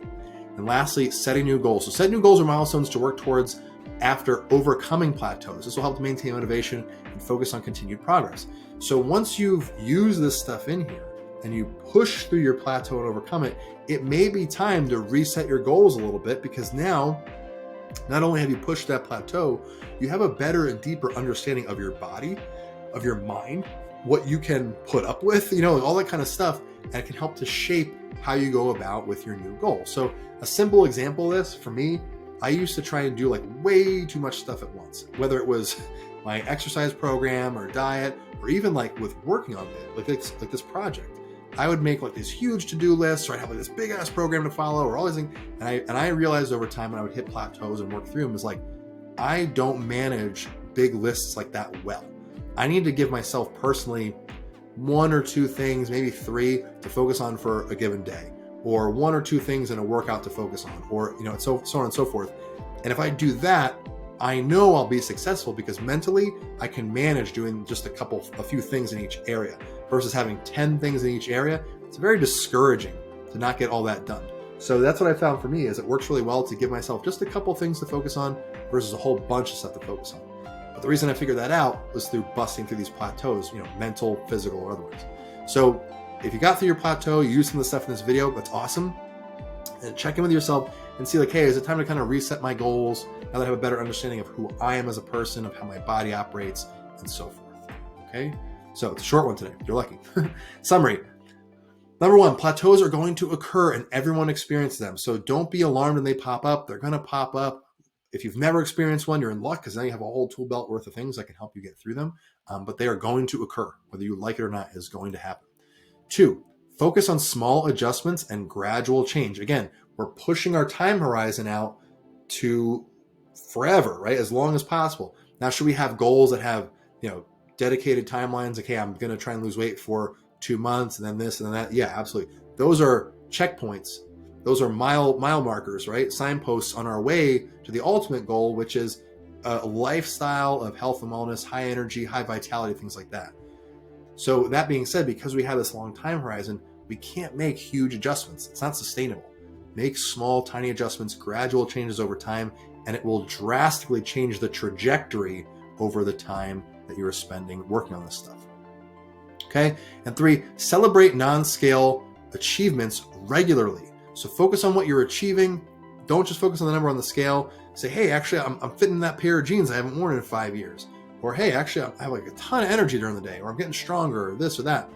And lastly, setting new goals. So set new goals or milestones to work towards after overcoming plateaus. This will help to maintain motivation and focus on continued progress. So once you've used this stuff in here and you push through your plateau and overcome it, it may be time to reset your goals a little bit, because now not only have you pushed that plateau, you have a better and deeper understanding of your body, of your mind, what you can put up with, all that kind of stuff. And it can help to shape how you go about with your new goal. So a simple example of this for me, I used to try and do like way too much stuff at once, whether it was my exercise program or diet, or even like with working on it, like this project. I would make like this huge to-do list, or I'd have like this big ass program to follow, or all these things. And I realized over time when I would hit plateaus and work through them, is like, I don't manage big lists like that well. I need to give myself personally 1 or 2 things, maybe 3 to focus on for a given day, or 1 or 2 things in a workout to focus on, or, so on and so forth. And if I do that, I know I'll be successful, because mentally I can manage doing just a few things in each area versus having 10 things in each area. It's very discouraging to not get all that done. So that's what I found for me, is it works really well to give myself just a couple things to focus on versus a whole bunch of stuff to focus on. But the reason I figured that out was through busting through these plateaus, mental, physical, or otherwise. So if you got through your plateau, you used some of the stuff in this video, that's awesome. And check in with yourself and see like, hey, is it time to kind of reset my goals now that I have a better understanding of who I am as a person, of how my body operates, and so forth. Okay. So it's a short one today. You're lucky. Summary. Number one, plateaus are going to occur and everyone experiences them. So don't be alarmed when they pop up. They're going to pop up. If you've never experienced one, you're in luck because now you have a whole tool belt worth of things that can help you get through them. But they are going to occur. Whether you like it or not, it is going to happen. 2, focus on small adjustments and gradual change. Again, we're pushing our time horizon out to forever, right? As long as possible. Now, should we have goals that have, dedicated timelines? Okay, I'm going to try and lose weight for 2 months and then this and then that. Yeah, absolutely. Those are checkpoints. Those are mile markers, right? Signposts on our way to the ultimate goal, which is a lifestyle of health and wellness, high energy, high vitality, things like that. So that being said, because we have this long time horizon, we can't make huge adjustments. It's not sustainable. Make small, tiny adjustments, gradual changes over time, and it will drastically change the trajectory over the time that you are spending working on this stuff. Okay? And 3, celebrate non-scale achievements regularly. So focus on what you're achieving. Don't just focus on the number on the scale. Say, hey, actually, I'm fitting that pair of jeans I haven't worn in 5 years. Or, hey, actually, I have like a ton of energy during the day, or I'm getting stronger, or this or that.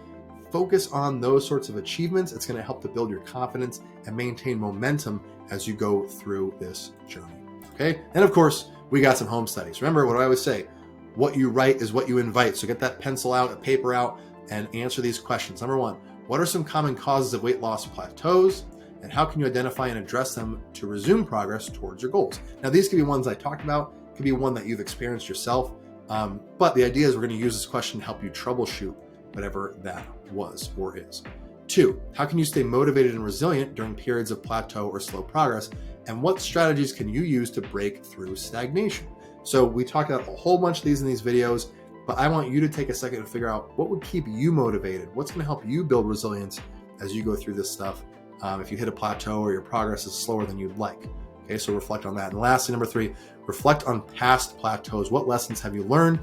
Focus on those sorts of achievements. It's going to help to build your confidence and maintain momentum as you go through this journey. Okay? And of course, we got some home studies. Remember what I always say, what you write is what you invite. So get that pencil out, a paper out, and answer these questions. Number 1, what are some common causes of weight loss plateaus? And how can you identify and address them to resume progress towards your goals? Now, these could be ones I talked about, could be one that you've experienced yourself. But the idea is we're going to use this question to help you troubleshoot whatever that was or is. 2, how can you stay motivated and resilient during periods of plateau or slow progress? And what strategies can you use to break through stagnation? So we talked about a whole bunch of these in these videos, but I want you to take a second to figure out what would keep you motivated. What's going to help you build resilience as you go through this stuff? If you hit a plateau or your progress is slower than you'd like. Okay, so reflect on that. And lastly, number 3, reflect on past plateaus. What lessons have you learned?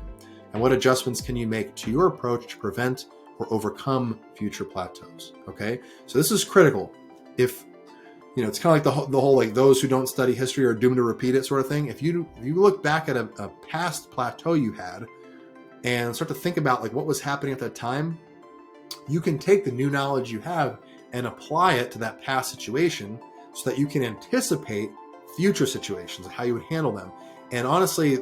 And what adjustments can you make to your approach to prevent or overcome future plateaus? Okay, so this is critical. If it's kind of like the whole like those who don't study history are doomed to repeat it sort of thing. If you look back at a past plateau you had and start to think about like what was happening at that time, you can take the new knowledge you have and apply it to that past situation so that you can anticipate future situations and how you would handle them. And honestly,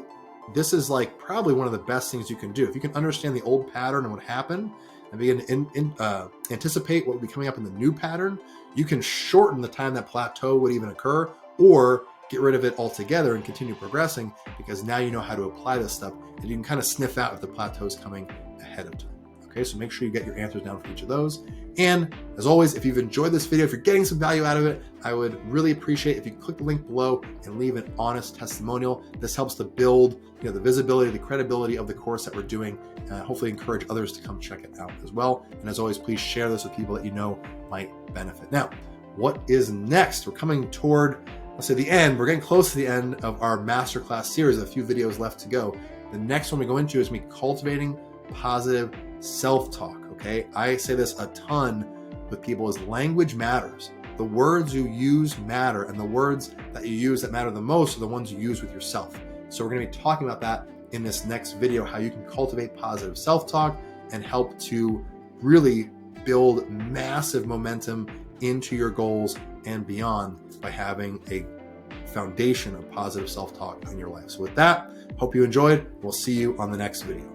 this is like probably one of the best things you can do. If you can understand the old pattern and what happened and begin to anticipate what would be coming up in the new pattern, you can shorten the time that plateau would even occur or get rid of it altogether and continue progressing because now you know how to apply this stuff and you can kind of sniff out if the plateau is coming ahead of time. Okay, so make sure you get your answers down for each of those. And as always, if you've enjoyed this video, if you're getting some value out of it, I would really appreciate if you click the link below and leave an honest testimonial. This helps to build the visibility, the credibility of the course that we're doing, and hopefully encourage others to come check it out as well. And as always, please share this with people that you know might benefit. Now, what is next? We're coming toward, let's say, the end. We're getting close to the end of our Masterclass series, a few videos left to go. The next one we go into is me cultivating positive self-talk. Okay, I say this a ton with people is language matters. The words you use matter, and the words that you use that matter the most are the ones you use with yourself. So we're going to be talking about that in this next video, how you can cultivate positive self-talk and help to really build massive momentum into your goals and beyond by having a foundation of positive self-talk in your life. So with that, hope you enjoyed. We'll see you on the next video.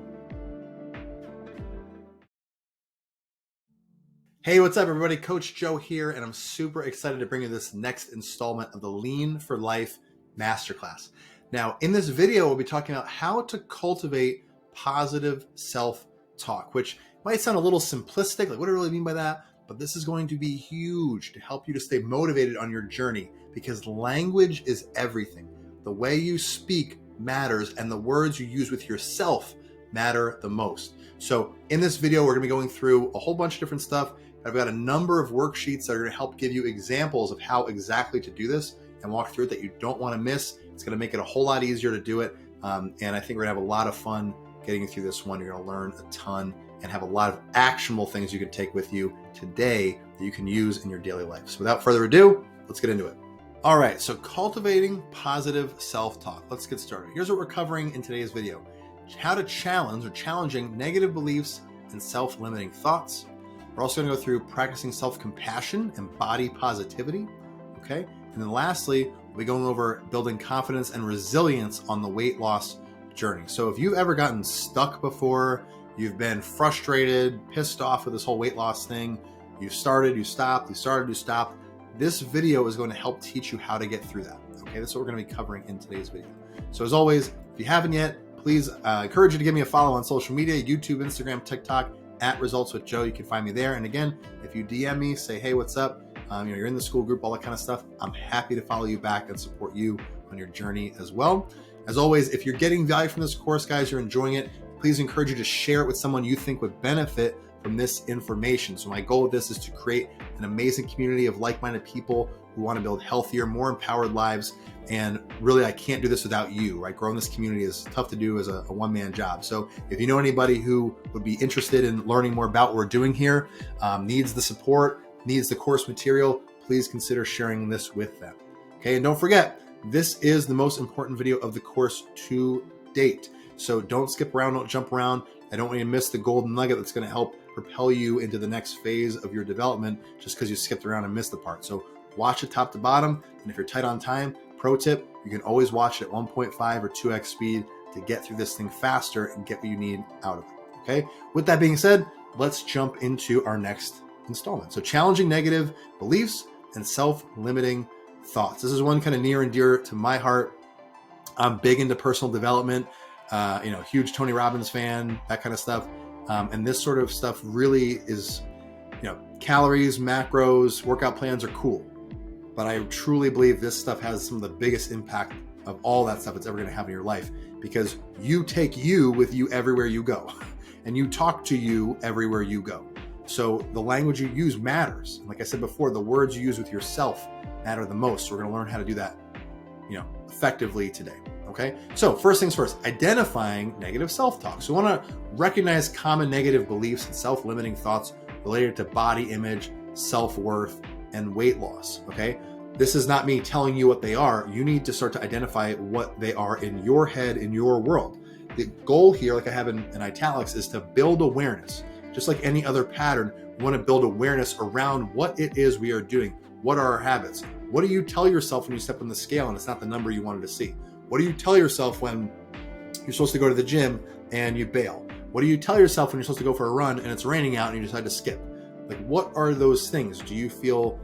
Hey, what's up, everybody? Coach Joe here, and I'm super excited to bring you this next installment of the Lean for Life Masterclass. Now, in this video, we'll be talking about how to cultivate positive self-talk, which might sound a little simplistic, like what do I really mean by that? But this is going to be huge to help you to stay motivated on your journey because language is everything. The way you speak matters, and the words you use with yourself matter the most. So in this video, we're going to be going through a whole bunch of different stuff. I've got a number of worksheets that are going to help give you examples of how exactly to do this and walk through it that you don't want to miss. It's going to make it a whole lot easier to do it. And I think we're going to have a lot of fun getting through this one. You're going to learn a ton and have a lot of actionable things you can take with you today that you can use in your daily life. So without further ado, let's get into it. All right, so cultivating positive self-talk. Let's get started. Here's what we're covering in today's video. How to challenging negative beliefs and self-limiting thoughts. We're also going to go through practicing self-compassion and body positivity. Okay. And then lastly, we'll be going over building confidence and resilience on the weight loss journey. So if you've ever gotten stuck before, you've been frustrated, pissed off with this whole weight loss thing, you started, you stopped, you started, you stopped, this video is going to help teach you how to get through that. Okay, that's what we're going to be covering in today's video. So as always, if you haven't yet, please encourage you to give me a follow on social media, YouTube, Instagram, TikTok, @ResultsWithJoe. You can find me there. And again, if you DM me, say, hey, what's up? You're in the school group, all that kind of stuff. I'm happy to follow you back and support you on your journey as well. As always, if you're getting value from this course, guys, you're enjoying it, please encourage you to share it with someone you think would benefit from this information. So my goal with this is to create an amazing community of like-minded people who want to build healthier, more empowered lives. And really, I can't do this without you, right? Growing this community is tough to do as a one-man job. So if you know anybody who would be interested in learning more about what we're doing here, needs the support, needs the course material, please consider sharing this with them. Okay, and don't forget, this is the most important video of the course to date. So don't skip around, don't jump around. I don't want you to miss the golden nugget that's going to help propel you into the next phase of your development just because you skipped around and missed the part. So watch it top to bottom. And if you're tight on time, pro tip, you can always watch it at 1.5 or 2x speed to get through this thing faster and get what you need out of it. Okay. With that being said, let's jump into our next installment. So challenging negative beliefs and self-limiting thoughts. This is one kind of near and dear to my heart. I'm big into personal development, huge Tony Robbins fan, that kind of stuff. And this sort of stuff really is, calories, macros, workout plans are cool. But I truly believe this stuff has some of the biggest impact of all that stuff that's ever going to happen in your life, because you take you with you everywhere you go and you talk to you everywhere you go. So the language you use matters. And like I said before, the words you use with yourself matter the most. So we're going to learn how to do that, effectively today. Okay. So first things first, identifying negative self-talk. So we want to recognize common negative beliefs and self-limiting thoughts related to body image, self-worth, and weight loss. Okay. This is not me telling you what they are. You need to start to identify what they are in your head, in your world. The goal here, like I have in italics, is to build awareness. Just like any other pattern, we want to build awareness around what it is we are doing. What are our habits? What do you tell yourself when you step on the scale and it's not the number you wanted to see? What do you tell yourself when you're supposed to go to the gym and you bail? What do you tell yourself when you're supposed to go for a run and it's raining out and you decide to skip? Like, what are those things? Do you feel,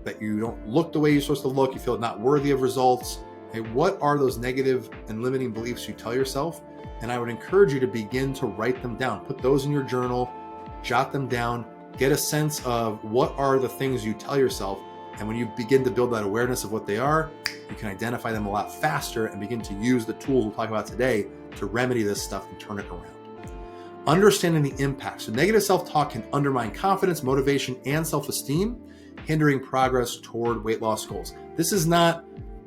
that you don't look the way you're supposed to look? You feel not worthy of results? Okay, what are those negative and limiting beliefs you tell yourself? And I would encourage you to begin to write them down. Put those in your journal, jot them down, get a sense of what are the things you tell yourself. And when you begin to build that awareness of what they are, you can identify them a lot faster and begin to use the tools we'll talk about today to remedy this stuff and turn it around. Understanding the impact. So negative self-talk can undermine confidence, motivation, and self-esteem, hindering progress toward weight loss goals. This is not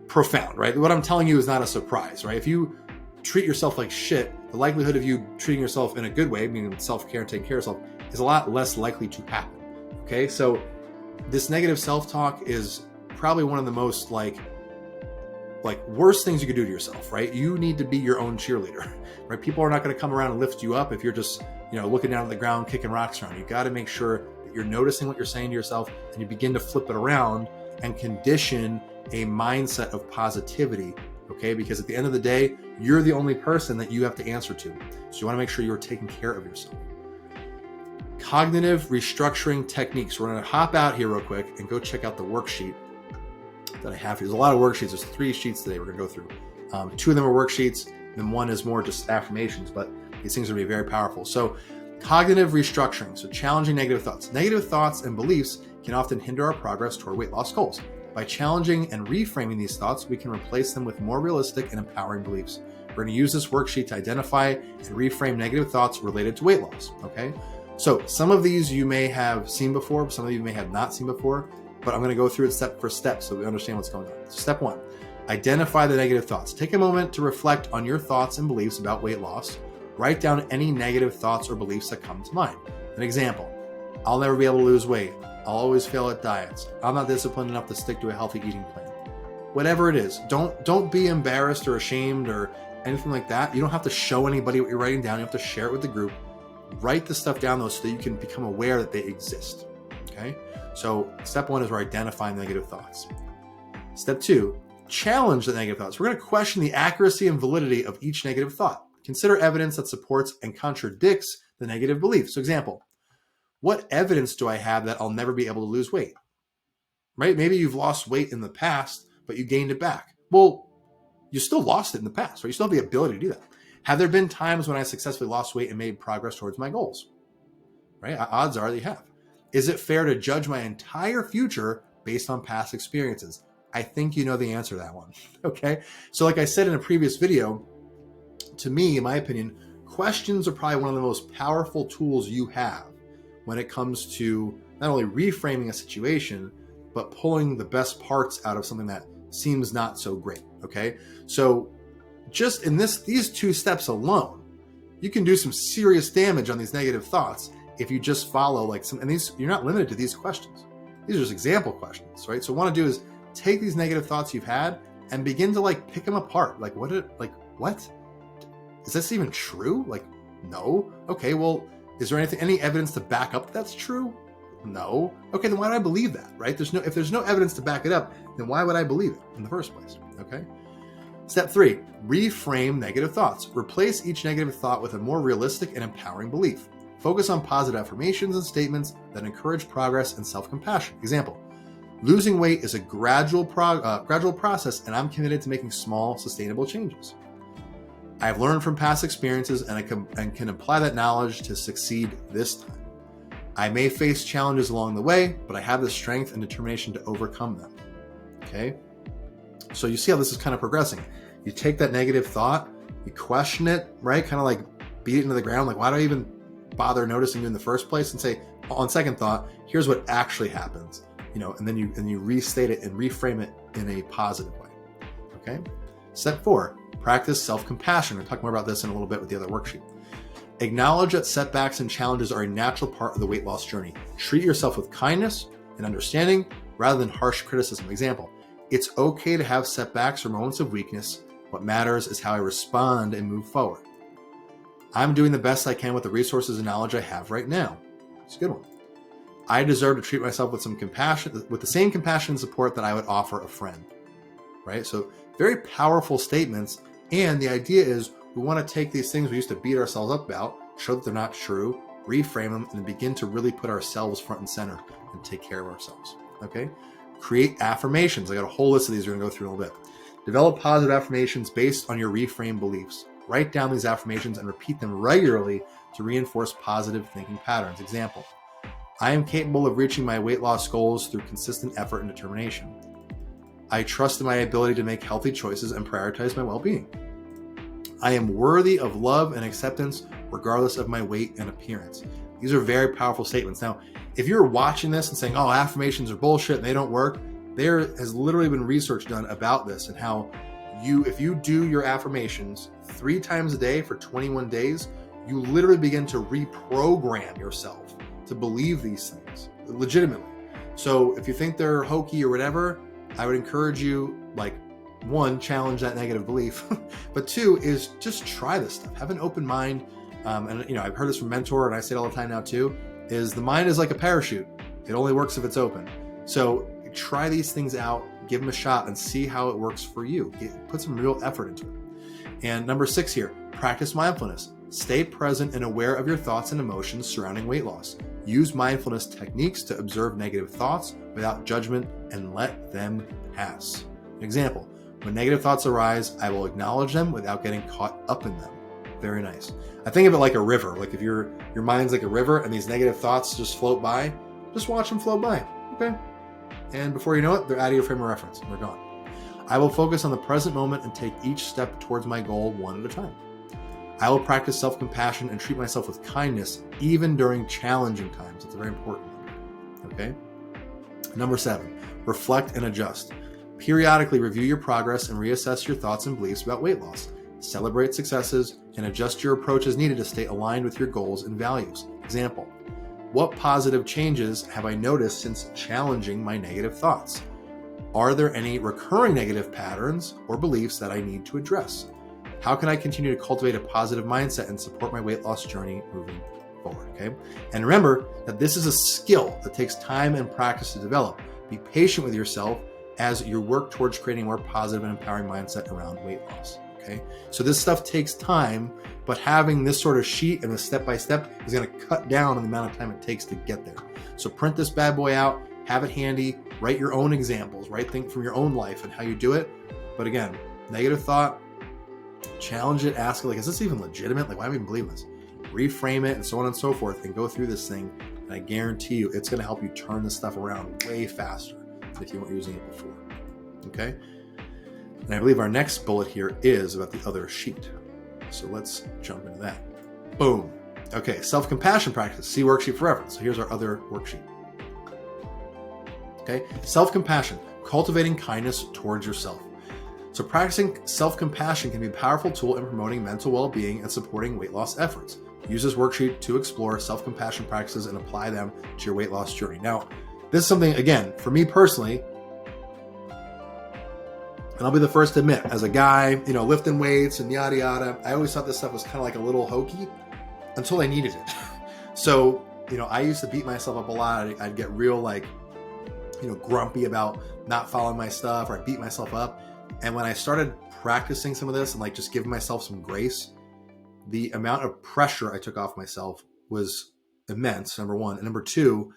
profound, right? What I'm telling you is not a surprise, right? If you treat yourself like shit, the likelihood of you treating yourself in a good way, meaning self-care and taking care of yourself, is a lot less likely to happen. Okay, so this negative self-talk is probably one of the most like worst things you could do to yourself, right? You need to be your own cheerleader, right? People are not going to come around and lift you up if you're just, looking down at the ground, kicking rocks around. You got to make sure that you're noticing what you're saying to yourself and you begin to flip it around and condition a mindset of positivity. Okay, because at the end of the day, you're the only person that you have to answer to. So you want to make sure you're taking care of yourself. Cognitive restructuring techniques. We're going to hop out here real quick and go check out the worksheet that I have here. There's a lot of worksheets. There's 3 sheets today we're going to go through. 2 of them are worksheets, and 1 is more just affirmations, but these things are going to be very powerful. So cognitive restructuring. So challenging negative thoughts. Negative thoughts and beliefs can often hinder our progress toward weight loss goals. By challenging and reframing these thoughts, we can replace them with more realistic and empowering beliefs. We're going to use this worksheet to identify and reframe negative thoughts related to weight loss. Okay. So some of these you may have seen before, some of you may have not seen before, but I'm going to go through it step for step so we understand what's going on. So step 1, identify the negative thoughts. Take a moment to reflect on your thoughts and beliefs about weight loss. Write down any negative thoughts or beliefs that come to mind. An example, I'll never be able to lose weight. I'll always fail at diets. I'm not disciplined enough to stick to a healthy eating plan. Whatever it is, don't be embarrassed or ashamed or anything like that. You don't have to show anybody what you're writing down. You have to share it with the group. Write the stuff down though so that you can become aware that they exist. Okay. So step 1 is we're identifying negative thoughts. Step 2, challenge the negative thoughts. We're going to question the accuracy and validity of each negative thought. Consider evidence that supports and contradicts the negative belief. So example, what evidence do I have that I'll never be able to lose weight? Right? Maybe you've lost weight in the past, but you gained it back. Well, you still lost it in the past, right? You still have the ability to do that. Have there been times when I successfully lost weight and made progress towards my goals? Right? Odds are that you have. Is it fair to judge my entire future based on past experiences? I think you know the answer to that one. Okay. So like I said in a previous video, to me, in my opinion, questions are probably one of the most powerful tools you have when it comes to not only reframing a situation, but pulling the best parts out of something that seems not so great. Okay. So just in these 2 steps alone, you can do some serious damage on these negative thoughts if you just follow and these, you're not limited to these questions. These are just example questions, right? So what I want to do is take these negative thoughts you've had and begin to pick them apart. What? Is this even true? No. Okay. Well, is there any evidence to back up that's true? No. Okay. Then why do I believe that, right? If there's no evidence to back it up, then why would I believe it in the first place? Okay. Step 3, reframe negative thoughts. Replace each negative thought with a more realistic and empowering belief. Focus on positive affirmations and statements that encourage progress and self-compassion. Example, losing weight is a gradual process, and I'm committed to making small, sustainable changes. I've learned from past experiences and I can apply that knowledge to succeed this time. I may face challenges along the way, but I have the strength and determination to overcome them. Okay? So you see how this is kind of progressing. You take that negative thought, you question it, right? Kind of beat it into the ground. Why do I even bother noticing you in the first place? And say, on second thought, here's what actually happens, and then you restate it and reframe it in a positive way. Okay. Step 4, practice self-compassion. We'll talk more about this in a little bit with the other worksheet. Acknowledge that setbacks and challenges are a natural part of the weight loss journey. Treat yourself with kindness and understanding rather than harsh criticism. Example, it's okay to have setbacks or moments of weakness. What matters is how I respond and move forward. I'm doing the best I can with the resources and knowledge I have right now. It's a good one. I deserve to treat myself with the same compassion and support that I would offer a friend. Right? So very powerful statements. And the idea is we want to take these things we used to beat ourselves up about, show that they're not true, reframe them, and begin to really put ourselves front and center and take care of ourselves. Okay? Create affirmations. I got a whole list of these we're going to go through in a little bit. Develop positive affirmations based on your reframed beliefs. Write down these affirmations and repeat them regularly to reinforce positive thinking patterns. Example, I am capable of reaching my weight loss goals through consistent effort and determination. I trust in my ability to make healthy choices and prioritize my well-being. I am worthy of love and acceptance regardless of my weight and appearance. These are very powerful statements. Now, if you're watching this and saying, oh, affirmations are bullshit and they don't work, there has literally been research done about this and how if you do your affirmations 3 times a day for 21 days, you literally begin to reprogram yourself to believe these things legitimately. So if you think they're hokey or whatever, I would encourage you, 1, challenge that negative belief, but 2 is just try this stuff. Have an open mind. And I've heard this from Mentor, and I say it all the time now too, is the mind is like a parachute. It only works if it's open. So try these things out, give them a shot, and see how it works for you. Put some real effort into it. And number 6 here, practice mindfulness. Stay present and aware of your thoughts and emotions surrounding weight loss. Use mindfulness techniques to observe negative thoughts without judgment and let them pass. Example, when negative thoughts arise, I will acknowledge them without getting caught up in them. Very nice. I think of it like a river. If your mind's like a river and these negative thoughts just float by, just watch them float by. Okay. And before you know it, they're out of your frame of reference and they're gone. I will focus on the present moment and take each step towards my goal one at a time. I will practice self-compassion and treat myself with kindness even during challenging times. It's a very important one. Okay. Number 7, reflect and adjust. Periodically review your progress and reassess your thoughts and beliefs about weight loss. Celebrate successes and adjust your approach as needed to stay aligned with your goals and values. Example, what positive changes have I noticed since challenging my negative thoughts? Are there any recurring negative patterns or beliefs that I need to address? How can I continue to cultivate a positive mindset and support my weight loss journey moving forward, okay? And remember that this is a skill that takes time and practice to develop. Be patient with yourself as you work towards creating a more positive and empowering mindset around weight loss, okay? So this stuff takes time, but having this sort of sheet and a step-by-step is gonna cut down on the amount of time it takes to get there. So print this bad boy out, have it handy, write your own examples, right? Think from your own life and how you do it. But again, negative thought, challenge it, ask it, like, is this even legitimate? Like, why do I even believe this? Reframe it and so on and so forth, and go through this thing. And I guarantee you, it's going to help you turn this stuff around way faster than if you weren't using it before. Okay? And I believe our next bullet here is about the other sheet. So let's jump into that. Boom. Okay, self-compassion practice. See worksheet for reference. So here's our other worksheet. Okay, self-compassion, cultivating kindness towards yourself. So practicing self-compassion can be a powerful tool in promoting mental well-being and supporting weight loss efforts. Use this worksheet to explore self-compassion practices and apply them to your weight loss journey. Now, this is something, again, for me personally, and I'll be the first to admit, as a guy, lifting weights and yada yada, I always thought this stuff was kind of like a little hokey until I needed it. So, I used to beat myself up a lot. I'd get real grumpy about not following my stuff, or I beat myself up. And when I started practicing some of this and just giving myself some grace, the amount of pressure I took off myself was immense, number one. And number two,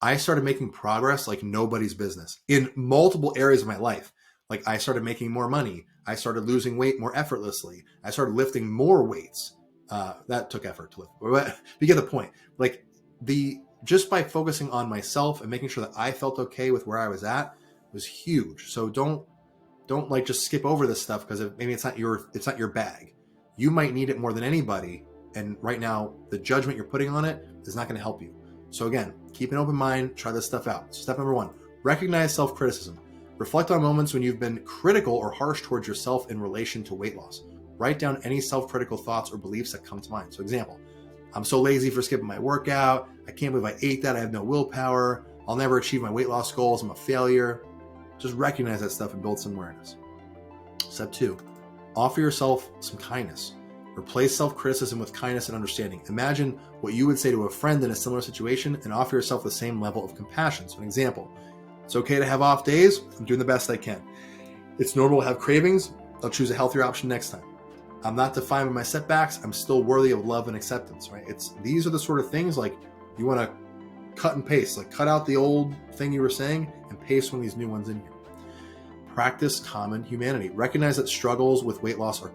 I started making progress like nobody's business in multiple areas of my life. Like, I started making more money. I started losing weight more effortlessly. I started lifting more weights. That took effort to lift, but you get the point. Just by focusing on myself and making sure that I felt okay with where I was at was huge. So don't just skip over this stuff because maybe it's not your bag. You might need it more than anybody. And right now, the judgment you're putting on it is not going to help you. So again, keep an open mind, try this stuff out. So step number one, recognize self-criticism. Reflect on moments when you've been critical or harsh towards yourself in relation to weight loss. Write down any self-critical thoughts or beliefs that come to mind. So example, I'm so lazy for skipping my workout. I can't believe I ate that. I have no willpower. I'll never achieve my weight loss goals. I'm a failure. Just recognize that stuff and build some awareness. Step two, offer yourself some kindness. Replace self-criticism with kindness and understanding. Imagine what you would say to a friend in a similar situation and offer yourself the same level of compassion. So an example, it's okay to have off days. I'm doing the best I can. It's normal to have cravings. I'll choose a healthier option next time. I'm not defined by my setbacks. I'm still worthy of love and acceptance, right? These are the sort of things you want to cut and paste, cut out the old thing you were saying and paste one of these new ones in here. Practice common humanity. Recognize that struggles with weight loss are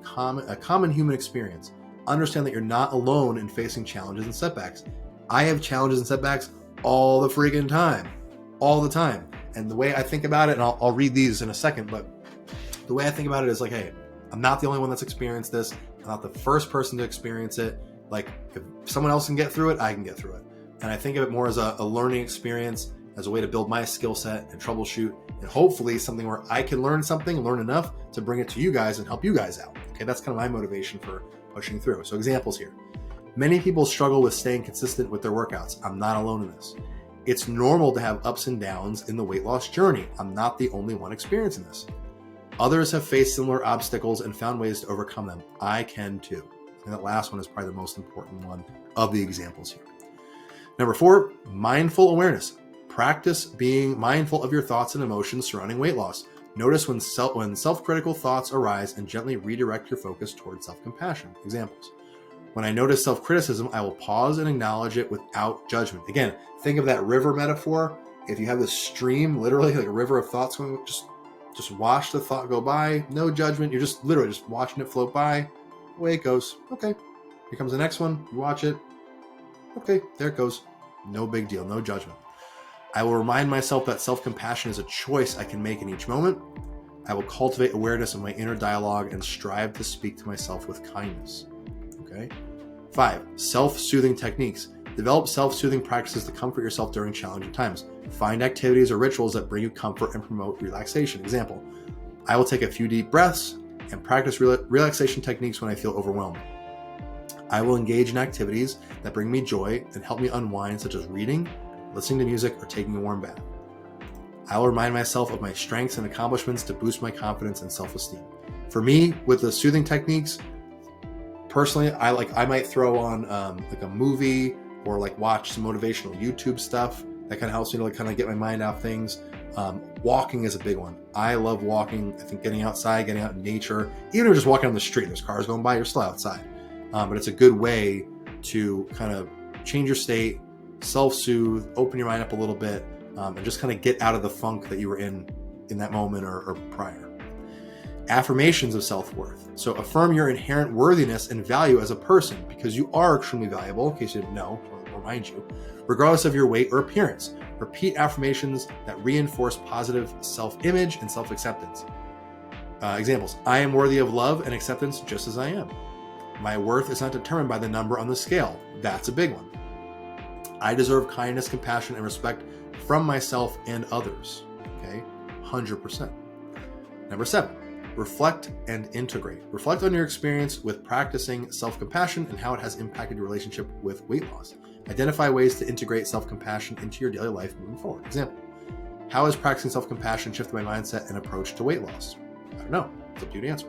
a common human experience. Understand that you're not alone in facing challenges and setbacks. I have challenges and setbacks all the freaking time, all the time. And the way I think about it, and I'll read these in a second, but the way I think about it is hey, I'm not the only one that's experienced this. I'm not the first person to experience it. If someone else can get through it, I can get through it. And I think of it more as a learning experience, as a way to build my skill set and troubleshoot, and hopefully something where I can learn enough to bring it to you guys and help you guys out. Okay, that's kind of my motivation for pushing through. So examples here. Many people struggle with staying consistent with their workouts. I'm not alone in this. It's normal to have ups and downs in the weight loss journey. I'm not the only one experiencing this. Others have faced similar obstacles and found ways to overcome them. I can too. And that last one is probably the most important one of the examples here. Number 4, mindful awareness. Practice being mindful of your thoughts and emotions surrounding weight loss. Notice when self-critical thoughts arise and gently redirect your focus towards self-compassion. Examples. When I notice self-criticism, I will pause and acknowledge it without judgment. Again, think of that river metaphor. If you have this stream, literally like a river of thoughts going, just watch the thought go by. No judgment. You're just literally just watching it float by. Away it goes. Okay. Here comes the next one. You watch it. Okay, there it goes. No big deal. No judgment. I will remind myself that self-compassion is a choice I can make in each moment. I will cultivate awareness of my inner dialogue and strive to speak to myself with kindness. Okay. 5, self-soothing techniques. Develop self-soothing practices to comfort yourself during challenging times. Find activities or rituals that bring you comfort and promote relaxation. Example, I will take a few deep breaths and practice relaxation techniques when I feel overwhelmed. I will engage in activities that bring me joy and help me unwind, such as reading, listening to music, or taking a warm bath. I will remind myself of my strengths and accomplishments to boost my confidence and self-esteem. For me, with the soothing techniques, personally, I might throw on a movie or like watch some motivational YouTube stuff. That kind of helps me to like kind of get my mind off things. Walking is a big one. I love walking. I think getting outside, getting out in nature, even if you're just walking on the street, there's cars going by, you're still outside. But it's a good way to kind of change your state, self-soothe, open your mind up a little bit, and just kind of get out of the funk that you were in that moment or prior. Affirmations of self-worth. So affirm your inherent worthiness and value as a person, because you are extremely valuable, in case you didn't know, I'll remind you, regardless of your weight or appearance. Repeat affirmations that reinforce positive self-image and self-acceptance. Examples: I am worthy of love and acceptance just as I am. My worth is not determined by the number on the scale. That's a big one. I deserve kindness, compassion, and respect from myself and others. Okay, 100%. Number 7, reflect and integrate. Reflect on your experience with practicing self-compassion and how it has impacted your relationship with weight loss. Identify ways to integrate self-compassion into your daily life moving forward. Example: how has practicing self-compassion shifted my mindset and approach to weight loss? I don't know. It's up to you to answer.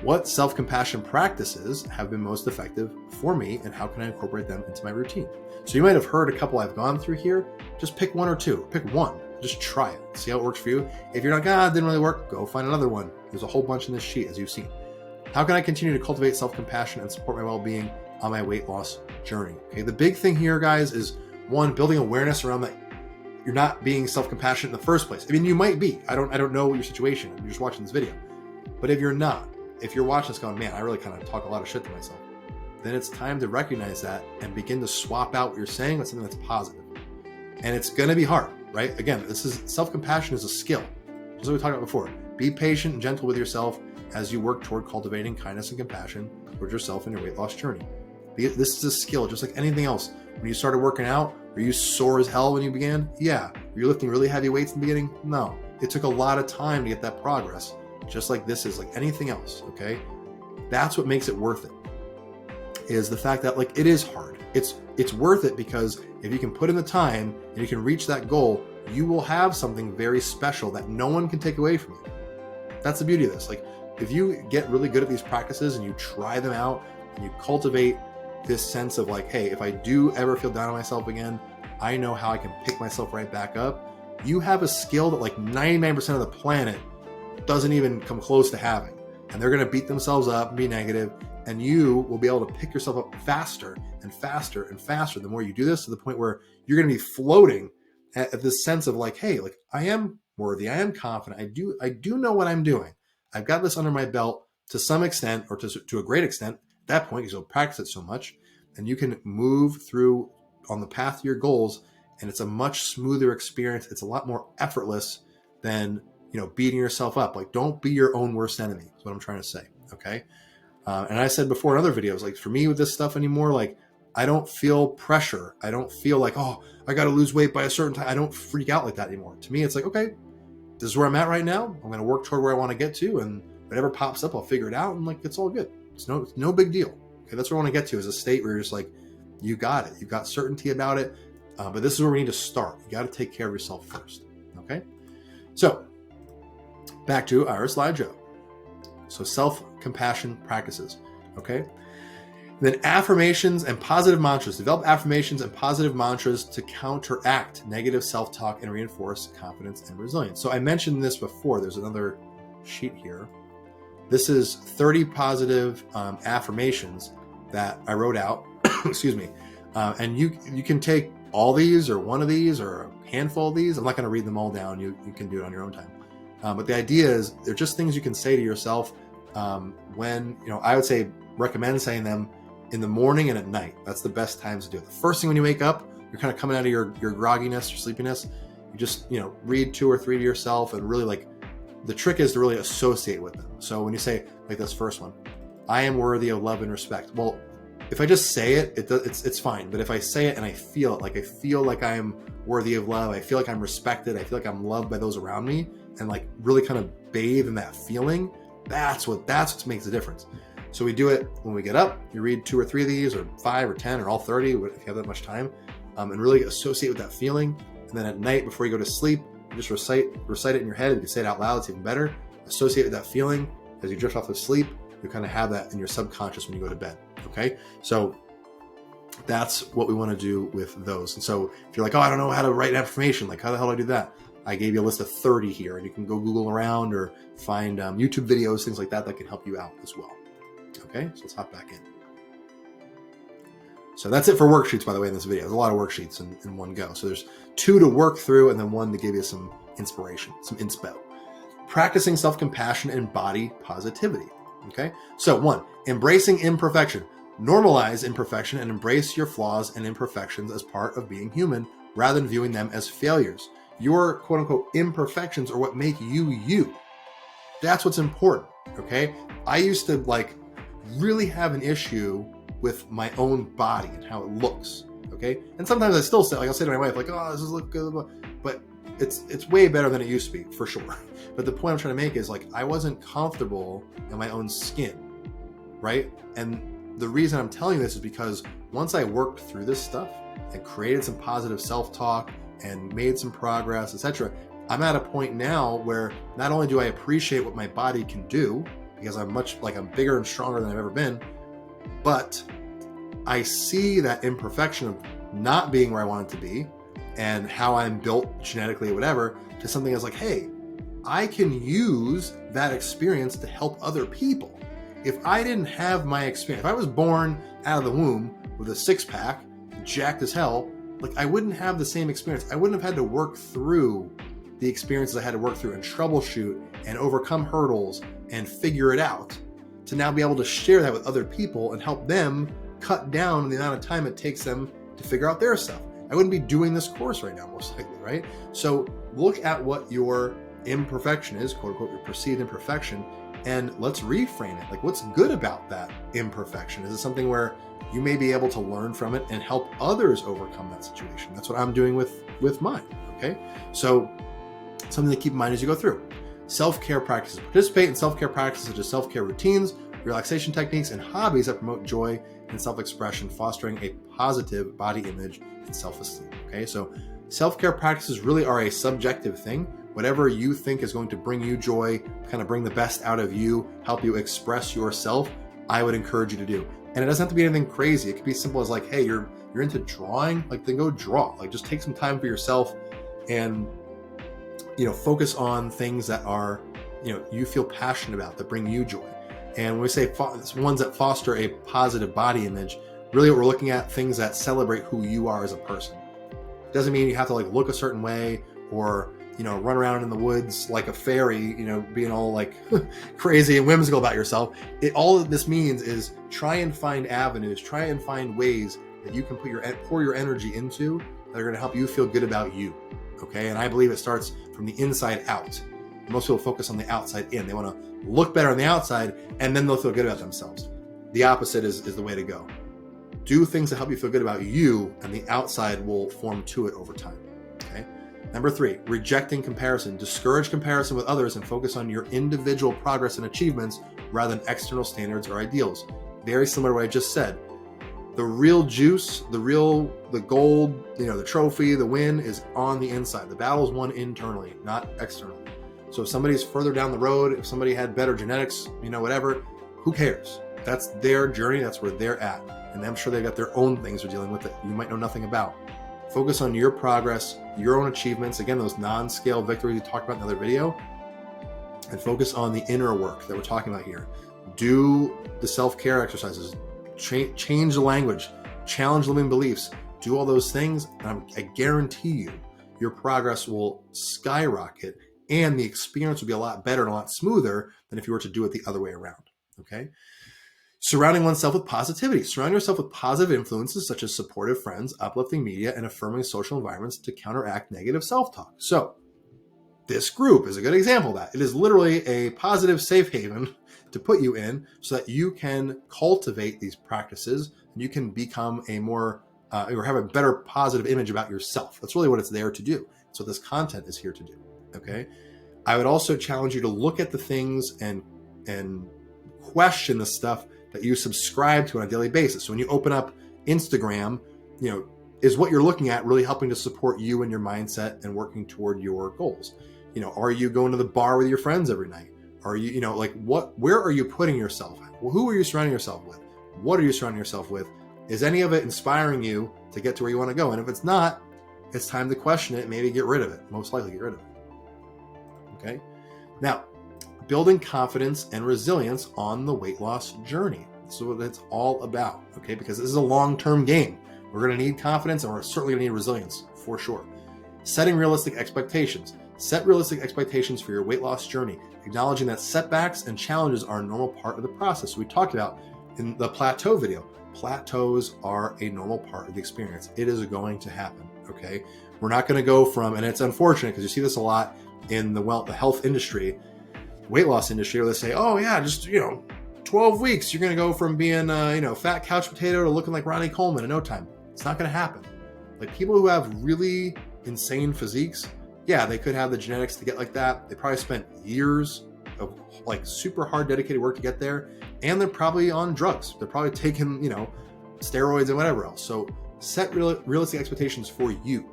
What self-compassion practices have been most effective for me, and how can I incorporate them into my routine? So you might have heard a couple I've gone through here. Just pick one or two. Pick one. Just try it. See how it works for you. If you're like, it didn't really work, go find another one. There's a whole bunch in this sheet, as you've seen. How can I continue to cultivate self-compassion and support my well-being on my weight loss journey? Okay, the big thing here, guys, is one, building awareness around that you're not being self-compassionate in the first place. I mean, you might be. I don't know your situation. You're just watching this video. But if you're not, if you're watching this going, man, I really kind of talk a lot of shit to myself, then it's time to recognize that and begin to swap out what you're saying with something that's positive. And it's going to be hard, right? Again, self-compassion is a skill. Just like we talked about before. Be patient and gentle with yourself as you work toward cultivating kindness and compassion towards yourself in your weight loss journey. This is a skill, just like anything else. When you started working out, were you sore as hell when you began? Yeah. Were you lifting really heavy weights in the beginning? No. It took a lot of time to get that progress, just like this is like anything else, okay? That's what makes it worth it, is the fact that like it is hard. It's worth it because if you can put in the time and you can reach that goal, you will have something very special that no one can take away from you. That's the beauty of this. Like if you get really good at these practices and you try them out and you cultivate this sense of like, hey, if I do ever feel down on myself again, I know how I can pick myself right back up. You have a skill that like 99% of the planet doesn't even come close to having. And they're going to beat themselves up and be negative. And you will be able to pick yourself up faster and faster and faster the more you do this, to the point where you're going to be floating at this sense of like, hey, like I am worthy. I am confident. I do know what I'm doing. I've got this under my belt to some extent, or to a great extent. At that point, because you'll practice it so much, and you can move through on the path to your goals, and it's a much smoother experience. It's a lot more effortless than, beating yourself up. Like, don't be your own worst enemy, is what I'm trying to say. Okay. And I said before in other videos, like for me with this stuff anymore, like I don't feel pressure. I don't feel like, oh, I got to lose weight by a certain time. I don't freak out like that anymore. To me, it's like, okay, this is where I'm at right now. I'm going to work toward where I want to get to, and whatever pops up, I'll figure it out. And like, it's all good. It's no big deal. Okay. That's where I want to get to, is a state where you're just like, you got it. You've got certainty about it. But this is where we need to start. You got to take care of yourself first. Okay. So back to our slideshow. So self-compassion practices. Okay. Then affirmations and positive mantras. Develop affirmations and positive mantras to counteract negative self-talk and reinforce confidence and resilience. So I mentioned this before. There's another sheet here. This is 30 positive affirmations that I wrote out. Excuse me. And you can take all these or one of these or a handful of these. I'm not going to read them all down. You can do it on your own time. But the idea is they're just things you can say to yourself when, I would say recommend saying them in the morning and at night. That's the best times to do it. The first thing when you wake up, you're kind of coming out of your grogginess, your sleepiness. You just, read 2 or 3 to yourself, and really like the trick is to really associate with them. So when you say like this first one, I am worthy of love and respect. Well, if I just say it, it's fine. But if I say it and I feel it, like I feel like I am worthy of love, I feel like I'm respected, I feel like I'm loved by those around me, and like really kind of bathe in that feeling, that's what makes the difference. So we do it when we get up. You read 2 or 3 of these, or 5 or 10 or all 30 if you have that much time, and really associate with that feeling. And then at night before you go to sleep, you just recite it in your head. If you say it out loud, it's even better. Associate with that feeling. As you drift off to sleep, you kind of have that in your subconscious when you go to bed. Okay, so That's what we want to do with those. And so if you're like, oh, I don't know how to write affirmation, like how the hell do I do that? I gave you a list of 30 here, and you can go Google around or find YouTube videos, things like that can help you out as well. Okay, so let's hop back in. So that's it for worksheets, by the way, in this video. There's a lot of worksheets in one go. So there's 2 to work through and then 1 to give you some inspiration, some inspo. Practicing self-compassion and body positivity. Okay, so 1, embracing imperfection. Normalize imperfection and embrace your flaws and imperfections as part of being human rather than viewing them as failures. Your quote unquote imperfections are what make you you. That's what's important. Okay, I used to really have an issue with my own body and how it looks. Okay, and sometimes I still say, I'll say to my wife, oh, this doesn't look good, but it's way better than it used to be, for sure. But the point I'm trying to make is I wasn't comfortable in my own skin, right? And the reason I'm telling you this is because once I worked through this stuff and created some positive self-talk and made some progress, etc., I'm at a point now where not only do I appreciate what my body can do, because I'm bigger and stronger than I've ever been, but I see that imperfection of not being where I want it to be and how I'm built genetically or whatever to something that's hey, I can use that experience to help other people. If I didn't have my experience, if I was born out of the womb with a 6-pack, jacked as hell, I wouldn't have the same experience. I wouldn't have had to work through the experiences I had to work through and troubleshoot and overcome hurdles and figure it out to now be able to share that with other people and help them cut down the amount of time it takes them to figure out their stuff. I wouldn't be doing this course right now, most likely, right? So look at what your imperfection is, quote unquote, your perceived imperfection, and let's reframe it. What's good about that imperfection? Is it something where you may be able to learn from it and help others overcome that situation? That's what I'm doing with mine, okay? So something to keep in mind as you go through. Self-care practices. Participate in self-care practices such as self-care routines, relaxation techniques, and hobbies that promote joy and self-expression, fostering a positive body image and self-esteem, okay? So self-care practices really are a subjective thing. Whatever you think is going to bring you joy, kind of bring the best out of you, help you express yourself, I would encourage you to do. And it doesn't have to be anything crazy. It could be simple as hey, you're into drawing, then go draw. Just take some time for yourself and focus on things that are you feel passionate about, that bring you joy. And when we say ones that foster a positive body image, really what we're looking at, things that celebrate who you are as a person. It doesn't mean you have to look a certain way or run around in the woods like a fairy, being all crazy and whimsical about yourself. All this means is try and find avenues, try and find ways that you can pour your energy into that are going to help you feel good about you. Okay, and I believe it starts from the inside out. Most people focus on the outside in. They want to look better on the outside, and then they'll feel good about themselves. The opposite is the way to go. Do things that help you feel good about you, and the outside will form to it over time. Okay. Number 3, rejecting comparison. Discourage comparison with others and focus on your individual progress and achievements rather than external standards or ideals. Very similar to what I just said. The real juice, the gold, the trophy, the win is on the inside. The battle is won internally, not externally. So if somebody's further down the road, if somebody had better genetics, whatever, who cares? That's their journey. That's where they're at. And I'm sure they've got their own things they're dealing with that you might know nothing about. Focus on your progress, your own achievements. Again, those non-scale victories we talked about in the other video. And focus on the inner work that we're talking about here. Do the self-care exercises. Change the language, challenge limiting beliefs, do all those things, and I guarantee you your progress will skyrocket and the experience will be a lot better and a lot smoother than if you were to do it the other way around, okay? Surrounding oneself with positivity. Surround yourself with positive influences such as supportive friends, uplifting media, and affirming social environments to counteract negative self-talk. So this group is a good example of that. It is literally a positive safe haven to put you in so that you can cultivate these practices and you can become a more or have a better positive image about yourself. That's really what it's there to do. That's what this content is here to do. Okay. I would also challenge you to look at the things and question the stuff that you subscribe to on a daily basis. So when you open up Instagram, is what you're looking at really helping to support you and your mindset and working toward your goals? Are you going to the bar with your friends every night? Are you, where are you putting yourself? Well, who are you surrounding yourself with? What are you surrounding yourself with? Is any of it inspiring you to get to where you want to go? And if it's not, it's time to question it, maybe get rid of it. Most likely get rid of it. Okay. Now, building confidence and resilience on the weight loss journey. This is what it's all about. Okay. Because this is a long-term game. We're going to need confidence, and we're certainly going to need resilience for sure. Setting realistic expectations. Set realistic expectations for your weight loss journey, acknowledging that setbacks and challenges are a normal part of the process. We talked about in the plateau video. Plateaus are a normal part of the experience. It is going to happen. Okay. We're not going to go from, and it's unfortunate because you see this a lot in the health industry, weight loss industry, where they say, oh yeah, just, 12 weeks, you're going to go from being, fat couch potato to looking like Ronnie Coleman in no time. It's not going to happen. Like people who have really insane physiques, yeah, they could have the genetics to get like that. They probably spent years of like super hard, dedicated work to get there. And they're probably on drugs. They're probably taking, steroids and whatever else. So set realistic expectations for you,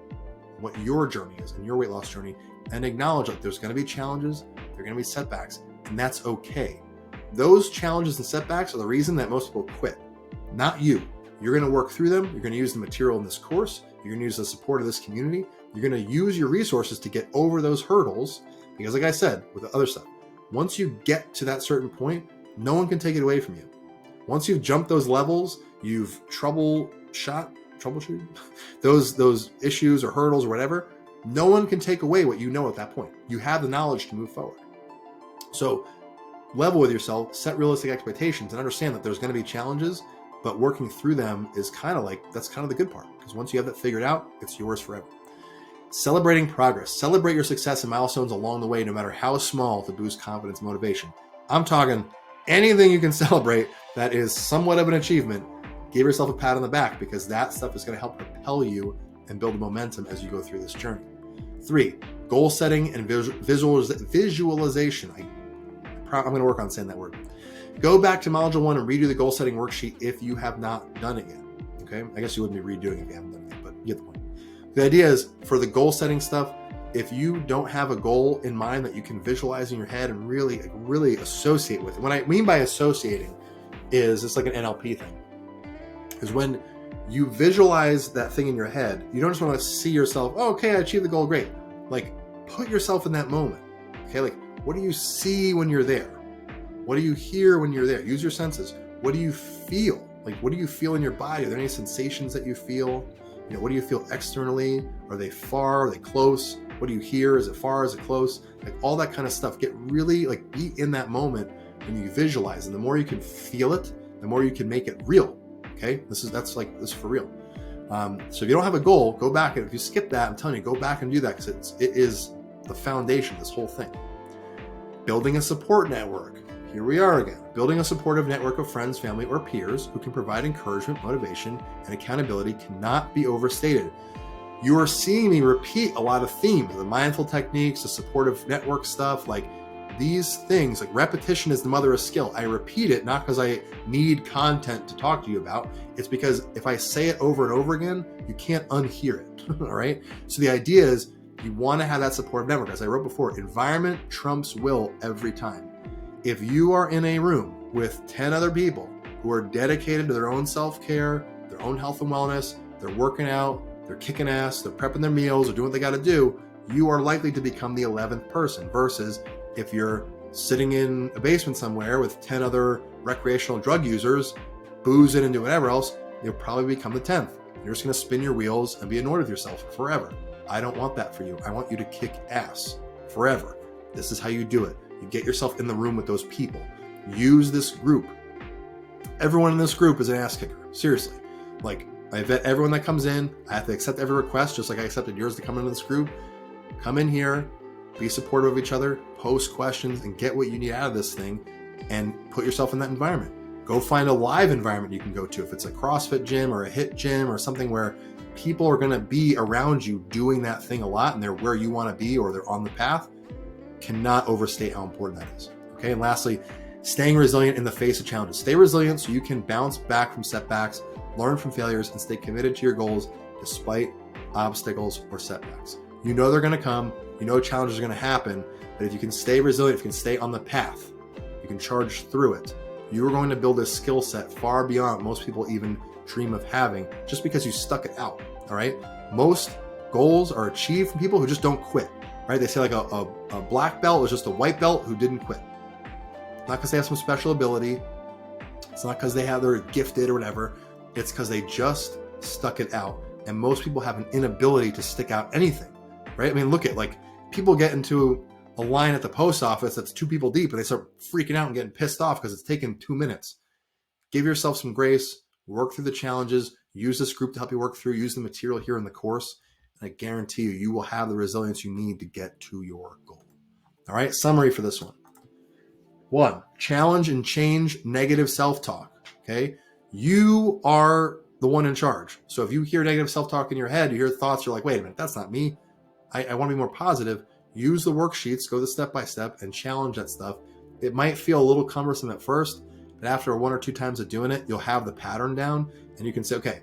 what your journey is and your weight loss journey, and acknowledge that there's going to be challenges, there are going to be setbacks, and that's okay. Those challenges and setbacks are the reason that most people quit, not you. You're going to work through them. You're going to use the material in this course. You're going to use the support of this community. You're going to use your resources to get over those hurdles. Because like I said, with the other stuff, once you get to that certain point, no one can take it away from you. Once you've jumped those levels, you've troubleshooted those issues or hurdles or whatever, no one can take away what you know at that point. You have the knowledge to move forward. So level with yourself, set realistic expectations, and understand that there's going to be challenges, but working through them is that's kind of the good part. Because once you have that figured out, it's yours forever. Celebrating progress. Celebrate your success and milestones along the way, no matter how small, to boost confidence and motivation. I'm talking anything you can celebrate that is somewhat of an achievement. Give yourself a pat on the back, because that stuff is going to help propel you and build momentum as you go through this journey. 3, goal setting and visualization. I'm going to work on saying that word. Go back to Module 1 and redo the goal setting worksheet if you have not done it yet. Okay? I guess you wouldn't be redoing it if you haven't done it yet, but you get the point. The idea is, for the goal setting stuff, if you don't have a goal in mind that you can visualize in your head and really associate with it. What I mean by associating is it's like an NLP thing. Is when you visualize that thing in your head, you don't just want to see yourself, oh, okay, I achieved the goal, great. Like, put yourself in that moment. Okay, like, what do you see when you're there? What do you hear when you're there? Use your senses. What do you feel? Like, what do you feel in your body? Are there any sensations that you feel? What do you feel externally? Are they far? Are they close? What do you hear? Is it far? Is it close? Like, all that kind of stuff. Get really, be in that moment when you visualize. And the more you can feel it, the more you can make it real. Okay, this is for real. So if you don't have a goal, go back, and if you skip that, I'm telling you, go back and do that, because it is the foundation of this whole thing. Building a support network. Here we are again. Building a supportive network of friends, family, or peers who can provide encouragement, motivation, and accountability cannot be overstated. You are seeing me repeat a lot of themes, the mindful techniques, the supportive network stuff, like these things, like repetition is the mother of skill. I repeat it not because I need content to talk to you about. It's because if I say it over and over again, you can't unhear it. All right. So the idea is you want to have that supportive network. As I wrote before, environment trumps will every time. If you are in a room with 10 other people who are dedicated to their own self-care, their own health and wellness, they're working out, they're kicking ass, they're prepping their meals, they're doing what they got to do, you are likely to become the 11th person, versus if you're sitting in a basement somewhere with 10 other recreational drug users, boozing and doing whatever else, you'll probably become the 10th. You're just going to spin your wheels and be annoyed with yourself forever. I don't want that for you. I want you to kick ass forever. This is how you do it. You get yourself in the room with those people. Use this group. Everyone in this group is an ass kicker. Seriously. Like, I vet everyone that comes in. I have to accept every request, just like I accepted yours to come into this group. Come in here, be supportive of each other, post questions, and get what you need out of this thing, and put yourself in that environment. Go find a live environment you can go to. If it's a CrossFit gym or a HIIT gym or something where people are going to be around you doing that thing a lot and they're where you want to be or they're on the path, cannot overstate how important that is. Okay, and lastly, staying resilient in the face of challenges. Stay resilient so you can bounce back from setbacks, learn from failures, and stay committed to your goals despite obstacles or setbacks. You know they're going to come. You know challenges are going to happen. But if you can stay resilient, if you can stay on the path, you can charge through it, You are going to build a skill set far beyond most people even dream of having, just because you stuck it out. All right. Most goals are achieved from people who just don't quit. Right? They say like a black belt is just a white belt who didn't quit. Not because they have some special ability. It's not because they're gifted or whatever. It's because they just stuck it out. And most people have an inability to stick out anything, right? I mean, look at like people get into a line at the post office that's 2 people deep and they start freaking out and getting pissed off because it's taken 2 minutes. Give yourself some grace, work through the challenges, use this group to help you work through, use the material here in the course. And I guarantee you will have the resilience you need to get to your goal. All right, summary for this one. 1, challenge and change negative self-talk. Okay, you are the one in charge. So if you hear negative self-talk in your head, you hear thoughts, you're like, wait a minute, that's not me. I want to be more positive. Use the worksheets, go the step-by-step and challenge that stuff. It might feel a little cumbersome at first, but after 1 or 2 times of doing it, you'll have the pattern down and you can say, okay,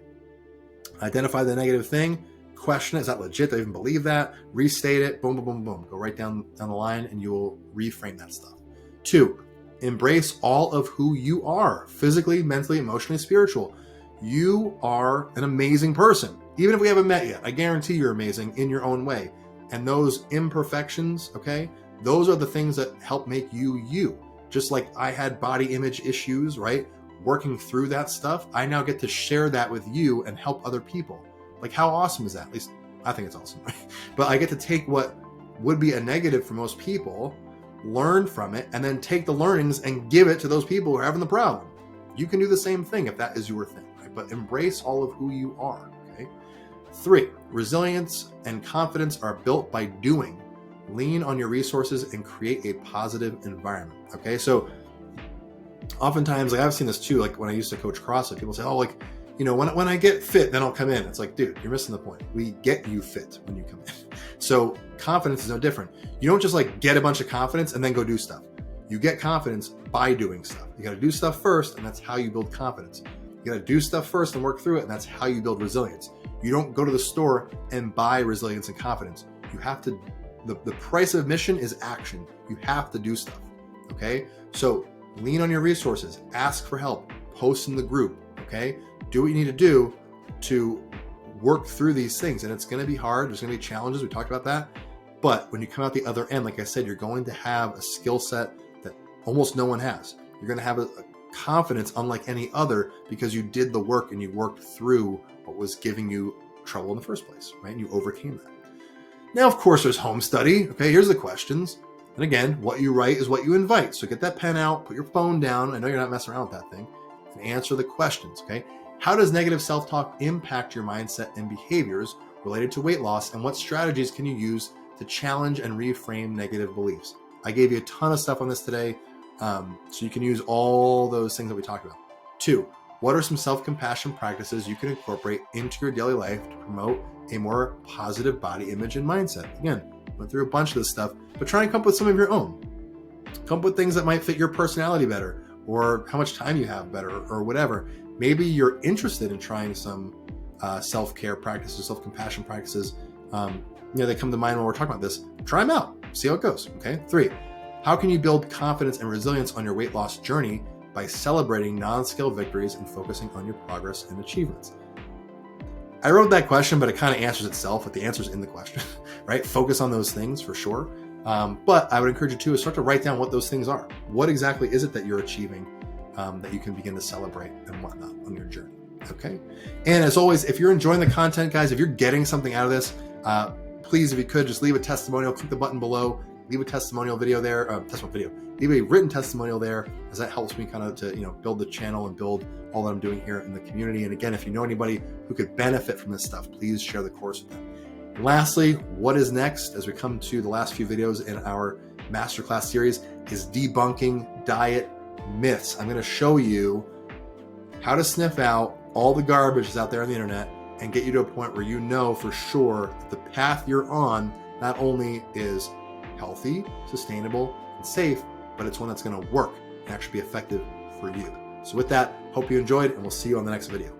identify the negative thing, question it, is that legit? Do I even believe that? Restate it, boom, boom, boom, boom. Go right down the line and you will reframe that stuff. 2, embrace all of who you are, physically, mentally, emotionally, spiritual. You are an amazing person. Even if we haven't met yet, I guarantee you're amazing in your own way. And those imperfections, okay, those are the things that help make you you. Just like I had body image issues, right? Working through that stuff, I now get to share that with you and help other people. Like how awesome is that? At least I think it's awesome, right? But I get to take what would be a negative for most people, learn from it, and then take the learnings and give it to those people who are having the problem. You can do the same thing if that is your thing, right? But embrace all of who you are, okay? 3, resilience and confidence are built by doing. Lean on your resources and create a positive environment, okay? So oftentimes, like I've seen this too, like when I used to coach CrossFit, people say, oh, like, you know, when I get fit, then I'll come in. It's like, dude, you're missing the point. We get you fit when you come in. So confidence is no different. You don't just like get a bunch of confidence and then go do stuff. You get confidence by doing stuff. You got to do stuff first, and that's how you build confidence. You got to do stuff first and work through it, and that's how you build resilience. You don't go to the store and buy resilience and confidence. You have to, the price of admission is action. You have to do stuff, okay? So lean on your resources, ask for help, post in the group, okay? Do what you need to do to work through these things. And it's going to be hard. There's going to be challenges. We talked about that. But when you come out the other end, like I said, you're going to have a skill set that almost no one has. You're going to have a confidence unlike any other because you did the work and you worked through what was giving you trouble in the first place, right? And you overcame that. Now, of course, there's home study. Okay, here's the questions. And again, what you write is what you invite. So get that pen out, put your phone down. I know you're not messing around with that thing. And answer the questions, okay? How does negative self-talk impact your mindset and behaviors related to weight loss? And what strategies can you use to challenge and reframe negative beliefs? I gave you a ton of stuff on this today, so you can use all those things that we talked about. 2, what are some self-compassion practices you can incorporate into your daily life to promote a more positive body image and mindset? Again, went through a bunch of this stuff, but try and come up with some of your own. Come up with things that might fit your personality better, or how much time you have better, or whatever. Maybe you're interested in trying some self-care practices, self-compassion practices. They come to mind when we're talking about this. Try them out. See how it goes. Okay. 3, how can you build confidence and resilience on your weight loss journey by celebrating non-scale victories and focusing on your progress and achievements? I wrote that question, but it kind of answers itself, but the answer's in the question, right? Focus on those things for sure. But I would encourage you to start to write down what those things are. What exactly is it that you're achieving that you can begin to celebrate and whatnot on your journey? Okay. And as always, if you're enjoying the content, guys, if you're getting something out of this, please, if you could, just leave a testimonial, click the button below, leave a testimonial video there, leave a written testimonial there, as that helps me kind of to, build the channel and build all that I'm doing here in the community. And again, if you know anybody who could benefit from this stuff, please share the course with them. And lastly, what is next as we come to the last few videos in our Masterclass series is debunking diet myths. I'm going to show you how to sniff out all the garbage that's out there on the internet and get you to a point where you know for sure that the path you're on not only is healthy, sustainable, and safe, but it's one that's going to work and actually be effective for you. So with that, hope you enjoyed, and we'll see you on the next video.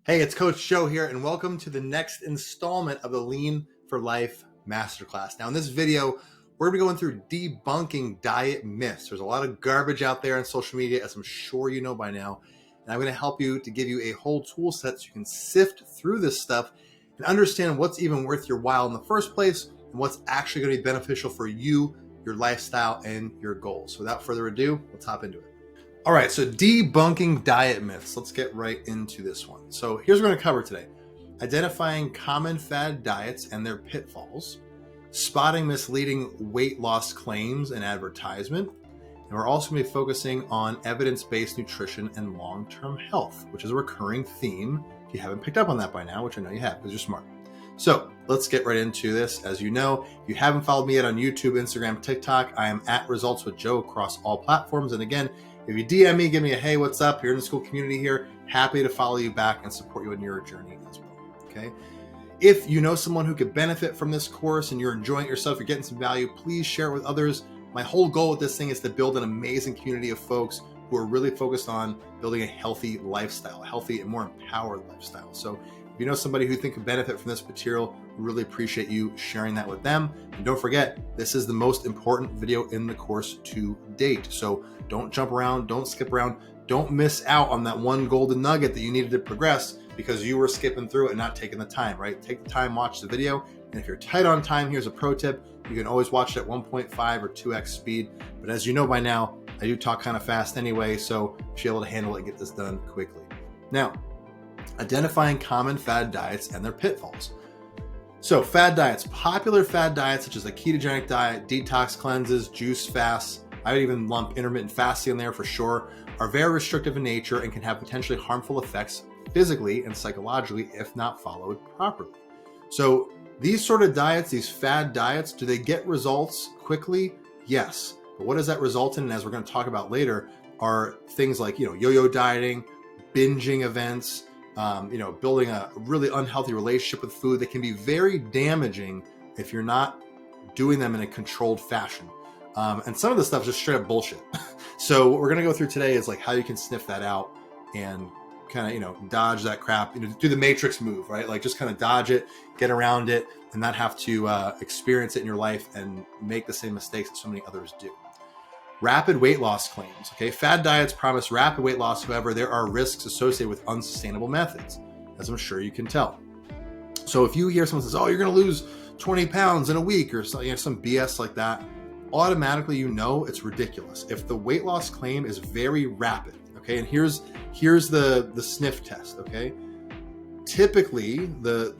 Hey, it's Coach Joe here, and welcome to the next installment of the Lean for Life Masterclass. Now, in this video, we're going to be going through debunking diet myths. There's a lot of garbage out there on social media, as I'm sure you know by now. And I'm going to help you to give you a whole tool set so you can sift through this stuff and understand what's even worth your while in the first place and what's actually going to be beneficial for you, your lifestyle, and your goals. So without further ado, let's hop into it. All right, so debunking diet myths. Let's get right into this one. So here's what we're going to cover today. Identifying common fad diets and their pitfalls, spotting misleading weight loss claims and advertisement, and we're also going to be focusing on evidence-based nutrition and long-term health, which is a recurring theme if you haven't picked up on that by now, which I know you have because you're smart. So let's get right into this. As you know, if you haven't followed me yet on YouTube, Instagram, TikTok, I am at Results with Joe across all platforms. And again, if you DM me, give me a hey, what's up? You're in the school community here. Happy to follow you back and support you in your journey as well. Okay. If you know someone who could benefit from this course and you're enjoying it yourself, you're getting some value, please share it with others. My whole goal with this thing is to build an amazing community of folks who are really focused on building a healthy lifestyle, a healthy and more empowered lifestyle. So if you know somebody who think could benefit from this material, we really appreciate you sharing that with them. And don't forget, this is the most important video in the course to date. So don't jump around, don't skip around, don't miss out on that one golden nugget that you needed to progress because you were skipping through it and not taking the time, right? Take the time, watch the video. And if you're tight on time, here's a pro tip. You can always watch it at 1.5 or 2x speed. But as you know by now, I do talk kind of fast anyway, so you should be able to handle it and get this done quickly. Now, identifying common fad diets and their pitfalls. So fad diets, popular fad diets such as a ketogenic diet, detox cleanses, juice fasts, I would even lump intermittent fasting in there for sure, are very restrictive in nature and can have potentially harmful effects physically and psychologically if not followed properly. So these sort of diets, these fad diets, do they get results quickly? Yes. But what does that result in? And as we're going to talk about later, are things like, yo-yo dieting, binging events, building a really unhealthy relationship with food that can be very damaging if you're not doing them in a controlled fashion. And some of the stuff is just straight up bullshit. So what we're going to go through today is like how you can sniff that out and kind of, dodge that crap, do the Matrix move, right? Like just kind of dodge it, get around it, and not have to experience it in your life and make the same mistakes that so many others do. Rapid weight loss claims. Okay, fad diets promise rapid weight loss. However, there are risks associated with unsustainable methods, as I'm sure you can tell. So if you hear someone says, "Oh, you're going to lose 20 pounds in a week," or some BS like that, automatically it's ridiculous. If the weight loss claim is very rapid, okay, and here's the sniff test. Okay, typically the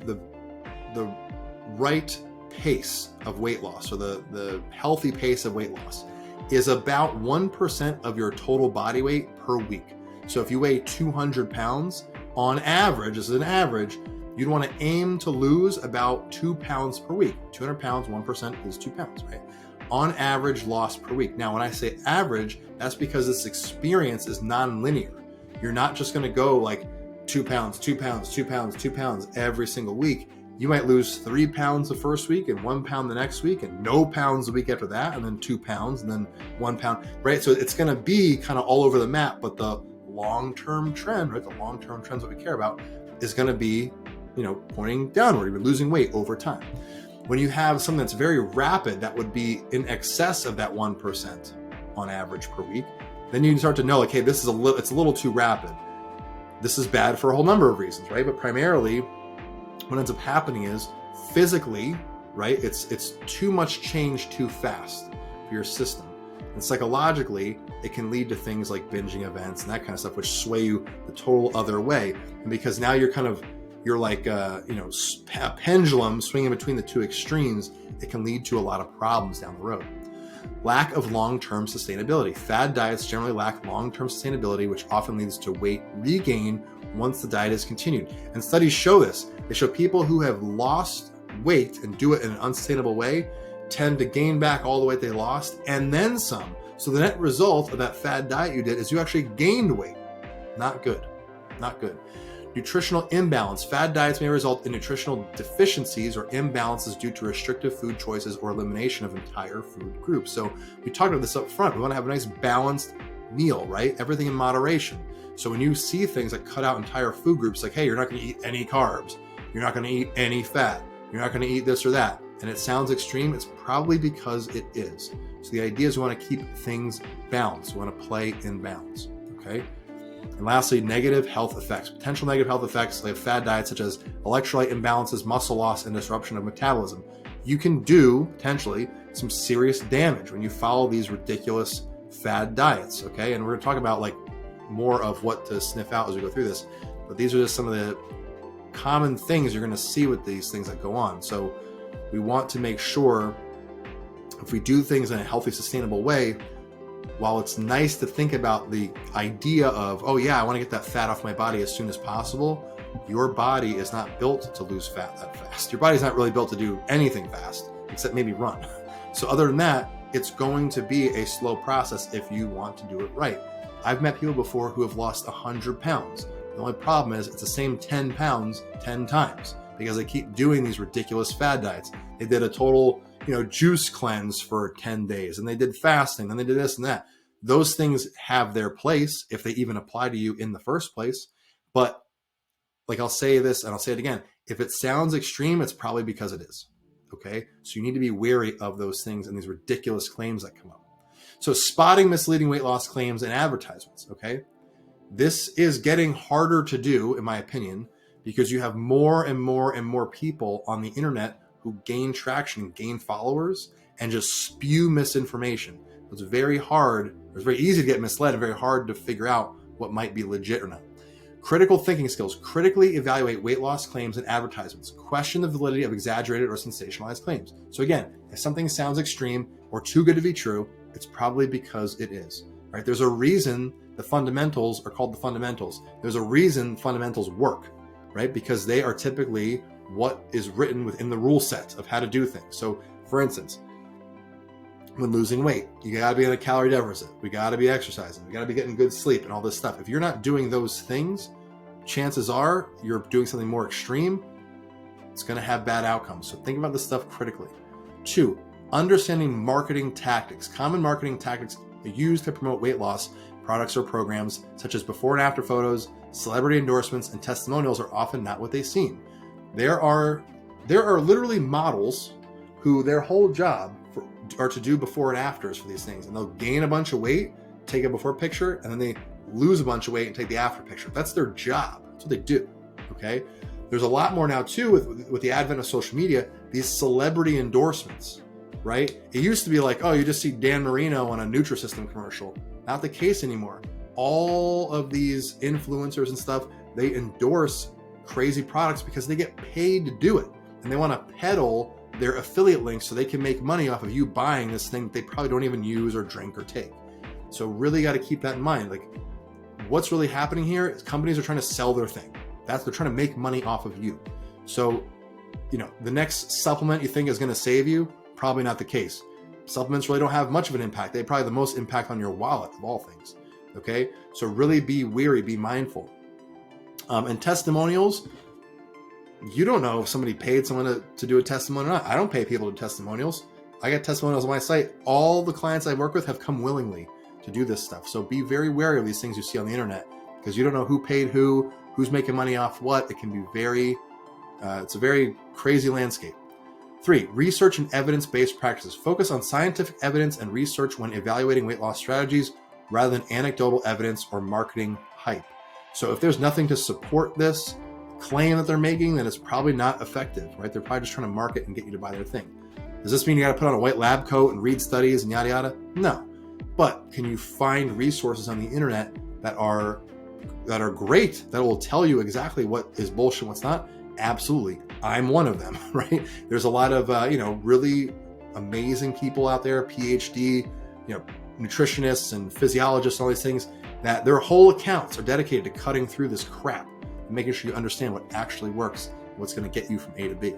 right pace of weight loss, or the healthy pace of weight loss, is about 1% of your total body weight per week. So if you weigh 200 pounds, on average, this is an average, you'd want to aim to lose about 2 pounds per week. 200 pounds, 1% is 2 pounds, right? On average loss per week. Now, when I say average, that's because this experience is non-linear. You're not just going to go like 2 pounds, 2 pounds, 2 pounds, 2 pounds every single week. You might lose 3 pounds the first week and 1 pound the next week and no pounds the week after that, and then 2 pounds and then 1 pound, right? So it's going to be kind of all over the map, but the long-term trend, right? The long-term trends that we care about is going to be, pointing downward. You're losing weight over time. When you have something that's very rapid, that would be in excess of that 1% on average per week, then you can start to know, like, hey, it's a little too rapid. This is bad for a whole number of reasons, right? But primarily, what ends up happening is physically, right? It's too much change too fast for your system. And psychologically, it can lead to things like binging events and that kind of stuff, which sway you the total other way. And because now you're like a pendulum swinging between the two extremes, it can lead to a lot of problems down the road. Lack of long-term sustainability. Fad diets generally lack long-term sustainability, which often leads to weight regain once the diet is continued. And studies show this. They show people who have lost weight and do it in an unsustainable way tend to gain back all the weight they lost and then some. So the net result of that fad diet you did is you actually gained weight. Not good. Not good. Nutritional imbalance. Fad diets may result in nutritional deficiencies or imbalances due to restrictive food choices or elimination of entire food groups. So we talked about this up front. We want to have a nice balanced meal, right? Everything in moderation. So when you see things that cut out entire food groups, like, hey, you're not going to eat any carbs, you're not going to eat any fat, you're not going to eat this or that, and it sounds extreme, it's probably because it is. So the idea is we want to keep things balanced. We want to play in balance, okay? And lastly, negative health effects. Potential negative health effects like fad diets such as electrolyte imbalances, muscle loss, and disruption of metabolism. You can do, potentially, some serious damage when you follow these ridiculous fad diets, okay? And we're going to talk about like more of what to sniff out as we go through this. But these are just some of the common things you're going to see with these things that go on. So we want to make sure if we do things in a healthy, sustainable way, while it's nice to think about the idea of, oh yeah, I want to get that fat off my body as soon as possible, your body is not built to lose fat that fast. Your body's not really built to do anything fast, except maybe run. So other than that, it's going to be a slow process if you want to do it right. I've met people before who have lost 100 pounds. The only problem is it's the same 10 pounds 10 times because they keep doing these ridiculous fad diets. They did a total, juice cleanse for 10 days and they did fasting and they did this and that. Those things have their place if they even apply to you in the first place. But like I'll say this and I'll say it again, if it sounds extreme, it's probably because it is. Okay. So you need to be wary of those things and these ridiculous claims that come up. So spotting misleading weight loss claims and advertisements. Okay. This is getting harder to do, in my opinion, because you have more and more and more people on the internet who gain traction, gain followers, and just spew misinformation. It's very hard. It's very easy to get misled and very hard to figure out what might be legit or not. Critical thinking skills. Critically evaluate weight loss claims and advertisements. Question the validity of exaggerated or sensationalized claims. So again, if something sounds extreme or too good to be true, it's probably because it is. Right? There's a reason the fundamentals are called the fundamentals. There's a reason fundamentals work, right? Because they are typically what is written within the rule set of how to do things. So for instance, when losing weight, you gotta be in a calorie deficit. We gotta be exercising. We gotta be getting good sleep and all this stuff. If you're not doing those things, chances are you're doing something more extreme. It's gonna have bad outcomes. So think about this stuff critically. 2, understanding marketing tactics. Common marketing tactics used to promote weight loss products or programs such as before and after photos, celebrity endorsements, and testimonials are often not what they seem. There are literally models who their whole job are to do before and afters for these things, and they'll gain a bunch of weight, take a before picture, and then they lose a bunch of weight and take the after picture. That's their job. That's what they do. Okay. There's a lot more now too with the advent of social media, these celebrity endorsements, right? It used to be like, oh, you just see Dan Marino on a Nutrisystem commercial. Not the case anymore. All of these influencers and stuff, they endorse crazy products because they get paid to do it. And they want to peddle their affiliate links so they can make money off of you buying this thing that they probably don't even use or drink or take. So really got to keep that in mind. Like what's really happening here is companies are trying to sell their thing. They're trying to make money off of you. So, the next supplement you think is going to save you, probably not the case. Supplements really don't have much of an impact. They have probably the most impact on your wallet of all things. Okay. So really be wary, be mindful. And testimonials, you don't know if somebody paid someone to do a testimony or not. I don't pay people to do testimonials. I get testimonials on my site. All the clients I work with have come willingly to do this stuff. So be very wary of these things you see on the internet because you don't know who paid who's making money off what. It can be it's a very crazy landscape. 3, research and evidence-based practices. Focus on scientific evidence and research when evaluating weight loss strategies rather than anecdotal evidence or marketing hype. So if there's nothing to support this claim that they're making, then it's probably not effective, right? They're probably just trying to market and get you to buy their thing. Does this mean you got to put on a white lab coat and read studies and yada yada? No. But can you find resources on the internet that are great, that will tell you exactly what is bullshit and what's not? Absolutely. I'm one of them, right? There's a lot of, really amazing people out there, PhD, nutritionists and physiologists, all these things, that their whole accounts are dedicated to cutting through this crap and making sure you understand what actually works, what's going to get you from A to B.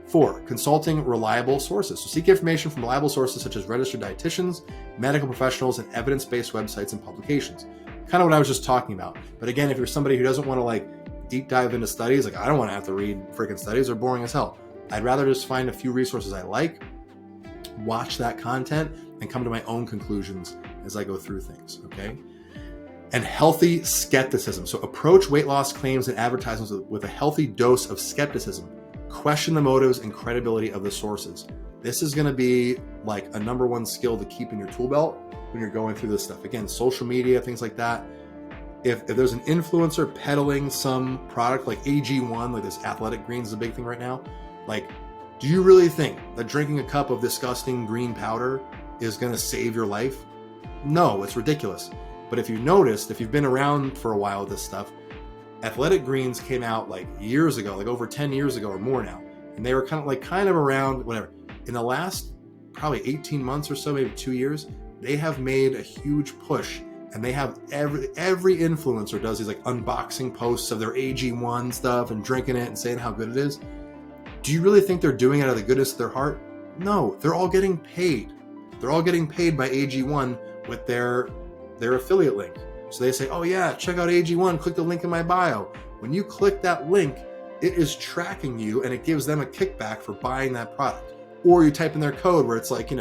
4, consulting reliable sources. So seek information from reliable sources such as registered dietitians, medical professionals, and evidence-based websites and publications. Kind of what I was just talking about. But again, if you're somebody who doesn't want to deep dive into studies, I don't want to have to read freaking studies, they're boring as hell. I'd rather just find a few resources I like, watch that content, and come to my own conclusions as I go through things, okay? And healthy skepticism. So approach weight loss claims and advertisements with a healthy dose of skepticism. Question the motives and credibility of the sources. This is going to be like a number one skill to keep in your tool belt when you're going through this stuff. Again, social media, things like that. If there's an influencer peddling some product like AG1, like this athletic greens is a big thing right now, like, do you really think that drinking a cup of disgusting green powder is going to save your life? No, it's ridiculous. But if you noticed, if you've been around for a while with this stuff, athletic greens came out like years ago, like over 10 years ago or more now. And they were kind of around, whatever. In the last probably 18 months or so, maybe 2 years, they have made a huge push. And they have every influencer does these like unboxing posts of their AG1 stuff and drinking it and saying how good it is. Do you really think they're doing it out of the goodness of their heart? No, they're all getting paid. They're all getting paid by AG1 with their affiliate link. So they say, oh yeah, check out AG1, click the link in my bio. When you click that link, it is tracking you and it gives them a kickback for buying that product. Or you type in their code where it's like,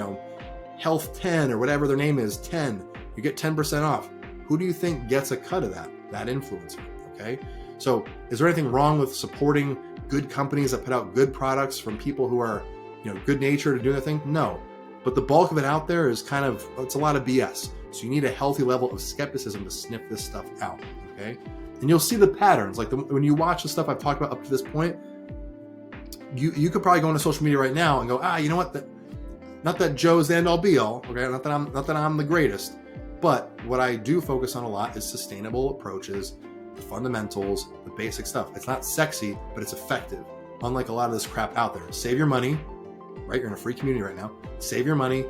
health 10 or whatever their name is, 10, you get 10% off. Who do you think gets a cut of that? That influencer, okay? So is there anything wrong with supporting good companies that put out good products from people who are, good natured to do their thing? No. But the bulk of it out there is it's a lot of BS. So you need a healthy level of skepticism to sniff this stuff out, okay? And you'll see the patterns. Like when you watch the stuff I've talked about up to this point, you could probably go into social media right now and go, you know what? Not that Joe's the end all be all, okay? Not that I'm the greatest, but what I do focus on a lot is sustainable approaches, the fundamentals, the basic stuff. It's not sexy, but it's effective. Unlike a lot of this crap out there. Save your money, right? You're in a free community right now. Save your money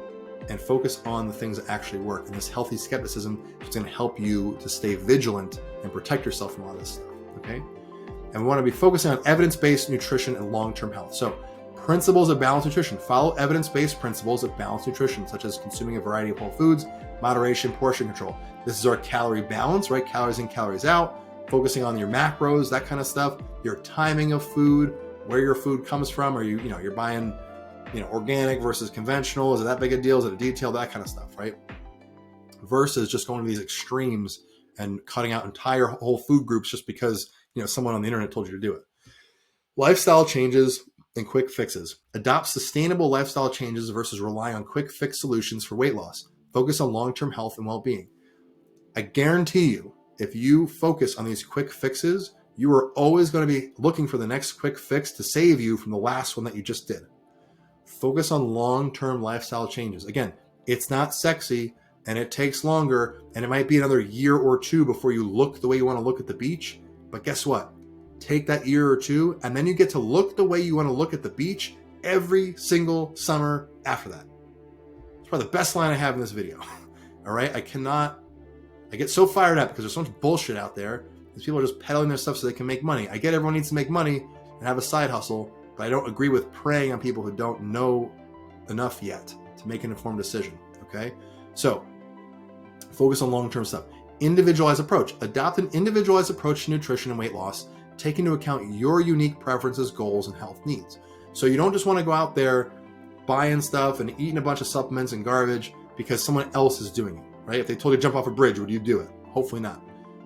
and focus on the things that actually work. And this healthy skepticism is going to help you to stay vigilant and protect yourself from all this stuff, okay? And we want to be focusing on evidence-based nutrition and long-term health. So principles of balanced nutrition. Follow evidence-based principles of balanced nutrition, such as consuming a variety of whole foods, moderation, portion control. This is our calorie balance, right? Calories in, calories out, focusing on your macros, that kind of stuff, your timing of food, where your food comes from. Are you're buying, organic versus conventional? Is it that big a deal? Is it a detail? That kind of stuff, right? Versus just going to these extremes and cutting out entire whole food groups just because, someone on the internet told you to do it. Lifestyle changes and quick fixes. Adopt sustainable lifestyle changes versus rely on quick fix solutions for weight loss. Focus on long-term health and well-being. I guarantee you, if you focus on these quick fixes, you are always going to be looking for the next quick fix to save you from the last one that you just did. Focus on long-term lifestyle changes. Again, it's not sexy and it takes longer and it might be another year or two before you look the way you want to look at the beach. But guess what? Take that year or two and then you get to look the way you want to look at the beach every single summer after that. It's probably the best line I have in this video. All right. I get so fired up because there's so much bullshit out there. These people are just peddling their stuff so they can make money. I get everyone needs to make money and have a side hustle, but I don't agree with preying on people who don't know enough yet to make an informed decision. Okay. So focus on long-term stuff. Individualized approach. Adopt an individualized approach to nutrition and weight loss. Take into account your unique preferences, goals, and health needs. So you don't just want to go out there buying stuff and eating a bunch of supplements and garbage because someone else is doing it, right? If they told you to jump off a bridge, would you do it? Hopefully not.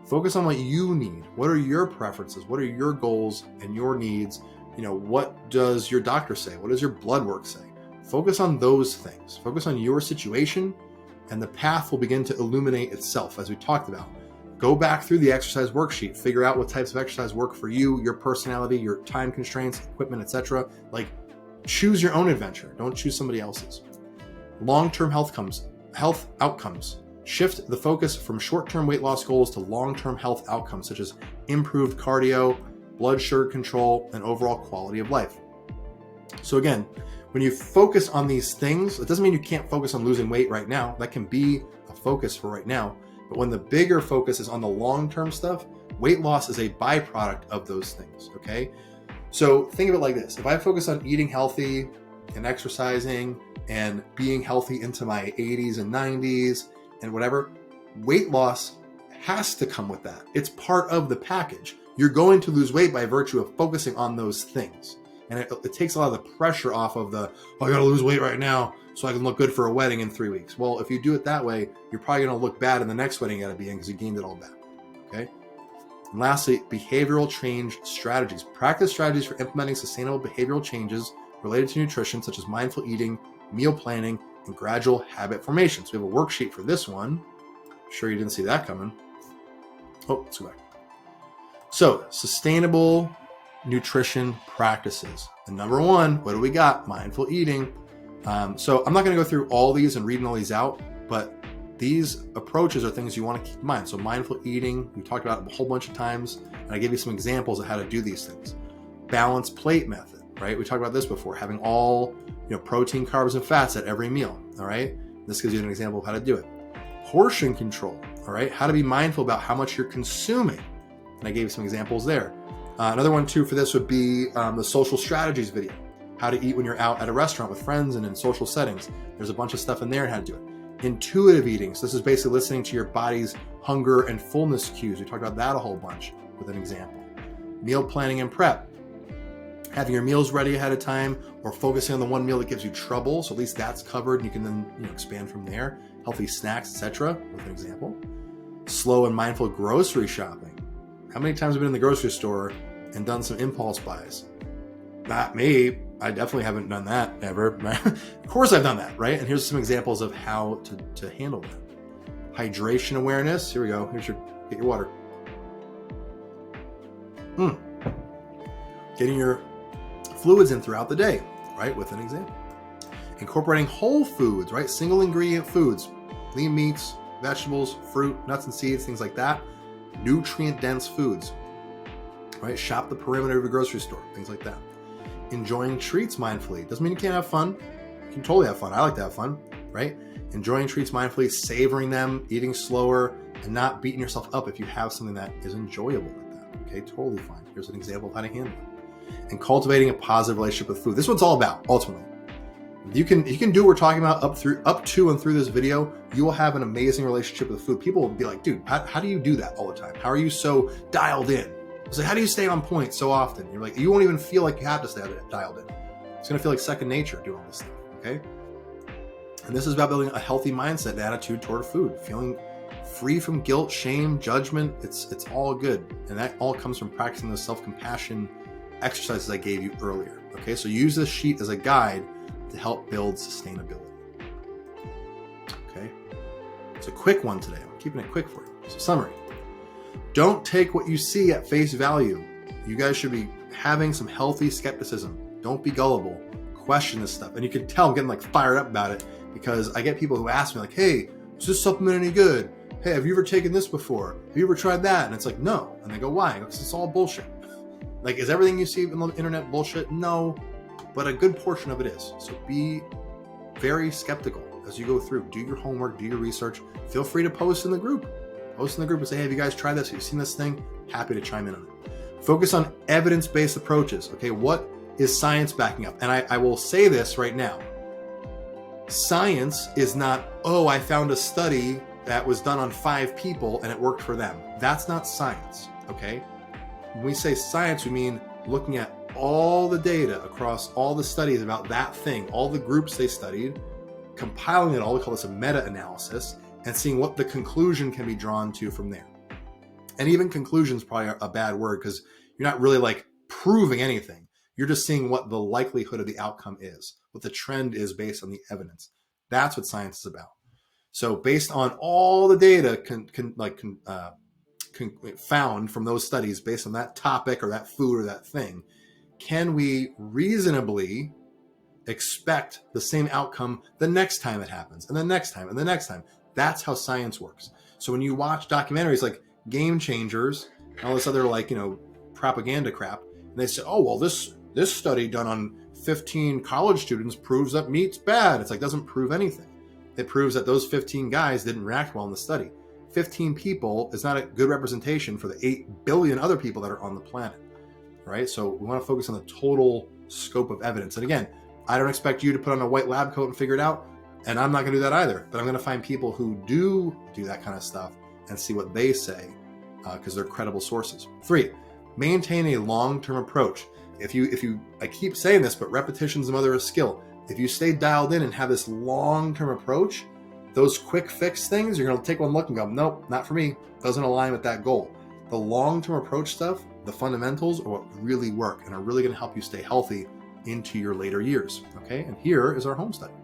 Focus on what you need. What are your preferences? What are your goals and your needs? What does your doctor say? What does your blood work say? Focus on those things. Focus on your situation, and the path will begin to illuminate itself, as we talked about. Go back through the exercise worksheet, figure out what types of exercise work for you, your personality, your time constraints, equipment, etc. Like, choose your own adventure. Don't choose somebody else's. Long-term health outcomes. Shift the focus from short-term weight loss goals to long-term health outcomes, such as improved cardio, blood sugar control, and overall quality of life. So again, when you focus on these things, it doesn't mean you can't focus on losing weight right now. That can be a focus for right now. But when the bigger focus is on the long-term stuff, weight loss is a byproduct of those things, okay? So think of it like this. If I focus on eating healthy and exercising and being healthy into my 80s and 90s and whatever, weight loss has to come with that. It's part of the package. You're going to lose weight by virtue of focusing on those things. And it takes a lot of the pressure off of I gotta lose weight right now so I can look good for a wedding in 3 weeks. Well, if you do it that way, you're probably gonna look bad in the next wedding you gotta be in because you gained it all back, okay? And lastly, behavioral change strategies. Practice strategies for implementing sustainable behavioral changes related to nutrition, such as mindful eating, meal planning, and gradual habit formation. So we have a worksheet for this one. I'm sure you didn't see that coming. Oh, let's go back. So, sustainable nutrition practices. And number one, what do we got? Mindful eating. So I'm not going to go through all these and reading all these out, but these approaches are things you want to keep in mind. So mindful eating, we talked about it a whole bunch of times, and I gave you some examples of how to do these things. Balanced plate method, right? We talked about this before, having all protein, carbs, and fats at every meal, all right? This gives you an example of how to do it. Portion control, all right? How to be mindful about how much you're consuming. And I gave you some examples there. Another one too for this would be the social strategies video. How to eat when you're out at a restaurant with friends and in social settings. There's a bunch of stuff in there on how to do it. Intuitive eating. So this is basically listening to your body's hunger and fullness cues. We talked about that a whole bunch with an example. Meal planning and prep. Having your meals ready ahead of time or focusing on the one meal that gives you trouble. So at least that's covered and you can then expand from there. Healthy snacks, etc. with an example. Slow and mindful grocery shopping. How many times have you been in the grocery store and done some impulse buys? Not me. I definitely haven't done that ever. Of course I've done that, right? And here's some examples of how to handle that. Hydration awareness. Here we go. Get your water. Getting your fluids in throughout the day, right? With an example. Incorporating whole foods, right? Single ingredient foods, lean meats, vegetables, fruit, nuts and seeds, things like that. Nutrient dense foods, right? Shop the perimeter of your grocery store, things like that. Enjoying treats mindfully. Doesn't mean you can't have fun. You can totally have fun. I like to have fun, right? Enjoying treats mindfully, savoring them, eating slower, and not beating yourself up if you have something that is enjoyable like that. Okay, totally fine. Here's an example of how to handle it. And cultivating a positive relationship with food. This is what it's all about, ultimately. You can do what we're talking about up to and through this video. You will have an amazing relationship with food. People will be like, dude, how do you do that all the time? How are you so dialed in? It's like, how do you stay on point so often? You're like, you won't even feel like you have to stay dialed in. It's going to feel like second nature doing all this stuff, okay? And this is about building a healthy mindset and attitude toward food, feeling free from guilt, shame, judgment. It's all good. And that all comes from practicing those self-compassion exercises I gave you earlier, okay? So use this sheet as a guide to help build sustainability, okay? It's a quick one today. I'm keeping it quick for you. So summary. Don't take what you see at face value. You guys should be having some healthy skepticism. Don't be gullible. Question this stuff. And you can tell I'm getting fired up about it because I get people who ask me hey, is this supplement any good? Hey, have you ever taken this before? Have you ever tried that? And it's like, no. And they go, why? Because it's all bullshit. Is everything you see on the internet bullshit? No, but a good portion of it is. So be very skeptical as you go through. Do your homework, do your research. Feel free to post in the group. Post in the group and say, hey, have you guys tried this? Have you seen this thing? Happy to chime in on it. Focus on evidence-based approaches. Okay, what is science backing up? And I will say this right now. Science is not, I found a study that was done on 5 people and it worked for them. That's not science, okay? When we say science, we mean looking at all the data across all the studies about that thing, all the groups they studied, compiling it all, we call this a meta-analysis, and seeing what the conclusion can be drawn to from there. And even conclusion is probably a bad word because you're not really proving anything. You're just seeing what the likelihood of the outcome is, what the trend is based on the evidence. That's what science is about. So based on all the data found from those studies based on that topic or that food or that thing, can we reasonably expect the same outcome the next time it happens and the next time and the next time? That's how science works. So when you watch documentaries like Game Changers and all this other propaganda crap, and they say, this study done on 15 college students proves that meat's bad. It's doesn't prove anything. It proves that those 15 guys didn't react well in the study. 15 people is not a good representation for the 8 billion other people that are on the planet, right? So we want to focus on the total scope of evidence. And again, I don't expect you to put on a white lab coat and figure it out. And I'm not going to do that either, but I'm going to find people who do that kind of stuff and see what they say because they're credible sources. 3, maintain a long-term approach. I keep saying this, but repetition is the mother of skill. If you stay dialed in and have this long-term approach, those quick fix things, you're going to take one look and go, nope, not for me. Doesn't align with that goal. The long-term approach stuff, the fundamentals, are what really work and are really going to help you stay healthy into your later years. Okay, and here is our home study.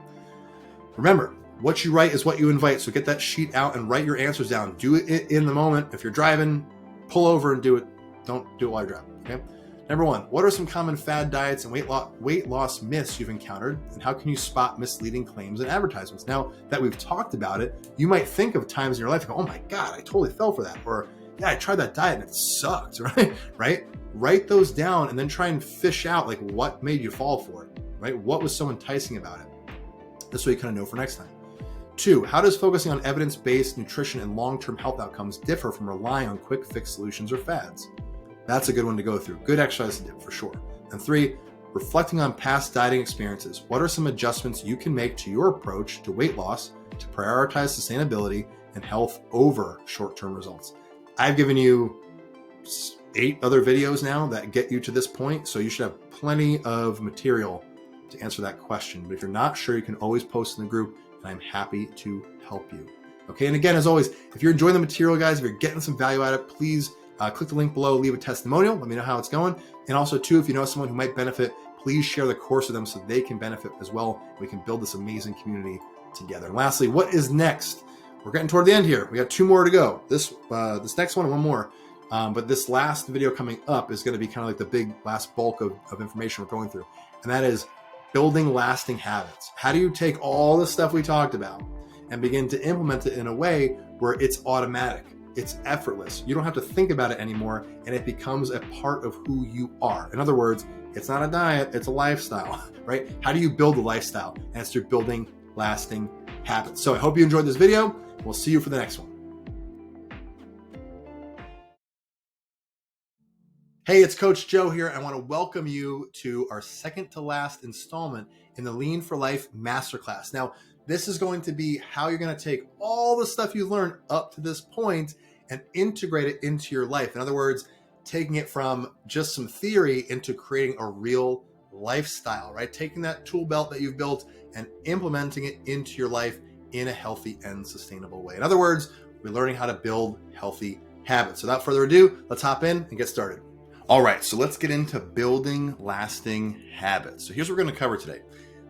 Remember, what you write is what you invite. So get that sheet out and write your answers down. Do it in the moment. If you're driving, pull over and do it. Don't do it while you're driving. Okay. Number 1, what are some common fad diets and weight loss myths you've encountered, and how can you spot misleading claims and advertisements? Now that we've talked about it, you might think of times in your life and go, oh my God, I totally fell for that. Or yeah, I tried that diet and it sucked, right? Right? Write those down and then try and fish out like what made you fall for it, right? What was so enticing about it? This way you kind of know for next time. 2, how does focusing on evidence-based nutrition and long-term health outcomes differ from relying on quick fix solutions or fads? That's a good one to go through. Good exercise to do for sure. And 3, reflecting on past dieting experiences. What are some adjustments you can make to your approach to weight loss to prioritize sustainability and health over short-term results? I've given you 8 other videos now that get you to this point, so you should have plenty of material to answer that question. But if you're not sure, you can always post in the group, and I'm happy to help you. Okay, and again, as always, if you're enjoying the material, guys, if you're getting some value out of it, please click the link below, leave a testimonial, let me know how it's going. And also, too, if you know someone who might benefit, please share the course with them so they can benefit as well. We can build this amazing community together. And lastly, what is next? We're getting toward the end here. We got 2 more to go. This next one and 1 more. But this last video coming up is going to be kind of like the big last bulk of information we're going through. And that is building lasting habits. How do you take all the stuff we talked about and begin to implement it in a way where it's automatic? It's effortless. You don't have to think about it anymore, and it becomes a part of who you are. In other words, it's not a diet, it's a lifestyle, right? How do you build a lifestyle? And it's through building lasting habits. So I hope you enjoyed this video. We'll see you for the next one. Hey, it's Coach Joe here. I want to welcome you to our second to last installment in the Lean for Life Masterclass. Now, this is going to be how you're going to take all the stuff you learned up to this point and integrate it into your life. In other words, taking it from just some theory into creating a real lifestyle, right? Taking that tool belt that you've built and implementing it into your life in a healthy and sustainable way. In other words, we're learning how to build healthy habits. So without further ado, let's hop in and get started. All right, so let's get into building lasting habits. So here's what we're going to cover today: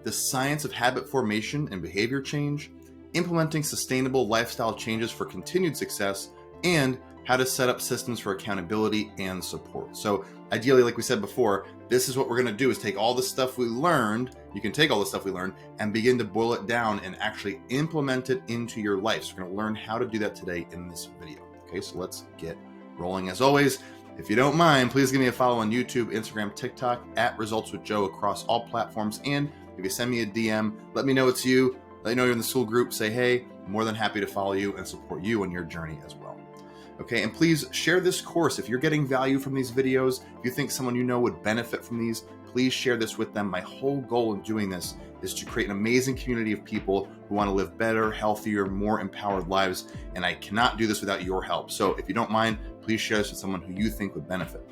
the science of habit formation and behavior change, implementing sustainable lifestyle changes for continued success, and how to set up systems for accountability and support. So ideally, like we said before, this is what we're going to do is take all the stuff we learned. You can take all the stuff we learned and begin to boil it down and actually implement it into your life. So we're going to learn how to do that today in this video. Okay, so let's get rolling. As always, if you don't mind, please give me a follow on YouTube, Instagram, TikTok, @ResultsWithJoe across all platforms. And if you send me a DM, let me know it's you. Let me know you're in the school group. Say, hey, I'm more than happy to follow you and support you on your journey as well. Okay, and please share this course. If you're getting value from these videos, if you think someone you know would benefit from these, please share this with them. My whole goal in doing this is to create an amazing community of people who want to live better, healthier, more empowered lives. And I cannot do this without your help. So if you don't mind, please share this with someone who you think would benefit.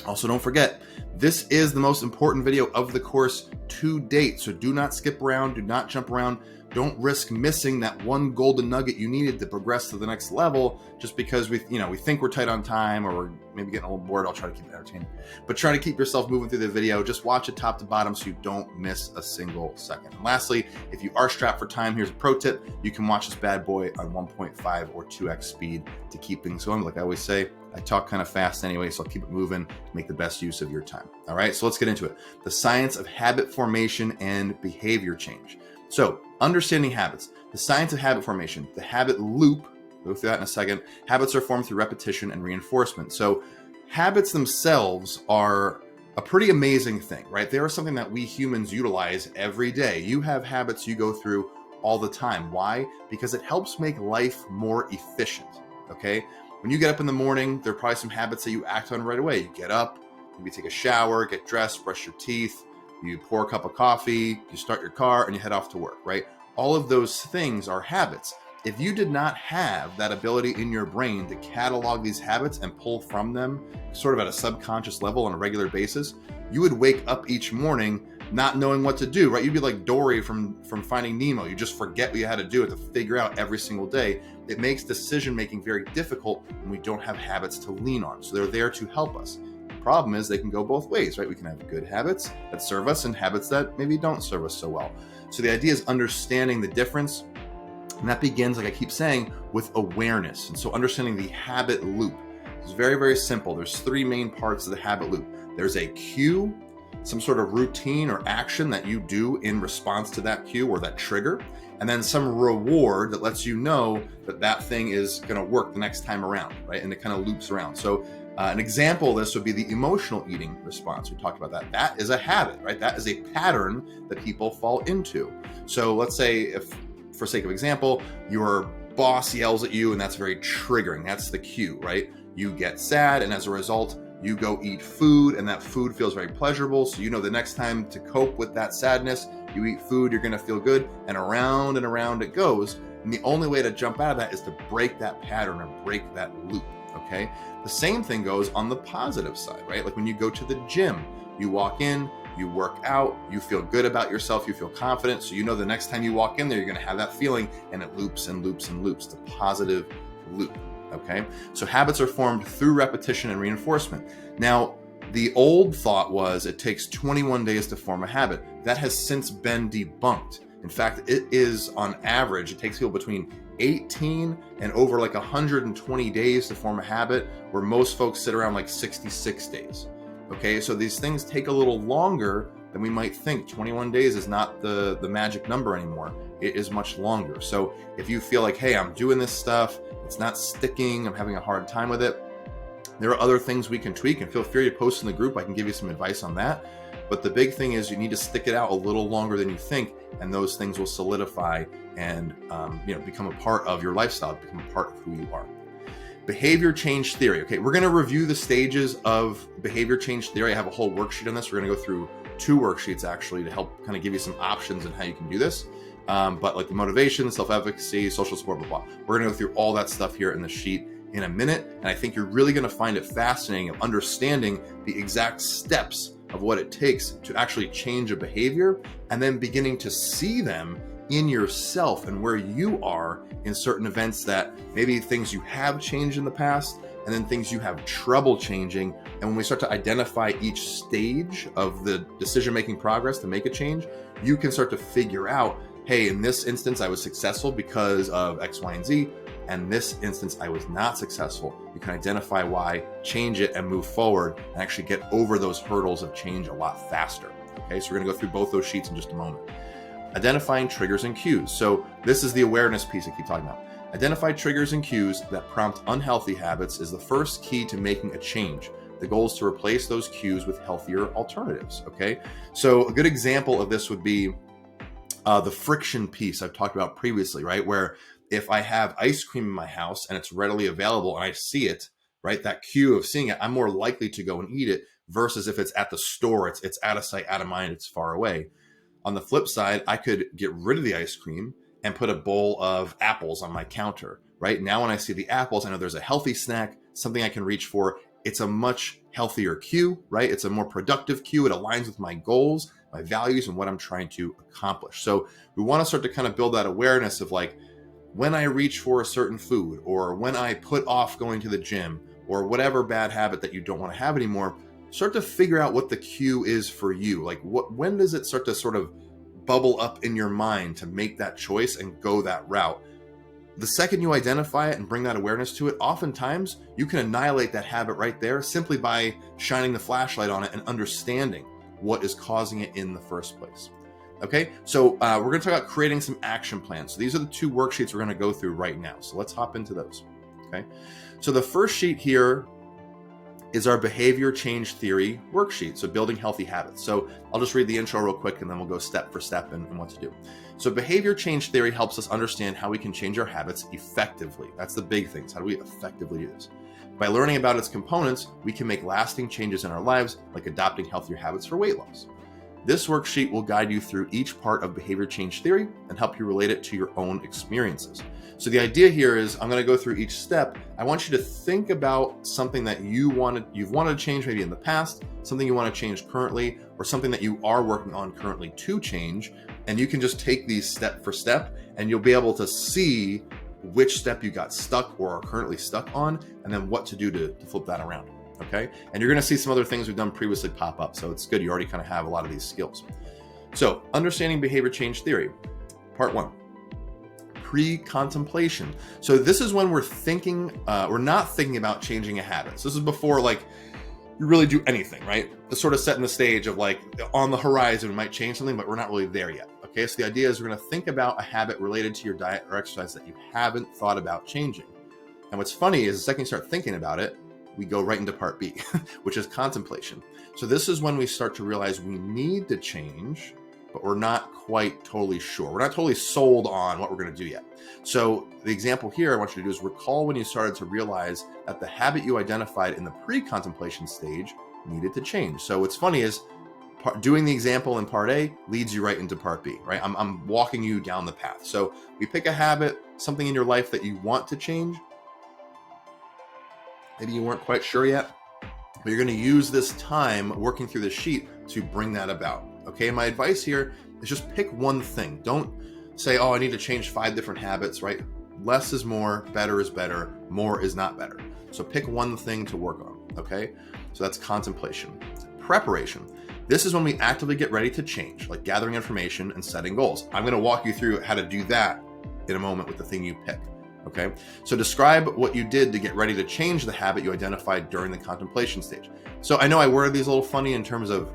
Also, don't forget, this is the most important video of the course to date. So do not skip around, do not jump around. Don't risk missing that one golden nugget you needed to progress to the next level just because we think we're tight on time, or we're maybe getting a little bored. I'll try to keep it entertaining. But try to keep yourself moving through the video. Just watch it top to bottom so you don't miss a single second. And lastly, if you are strapped for time, here's a pro tip. You can watch this bad boy on 1.5 or 2x speed to keep things going. Like I always say, I talk kind of fast anyway, so I'll keep it moving to make the best use of your time. All right, so let's get into it. The science of habit formation and behavior change. So, understanding habits, the science of habit formation, the habit loop, we'll go through that in a second. Habits are formed through repetition and reinforcement. So, habits themselves are a pretty amazing thing, right? They are something that we humans utilize every day. You have habits you go through all the time. Why? Because it helps make life more efficient, okay? When you get up in the morning, there are probably some habits that you act on right away. You get up, maybe take a shower, get dressed, brush your teeth, you pour a cup of coffee, you start your car, and you head off to work, right? All of those things are habits. If you did not have that ability in your brain to catalog these habits and pull from them sort of at a subconscious level on a regular basis, you would wake up each morning not knowing what to do, right? You'd be like Dory from Finding Nemo. You just forget what you had to do, to figure out every single day. It makes decision making very difficult when we don't have habits to lean on. So they're there to help us. The problem is they can go both ways, right? We can have good habits that serve us and habits that maybe don't serve us so well. So the idea is understanding the difference. And that begins, like I keep saying, with awareness. And so understanding the habit loop is very, very simple. There's three main parts of the habit loop. There's a cue, some sort of routine or action that you do in response to that cue or that trigger, and then some reward that lets you know that that thing is going to work the next time around, right? And it kind of loops around. So an example of this would be the emotional eating response. We talked about that. That is a habit, right? That is a pattern that people fall into. So let's say, if, for sake of example, your boss yells at you and that's very triggering. That's the cue, right? You get sad, and as a result, you go eat food, and that food feels very pleasurable. So you know the next time to cope with that sadness, you eat food, you're going to feel good, and around it goes. And the only way to jump out of that is to break that pattern or break that loop, okay? The same thing goes on the positive side, right? Like when you go to the gym, you walk in, you work out, you feel good about yourself, you feel confident. So you know the next time you walk in there, you're going to have that feeling, and it loops and loops and loops. It's a positive loop. Okay, so habits are formed through repetition and reinforcement. Now, the old thought was it takes 21 days to form a habit. That has since been debunked. In fact, it is on average, it takes people between 18 and over like 120 days to form a habit, where most folks sit around like 66 days. Okay, so these things take a little longer than we might think. 21 days is not the magic number anymore. It is much longer. So if you feel like, hey, I'm doing this stuff, it's not sticking, I'm having a hard time with it, there are other things we can tweak, and feel free to post in the group. I can give you some advice on that. But the big thing is you need to stick it out a little longer than you think, and those things will solidify and become a part of your lifestyle, become a part of who you are. Behavior change theory. Okay, we're going to review the stages of behavior change theory. I have a whole worksheet on this. We're going to go through 2 worksheets actually to help kind of give you some options on how you can do this. But like the motivation, self-efficacy, social support, blah, blah. We're going to go through all that stuff here in the sheet in a minute. And I think you're really going to find it fascinating of understanding the exact steps of what it takes to actually change a behavior, and then beginning to see them in yourself and where you are in certain events, that maybe things you have changed in the past and then things you have trouble changing. And when we start to identify each stage of the decision-making progress to make a change, you can start to figure out, hey, in this instance, I was successful because of X, Y, and Z. And this instance, I was not successful. You can identify why, change it, and move forward, and actually get over those hurdles of change a lot faster. Okay, so we're gonna go through both those sheets in just a moment. Identifying triggers and cues. So this is the awareness piece I keep talking about. Identify triggers and cues that prompt unhealthy habits is the first key to making a change. The goal is to replace those cues with healthier alternatives, okay? So a good example of this would be the friction piece I've talked about previously, right? Where if I have ice cream in my house and it's readily available and I see it, right? That cue of seeing it, I'm more likely to go and eat it versus if it's at the store, it's out of sight, out of mind, it's far away. On the flip side, I could get rid of the ice cream and put a bowl of apples on my counter, right? Now when I see the apples, I know there's a healthy snack, something I can reach for. It's a much healthier cue, right? It's a more productive cue. It aligns with my goals, my values, and what I'm trying to accomplish. So we want to start to kind of build that awareness of like, when I reach for a certain food, or when I put off going to the gym, or whatever bad habit that you don't want to have anymore, start to figure out what the cue is for you. Like when does it start to sort of bubble up in your mind to make that choice and go that route? The second you identify it and bring that awareness to it, oftentimes you can annihilate that habit right there simply by shining the flashlight on it and understanding what is causing it in the first place. Okay, so we're going to talk about creating some action plans. So these are the 2 worksheets we're going to go through right now. So let's hop into those. Okay, so the first sheet here is our behavior change theory worksheet. So building healthy habits. So I'll just read the intro real quick and then we'll go step for step and what to do. So behavior change theory helps us understand how we can change our habits effectively. That's the big thing. How do we effectively do this? By learning about its components, we can make lasting changes in our lives, like adopting healthier habits for weight loss. This worksheet will guide you through each part of behavior change theory and help you relate it to your own experiences. So the idea here is I'm going to go through each step. I want you to think about something that you've wanted to change maybe in the past, something you want to change currently, or something that you are working on currently to change. And you can just take these step for step and you'll be able to see which step you got stuck or are currently stuck on, and then what to do to flip that around. Okay. And you're going to see some other things we've done previously pop up. So it's good. You already kind of have a lot of these skills. So understanding behavior change theory, part 1, pre-contemplation. So this is when we're not thinking about changing a habit. So this is before like you really do anything, right? It's sort of setting the stage of like on the horizon, we might change something, but we're not really there yet. Okay. So the idea is we're going to think about a habit related to your diet or exercise that you haven't thought about changing. And what's funny is the second you start thinking about it, we go right into part B, which is contemplation. So this is when we start to realize we need to change, but we're not quite totally sure. We're not totally sold on what we're going to do yet. So the example here I want you to do is recall when you started to realize that the habit you identified in the pre-contemplation stage needed to change. So what's funny is doing the example in part A leads you right into part B, right? I'm walking you down the path. So we pick a habit, something in your life that you want to change. Maybe you weren't quite sure yet, but you're going to use this time working through the sheet to bring that about. Okay. My advice here is just pick one thing. Don't say, oh, I need to change 5 different habits, right? Less is more, better is better, more is not better. So pick one thing to work on. Okay. So that's contemplation. Preparation. This is when we actively get ready to change, like gathering information and setting goals. I'm going to walk you through how to do that in a moment with the thing you pick. Okay, so describe what you did to get ready to change the habit you identified during the contemplation stage. So I know I worded these a little funny in terms of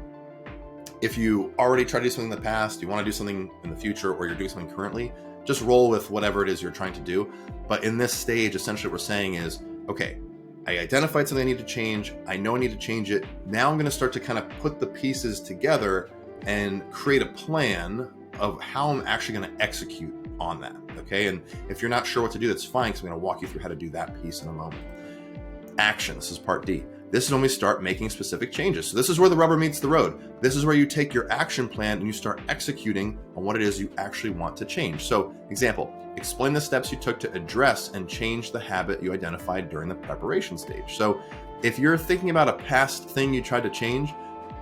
if you already tried to do something in the past, you want to do something in the future, or you're doing something currently, just roll with whatever it is you're trying to do. But in this stage, essentially what we're saying is, okay, I identified something I need to change. I know I need to change it. Now I'm going to start to kind of put the pieces together and create a plan of how I'm actually going to execute on that. Okay. And if you're not sure what to do, that's fine, because I'm going to walk you through how to do that piece in a moment. Action. This is part D. This is when we start making specific changes. So this is where the rubber meets the road. This is where you take your action plan and you start executing on what it is you actually want to change. So example, explain the steps you took to address and change the habit you identified during the preparation stage. So if you're thinking about a past thing you tried to change,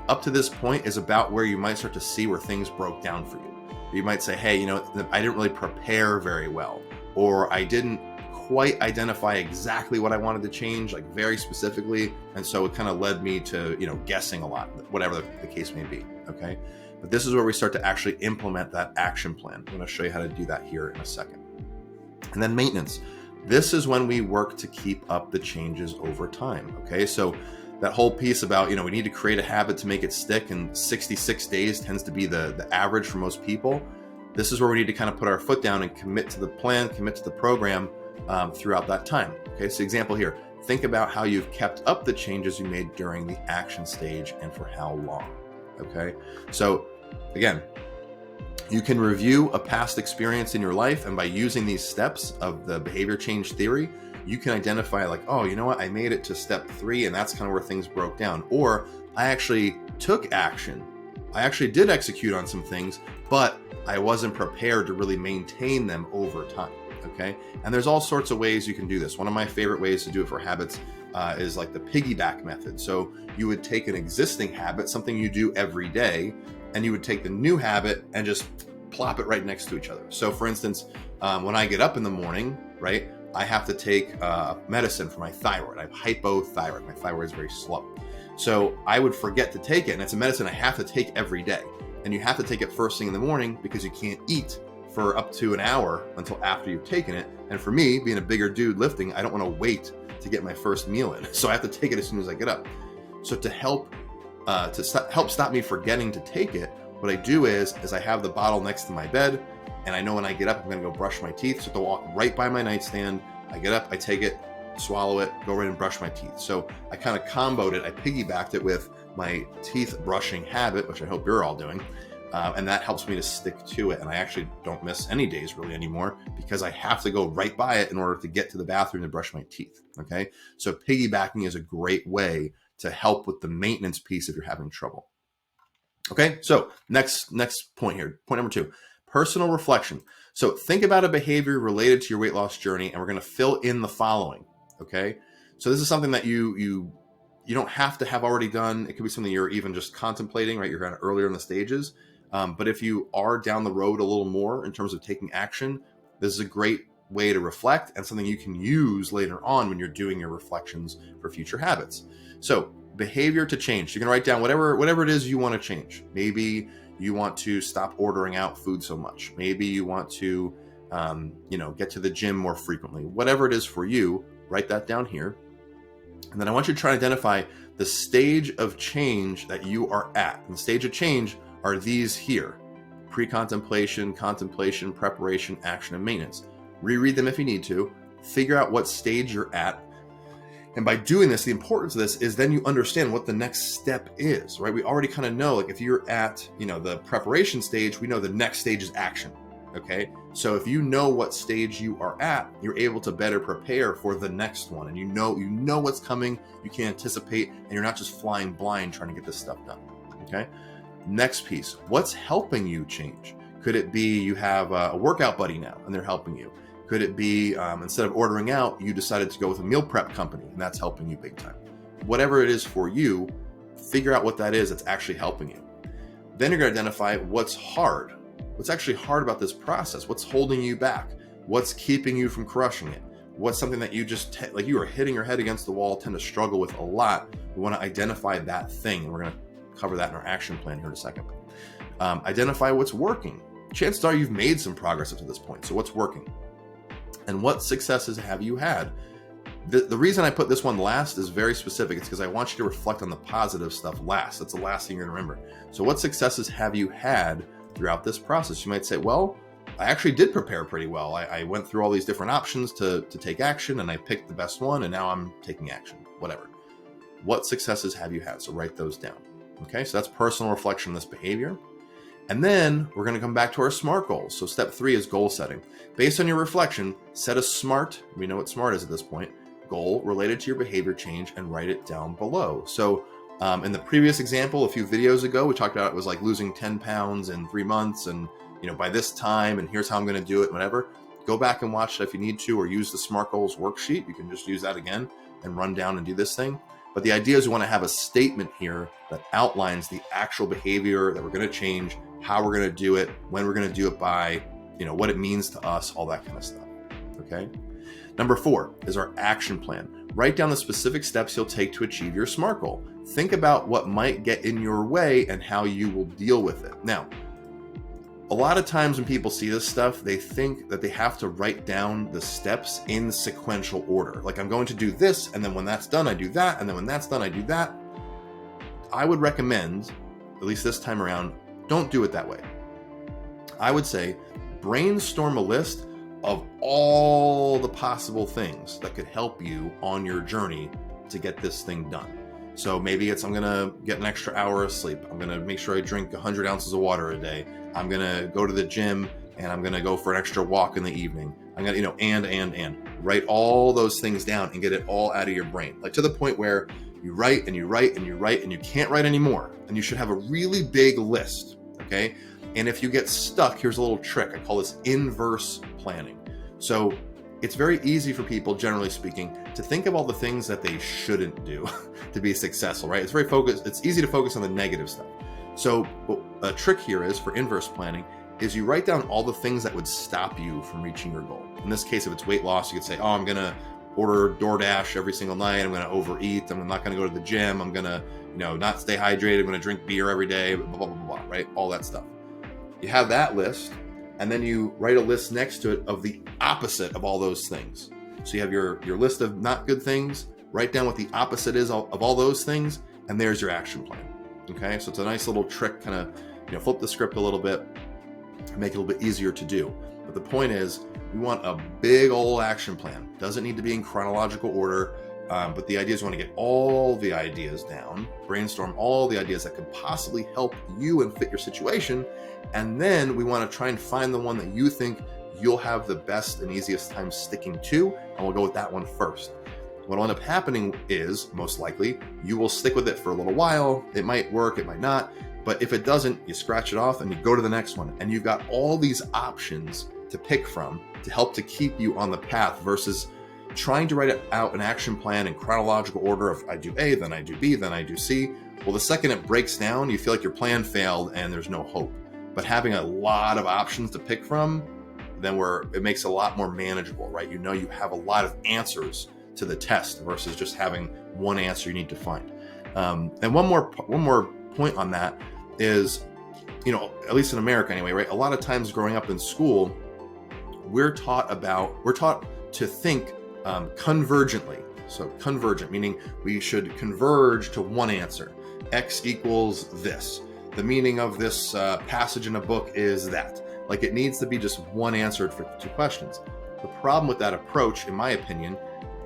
up to this point is about where you might start to see where things broke down for you. You might say, hey, I didn't really prepare very well, or I didn't quite identify exactly what I wanted to change, like very specifically. And so it kind of led me to, guessing a lot, whatever the case may be. Okay. But this is where we start to actually implement that action plan. I'm going to show you how to do that here in a second. And then maintenance. This is when we work to keep up the changes over time. Okay. So that whole piece about, we need to create a habit to make it stick, and 66 days tends to be the average for most people. This is where we need to kind of put our foot down and commit to the plan, commit to the program throughout that time. Okay, so example here, think about how you've kept up the changes you made during the action stage and for how long. Okay, so again, you can review a past experience in your life, and by using these steps of the behavior change theory, you can identify like, oh, you know what? I made it to step 3 and that's kind of where things broke down. Or I actually took action. I actually did execute on some things, but I wasn't prepared to really maintain them over time. Okay. And there's all sorts of ways you can do this. One of my favorite ways to do it for habits is like the piggyback method. So you would take an existing habit, something you do every day, and you would take the new habit and just plop it right next to each other. So for instance, when I get up in the morning, right, I have to take medicine for my thyroid. I have hypothyroid. My thyroid is very slow. So I would forget to take it. And it's a medicine I have to take every day. And you have to take it first thing in the morning because you can't eat for up to an hour until after you've taken it. And for me, being a bigger dude lifting, I don't want to wait to get my first meal in. So I have to take it as soon as I get up. So to help stop me forgetting to take it, what I do is I have the bottle next to my bed, and I know when I get up, I'm going to go brush my teeth. So I have to walk right by my nightstand. I get up, I take it, swallow it, go right and brush my teeth. So I kind of comboed it. I piggybacked it with my teeth brushing habit, which I hope you're all doing. And that helps me to stick to it. And I actually don't miss any days really anymore because I have to go right by it in order to get to the bathroom to brush my teeth. Okay. So piggybacking is a great way to help with the maintenance piece if you're having trouble. Okay, so next point here, point number 2, personal reflection. So think about a behavior related to your weight loss journey, and we're going to fill in the following. Okay, so this is something that you don't have to have already done. It could be something you're even just contemplating, right? You're kind of earlier in the stages. But if you are down the road a little more in terms of taking action, this is a great way to reflect and something you can use later on when you're doing your reflections for future habits. So behavior to change. You can write down whatever it is you want to change. Maybe you want to stop ordering out food so much. Maybe you want to, get to the gym more frequently. Whatever it is for you, write that down here. And then I want you to try and identify the stage of change that you are at. And the stage of change are these here: pre-contemplation, contemplation, preparation, action, and maintenance. Reread them if you need to. Figure out what stage you're at. And by doing this, the importance of this is then you understand what the next step is, right? We already kind of know, like if you're at, the preparation stage, we know the next stage is action. Okay. So if you know what stage you are at, you're able to better prepare for the next one. And you know what's coming, you can anticipate, and you're not just flying blind trying to get this stuff done. Okay. Next piece, what's helping you change? Could it be you have a workout buddy now and they're helping you? Could it be instead of ordering out, you decided to go with a meal prep company and that's helping you big time? Whatever it is for you, figure out what that is that's actually helping you. Then you're going to identify what's hard. What's actually hard about this process? What's holding you back? What's keeping you from crushing it? What's something that you just, like you are hitting your head against the wall, tend to struggle with a lot? We want to identify that thing, and we're going to cover that in our action plan here in a second. Identify what's working. Chances are you've made some progress up to this point. So what's working? And what successes have you had? The reason I put this one last is very specific. It's because I want you to reflect on the positive stuff last. That's the last thing you're going to remember. So what successes have you had throughout this process? You might say, well, I actually did prepare pretty well. I went through all these different options to take action, and I picked the best one, and now I'm taking action, whatever. What successes have you had? So write those down. Okay, so that's personal reflection on this behavior. And then we're going to come back to our SMART goals. So step 3 is goal setting. Based on your reflection, set a SMART, we know what SMART is at this point, goal related to your behavior change, and write it down below. So in the previous example, a few videos ago, we talked about it was like losing 10 pounds in 3 months and, by this time, and here's how I'm going to do it, whatever. Go back and watch it if you need to, or use the SMART goals worksheet. You can just use that again and run down and do this thing. But the idea is we want to have a statement here that outlines the actual behavior that we're going to change, how we're going to do it, when we're going to do it by, what it means to us, all that kind of stuff. Okay. Number 4 is our action plan. Write down the specific steps you'll take to achieve your SMART goal. Think about what might get in your way and how you will deal with it. Now, a lot of times when people see this stuff, they think that they have to write down the steps in sequential order. Like, I'm going to do this, and then when that's done, I do that, and then when that's done, I do that. I would recommend, at least this time around, don't do it that way. I would say brainstorm a list of all the possible things that could help you on your journey to get this thing done. So maybe it's, I'm going to get an extra hour of sleep. I'm going to make sure I drink 100 ounces of water a day. I'm going to go to the gym, and I'm going to go for an extra walk in the evening. I'm going to, and write all those things down and get it all out of your brain. Like, to the point where you write and you write and you write and you can't write anymore. And you should have a really big list. Okay. And if you get stuck, here's a little trick. I call this inverse planning. So it's very easy for people, generally speaking, to think of all the things that they shouldn't do to be successful, right? It's very focused. It's easy to focus on the negative stuff. So a trick here is, for inverse planning, is you write down all the things that would stop you from reaching your goal. In this case, if it's weight loss, you could say, oh, I'm going to order DoorDash every single night. I'm going to overeat. I'm not going to go to the gym. I'm going to, not stay hydrated. I'm going to drink beer every day, blah, blah, blah, blah, right? All that stuff. You have that list, and then you write a list next to it of the opposite of all those things. So you have your list of not good things, write down what the opposite is of all those things, and there's your action plan. Okay, so it's a nice little trick, kind of, flip the script a little bit, make it a little bit easier to do. But the point is, we want a big old action plan. Doesn't need to be in chronological order, but the idea is we want to get all the ideas down, brainstorm all the ideas that could possibly help you and fit your situation, and then we want to try and find the one that you think you'll have the best and easiest time sticking to, and we'll go with that one first. What will end up happening is, most likely, you will stick with it for a little while. It might work, it might not. But if it doesn't, you scratch it off and you go to the next one. And you've got all these options to pick from to help to keep you on the path versus trying to write out an action plan in chronological order of I do A, then I do B, then I do C. Well, the second it breaks down, you feel like your plan failed and there's no hope. But having a lot of options to pick from, then it makes it a lot more manageable, right? You know you have a lot of answers to the test versus just having one answer you need to find. And one more point on that is, at least in America anyway, right? A lot of times growing up in school, we're taught to think convergently. So convergent, meaning we should converge to one answer. X equals this. The meaning of this passage in a book is that. Like, it needs to be just one answer for two questions. The problem with that approach, in my opinion,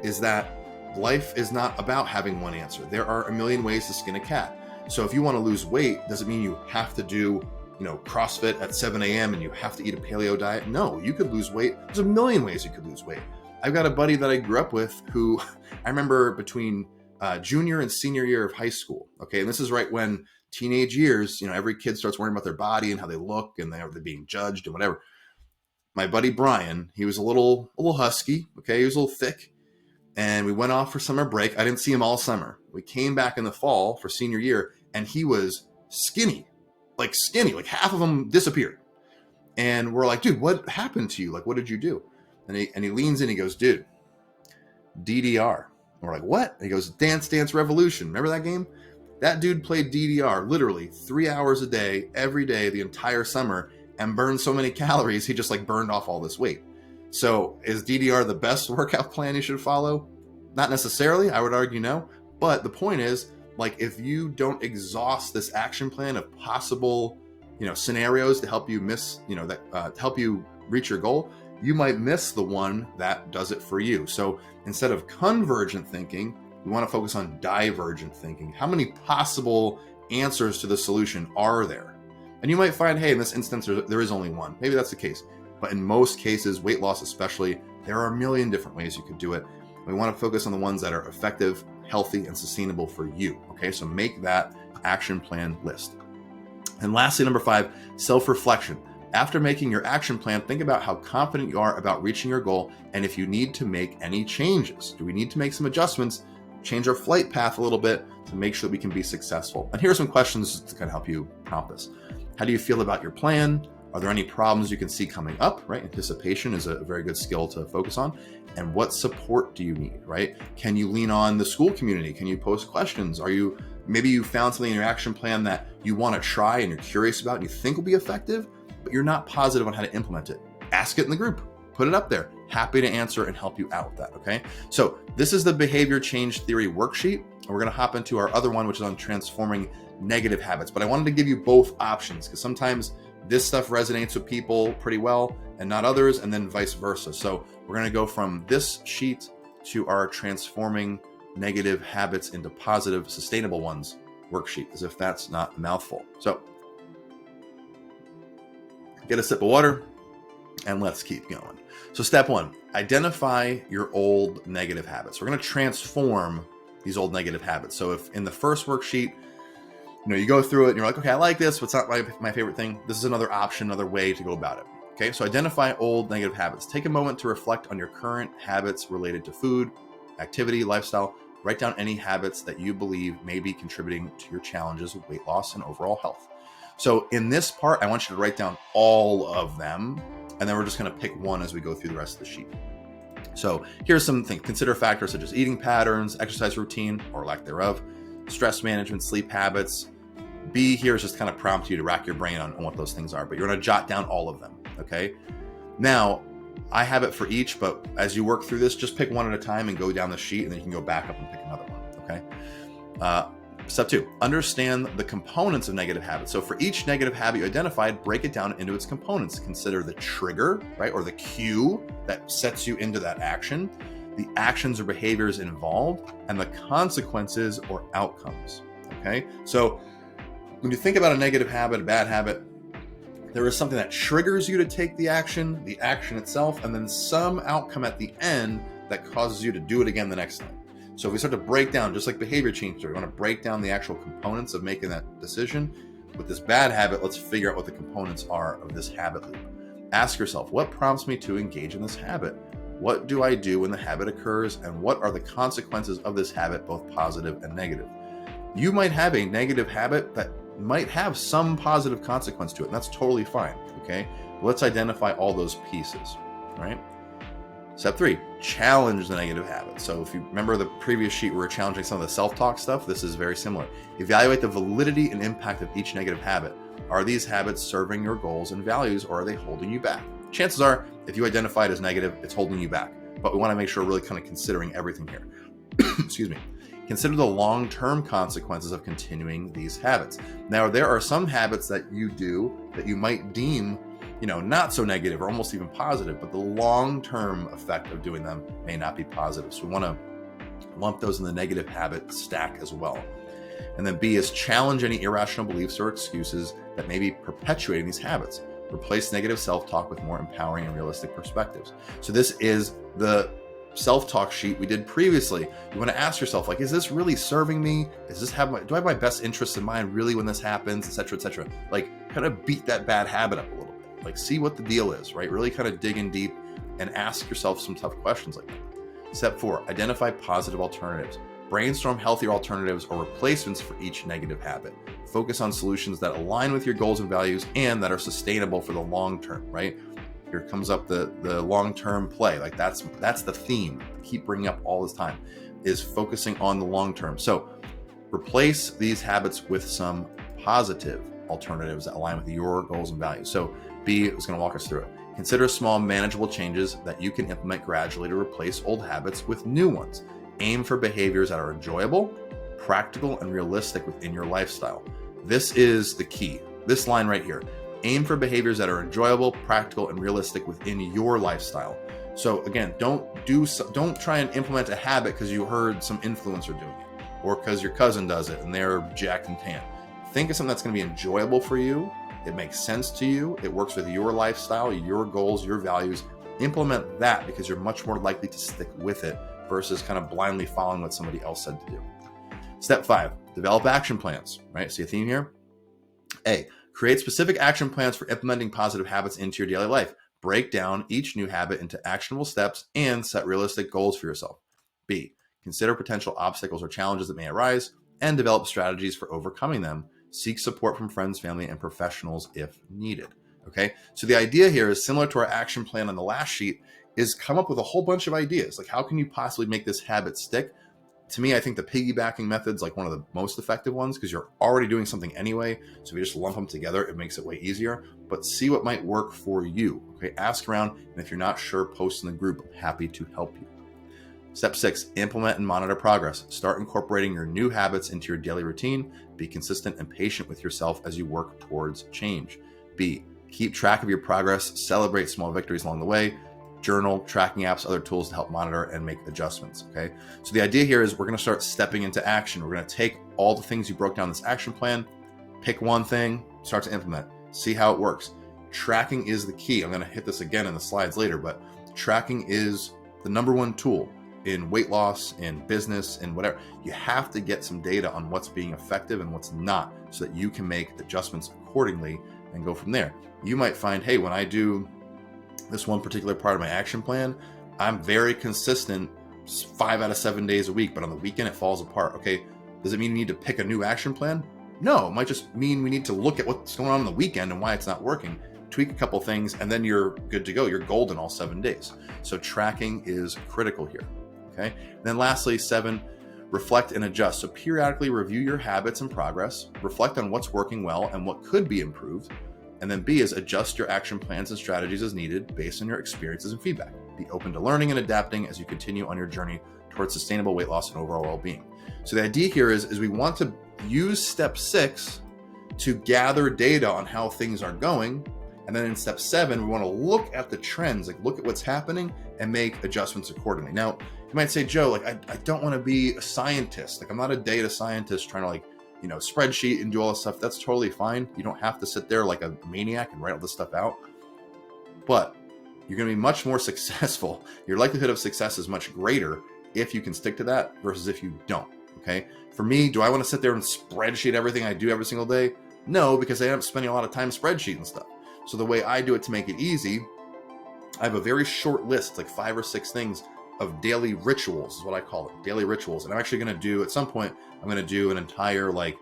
is that life is not about having one answer. There are a million ways to skin a cat. So if you want to lose weight, doesn't mean you have to do, CrossFit at 7 a.m. and you have to eat a paleo diet. No, you could lose weight. There's a million ways you could lose weight. I've got a buddy that I grew up with who I remember between junior and senior year of high school. Okay. And this is right when teenage years, every kid starts worrying about their body and how they look and they're being judged and whatever. My buddy Brian, he was a little husky. Okay. He was a little thick. And we went off for summer break. I didn't see him all summer. We came back in the fall for senior year and he was skinny, like half of him disappeared. And we're like, dude, what happened to you? Like, what did you do? And he leans in, he goes, dude, DDR. And we're like, what? And he goes, Dance Dance Revolution. Remember that game? That dude played DDR literally 3 hours a day, every day, the entire summer, and burned so many calories, he just burned off all this weight. So is DDR the best workout plan you should follow? Not necessarily. I would argue no. But the point is, if you don't exhaust this action plan of possible, scenarios to help you to help you reach your goal, you might miss the one that does it for you. So instead of convergent thinking, we want to focus on divergent thinking. How many possible answers to the solution are there? And you might find, hey, in this instance, there is only one. Maybe that's the case. But in most cases, weight loss especially, there are a million different ways you could do it. We want to focus on the ones that are effective, healthy, and sustainable for you. Okay, so make that action plan list. And lastly, number 5, self-reflection. After making your action plan, think about how confident you are about reaching your goal and if you need to make any changes. Do we need to make some adjustments, change our flight path a little bit to make sure that we can be successful? And here are some questions to kind of help you prompt this. How do you feel about your plan? Are there any problems you can see coming up, right? Anticipation is a very good skill to focus on. And what support do you need, right? Can you lean on the school community? Can you post questions? Maybe you found something in your action plan that you want to try and you're curious about and you think will be effective, but you're not positive on how to implement it. Ask it in the group, put it up there. Happy to answer and help you out with that, okay? So this is the behavior change theory worksheet. And we're gonna hop into our other one, which is on transforming negative habits. But I wanted to give you both options because sometimes this stuff resonates with people pretty well and not others, and then vice versa. So we're going to go from this sheet to our transforming negative habits into positive, sustainable ones worksheet, as if that's not a mouthful. So get a sip of water and let's keep going. So step 1, identify your old negative habits. We're going to transform these old negative habits. So if in the first worksheet, you go through it and you're like, okay, I like this, but it's not my favorite thing. This is another option, another way to go about it. Okay, so identify old negative habits. Take a moment to reflect on your current habits related to food, activity, lifestyle. Write down any habits that you believe may be contributing to your challenges with weight loss and overall health. So in this part, I want you to write down all of them, and then we're just going to pick one as we go through the rest of the sheet. So here's some things. Consider factors such as eating patterns, exercise routine, or lack thereof, stress management, sleep habits. B here is just kind of prompt you to rack your brain on what those things are, but you're going to jot down all of them, okay? Now, I have it for each, but as you work through this, just pick one at a time and go down the sheet, and then you can go back up and pick another one, okay? Step 2, understand the components of negative habits. So for each negative habit you identified, break it down into its components. Consider the trigger, right, or the cue that sets you into that action, the actions or behaviors involved, and the consequences or outcomes, okay? So when you think about a negative habit, a bad habit, there is something that triggers you to take the action itself, and then some outcome at the end that causes you to do it again the next time. So if we start to break down, just like behavior change, we want to break down the actual components of making that decision. with this bad habit, let's figure out what the components are of this habit loop. Ask yourself, what prompts me to engage in this habit? What do I do when the habit occurs? And what are the consequences of this habit, both positive and negative? You might have a negative habit that might have some positive consequence to it, and that's totally fine, okay? Let's identify all those pieces, right? Step 3, challenge the negative habit. So if you remember the previous sheet, we were challenging some of the self-talk stuff. This is very similar. Evaluate the validity and impact of each negative habit. Are these habits serving your goals and values, or are they holding you back? Chances are, if you identify it as negative, it's holding you back. But we want to make sure we're really kind of considering everything here. Excuse me. Consider the long-term consequences of continuing these habits. Now, there are some habits that you do that you might deem, not so negative or almost even positive, but the long-term effect of doing them may not be positive. So we want to lump those in the negative habit stack as well. And then B is challenge any irrational beliefs or excuses that may be perpetuating these habits. Replace negative self-talk with more empowering and realistic perspectives. So this is the self-talk sheet we did previously. You want to ask yourself, is this really serving me? Do I have my best interests in mind really when this happens, etc., etc.? Kind of beat that bad habit up a little bit. See what the deal is, right? Really kind of dig in deep and ask yourself some tough questions like that. Step 4, identify positive alternatives. Brainstorm healthier alternatives or replacements for each negative habit. Focus on solutions that align with your goals and values and that are sustainable for the long term, right? Here comes up the long-term play. That's the theme I keep bringing up all this time, is focusing on the long term. So replace these habits with some positive alternatives that align with your goals and values. So B is going to walk us through it. Consider small manageable changes that you can implement gradually to replace old habits with new ones. Aim for behaviors that are enjoyable, practical, and realistic within your lifestyle. This is the key. This line right here. Aim for behaviors that are enjoyable, practical, and realistic within your lifestyle. So again, don't try and implement a habit because you heard some influencer doing it or because your cousin does it and they're jacked and tan. Think of something that's going to be enjoyable for you. It makes sense to you. It works with your lifestyle, your goals, your values. Implement that because you're much more likely to stick with it versus kind of blindly following what somebody else said to do. Step 5, develop action plans, right? See a theme here? A, create specific action plans for implementing positive habits into your daily life. Break down each new habit into actionable steps and set realistic goals for yourself. B, consider potential obstacles or challenges that may arise and develop strategies for overcoming them. Seek support from friends, family, and professionals if needed. Okay, so the idea here is similar to our action plan on the last sheet, is come up with a whole bunch of ideas. How can you possibly make this habit stick? To me, I think the piggybacking method's one of the most effective ones because you're already doing something anyway. So if you just lump them together, it makes it way easier. But see what might work for you. Okay, ask around, and if you're not sure, post in the group. I'm happy to help you. Step 6, implement and monitor progress. Start incorporating your new habits into your daily routine. Be consistent and patient with yourself as you work towards change. B, keep track of your progress. Celebrate small victories along the way. Journal, tracking apps, other tools to help monitor and make adjustments, okay? So the idea here is we're going to start stepping into action. We're going to take all the things you broke down in this action plan, pick one thing, start to implement, see how it works. Tracking is the key. I'm going to hit this again in the slides later, but tracking is the number one tool in weight loss, in business, in whatever. You have to get some data on what's being effective and what's not so that you can make adjustments accordingly and go from there. You might find, hey, when I do this one particular part of my action plan, I'm very consistent 5 out of 7 days a week, but on the weekend it falls apart. Okay, does it mean you need to pick a new action plan? No, it might just mean we need to look at what's going on the weekend and why it's not working, tweak a couple things, and then you're good to go. You're golden all 7 days. So tracking is critical here. Okay, and then lastly, 7, reflect and adjust. So periodically review your habits and progress, reflect on what's working well and what could be improved. And then B is adjust your action plans and strategies as needed based on your experiences and feedback. Be open to learning and adapting as you continue on your journey towards sustainable weight loss and overall well-being. So the idea here is we want to use step 6 to gather data on how things are going. And then in step 7, we want to look at the trends, look at what's happening and make adjustments accordingly. Now, you might say, Joe, I don't want to be a scientist. I'm not a data scientist trying to spreadsheet and do all this stuff. That's totally fine. You don't have to sit there like a maniac and write all this stuff out. But you're going to be much more successful. Your likelihood of success is much greater if you can stick to that versus if you don't. Okay. For me, do I want to sit there and spreadsheet everything I do every single day? No, because they end up spending a lot of time spreadsheet and stuff. So the way I do it to make it easy, I have a very short list, like 5 or 6 things of daily rituals is what I call it, daily rituals. And I'm actually going to do, at some point, I'm going to do an entire like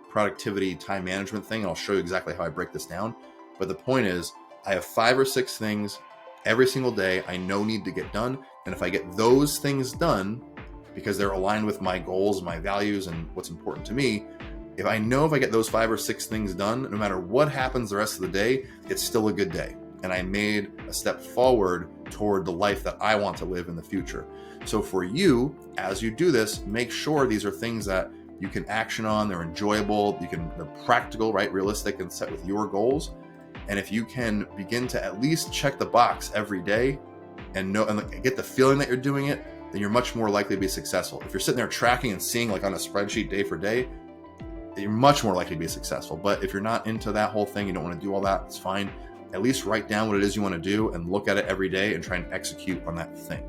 productivity time management thing. And I'll show you exactly how I break this down. But the point is, I have 5 or 6 things every single day I know need to get done. And if I get those things done, because they're aligned with my goals, my values, and what's important to me, if I get those 5 or 6 things done, no matter what happens the rest of the day, it's still a good day. And I made a step forward toward the life that I want to live in the future. So for you, as you do this, make sure these are things that you can action on, they're enjoyable, they're practical, right? Realistic and set with your goals. And if you can begin to at least check the box every day and get the feeling that you're doing it, then you're much more likely to be successful. If you're sitting there tracking and seeing like on a spreadsheet day for day, you're much more likely to be successful. But if you're not into that whole thing, you don't want to do all that, it's fine. At least write down what it is you want to do and look at it every day and try and execute on that thing.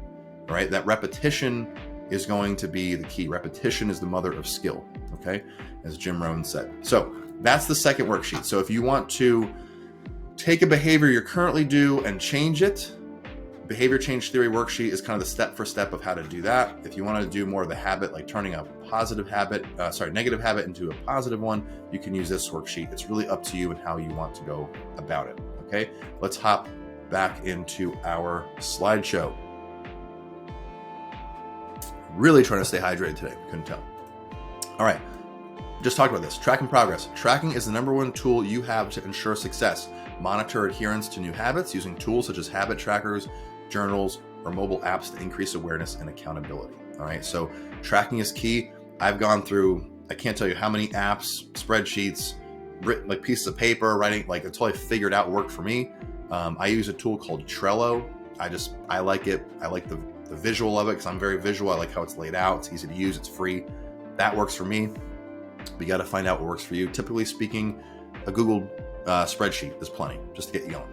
All right? That repetition is going to be the key. Repetition is the mother of skill, okay? As Jim Rohn said. So that's the second worksheet. So if you want to take a behavior you're currently do and change it, behavior change theory worksheet is kind of the step for step of how to do that. If you want to do more of the habit, like turning a negative habit into a positive one, you can use this worksheet. It's really up to you and how you want to go about it. Okay, let's hop back into our slideshow. Really trying to stay hydrated today, couldn't tell. All right, just talked about this, tracking progress. Tracking is the number one tool you have to ensure success. Monitor adherence to new habits using tools such as habit trackers, journals, or mobile apps to increase awareness and accountability. All right, so tracking is key. I've gone through, I can't tell you how many apps, spreadsheets, written like pieces of paper, writing, like until I figured out what worked for me. I use a tool called Trello. I like it. I like the visual of it because I'm very visual. I like how it's laid out. It's easy to use. It's free. That works for me. We got to find out what works for you. Typically speaking, a Google spreadsheet is plenty just to get you going.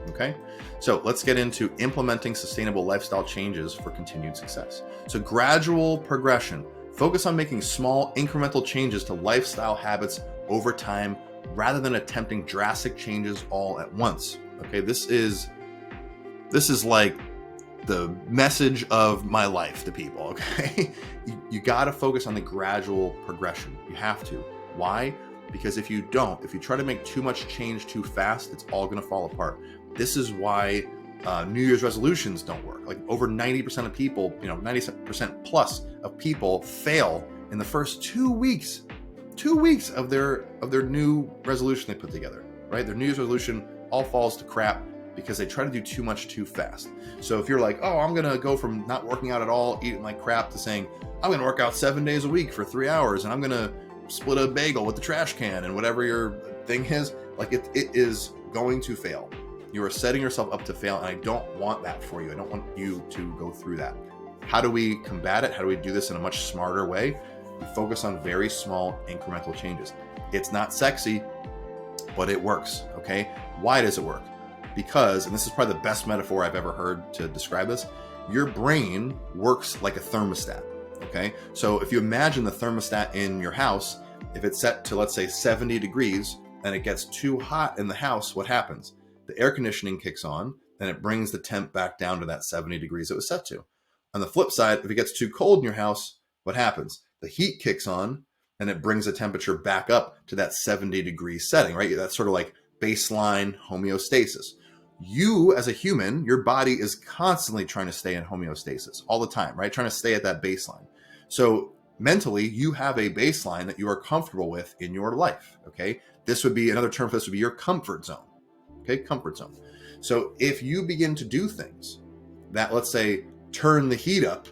Okay, so let's get into implementing sustainable lifestyle changes for continued success. So gradual progression. Focus on making small incremental changes to lifestyle habits over time rather than attempting drastic changes all at once. Okay, this is like the message of my life to people. Okay, you got to focus on the gradual progression. You have to. Why? Because if you try to make too much change too fast, it's all going to fall apart. This is why New Year's resolutions don't work. Like over 90% of people, 90% plus of people fail in the first 2 weeks. 2 weeks of their new resolution they put together, right? Their New Year's resolution all falls to crap because they try to do too much too fast. So if you're like, oh, I'm going to go from not working out at all, eating like crap, to saying, I'm going to work out 7 days a week for 3 hours, and I'm going to split a bagel with the trash can, and whatever your thing is, like it is going to fail. You are setting yourself up to fail, and I don't want that for you. I don't want you to go through that. How do we combat it? How do we do this in a much smarter way? We focus on very small incremental changes. It's not sexy, but it works, okay? Why does it work? Because, and this is probably the best metaphor I've ever heard to describe this, your brain works like a thermostat, okay? So if you imagine the thermostat in your house, if it's set to, let's say, 70 degrees and it gets too hot in the house, what happens? The air conditioning kicks on and it brings the temp back down to that 70 degrees it was set to. On the flip side, if it gets too cold in your house, what happens? The heat kicks on and it brings the temperature back up to that 70 degree setting, right? That's sort of like baseline homeostasis. You as a human, your body is constantly trying to stay in homeostasis all the time, right? Trying to stay at that baseline. So mentally, you have a baseline that you are comfortable with in your life, okay? This would be, another term for this would be your comfort zone, okay? Comfort zone. So if you begin to do things that, let's say, turn the heat up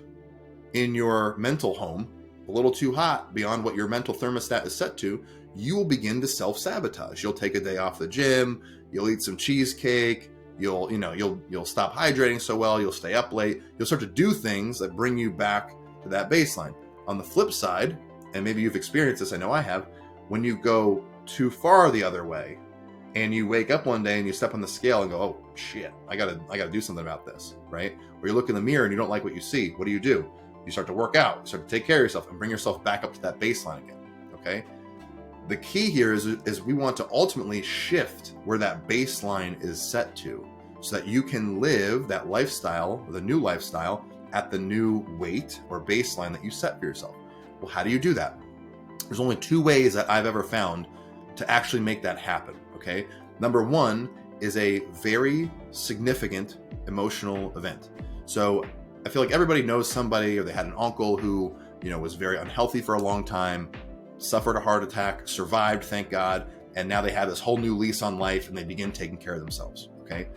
in your mental home a little too hot beyond what your mental thermostat is set to, you will begin to self-sabotage. You'll take a day off the gym, you'll eat some cheesecake, you'll stop hydrating so well, you'll stay up late, you'll start to do things that bring you back to that baseline. On the flip side, and maybe you've experienced this, I know I have, when you go too far the other way and you wake up one day and you step on the scale and go, oh shit, I gotta do something about this, right? Or you look in the mirror and you don't like what you see. What do? You start to work out, you start to take care of yourself and bring yourself back up to that baseline again, okay? The key here is we want to ultimately shift where that baseline is set to, so that you can live that lifestyle, or the new lifestyle, at the new weight or baseline that you set for yourself. Well, how do you do that? There's only two ways that I've ever found to actually make that happen, okay? Number one is a very significant emotional event. So I feel like everybody knows somebody, or they had an uncle who, was very unhealthy for a long time, suffered a heart attack, survived, thank God, and now they have this whole new lease on life and they begin taking care of themselves, okay?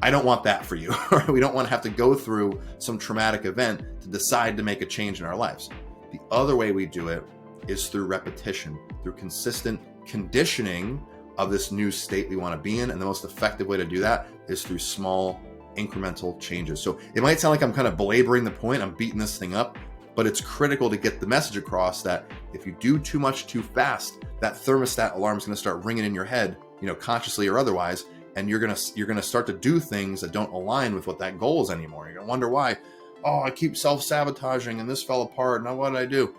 I don't want that for you. We don't want to have to go through some traumatic event to decide to make a change in our lives. The other way we do it is through repetition, through consistent conditioning of this new state we want to be in. And the most effective way to do that is through small incremental changes. So it might sound like I'm kind of belaboring the point, I'm beating this thing up, but it's critical to get the message across that if you do too much too fast, that thermostat alarm is going to start ringing in your head, consciously or otherwise, and you're gonna start to do things that don't align with what that goal is anymore. You're gonna wonder why. Oh, I keep self-sabotaging and this fell apart. Now what did I do?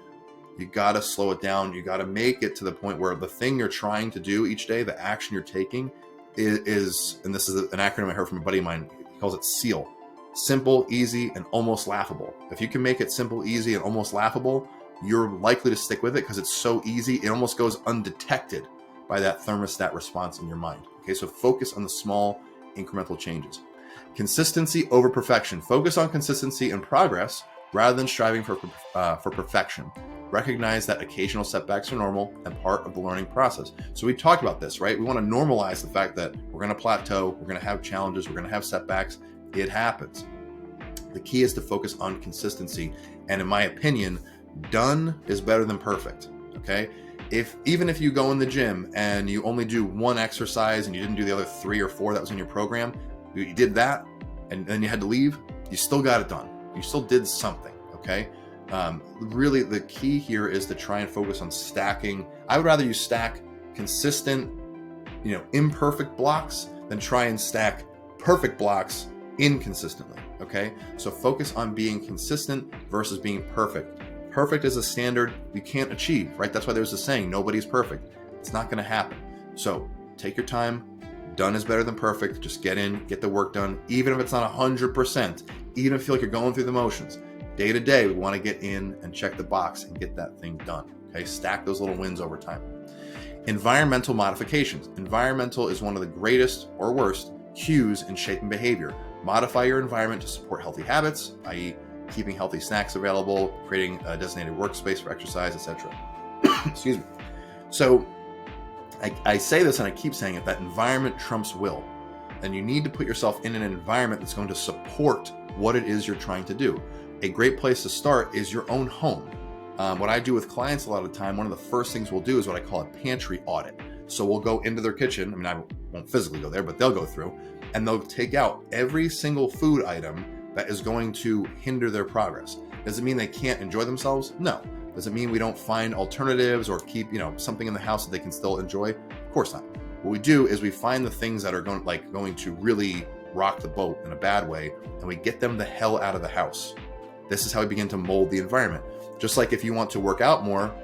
You gotta slow it down. You gotta make it to the point where the thing you're trying to do each day, the action you're taking is, and this is an acronym I heard from a buddy of mine, he calls it SEAL. Simple, easy, and almost laughable. If you can make it simple, easy, and almost laughable, you're likely to stick with it because it's so easy, it almost goes undetected by that thermostat response in your mind. Okay, so focus on the small incremental changes. Consistency over perfection. Focus on consistency and progress rather than striving for perfection. Recognize that occasional setbacks are normal and part of the learning process. So we talked about this, right? We want to normalize the fact that we're going to plateau, we're going to have challenges, we're going to have setbacks. It happens. The key is to focus on consistency. And in my opinion, done is better than perfect, okay? Even if you go in the gym and you only do one exercise and you didn't do the other 3 or 4 that was in your program, you did that and then you had to leave, you still got it done. You still did something, okay? Really, the key here is to try and focus on stacking. I would rather you stack consistent, imperfect blocks than try and stack perfect blocks inconsistently, okay? So focus on being consistent versus being perfect. Perfect is a standard you can't achieve, right? That's why there's a saying, nobody's perfect. It's not going to happen. So take your time. Done is better than perfect. Just get in, get the work done, even if it's not 100%, even if you feel like you're going through the motions. Day to day, we want to get in and check the box and get that thing done, okay? Stack those little wins over time. Environmental modifications. Environmental is one of the greatest or worst cues in shaping behavior. Modify your environment to support healthy habits, i.e., keeping healthy snacks available, creating a designated workspace for exercise, etc. Excuse me. So I say this and I keep saying it, that environment trumps will. And you need to put yourself in an environment that's going to support what it is you're trying to do. A great place to start is your own home. What I do with clients a lot of the time, one of the first things we'll do is what I call a pantry audit. So we'll go into their kitchen. I mean, I won't physically go there, but they'll go through and they'll take out every single food item that is going to hinder their progress. Does it mean they can't enjoy themselves? No. Does it mean we don't find alternatives or keep, something in the house that they can still enjoy? Of course not. What we do is we find the things that are going to really rock the boat in a bad way, and we get them the hell out of the house. This is how we begin to mold the environment. Just like if you want to work out more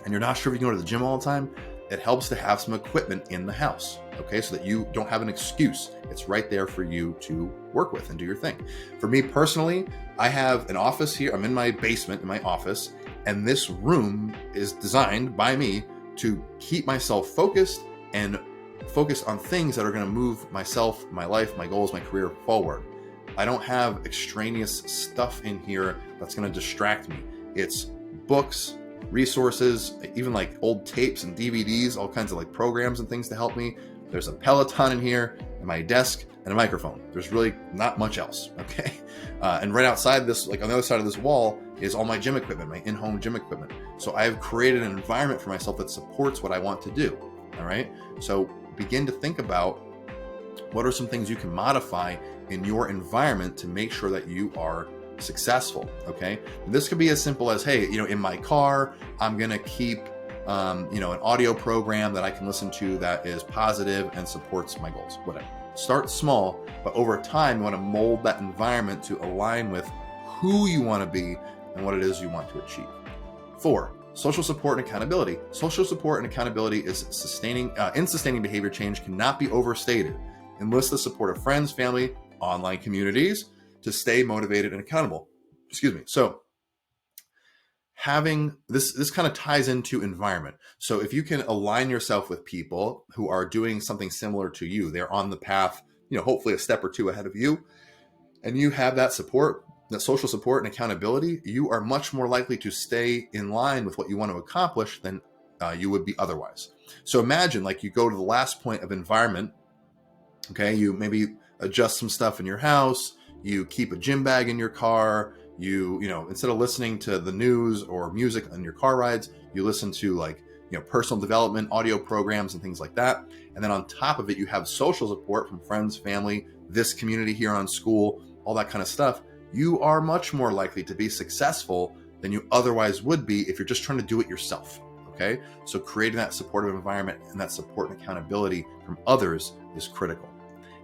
and you're not sure if you can go to the gym all the time, it helps to have some equipment in the house, okay? So that you don't have an excuse. It's right there for you to work with and do your thing. For me personally, I have an office here. I'm in my basement in my office, and this room is designed by me to keep myself focused and focused on things that are going to move myself, my life, my goals, my career forward. I don't have extraneous stuff in here that's going to distract me. It's books, resources, even like old tapes and DVDs, all kinds of like programs and things to help me. There's a Peloton in here, and my desk, and a microphone. There's really not much else, okay? And right outside this, like on the other side of this wall, is all my gym equipment, my in-home gym equipment. So I've created an environment for myself that supports what I want to do, all right? So begin to think about what are some things you can modify in your environment to make sure that you are successful, okay? And this could be as simple as, hey, in my car, I'm gonna keep an audio program that I can listen to that is positive and supports my goals, whatever. Start small, but over time, you want to mold that environment to align with who you want to be and what it is you want to achieve. 4, Social support and accountability. Social support and accountability is in sustaining behavior change cannot be overstated. Enlist the support of friends, family, online communities to stay motivated and accountable. So having this kind of ties into environment. So if you can align yourself with people who are doing something similar to you, they're on the path, hopefully a step or two ahead of you, and you have that support, that social support and accountability, you are much more likely to stay in line with what you want to accomplish than you would be otherwise. So imagine like you go to the last point of environment. Okay, you maybe adjust some stuff in your house, you keep a gym bag in your car, you instead of listening to the news or music on your car rides, you listen to personal development audio programs and things like that. And then on top of it, you have social support from friends, family, this community here on school, all that kind of stuff. You are much more likely to be successful than you otherwise would be if you're just trying to do it yourself. Okay, so creating that supportive environment and that support and accountability from others is critical.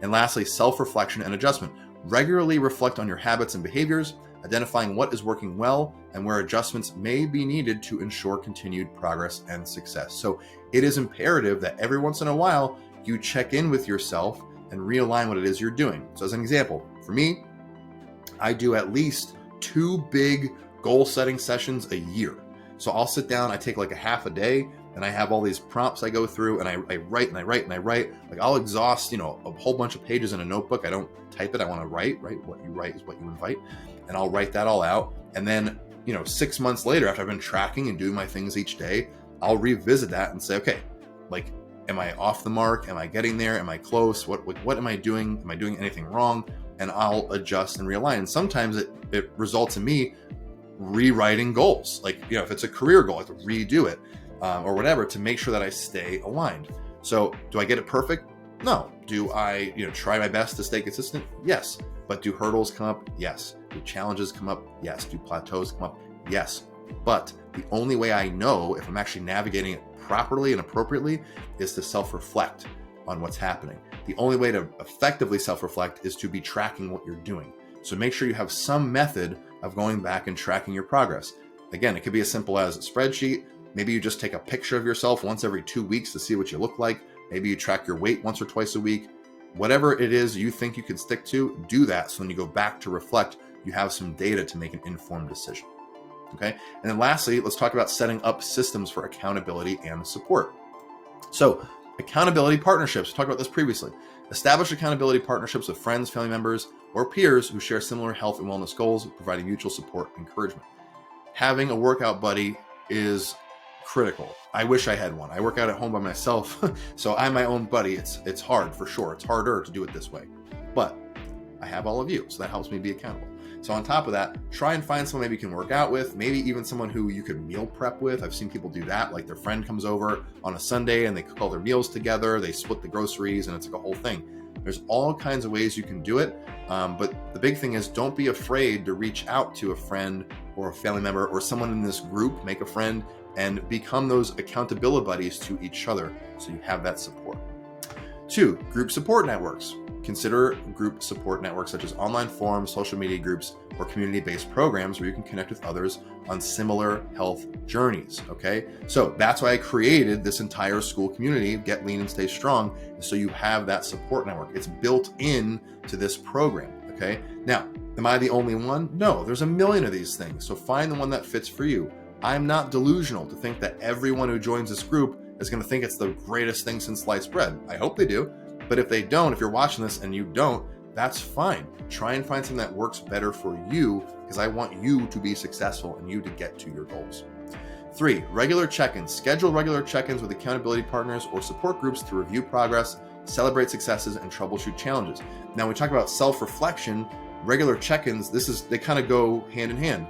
And lastly, self-reflection and adjustment. Regularly reflect on your habits and behaviors, identifying what is working well and where adjustments may be needed to ensure continued progress and success. So it is imperative that every once in a while you check in with yourself and realign what it is you're doing. So as an example, for me, I do at least 2 big goal setting sessions a year. So I'll sit down, I take like a half a day, and I have all these prompts I go through, and I write and I write and I write. Like I'll exhaust, a whole bunch of pages in a notebook. I don't type it. I want to write, right? What you write is what you invite. And I'll write that all out. And then, 6 months later, after I've been tracking and doing my things each day, I'll revisit that and say, okay, like, am I off the mark? Am I getting there? Am I close? What am I doing? Am I doing anything wrong? And I'll adjust and realign. And sometimes it results in me rewriting goals. Like, if it's a career goal, I have to redo it. Or whatever, to make sure that I stay aligned. So do I get it perfect? No. Do I, try my best to stay consistent? Yes. But do hurdles come up? Yes. Do challenges come up? Yes. Do plateaus come up? Yes. But the only way I know if I'm actually navigating it properly and appropriately is to self-reflect on what's happening. The only way to effectively self-reflect is to be tracking what you're doing. So make sure you have some method of going back and tracking your progress. Again, it could be as simple as a spreadsheet. Maybe you just take a picture of yourself once every 2 weeks to see what you look like. Maybe you track your weight once or twice a week. Whatever it is you think you can stick to, do that. So when you go back to reflect, you have some data to make an informed decision. Okay. And then lastly, let's talk about setting up systems for accountability and support. So accountability partnerships, we talked about this previously. Establish accountability partnerships with friends, family members, or peers who share similar health and wellness goals, providing mutual support and encouragement. Having a workout buddy is critical. I wish I had one. I work out at home by myself, so I'm my own buddy. It's hard for sure. It's harder to do it this way, but I have all of you, so that helps me be accountable. So on top of that, try and find someone maybe you can work out with, maybe even someone who you could meal prep with. I've seen people do that, like their friend comes over on a Sunday and they cook all their meals together, they split the groceries, and it's like a whole thing. There's all kinds of ways you can do it, but the big thing is don't be afraid to reach out to a friend or a family member or someone in this group, make a friend, and become those accountability buddies to each other so you have that support. 2, group support networks. Consider group support networks such as online forums, social media groups, or community-based programs where you can connect with others on similar health journeys, okay? So that's why I created this entire school community, Get Lean and Stay Strong, so you have that support network. It's built in to this program, okay? Now, am I the only one? No, there's a million of these things, so find the one that fits for you. I'm not delusional to think that everyone who joins this group is going to think it's the greatest thing since sliced bread. I hope they do. But if they don't, if you're watching this and you don't, that's fine. Try and find something that works better for you, because I want you to be successful and you to get to your goals. 3, regular check-ins. Schedule regular check-ins with accountability partners or support groups to review progress, celebrate successes, and troubleshoot challenges. Now, when we talk about self-reflection, regular check-ins, they kind of go hand in hand.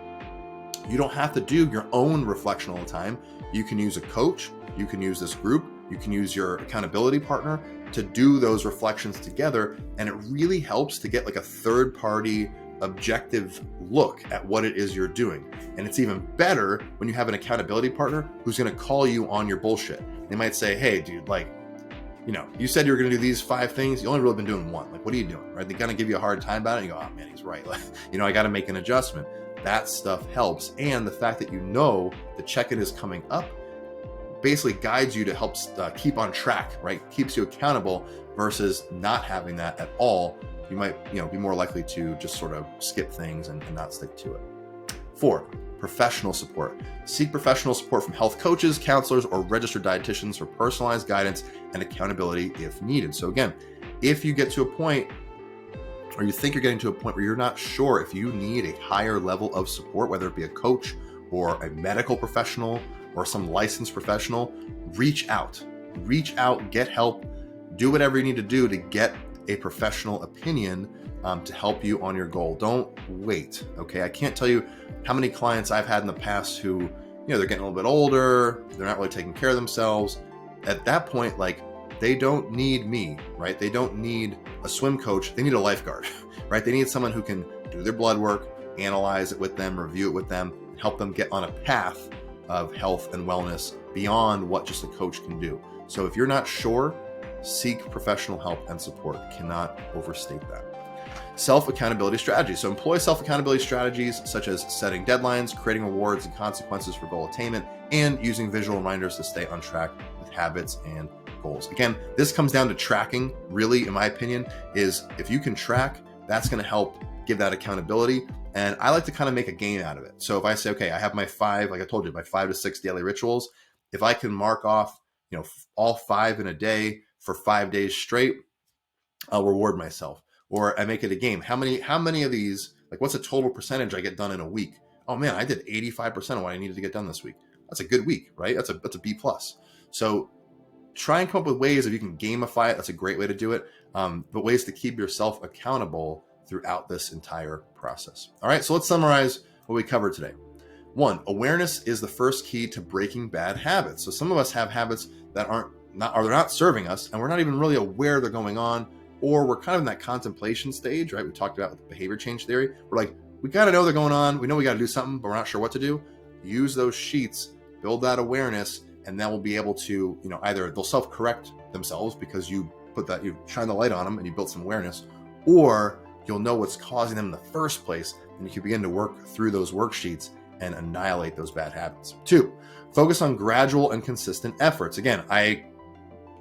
You don't have to do your own reflection all the time. You can use a coach, you can use this group, you can use your accountability partner to do those reflections together. And it really helps to get like a third-party objective look at what it is you're doing. And it's even better when you have an accountability partner who's going to call you on your bullshit. They might say, hey, dude, you said you were going to do these 5 things. You only really been doing 1. Like, what are you doing? Right? They kind of give you a hard time about it. And you go, oh man, he's right. I got to make an adjustment. that stuff helps. And the fact that you know the check-in is coming up basically guides you to help keep on track, right? Keeps you accountable versus not having that at all. You might, be more likely to just sort of skip things and not stick to it. 4, professional support. Seek professional support from health coaches, counselors, or registered dietitians for personalized guidance and accountability if needed. So again, if you get to a point, or you think you're getting to a point where you're not sure if you need a higher level of support, whether it be a coach or a medical professional or some licensed professional, reach out, get help, do whatever you need to do to get a professional opinion to help you on your goal. Don't wait, okay? I can't tell you how many clients I've had in the past who, they're getting a little bit older, they're not really taking care of themselves. At that point, like, they don't need me, right? They don't need a swim coach. They need a lifeguard, right? They need someone who can do their blood work, analyze it with them, review it with them, and help them get on a path of health and wellness beyond what just a coach can do. So if you're not sure, seek professional help and support. Cannot overstate that. Self-accountability strategies. So employ self-accountability strategies such as setting deadlines, creating rewards and consequences for goal attainment, and using visual reminders to stay on track with habits and goals. Again, this comes down to tracking, really, in my opinion, is if you can track, that's going to help give that accountability. And I like to kind of make a game out of it. So if I say, okay, I have my 5, like I told you, my 5 to 6 daily rituals. If I can mark off, all 5 in a day for 5 days straight, I'll reward myself. Or I make it a game. How many of these, like what's the total percentage I get done in a week? Oh man, I did 85% of what I needed to get done this week. That's a good week, right? That's a B+. So try and come up with ways if you can gamify it. That's a great way to do it. But ways to keep yourself accountable throughout this entire process. All right, so let's summarize what we covered today. 1, awareness is the first key to breaking bad habits. So some of us have habits that they're not serving us, and we're not even really aware they're going on, or we're kind of in that contemplation stage, right? We talked about with behavior change theory. We're like, we kind of know they're going on. We know we got to do something, but we're not sure what to do. Use those sheets, build that awareness, and then we'll be able to, either they'll self-correct themselves because you shine the light on them and you built some awareness, or you'll know what's causing them in the first place, and you can begin to work through those worksheets and annihilate those bad habits. 2, focus on gradual and consistent efforts. Again, I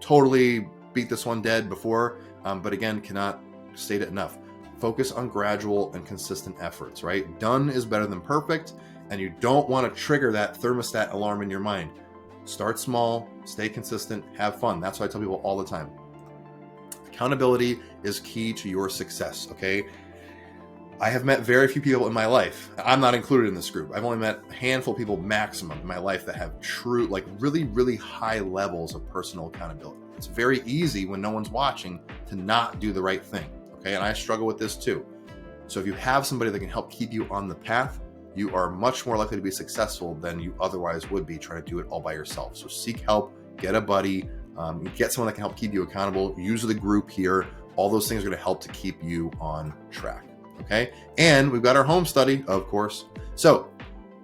totally beat this one dead before, but again, cannot state it enough. Focus on gradual and consistent efforts, right? Done is better than perfect, and you don't want to trigger that thermostat alarm in your mind. Start small, stay consistent, have fun. That's what I tell people all the time. Accountability is key to your success, okay? I have met very few people in my life. I'm not included in this group. I've only met a handful of people maximum in my life that have true, like really, really high levels of personal accountability. It's very easy when no one's watching to not do the right thing, okay? And I struggle with this too. So if you have somebody that can help keep you on the path, you are much more likely to be successful than you otherwise would be trying to do it all by yourself. So seek help, get a buddy, get someone that can help keep you accountable, use the group here. All those things are going to help to keep you on track. Okay. And we've got our home study, of course. So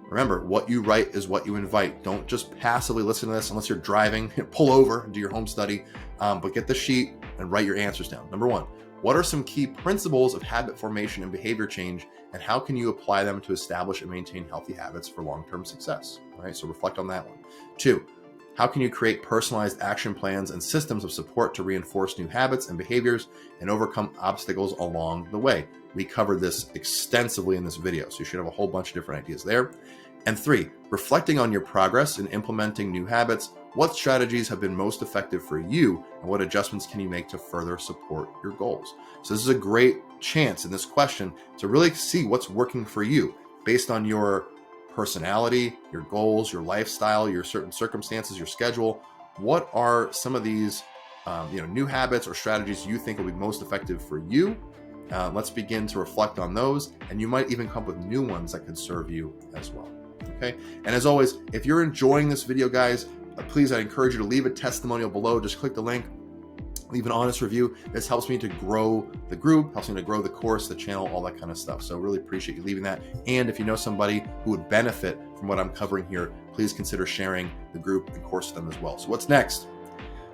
remember, what you write is what you invite. Don't just passively listen to this unless you're driving. Pull over and do your home study, but get the sheet and write your answers down. Number 1, what are some key principles of habit formation and behavior change, and how can you apply them to establish and maintain healthy habits for long-term success? All right, so reflect on that one. 2, how can you create personalized action plans and systems of support to reinforce new habits and behaviors and overcome obstacles along the way? We covered this extensively in this video, so you should have a whole bunch of different ideas there. And 3, reflecting on your progress in implementing new habits, what strategies have been most effective for you, and what adjustments can you make to further support your goals? So this is a great chance in this question to really see what's working for you based on your personality, your goals, your lifestyle, your certain circumstances, your schedule. What are some of these new habits or strategies you think will be most effective for you? Let's begin to reflect on those, and you might even come up with new ones that could serve you as well. Okay. And as always, if you're enjoying this video, guys, please, I encourage you to leave a testimonial below. Just click the link, leave an honest review. This helps me to grow the group, helps me to grow the course, the channel, all that kind of stuff. So really appreciate you leaving that. And if you know somebody who would benefit from what I'm covering here, please consider sharing the group and course with them as well. So what's next?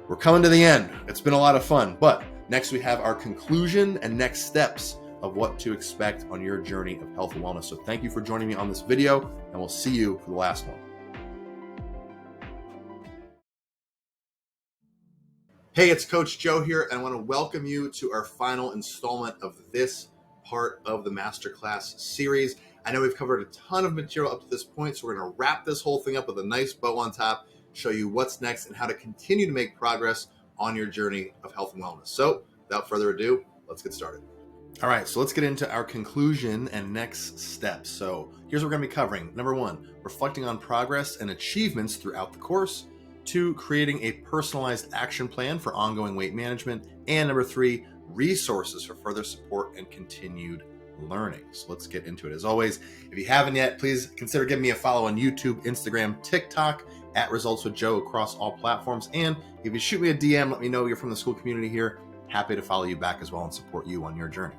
We're coming to the end. It's been a lot of fun, but next we have our conclusion and next steps of what to expect on your journey of health and wellness. So thank you for joining me on this video, and we'll see you for the last one. Hey, it's Coach Joe here, and I want to welcome you to our final installment of this part of the Masterclass series. I know we've covered a ton of material up to this point, so we're going to wrap this whole thing up with a nice bow on top, show you what's next and how to continue to make progress on your journey of health and wellness. So without further ado, let's get started. All right, so let's get into our conclusion and next steps. So here's what we're going to be covering. Number 1, reflecting on progress and achievements throughout the course. 2, creating a personalized action plan for ongoing weight management. And number 3, resources for further support and continued learning. So let's get into it. As always, if you haven't yet, please consider giving me a follow on YouTube, Instagram, TikTok, at Results with Joe across all platforms. And if you shoot me a DM, let me know you're from the school community here. Happy to follow you back as well and support you on your journey.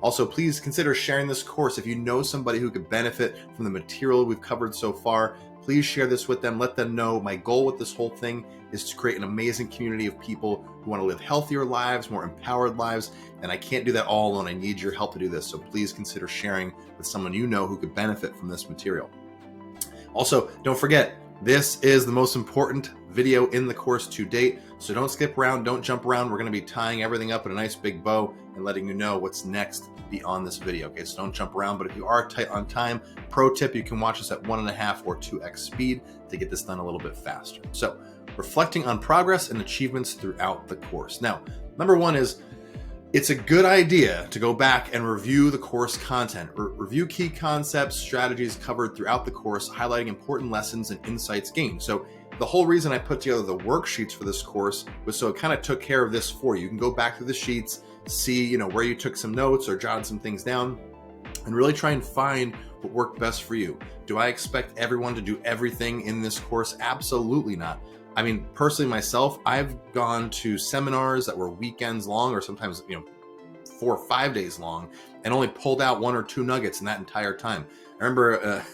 Also, please consider sharing this course. If you know somebody who could benefit from the material we've covered so far, please share this with them. Let them know my goal with this whole thing is to create an amazing community of people who want to live healthier lives, more empowered lives, and I can't do that all alone. I need your help to do this. So please consider sharing with someone you know who could benefit from this material. Also, don't forget, this is the most important video in the course to date. So don't skip around, don't jump around. We're going to be tying everything up in a nice big bow and letting you know what's next beyond this video. Okay, so don't jump around, but if you are tight on time, pro tip, you can watch this at 1.5 or 2x speed to get this done a little bit faster. So reflecting on progress and achievements throughout the course. Now, number 1 is, it's a good idea to go back and review the course content, review key concepts, strategies covered throughout the course, highlighting important lessons and insights gained. So the whole reason I put together the worksheets for this course was so it kind of took care of this for you. You can go back through the sheets, see, where you took some notes or jotted some things down, and really try and find what worked best for you. Do I expect everyone to do everything in this course? Absolutely not. I mean, personally myself, I've gone to seminars that were weekends long or sometimes, 4 or 5 days long and only pulled out 1 or 2 nuggets in that entire time. I remember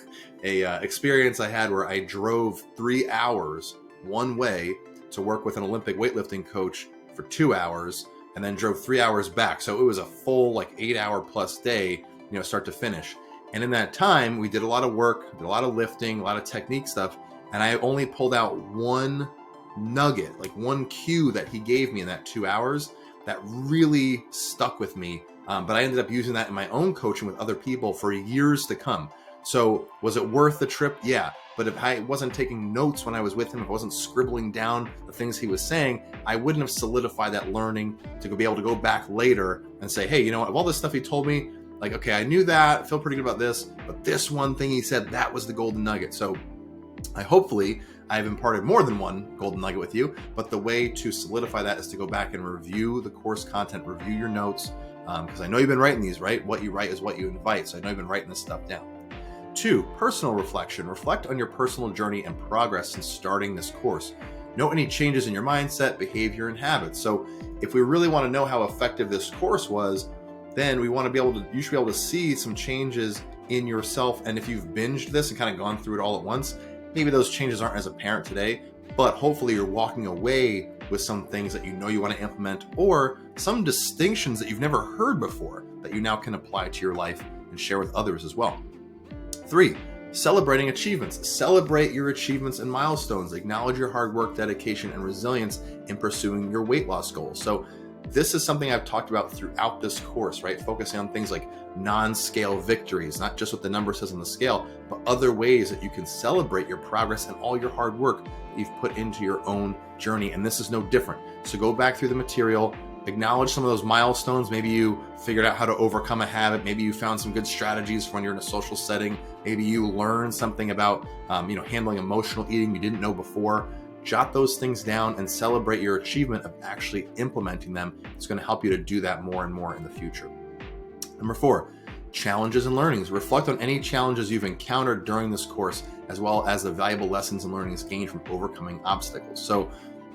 a experience I had where I drove 3 hours one way to work with an Olympic weightlifting coach for 2 hours and then drove 3 hours back. So it was a full 8-hour plus day, start to finish. And in that time, we did a lot of work, did a lot of lifting, a lot of technique stuff. And I only pulled out 1 nugget, 1 cue that he gave me in that 2 hours that really stuck with me. But I ended up using that in my own coaching with other people for years to come. So was it worth the trip? Yeah. But if I wasn't taking notes when I was with him, if I wasn't scribbling down the things he was saying, I wouldn't have solidified that learning to be able to go back later and say, hey, of all this stuff he told me, okay, I knew that, I feel pretty good about this, but this one thing he said, that was the golden nugget. So hopefully I've imparted more than 1 golden nugget with you, but the way to solidify that is to go back and review the course content, review your notes, because I know you've been writing these, right? What you write is what you invite. So I know you've been writing this stuff down. 2, personal reflection. Reflect on your personal journey and progress since starting this course. Note any changes in your mindset, behavior, and habits. So if we really want to know how effective this course was, then you should be able to see some changes in yourself. And if you've binged this and kind of gone through it all at once, maybe those changes aren't as apparent today, but hopefully you're walking away with some things that you want to implement or some distinctions that you've never heard before that you now can apply to your life and share with others as well. 3, celebrating achievements. Celebrate your achievements and milestones. Acknowledge your hard work, dedication, and resilience in pursuing your weight loss goals. So this is something I've talked about throughout this course, right? Focusing on things like non-scale victories, not just what the number says on the scale, but other ways that you can celebrate your progress and all your hard work that you've put into your own journey. And this is no different. So go back through the material, acknowledge some of those milestones. Maybe you figured out how to overcome a habit. Maybe you found some good strategies for when you're in a social setting. Maybe you learned something about, handling emotional eating you didn't know before. Jot those things down and celebrate your achievement of actually implementing them. It's going to help you to do that more and more in the future. Number 4, challenges and learnings. Reflect on any challenges you've encountered during this course, as well as the valuable lessons and learnings gained from overcoming obstacles. So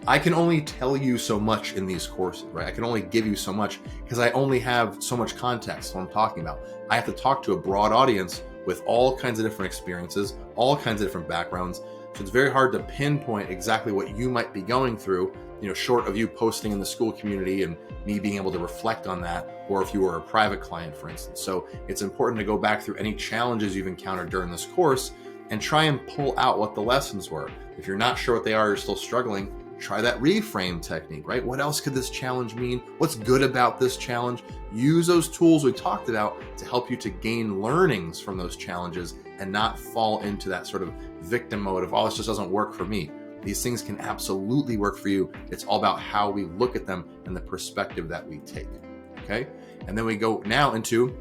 I can only tell you so much in these courses, right? I can only give you so much because I only have so much context what I'm talking about. I have to talk to a broad audience with all kinds of different experiences, all kinds of different backgrounds, So it's very hard to pinpoint exactly what you might be going through, short of you posting in the school community and me being able to reflect on that, or if you were a private client, for instance. So it's important to go back through any challenges you've encountered during this course and try and pull out what the lessons were. If you're not sure what they are, you're still struggling, try that reframe technique, right? What else could this challenge mean? What's good about this challenge? Use those tools we talked about to help you to gain learnings from those challenges and not fall into that sort of victim mode of, oh, this just doesn't work for me. These things can absolutely work for you. It's all about how we look at them and the perspective that we take, okay? And then we go now into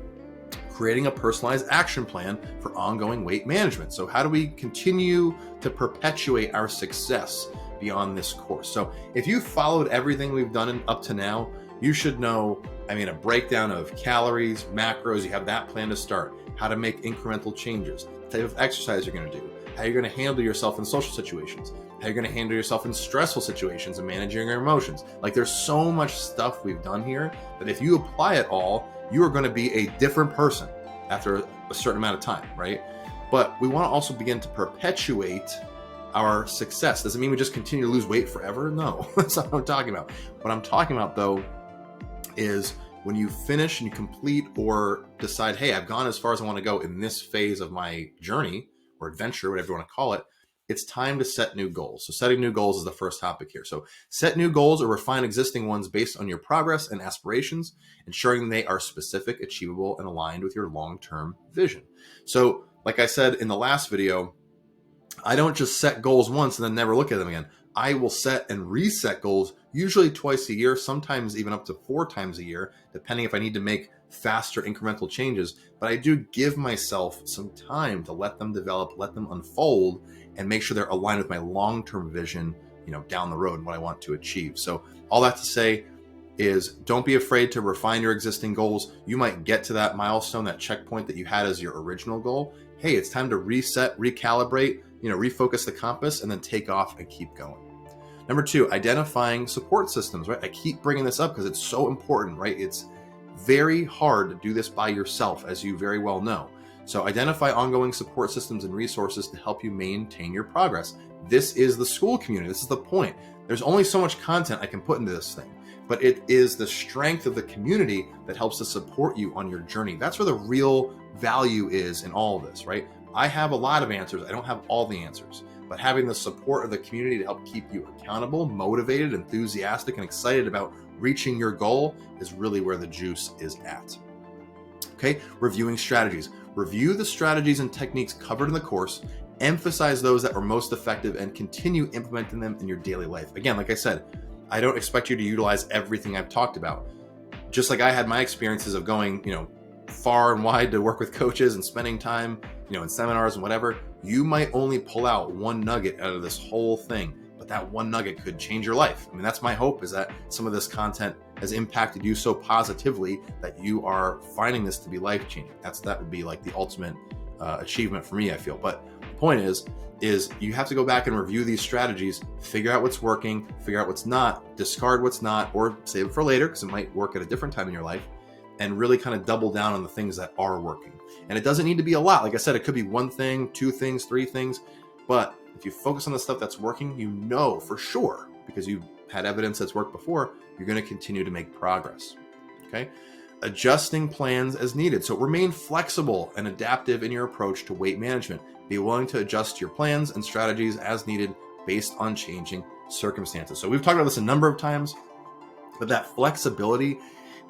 creating a personalized action plan for ongoing weight management. So how do we continue to perpetuate our success beyond this course? So if you followed everything we've done up to now, you should know, a breakdown of calories, macros, you have that plan to start, how to make incremental changes, the type of exercise you're going to do, how you're going to handle yourself in social situations, how you're going to handle yourself in stressful situations and managing your emotions. Like, there's so much stuff we've done here that if you apply it all, you are going to be a different person after a certain amount of time, right? But we want to also begin to perpetuate our success. Doesn't mean we just continue to lose weight forever. No, that's not what I'm talking about. What I'm talking about, though, is when you finish and you complete or decide, hey, I've gone as far as I want to go in this phase of my journey or adventure, whatever you want to call it, it's time to set new goals. So setting new goals is the first topic here. So set new goals or refine existing ones based on your progress and aspirations, ensuring they are specific, achievable, and aligned with your long-term vision. So like I said in the last video, I don't just set goals once and then never look at them again. I will set and reset goals usually twice a year, sometimes even up to 4 times a year, depending if I need to make faster incremental changes. But I do give myself some time to let them develop, let them unfold, and make sure they're aligned with my long-term vision, down the road and what I want to achieve. So all that to say is, don't be afraid to refine your existing goals. You might get to that milestone, that checkpoint that you had as your original goal. Hey, it's time to reset, recalibrate, refocus the compass, and then take off and keep going. Number 2, identifying support systems, right? I keep bringing this up because it's so important, right? It's very hard to do this by yourself, as you very well know. So identify ongoing support systems and resources to help you maintain your progress. This is the school community. This is the point. There's only so much content I can put into this thing, but it is the strength of the community that helps to support you on your journey. That's where the real value is in all of this, right? I have a lot of answers. I don't have all the answers, but having the support of the community to help keep you accountable, motivated, enthusiastic, and excited about reaching your goal is really where the juice is at. Okay, reviewing strategies. Review the strategies and techniques covered in the course, emphasize those that were most effective, and continue implementing them in your daily life. Again, like I said, I don't expect you to utilize everything I've talked about. Just like I had my experiences of going, far and wide to work with coaches and spending time, in seminars and whatever, you might only pull out one nugget out of this whole thing, but that one nugget could change your life. That's my hope, is that some of this content has impacted you so positively that you are finding this to be life-changing. That would be like the ultimate achievement for me, I feel. But the point is you have to go back and review these strategies, figure out what's working, figure out what's not, discard what's not, or save it for later because it might work at a different time in your life, and really kind of double down on the things that are working. And it doesn't need to be a lot. Like I said, it could be 1 thing, 2 things, 3 things. But if you focus on the stuff that's working, for sure, because you've had evidence that's worked before, you're going to continue to make progress. Okay? Adjusting plans as needed. So remain flexible and adaptive in your approach to weight management. Be willing to adjust your plans and strategies as needed based on changing circumstances. So we've talked about this a number of times, but that flexibility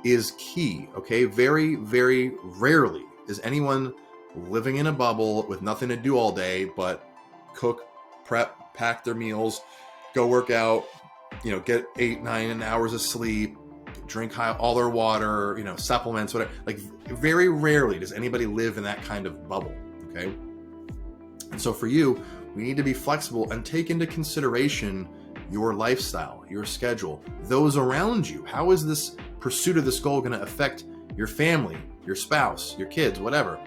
is key. Okay? Very, very rarely is anyone living in a bubble with nothing to do all day but cook, prep, pack their meals, go work out, get 8-9 hours of sleep, drink all their water, supplements, whatever. Like, very rarely does anybody live in that kind of bubble. Okay. And so for you, we need to be flexible and take into consideration your lifestyle, your schedule, those around you. How is this pursuit of this goal going to affect your family, your spouse, your kids, whatever?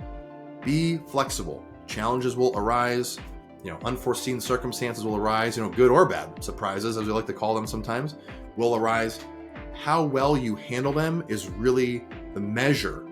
Be flexible. Challenges will arise. Unforeseen circumstances will arise, good or bad surprises, as we like to call them sometimes, will arise. How well you handle them is really the measure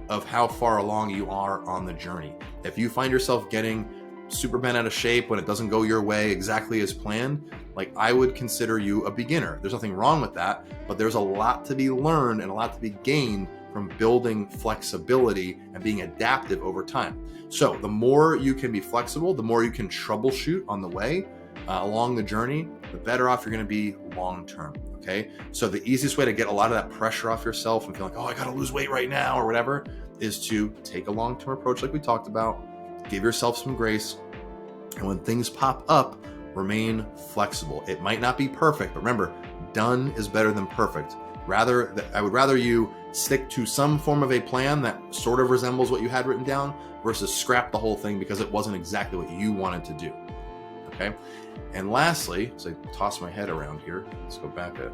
of how far along you are on the journey. If you find yourself getting super bent out of shape, when it doesn't go your way exactly as planned, like I would consider you a beginner. There's nothing wrong with that, but there's a lot to be learned and a lot to be gained from building flexibility and being adaptive over time. So the more you can be flexible, the more you can troubleshoot on the way along the journey, the better off you're going to be long-term. Okay. So the easiest way to get a lot of that pressure off yourself and feel like, oh, I got to lose weight right now or whatever, is to take a long-term approach like we talked about, give yourself some grace. And when things pop up, remain flexible. It might not be perfect, but remember, done is better than perfect. I would rather you stick to some form of a plan that sort of resembles what you had written down versus scrap the whole thing because it wasn't exactly what you wanted to do. Okay. And lastly, as I toss my head around here, let's go back a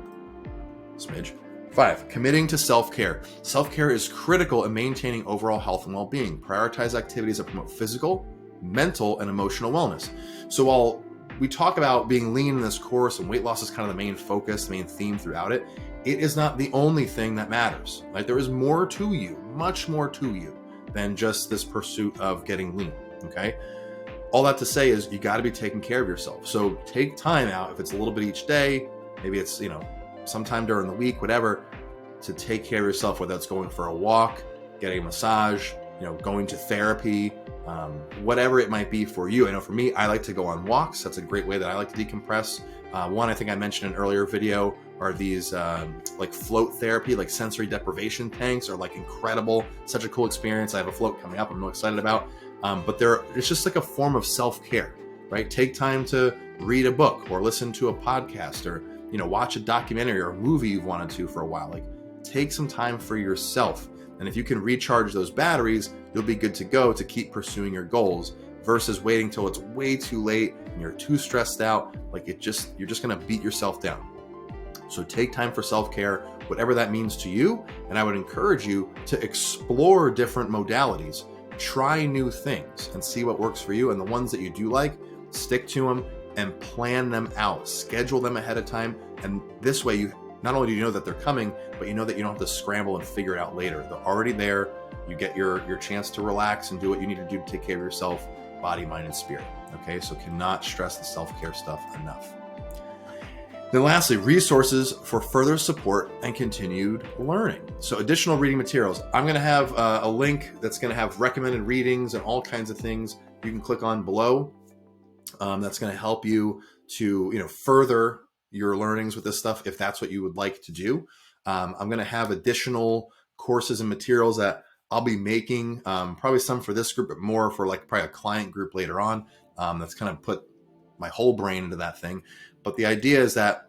smidge. 5, committing to self-care. Self-care is critical in maintaining overall health and well-being. Prioritize activities that promote physical, mental, and emotional wellness. So while we talk about being lean in this course and weight loss is kind of the main focus, the main theme throughout it, it is not the only thing that matters. Like, there is more to you, much more to you than just this pursuit of getting lean. Okay. All that to say is you got to be taking care of yourself. So take time out, if it's a little bit each day, maybe it's, sometime during the week, whatever, to take care of yourself, whether it's going for a walk, getting a massage, going to therapy, whatever it might be for you. I know for me, I like to go on walks. That's a great way that I like to decompress. One I think I mentioned in an earlier video are these like float therapy, like sensory deprivation tanks are like incredible. Such a cool experience. I have a float coming up I'm really excited about. But it's just like a form of self-care, right? Take time to read a book or listen to a podcast or, watch a documentary or a movie you've wanted to for a while. Like, take some time for yourself. And if you can recharge those batteries, you'll be good to go to keep pursuing your goals versus waiting till it's way too late and you're too stressed out. Like, you're just going to beat yourself down. So take time for self-care, whatever that means to you. And I would encourage you to explore different modalities, try new things and see what works for you. And the ones that you do like, stick to them and plan them out, schedule them ahead of time. And this way, you not only do you know that they're coming, but you know that you don't have to scramble and figure it out later. They're already there. You get your chance to relax and do what you need to do to take care of yourself, body, mind, and spirit. Okay, so cannot stress the self-care stuff enough. Then lastly, resources for further support and continued learning. So additional reading materials. I'm going to have a link that's going to have recommended readings and all kinds of things you can click on below. That's going to help you to further your learnings with this stuff if that's what you would like to do. I'm going to have additional courses and materials that I'll be making, probably some for this group, but more for like probably a client group later on. That's kind of put my whole brain into that thing. But the idea is that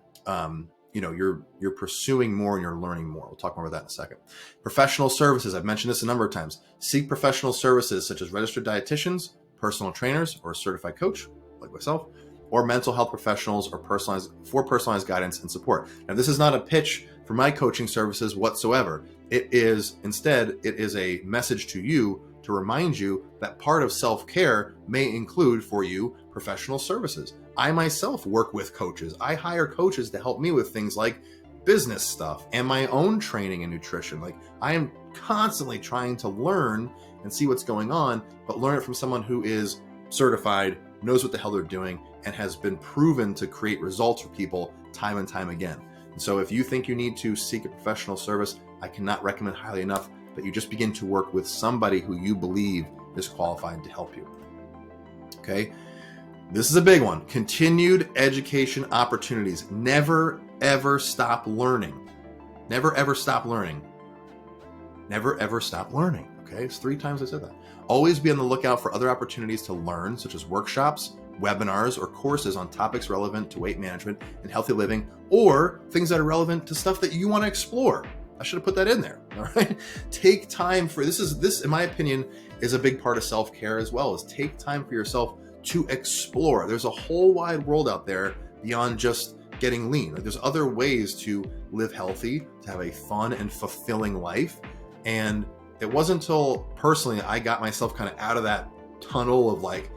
you're pursuing more and you're learning more. We'll talk more about that in a second. Professional services. I've mentioned this a number of times. Seek professional services such as registered dietitians, personal trainers, or a certified coach like myself, or mental health professionals or personalized guidance and support. Now, this is not a pitch for my coaching services whatsoever. It is a message to you to remind you that part of self-care may include for you professional services. I myself work with coaches. I hire coaches to help me with things like business stuff and my own training and nutrition. Like, I am constantly trying to learn and see what's going on, but learn it from someone who is certified, knows what the hell they're doing, and has been proven to create results for people time and time again. And so if you think you need to seek a professional service, I cannot recommend highly enough that you just begin to work with somebody who you believe is qualified to help you. Okay. This is a big one. Continued education opportunities. Never, ever stop learning. Never, ever stop learning. Never, ever stop learning. Okay. It's 3 times I said that. Always be on the lookout for other opportunities to learn, such as workshops, webinars, or courses on topics relevant to weight management and healthy living, or things that are relevant to stuff that you want to explore. I should have put that in there. All right. Take time for this, in my opinion, is a big part of self-care as well, is take time for yourself to explore. There's a whole wide world out there beyond just getting lean. Like, there's other ways to live healthy, to have a fun and fulfilling life. And it wasn't until personally I got myself kind of out of that tunnel of like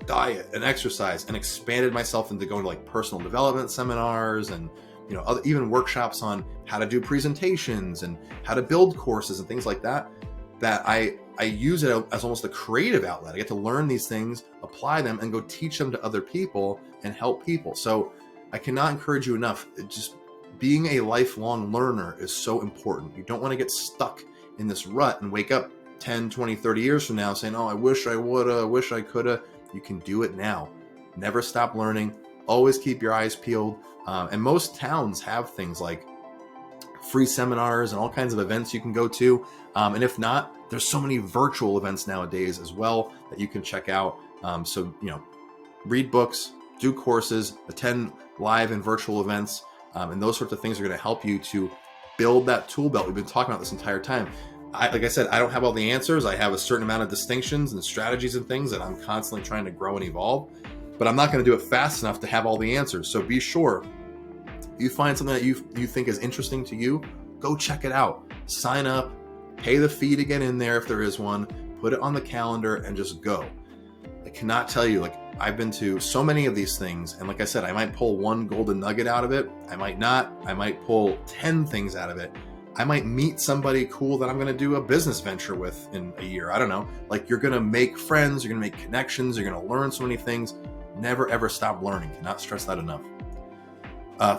diet and exercise and expanded myself into going to like personal development seminars and even workshops on how to do presentations and how to build courses and things like that, that I I use it as almost a creative outlet. I get to learn these things, apply them, and go teach them to other people and help people. So I cannot encourage you enough. Just being a lifelong learner is so important. You don't want to get stuck in this rut and wake up 10, 20, 30 years from now saying, oh, I wish I woulda, wish I coulda. You can do it now. Never stop learning. Always keep your eyes peeled. And most towns have things like free seminars and all kinds of events you can go to. And if not, there's so many virtual events nowadays as well that you can check out. So, read books, do courses, attend live and virtual events, and those sorts of things are going to help you to build that tool belt we've been talking about this entire time. Like I said, I don't have all the answers. I have a certain amount of distinctions and strategies and things that I'm constantly trying to grow and evolve, but I'm not going to do it fast enough to have all the answers. So be sure you find something that you think is interesting to you, go check it out. Sign up, pay the fee to get in there if there is one, put it on the calendar and just go. I cannot tell you, I've been to so many of these things, and like I said, I might pull one golden nugget out of it. I might not. I might pull 10 things out of it. I might meet somebody cool that I'm going to do a business venture with in a year. I don't know. You're going to make friends, you're going to make connections, you're going to learn so many things. Never, ever stop learning. Cannot stress that enough.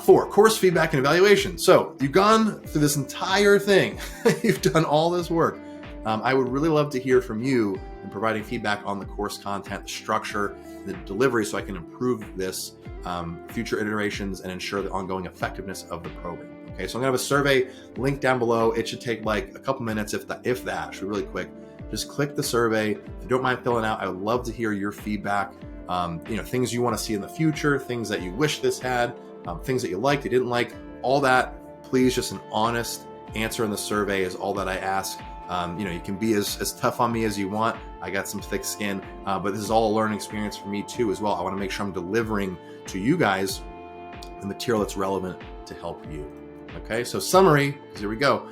4, course feedback and evaluation. So you've gone through this entire thing. You've done all this work. I would really love to hear from you in providing feedback on the course content, the structure, the delivery, so I can improve this, future iterations, and ensure the ongoing effectiveness of the program. Okay, so I'm gonna have a survey link down below. It should take a couple minutes, if that, it should be really quick. Just click the survey. If you don't mind filling out, I would love to hear your feedback. Things you want to see in the future, things that you wish this had, things that you liked, you didn't like, all that. Please, just an honest answer in the survey is all that I ask. You can be as tough on me as you want. I got some thick skin, but this is all a learning experience for me too as well. I want to make sure I'm delivering to you guys the material that's relevant to help you. Okay, so summary, here we go.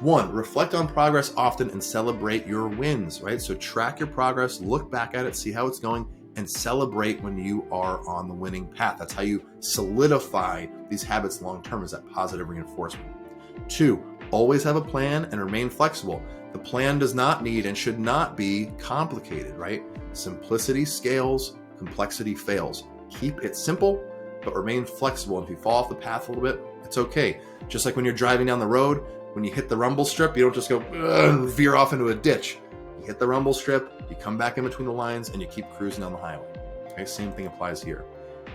1, reflect on progress often and celebrate your wins, right? So track your progress, look back at it, see how it's going, and celebrate when you are on the winning path. That's how you solidify these habits long-term, is that positive reinforcement. 2, always have a plan and remain flexible. The plan does not need and should not be complicated, right? Simplicity scales, complexity fails. Keep it simple, but remain flexible. And if you fall off the path a little bit, it's okay. Just like when you're driving down the road, when you hit the rumble strip, you don't just go and veer off into a ditch. You hit the rumble strip, you come back in between the lines, and you keep cruising down the highway. Okay, same thing applies here.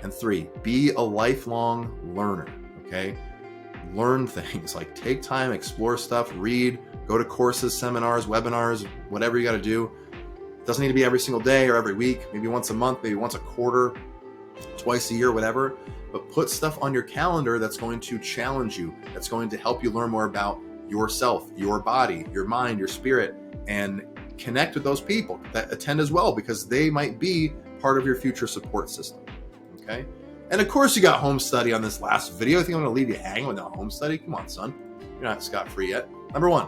And 3, be a lifelong learner, okay? Learn things, take time, explore stuff, read, go to courses, seminars, webinars, whatever you got to do. It doesn't need to be every single day or every week, maybe once a month, maybe once a quarter, twice a year, whatever. But put stuff on your calendar that's going to challenge you, that's going to help you learn more about yourself, your body, your mind, your spirit, and connect with those people that attend as well, because they might be part of your future support system. Okay. And of course, you got home study on this last video. I think I'm going to leave you hanging without home study. Come on, son. You're not scot-free yet. Number 1,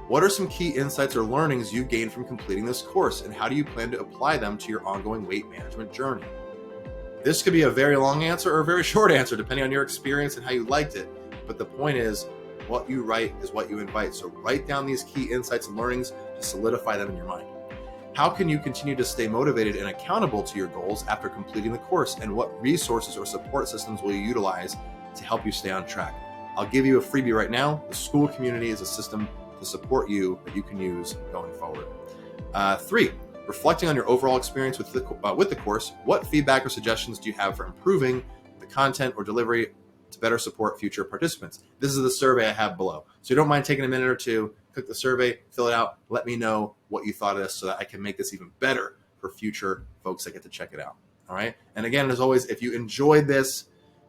what are some key insights or learnings you gained from completing this course, and how do you plan to apply them to your ongoing weight management journey? This could be a very long answer or a very short answer, depending on your experience and how you liked it. But the point is, what you write is what you invite. So write down these key insights and learnings to solidify them in your mind. How can you continue to stay motivated and accountable to your goals after completing the course? And what resources or support systems will you utilize to help you stay on track? I'll give you a freebie right now. The school community is a system to support you that you can use going forward. 3, reflecting on your overall experience with the course, what feedback or suggestions do you have for improving the content or delivery to better support future participants? This is the survey I have below. So you don't mind taking a minute or two, click the survey, fill it out, let me know what you thought of this so that I can make this even better for future folks that get to check it out. All right. And again, as always, if you enjoyed this,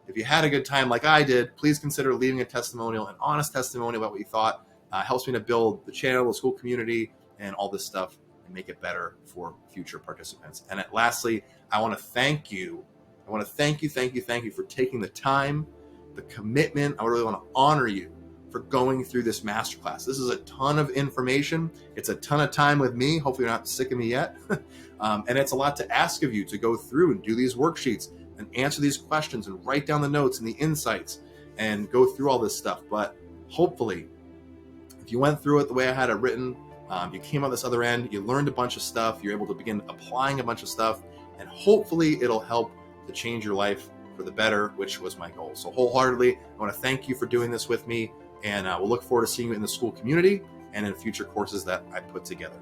if you had a good time like I did, please consider leaving a testimonial, an honest testimonial about what you thought. Helps me to build the channel, the school community, and all this stuff, and make it better for future participants. And lastly, I want to thank you. I want to thank you for taking the time, the commitment. I really want to honor you for going through this masterclass. This is a ton of information. It's a ton of time with me. Hopefully you're not sick of me yet. And it's a lot to ask of you to go through and do these worksheets and answer these questions and write down the notes and the insights and go through all this stuff. But hopefully, if you went through it the way I had it written, You came out this other end, you learned a bunch of stuff, you're able to begin applying a bunch of stuff, and hopefully it'll help to change your life for the better, which was my goal. So wholeheartedly, I want to thank you for doing this with me, and we'll look forward to seeing you in the school community and in future courses that I put together.